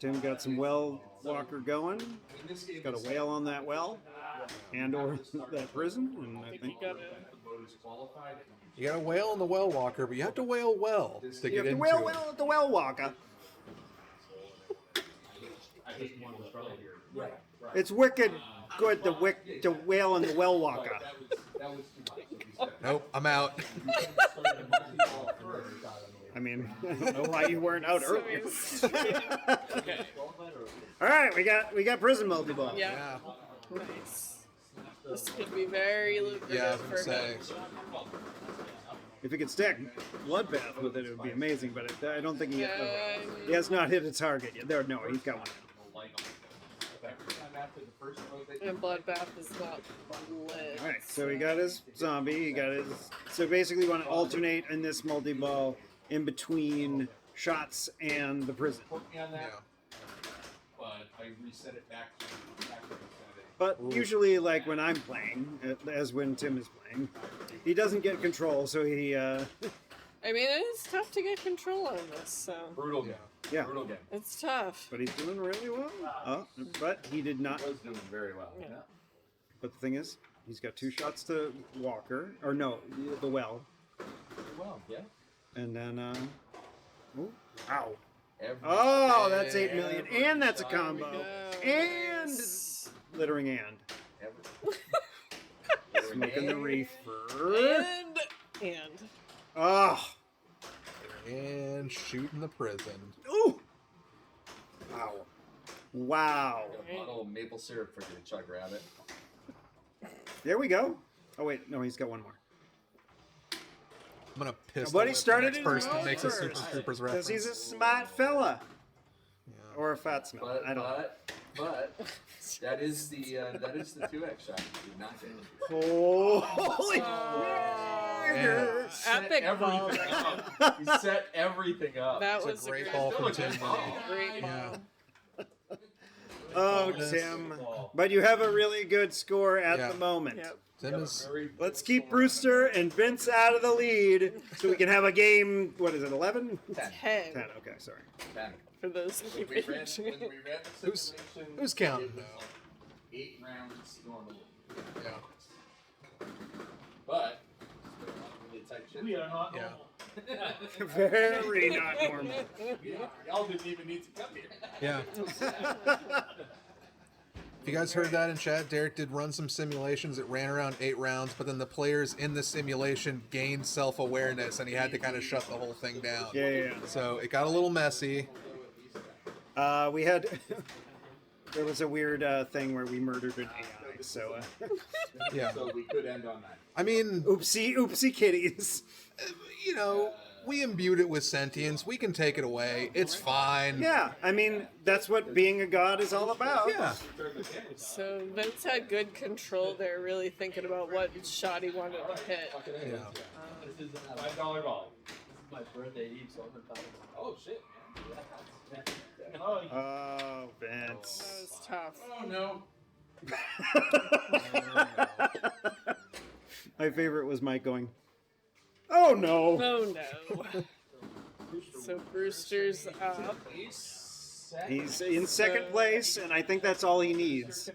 [SPEAKER 1] Tim got some well walker going. He's got a whale on that well, and or that prison, and I think
[SPEAKER 4] You got to whale on the well walker, but you have to whale well to
[SPEAKER 1] you
[SPEAKER 4] get
[SPEAKER 1] have to
[SPEAKER 4] into
[SPEAKER 1] whale
[SPEAKER 4] it.
[SPEAKER 1] well at the well walker. It's wicked good to whale on the well walker.
[SPEAKER 4] Nope, I'm out.
[SPEAKER 1] I mean, I don't know why you weren't out earlier.
[SPEAKER 3] Okay.
[SPEAKER 1] All right, we got prison multi-ball.
[SPEAKER 3] Yeah. Nice. This could be very lucrative
[SPEAKER 4] Yeah, I was
[SPEAKER 3] for
[SPEAKER 4] gonna say.
[SPEAKER 3] him.
[SPEAKER 1] If he could stack Bloodbath with it, it would be amazing. But I don't think he
[SPEAKER 3] Yeah,
[SPEAKER 1] he has not hit a target yet. There, no, he's got one.
[SPEAKER 3] and Bloodbath is not lit.
[SPEAKER 1] All right, so he got his zombie. He got his. So basically, you want to alternate in this multi-ball in between shots and the prison.
[SPEAKER 4] Yeah.
[SPEAKER 2] But I reset it back to
[SPEAKER 1] But usually, like when I'm playing, as when Tim is playing, he doesn't get control, so he.
[SPEAKER 3] I mean, it is tough to get control on this, so
[SPEAKER 2] brutal game.
[SPEAKER 1] Yeah,
[SPEAKER 2] Brutal game.
[SPEAKER 3] it's tough.
[SPEAKER 1] but he's doing really well. Oh, but he did not.
[SPEAKER 2] Was doing very well.
[SPEAKER 3] Yeah.
[SPEAKER 1] But the thing is, he's got 2 shots to Walker, or no, the well,
[SPEAKER 2] Well, yeah.
[SPEAKER 1] and then. Ooh, ow.
[SPEAKER 2] Oh,
[SPEAKER 1] that's 8 million, and that's a combo,
[SPEAKER 3] go.
[SPEAKER 1] and
[SPEAKER 3] Nice.
[SPEAKER 1] littering and smoking the reefer.
[SPEAKER 3] And
[SPEAKER 1] Oh,
[SPEAKER 4] And shooting the prison.
[SPEAKER 1] ooh, wow, wow.
[SPEAKER 2] A bottle of maple syrup for you to chug, rabbit.
[SPEAKER 1] There we go. Oh wait, no, he's got one more.
[SPEAKER 4] I'm gonna piss
[SPEAKER 1] Nobody
[SPEAKER 4] the
[SPEAKER 1] started
[SPEAKER 4] next
[SPEAKER 1] it
[SPEAKER 4] person that
[SPEAKER 1] wrong
[SPEAKER 4] makes a
[SPEAKER 1] first.
[SPEAKER 4] Super Troopers
[SPEAKER 1] Because
[SPEAKER 4] reference.
[SPEAKER 1] he's a smart fella.
[SPEAKER 4] Yeah.
[SPEAKER 1] Or a fat smell. I don't know.
[SPEAKER 2] But that is the 2x shot. You did not get.
[SPEAKER 1] Holy
[SPEAKER 4] Yeah.
[SPEAKER 3] epic ball.
[SPEAKER 2] He set everything up.
[SPEAKER 3] That
[SPEAKER 4] It's
[SPEAKER 3] was
[SPEAKER 4] a great
[SPEAKER 3] great
[SPEAKER 4] ball from
[SPEAKER 2] Still a
[SPEAKER 4] Tim.
[SPEAKER 2] good ball.
[SPEAKER 3] Great
[SPEAKER 4] Yeah.
[SPEAKER 3] ball.
[SPEAKER 1] Oh, Tim. But you have a really good score at
[SPEAKER 4] Yeah.
[SPEAKER 1] the moment.
[SPEAKER 3] Yep.
[SPEAKER 4] Tim is
[SPEAKER 1] Let's keep Brewster and Vince out of the lead so we can have a game. What is it, 11?
[SPEAKER 3] 10
[SPEAKER 1] 10. Okay, sorry.
[SPEAKER 3] for those
[SPEAKER 2] When we ran the
[SPEAKER 4] Who's-
[SPEAKER 2] simulation,
[SPEAKER 4] who's counting,
[SPEAKER 2] it was
[SPEAKER 4] though?
[SPEAKER 2] 8 rounds normally.
[SPEAKER 4] yeah.
[SPEAKER 2] But really tight shit.
[SPEAKER 5] We are not
[SPEAKER 4] Yeah.
[SPEAKER 5] normal.
[SPEAKER 1] Very not normal.
[SPEAKER 2] Y'all didn't even need to come here.
[SPEAKER 4] Yeah. If you guys heard that in chat, Derek did run some simulations. It ran around 8 rounds, but then the players in the simulation gained self-awareness, and he had to kind of shut the whole thing down.
[SPEAKER 1] Yeah.
[SPEAKER 4] So it got a little messy.
[SPEAKER 1] We had. There was a weird thing where we murdered an AI, so.
[SPEAKER 4] Yeah.
[SPEAKER 2] So we could end on that.
[SPEAKER 4] I mean,
[SPEAKER 1] Oopsie kitties.
[SPEAKER 4] you know, we imbued it with sentience. We can take it away. It's fine.
[SPEAKER 1] Yeah, I mean, that's what being a god is all about.
[SPEAKER 4] Yeah.
[SPEAKER 3] So Vince had good control there, really thinking about what shot he wanted to hit.
[SPEAKER 4] Yeah.
[SPEAKER 5] This is a $5 ball. This is my birthday eve, so I'm gonna
[SPEAKER 2] Oh shit.
[SPEAKER 5] Oh,
[SPEAKER 1] Oh,
[SPEAKER 3] That
[SPEAKER 1] Vince.
[SPEAKER 3] was tough.
[SPEAKER 2] Oh no.
[SPEAKER 1] My favorite was Mike going, "Oh no!"
[SPEAKER 3] Oh no. So Brewster's up.
[SPEAKER 1] He's in second place, and I think that's all he needs.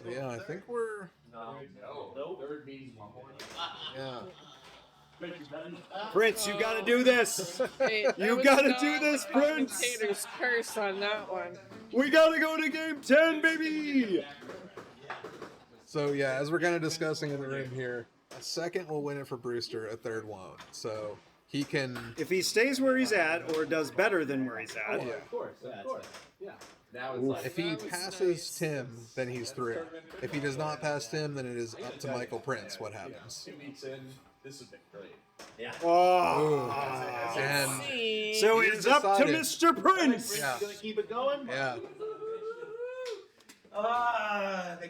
[SPEAKER 4] So yeah, I think we're.
[SPEAKER 2] No. Third means one more.
[SPEAKER 4] Yeah.
[SPEAKER 1] Prince, you gotta do this.
[SPEAKER 3] Wait, that
[SPEAKER 1] You
[SPEAKER 3] was
[SPEAKER 1] gotta
[SPEAKER 3] not
[SPEAKER 1] do this,
[SPEAKER 3] the
[SPEAKER 1] Prince.
[SPEAKER 3] commentator's curse on that one.
[SPEAKER 1] We gotta go to game 10, baby.
[SPEAKER 4] So yeah, as we're kind of discussing in the room here, a second will win it for Brewster, a third won't. So he can.
[SPEAKER 1] If he stays where he's at or does better than where he's at,
[SPEAKER 4] Yeah.
[SPEAKER 2] Of course. Yeah. Now it's like
[SPEAKER 4] If he
[SPEAKER 3] That was
[SPEAKER 4] passes
[SPEAKER 3] nice.
[SPEAKER 4] Tim, then he's through. If he does not pass Tim, then it is up to Michael Prince what happens.
[SPEAKER 2] 2 weeks in. This has been great.
[SPEAKER 1] oh.
[SPEAKER 4] And
[SPEAKER 3] See?
[SPEAKER 1] So
[SPEAKER 4] He's
[SPEAKER 1] it's up to
[SPEAKER 4] decided.
[SPEAKER 1] Mr. Prince.
[SPEAKER 4] yeah,
[SPEAKER 5] gonna keep it going?
[SPEAKER 4] yeah.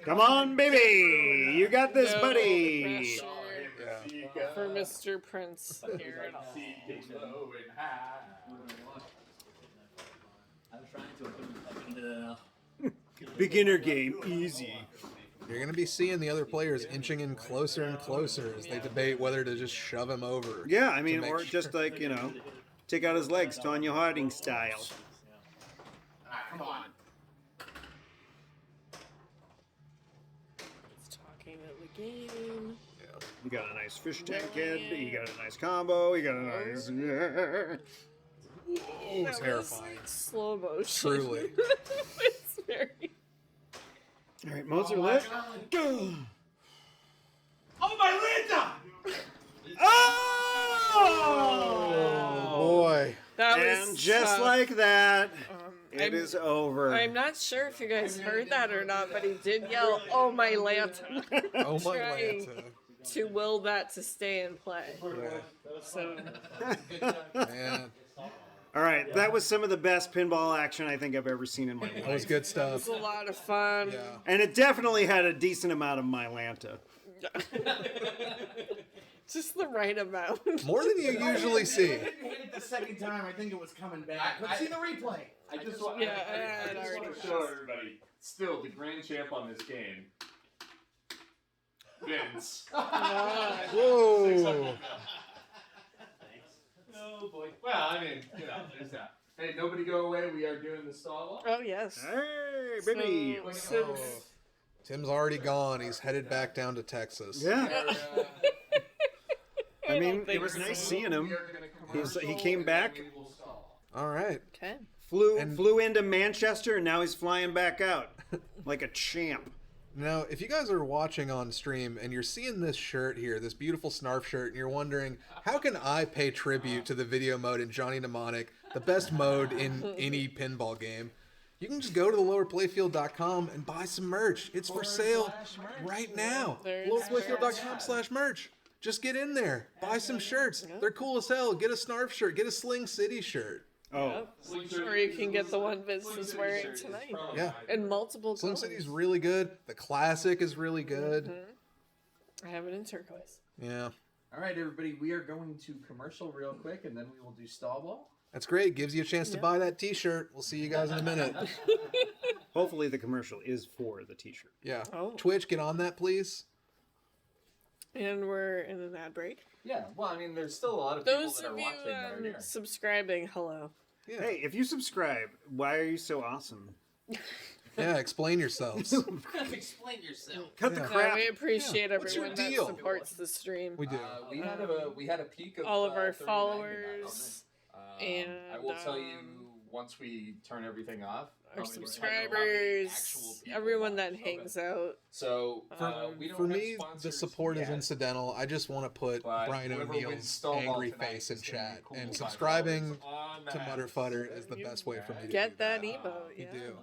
[SPEAKER 1] Come on, baby. You got this,
[SPEAKER 3] No
[SPEAKER 1] buddy.
[SPEAKER 3] pressure
[SPEAKER 4] Yeah.
[SPEAKER 3] for Mr. Prince here at all.
[SPEAKER 2] Low and high.
[SPEAKER 5] I'm trying to open the
[SPEAKER 1] Beginner game, easy.
[SPEAKER 4] You're going to be seeing the other players inching in closer and closer as they debate whether to just shove him over.
[SPEAKER 1] Yeah, I mean,
[SPEAKER 4] make
[SPEAKER 1] or
[SPEAKER 4] sure.
[SPEAKER 1] just like, you know, Take out his legs, Tonya Harding style.
[SPEAKER 7] Come on.
[SPEAKER 3] It's talking about the game.
[SPEAKER 1] You got a nice fish tank head. You got a nice combo. You got a nice.
[SPEAKER 4] Oh,
[SPEAKER 3] That
[SPEAKER 4] terrifying.
[SPEAKER 3] was slow motion.
[SPEAKER 4] Truly.
[SPEAKER 3] It's very.
[SPEAKER 1] All right, modes are lit.
[SPEAKER 5] Oh, my Linda!
[SPEAKER 1] Oh!
[SPEAKER 4] Boy.
[SPEAKER 3] That
[SPEAKER 1] And
[SPEAKER 3] was
[SPEAKER 1] just
[SPEAKER 3] tough.
[SPEAKER 1] like that, it
[SPEAKER 3] I'm-
[SPEAKER 1] is over.
[SPEAKER 3] I'm not sure if you guys heard that or not, but he did yell, "Oh my lantern!"
[SPEAKER 4] Oh my
[SPEAKER 3] trying
[SPEAKER 4] Lanta.
[SPEAKER 3] to will that to stay and play. So
[SPEAKER 4] Man,
[SPEAKER 1] All right, that was some of the best pinball action I think I've ever seen in my
[SPEAKER 4] that was
[SPEAKER 1] life.
[SPEAKER 4] good
[SPEAKER 3] it
[SPEAKER 4] stuff.
[SPEAKER 3] was a lot of fun.
[SPEAKER 4] Yeah.
[SPEAKER 1] And it definitely had a decent amount of Mylanta.
[SPEAKER 3] Just the right amount.
[SPEAKER 4] More than you usually see.
[SPEAKER 7] If you hit it the second time, I think it was coming back. Let's see the replay.
[SPEAKER 2] I just want,
[SPEAKER 3] Yeah,
[SPEAKER 2] I
[SPEAKER 3] I'd
[SPEAKER 2] just
[SPEAKER 3] already
[SPEAKER 2] want to show everybody. Still, the grand champ on this game, Vince.
[SPEAKER 4] Whoa.
[SPEAKER 2] Oh boy. Well, I mean, there's that. Hey, nobody go away. We are doing the stall.
[SPEAKER 3] Oh yes.
[SPEAKER 1] Hey, baby.
[SPEAKER 3] So,
[SPEAKER 4] Oh. Tim's already gone. He's headed back down to Texas.
[SPEAKER 1] Yeah. I mean, it
[SPEAKER 3] think
[SPEAKER 1] was
[SPEAKER 3] so.
[SPEAKER 1] nice seeing him. He came back,
[SPEAKER 4] All right.
[SPEAKER 3] okay.
[SPEAKER 1] flew into Manchester, and now he's flying back out like a champ.
[SPEAKER 4] Now, if you guys are watching on stream and you're seeing this shirt here, this beautiful Snarf shirt, and you're wondering, how can I pay tribute to the video mode in Johnny Mnemonic, the best mode in any pinball game? You can just go to thelowerplayfield.com and buy some merch. It's for sale right now.
[SPEAKER 3] There's
[SPEAKER 4] Lowerplayfield.com/merch. Just get in there. Buy some shirts. They're cool as hell. Get a Snarf shirt. Get a Sling City shirt.
[SPEAKER 1] Oh,
[SPEAKER 3] Or you can get the one Vince is wearing tonight.
[SPEAKER 4] Yeah.
[SPEAKER 3] In multiple
[SPEAKER 4] Sling
[SPEAKER 3] colors.
[SPEAKER 4] City's really good. The Classic is really good.
[SPEAKER 3] I have it in turquoise.
[SPEAKER 4] Yeah.
[SPEAKER 8] All right, everybody, we are going to commercial real quick, and then we will do stall ball.
[SPEAKER 4] That's great. Gives you a chance to buy that t-shirt. We'll see you guys in a minute.
[SPEAKER 1] hopefully the commercial is for the T-shirt.
[SPEAKER 4] Yeah.
[SPEAKER 3] Oh.
[SPEAKER 4] Twitch, get on that, please.
[SPEAKER 3] And we're in an ad break.
[SPEAKER 8] Yeah, well, I mean, there's still a lot of people
[SPEAKER 3] Those
[SPEAKER 8] that are
[SPEAKER 3] of you
[SPEAKER 8] watching that are here.
[SPEAKER 3] subscribing, hello.
[SPEAKER 4] Yeah.
[SPEAKER 1] Hey, if you subscribe, why are you so awesome?
[SPEAKER 4] Yeah, explain yourselves.
[SPEAKER 7] Explain yourself.
[SPEAKER 1] Cut the
[SPEAKER 4] Yeah.
[SPEAKER 1] crap.
[SPEAKER 3] We appreciate
[SPEAKER 4] What's your
[SPEAKER 3] everyone that
[SPEAKER 4] deal?
[SPEAKER 3] supports the stream.
[SPEAKER 4] We do.
[SPEAKER 8] We had a peak of
[SPEAKER 3] All of our
[SPEAKER 8] 39 tonight.
[SPEAKER 3] followers and
[SPEAKER 8] I will tell you once we turn everything off.
[SPEAKER 3] our
[SPEAKER 8] how many
[SPEAKER 3] subscribers,
[SPEAKER 8] actual people
[SPEAKER 3] everyone that
[SPEAKER 8] watch.
[SPEAKER 3] hangs out.
[SPEAKER 8] So we don't
[SPEAKER 4] For
[SPEAKER 8] have
[SPEAKER 4] me, the
[SPEAKER 8] sponsors
[SPEAKER 4] support is
[SPEAKER 8] yet,
[SPEAKER 4] incidental. I just want to put
[SPEAKER 8] but
[SPEAKER 4] Brian
[SPEAKER 8] whoever wins
[SPEAKER 4] O'Neill's
[SPEAKER 8] stall ball
[SPEAKER 4] angry
[SPEAKER 8] tonight
[SPEAKER 4] face in
[SPEAKER 8] is gonna be
[SPEAKER 4] chat.
[SPEAKER 8] cool
[SPEAKER 4] And
[SPEAKER 8] $5
[SPEAKER 4] subscribing
[SPEAKER 8] on the
[SPEAKER 4] to
[SPEAKER 8] house.
[SPEAKER 4] Mutterfutter is the best way for me to
[SPEAKER 3] Get
[SPEAKER 4] do
[SPEAKER 3] that
[SPEAKER 4] that.
[SPEAKER 3] emote, yeah.
[SPEAKER 4] You do.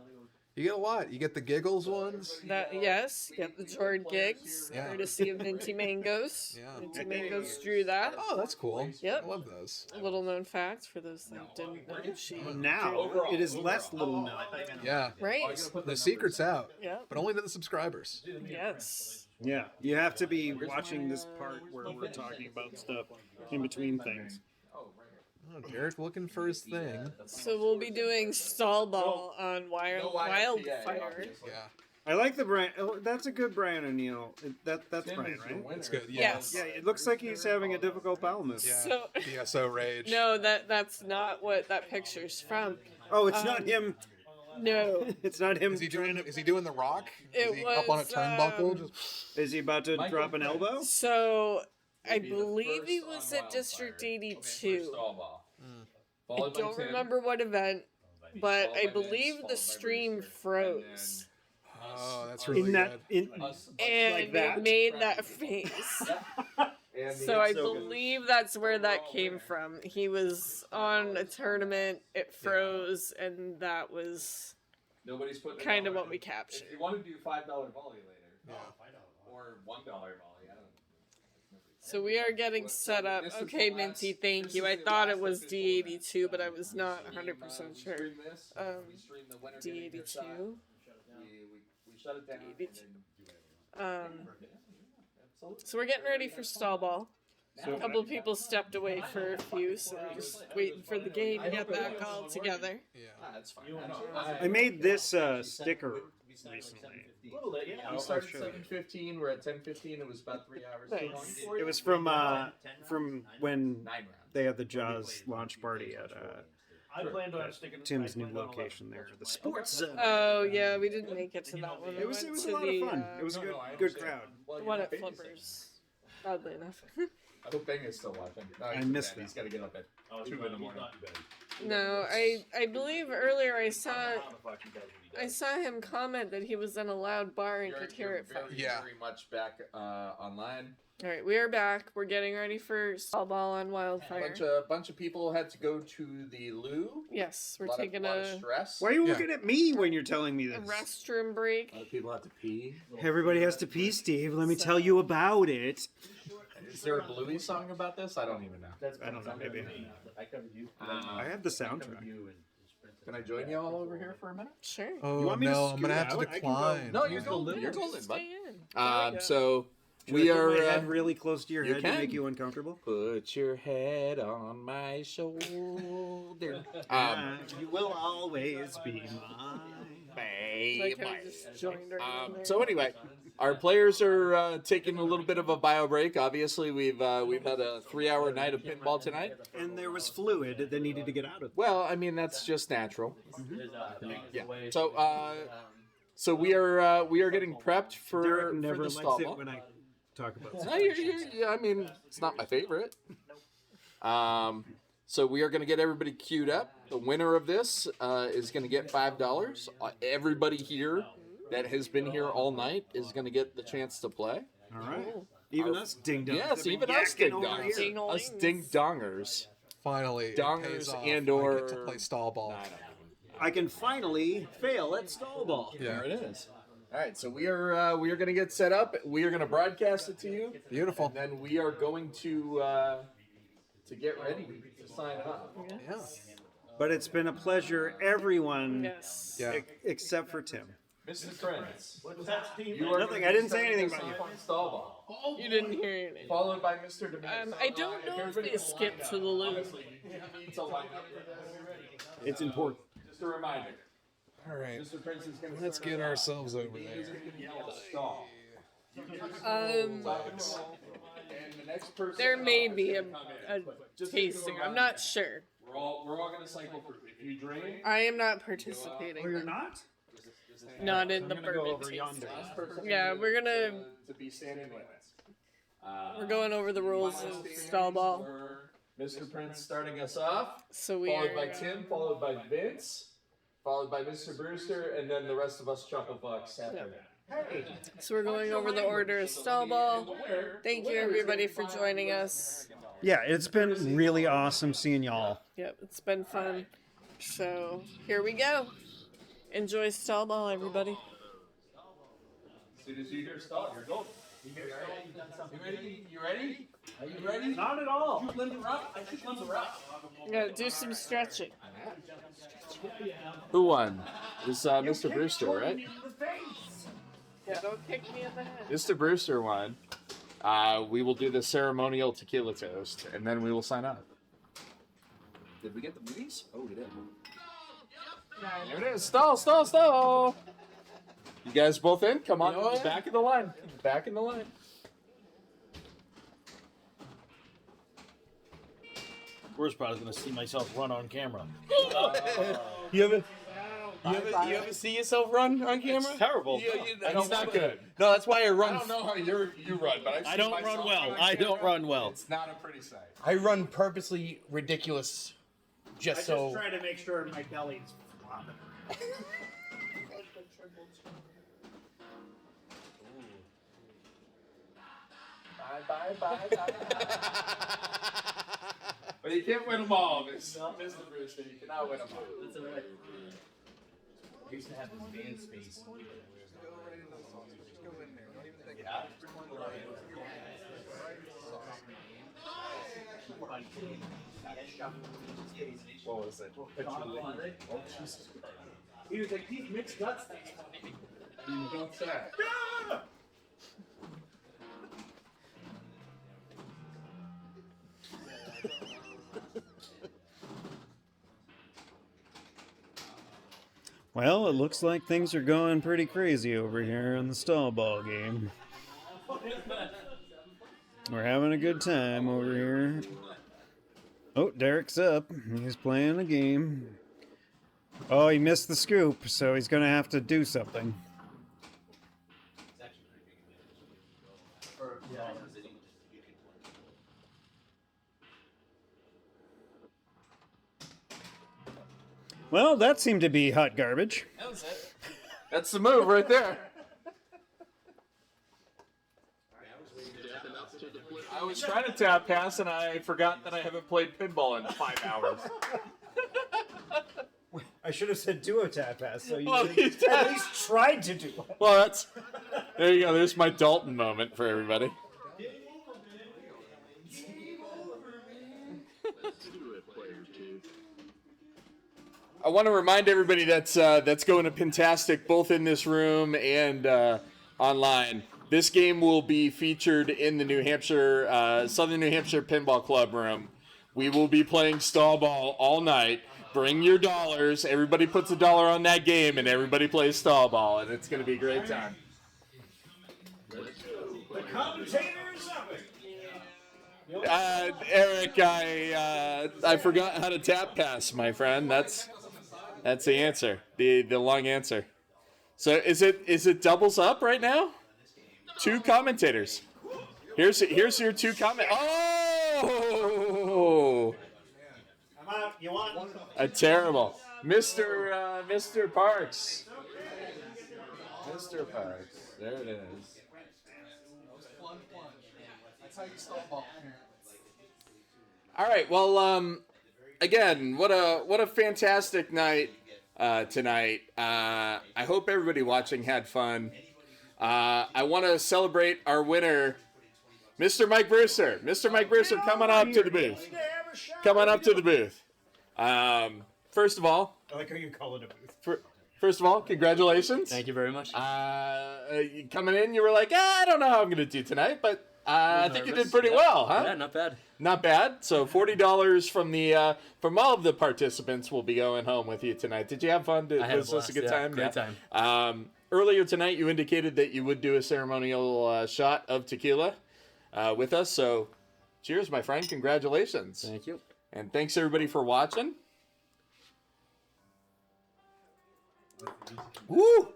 [SPEAKER 4] You get a lot. You get the giggles ones.
[SPEAKER 3] That yes, get the Jordan gigs,
[SPEAKER 4] Yeah.
[SPEAKER 3] courtesy of Minty Mangoes.
[SPEAKER 4] Yeah.
[SPEAKER 3] Minty Mangoes drew that.
[SPEAKER 4] Oh, that's cool.
[SPEAKER 3] Yep.
[SPEAKER 4] I love those.
[SPEAKER 3] A little known fact for those that didn't know. She
[SPEAKER 1] Now it is less little known.
[SPEAKER 4] Yeah.
[SPEAKER 3] right.
[SPEAKER 4] The secret's out,
[SPEAKER 3] Yeah.
[SPEAKER 4] but only to the subscribers.
[SPEAKER 3] Yes.
[SPEAKER 1] Yeah, you have to be watching this part where we're talking about stuff in between things.
[SPEAKER 4] Oh, Derek looking for his thing.
[SPEAKER 3] So we'll be doing stall ball on Wildfire.
[SPEAKER 4] Yeah.
[SPEAKER 1] I like the Brian. Oh, that's a good Brian O'Neill. That's Brian, right?
[SPEAKER 4] That's good.
[SPEAKER 3] Yes.
[SPEAKER 1] Yeah, it looks like he's having a difficult bowel movement.
[SPEAKER 4] Yeah.
[SPEAKER 3] So
[SPEAKER 4] DSO rage.
[SPEAKER 3] no, that's not what that picture's from.
[SPEAKER 1] Oh, it's not him.
[SPEAKER 3] No.
[SPEAKER 1] It's not him.
[SPEAKER 4] Is he doing the rock?
[SPEAKER 3] It
[SPEAKER 4] Is he up on a
[SPEAKER 3] was,
[SPEAKER 4] turnbuckle? Just
[SPEAKER 1] Is he about to drop an elbow?
[SPEAKER 3] So I believe he was at District 82. I don't remember what event, but I believe the stream froze.
[SPEAKER 4] oh, that's really
[SPEAKER 1] In that,
[SPEAKER 4] good.
[SPEAKER 3] And
[SPEAKER 1] Like that?
[SPEAKER 3] it made that face. So I believe that's where that came from. He was on a tournament, it froze, and that was
[SPEAKER 8] Nobody's putting a
[SPEAKER 3] kind of
[SPEAKER 8] dollar
[SPEAKER 3] what we
[SPEAKER 8] in.
[SPEAKER 3] captured.
[SPEAKER 8] If you want to do $5 volley later,
[SPEAKER 4] Yeah.
[SPEAKER 8] or $1 volley, I don't know.
[SPEAKER 3] So we are getting set up. Okay, Minty, thank you. I thought it was D82, but I was not 100% sure. D82.
[SPEAKER 8] We shut it down.
[SPEAKER 3] So we're getting ready for stall ball. A couple of people stepped away for a few, so we're just waiting for the game to get back all together.
[SPEAKER 4] Yeah.
[SPEAKER 8] That's fine.
[SPEAKER 1] I made this sticker recently.
[SPEAKER 5] A little bit, yeah.
[SPEAKER 2] We started at 7:15. We're at 10:15. It was about 3 hours too long.
[SPEAKER 3] Nice.
[SPEAKER 1] It was from when
[SPEAKER 2] 9 rounds.
[SPEAKER 1] they had the Jaws launch party at
[SPEAKER 5] I planned on sticking.
[SPEAKER 1] Tim's new location there, the Sports Zone.
[SPEAKER 3] Oh yeah, we didn't make it to that one.
[SPEAKER 1] It was
[SPEAKER 3] We
[SPEAKER 1] a
[SPEAKER 3] went to
[SPEAKER 1] lot of
[SPEAKER 3] the,
[SPEAKER 1] fun. It was a good crowd.
[SPEAKER 3] the one at Flippers. Oddly enough.
[SPEAKER 2] I hope Bang is still watching. No,
[SPEAKER 1] I
[SPEAKER 2] he's
[SPEAKER 1] missed
[SPEAKER 2] bad.
[SPEAKER 1] that.
[SPEAKER 2] He's got to get up at 2 in the morning.
[SPEAKER 3] No, I believe earlier I saw him comment that he was in a loud bar and could hear it.
[SPEAKER 2] Very,
[SPEAKER 4] Yeah.
[SPEAKER 2] very much back online.
[SPEAKER 3] All right, we are back. We're getting ready for Stall Ball on Wildfire.
[SPEAKER 2] Bunch of people had to go to the loo.
[SPEAKER 3] Yes, we're
[SPEAKER 2] lot
[SPEAKER 3] taking
[SPEAKER 2] of
[SPEAKER 3] a
[SPEAKER 2] stress.
[SPEAKER 1] Why are you looking at me when you're telling me this?
[SPEAKER 3] restroom break.
[SPEAKER 2] A lot of people have to pee.
[SPEAKER 1] Everybody has to pee, Steve. Let me tell you about it.
[SPEAKER 2] Is there a Bluey song about this? I don't even know.
[SPEAKER 1] I don't know, maybe.
[SPEAKER 5] I covered you.
[SPEAKER 1] I have the soundtrack.
[SPEAKER 2] Can I join you all over here for a minute?
[SPEAKER 3] Sure.
[SPEAKER 4] Oh
[SPEAKER 1] You want me to
[SPEAKER 4] no, I'm gonna have to
[SPEAKER 1] scoot out? I can go-
[SPEAKER 4] decline.
[SPEAKER 2] No, you're golden. You're golden, bud.
[SPEAKER 3] Stay in.
[SPEAKER 2] So
[SPEAKER 1] Should
[SPEAKER 2] we
[SPEAKER 1] I put
[SPEAKER 2] are.
[SPEAKER 1] my head really close to your
[SPEAKER 2] you
[SPEAKER 1] head
[SPEAKER 2] can.
[SPEAKER 1] to make you uncomfortable.
[SPEAKER 2] Put your head on my shoulder.
[SPEAKER 1] You will always be mine.
[SPEAKER 3] Like I just joined right in there.
[SPEAKER 2] So anyway, our players are taking a little bit of a bio break. Obviously, we've had a 3-hour night of pinball tonight.
[SPEAKER 1] And there was fluid that needed to get out of.
[SPEAKER 2] Well, I mean that's just natural. Yeah. So we are getting prepped for
[SPEAKER 1] Derek never
[SPEAKER 2] the
[SPEAKER 1] likes
[SPEAKER 2] stall
[SPEAKER 1] it
[SPEAKER 2] ball.
[SPEAKER 1] when I talk about
[SPEAKER 2] No, yeah, I mean, it's not my favorite. So we are going to get everybody queued up. The winner of this is going to get $5. Everybody here that has been here all night is going to get the chance to play.
[SPEAKER 1] All right. Even us ding dongs.
[SPEAKER 2] Yes,
[SPEAKER 1] have been
[SPEAKER 2] even us
[SPEAKER 1] yakking
[SPEAKER 2] ding
[SPEAKER 1] over
[SPEAKER 2] dongs.
[SPEAKER 1] here.
[SPEAKER 2] Us ding dongers.
[SPEAKER 4] Finally, it
[SPEAKER 2] Dongers
[SPEAKER 4] pays off.
[SPEAKER 2] and
[SPEAKER 4] I
[SPEAKER 2] or-
[SPEAKER 4] get to play stall ball.
[SPEAKER 1] I can finally fail at stall ball.
[SPEAKER 4] Yeah,
[SPEAKER 2] There it is. All right, so we are going to get set up. We are going to broadcast it to you.
[SPEAKER 4] beautiful.
[SPEAKER 2] And then we are going to get ready to sign up.
[SPEAKER 4] Yeah.
[SPEAKER 1] But it's been a pleasure, everyone,
[SPEAKER 3] Yes.
[SPEAKER 4] Yeah.
[SPEAKER 1] except for Tim.
[SPEAKER 2] Mr. Prince,
[SPEAKER 5] What's that, Steve?
[SPEAKER 2] you are
[SPEAKER 1] Nothing,
[SPEAKER 2] gonna
[SPEAKER 1] I
[SPEAKER 2] be
[SPEAKER 1] didn't say
[SPEAKER 2] starting
[SPEAKER 1] anything
[SPEAKER 2] us
[SPEAKER 1] about
[SPEAKER 2] off on stall ball,
[SPEAKER 3] You didn't hear anything.
[SPEAKER 2] followed by Mr. Dominguez.
[SPEAKER 3] I don't know if they skipped to the loo.
[SPEAKER 2] Obviously, you need to line up for this.
[SPEAKER 1] It's important.
[SPEAKER 2] Just a reminder.
[SPEAKER 4] All right.
[SPEAKER 2] Mr. Prince is going to
[SPEAKER 4] Let's get ourselves over there.
[SPEAKER 2] stall.
[SPEAKER 3] Um,
[SPEAKER 2] And the next person
[SPEAKER 3] there may be a
[SPEAKER 2] Just
[SPEAKER 3] tasting. I'm not sure.
[SPEAKER 2] We're all going to cycle through. If you drain,
[SPEAKER 3] I am not participating.
[SPEAKER 1] Oh, you're not?
[SPEAKER 3] Not in the
[SPEAKER 1] I'm gonna go
[SPEAKER 3] bourbon
[SPEAKER 1] over
[SPEAKER 3] tasting.
[SPEAKER 1] yonder.
[SPEAKER 2] last person
[SPEAKER 3] Yeah, we're gonna
[SPEAKER 2] to be standing witness.
[SPEAKER 3] we're going over the rules of stall ball.
[SPEAKER 2] Mr. Prince starting us off,
[SPEAKER 3] So we
[SPEAKER 2] followed by
[SPEAKER 3] are.
[SPEAKER 2] Tim, followed by Vince, followed by Mr. Brewster, and then the rest of us chuckle fucks after that.
[SPEAKER 3] So we're going over the order of stall ball. Thank you everybody for joining us.
[SPEAKER 1] Yeah, it's been really awesome seeing y'all.
[SPEAKER 3] Yep, it's been fun. So here we go. Enjoy stall ball, everybody.
[SPEAKER 2] As soon as you hear stall, you're golden. You ready? You ready? Are you ready?
[SPEAKER 5] Not at all.
[SPEAKER 7] I should limp around.
[SPEAKER 3] You gotta do some stretching.
[SPEAKER 2] Who won? It was Mr. Brewster, right?
[SPEAKER 3] Yeah, don't kick me in the head.
[SPEAKER 2] Mr. Brewster won. We will do the ceremonial tequila toast, and then we will sign up. Did we get the movies? Oh, we did. There it is. Stall. You guys both in? Come on, back in the line. Back in the line.
[SPEAKER 5] Worst part is gonna see myself run on camera.
[SPEAKER 7] You ever see yourself run on camera?
[SPEAKER 5] It's terrible.
[SPEAKER 2] That's not good.
[SPEAKER 7] No, that's why I run.
[SPEAKER 2] I don't know how you run, but I've
[SPEAKER 5] I
[SPEAKER 2] seen
[SPEAKER 5] don't
[SPEAKER 2] myself
[SPEAKER 5] run well.
[SPEAKER 2] on
[SPEAKER 5] I don't
[SPEAKER 2] camera.
[SPEAKER 5] run well.
[SPEAKER 2] It's not a pretty sight.
[SPEAKER 7] I run purposely ridiculous, just so.
[SPEAKER 1] try to make sure my belly's flopping.
[SPEAKER 2] Bye. But you can't win them all, Mr. Brewster. You cannot win them all.
[SPEAKER 5] That's all right. I used to have this van space.
[SPEAKER 2] What was it?
[SPEAKER 5] Oh, Jesus. He was like, these mixed nuts things.
[SPEAKER 2] Don't say.
[SPEAKER 1] Well, it looks like things are going pretty crazy over here in the stall ball game. We're having a good time over here. Oh, Derek's up. He's playing the game. Oh, he missed the scoop, so he's going to have to do something. Well, that seemed to be hot garbage.
[SPEAKER 2] That was it. That's the move right there. I was trying to tap pass and I forgot that I haven't played pinball in 5 hours.
[SPEAKER 1] I should have said duo tap pass, so you
[SPEAKER 2] Well,
[SPEAKER 1] at least tried to do it.
[SPEAKER 2] Well, that's... There you go. There's my Dalton moment for everybody. I want to remind everybody that's going to Pintastic, both in this room and online. This game will be featured in the New Hampshire, Southern New Hampshire Pinball Club room. We will be playing stall ball all night. Bring your dollars. Everybody puts $1 on that game, and everybody plays stall ball, and it's going to be a great time.
[SPEAKER 1] The commentators of it.
[SPEAKER 2] Eric, I forgot how to tap pass, my friend. That's the answer, the long answer. So is it doubles up right now? 2 commentators. Here's your 2 comment. Oh!
[SPEAKER 1] I'm out. You want?
[SPEAKER 2] A terrible, Mr. Parks. Mr. Parks. There it is. All right. Well, again, what a fantastic night tonight. I hope everybody watching had fun. I want to celebrate our winner, Mr. Mike Brewster. Mr. Mike Brewster, come on up to the booth. Come on up to the booth. First of all,
[SPEAKER 1] I like how you call it a booth.
[SPEAKER 2] First of all, congratulations.
[SPEAKER 11] Thank you very much.
[SPEAKER 2] Coming in, you were like, I don't know how I'm going to do tonight, but I think you did pretty well, huh?
[SPEAKER 11] Yeah, not bad.
[SPEAKER 2] Not bad. So $40 from all of the participants will be going home with you tonight. Did you have fun?
[SPEAKER 11] I had
[SPEAKER 2] Was this a good time?
[SPEAKER 11] Great time.
[SPEAKER 2] Earlier tonight, you indicated that you would do a ceremonial shot of tequila with us. So cheers, my friend. Congratulations.
[SPEAKER 11] Thank you.
[SPEAKER 2] And thanks, everybody, for watching. Woo!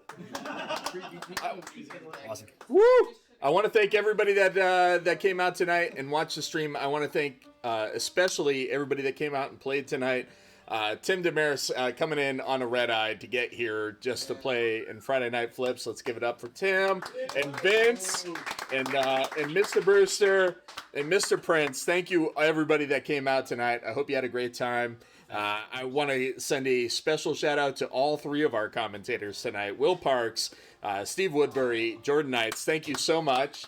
[SPEAKER 11] Awesome.
[SPEAKER 2] Woo! I want to thank everybody that came out tonight and watched the stream. I want to thank especially everybody that came out and played tonight. Tim Desmarais coming in on a red eye to get here just to play in Friday Night Flips. Let's give it up for Tim and Vince and Mr. Brewster and Mr. Prince. Thank you, everybody that came out tonight. I hope you had a great time. I want to send a special shout out to all 3 of our commentators tonight. Will Parks, Steve Woodbury, Jordan Knights. Thank you so much.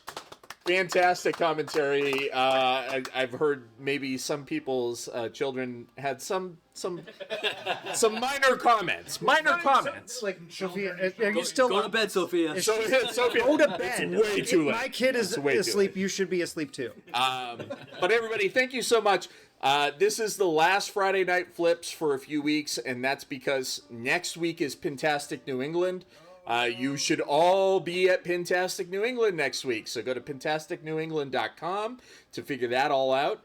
[SPEAKER 2] Fantastic commentary. I've heard maybe some people's children had some minor comments.
[SPEAKER 1] Like Sophia, are you still
[SPEAKER 11] Go to bed, Sophia.
[SPEAKER 2] Sophia,
[SPEAKER 1] go to bed?
[SPEAKER 2] It's way too late.
[SPEAKER 1] My kid is asleep. You should be asleep too.
[SPEAKER 2] But everybody, thank you so much. This is the last Friday Night Flips for a few weeks, and that's because next week is Pintastic New England. You should all be at Pintastic New England next week, so go to pintasticnewengland.com to figure that all out.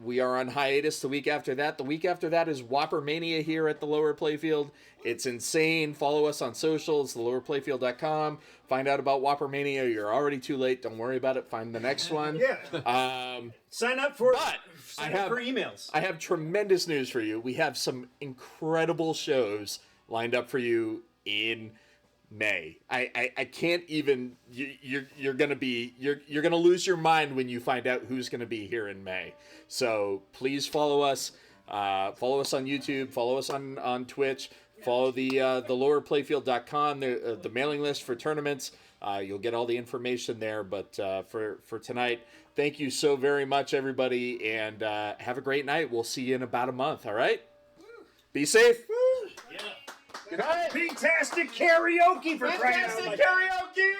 [SPEAKER 2] We are on hiatus the week after that. The week after that is Whopper Mania here at the Lower Playfield. It's insane. Follow us on socials, thelowerplayfield.com. Find out about Whopper Mania. You're already too late. Don't worry about it. Find the next one.
[SPEAKER 1] Yeah. Sign up for emails.
[SPEAKER 2] I have tremendous news for you. We have some incredible shows lined up for you in May. I can't even. You're gonna lose your mind when you find out who's gonna be here in May. So please follow us. Follow us on YouTube. Follow us on Twitch. Follow the lowerplayfield.com, the mailing list for tournaments. You'll get all the information there. But for tonight, thank you so very much, everybody, and have a great night. We'll see you in about a month. All right. Be safe.
[SPEAKER 1] Good night. Fantastic karaoke for crying out loud.
[SPEAKER 2] Karaoke.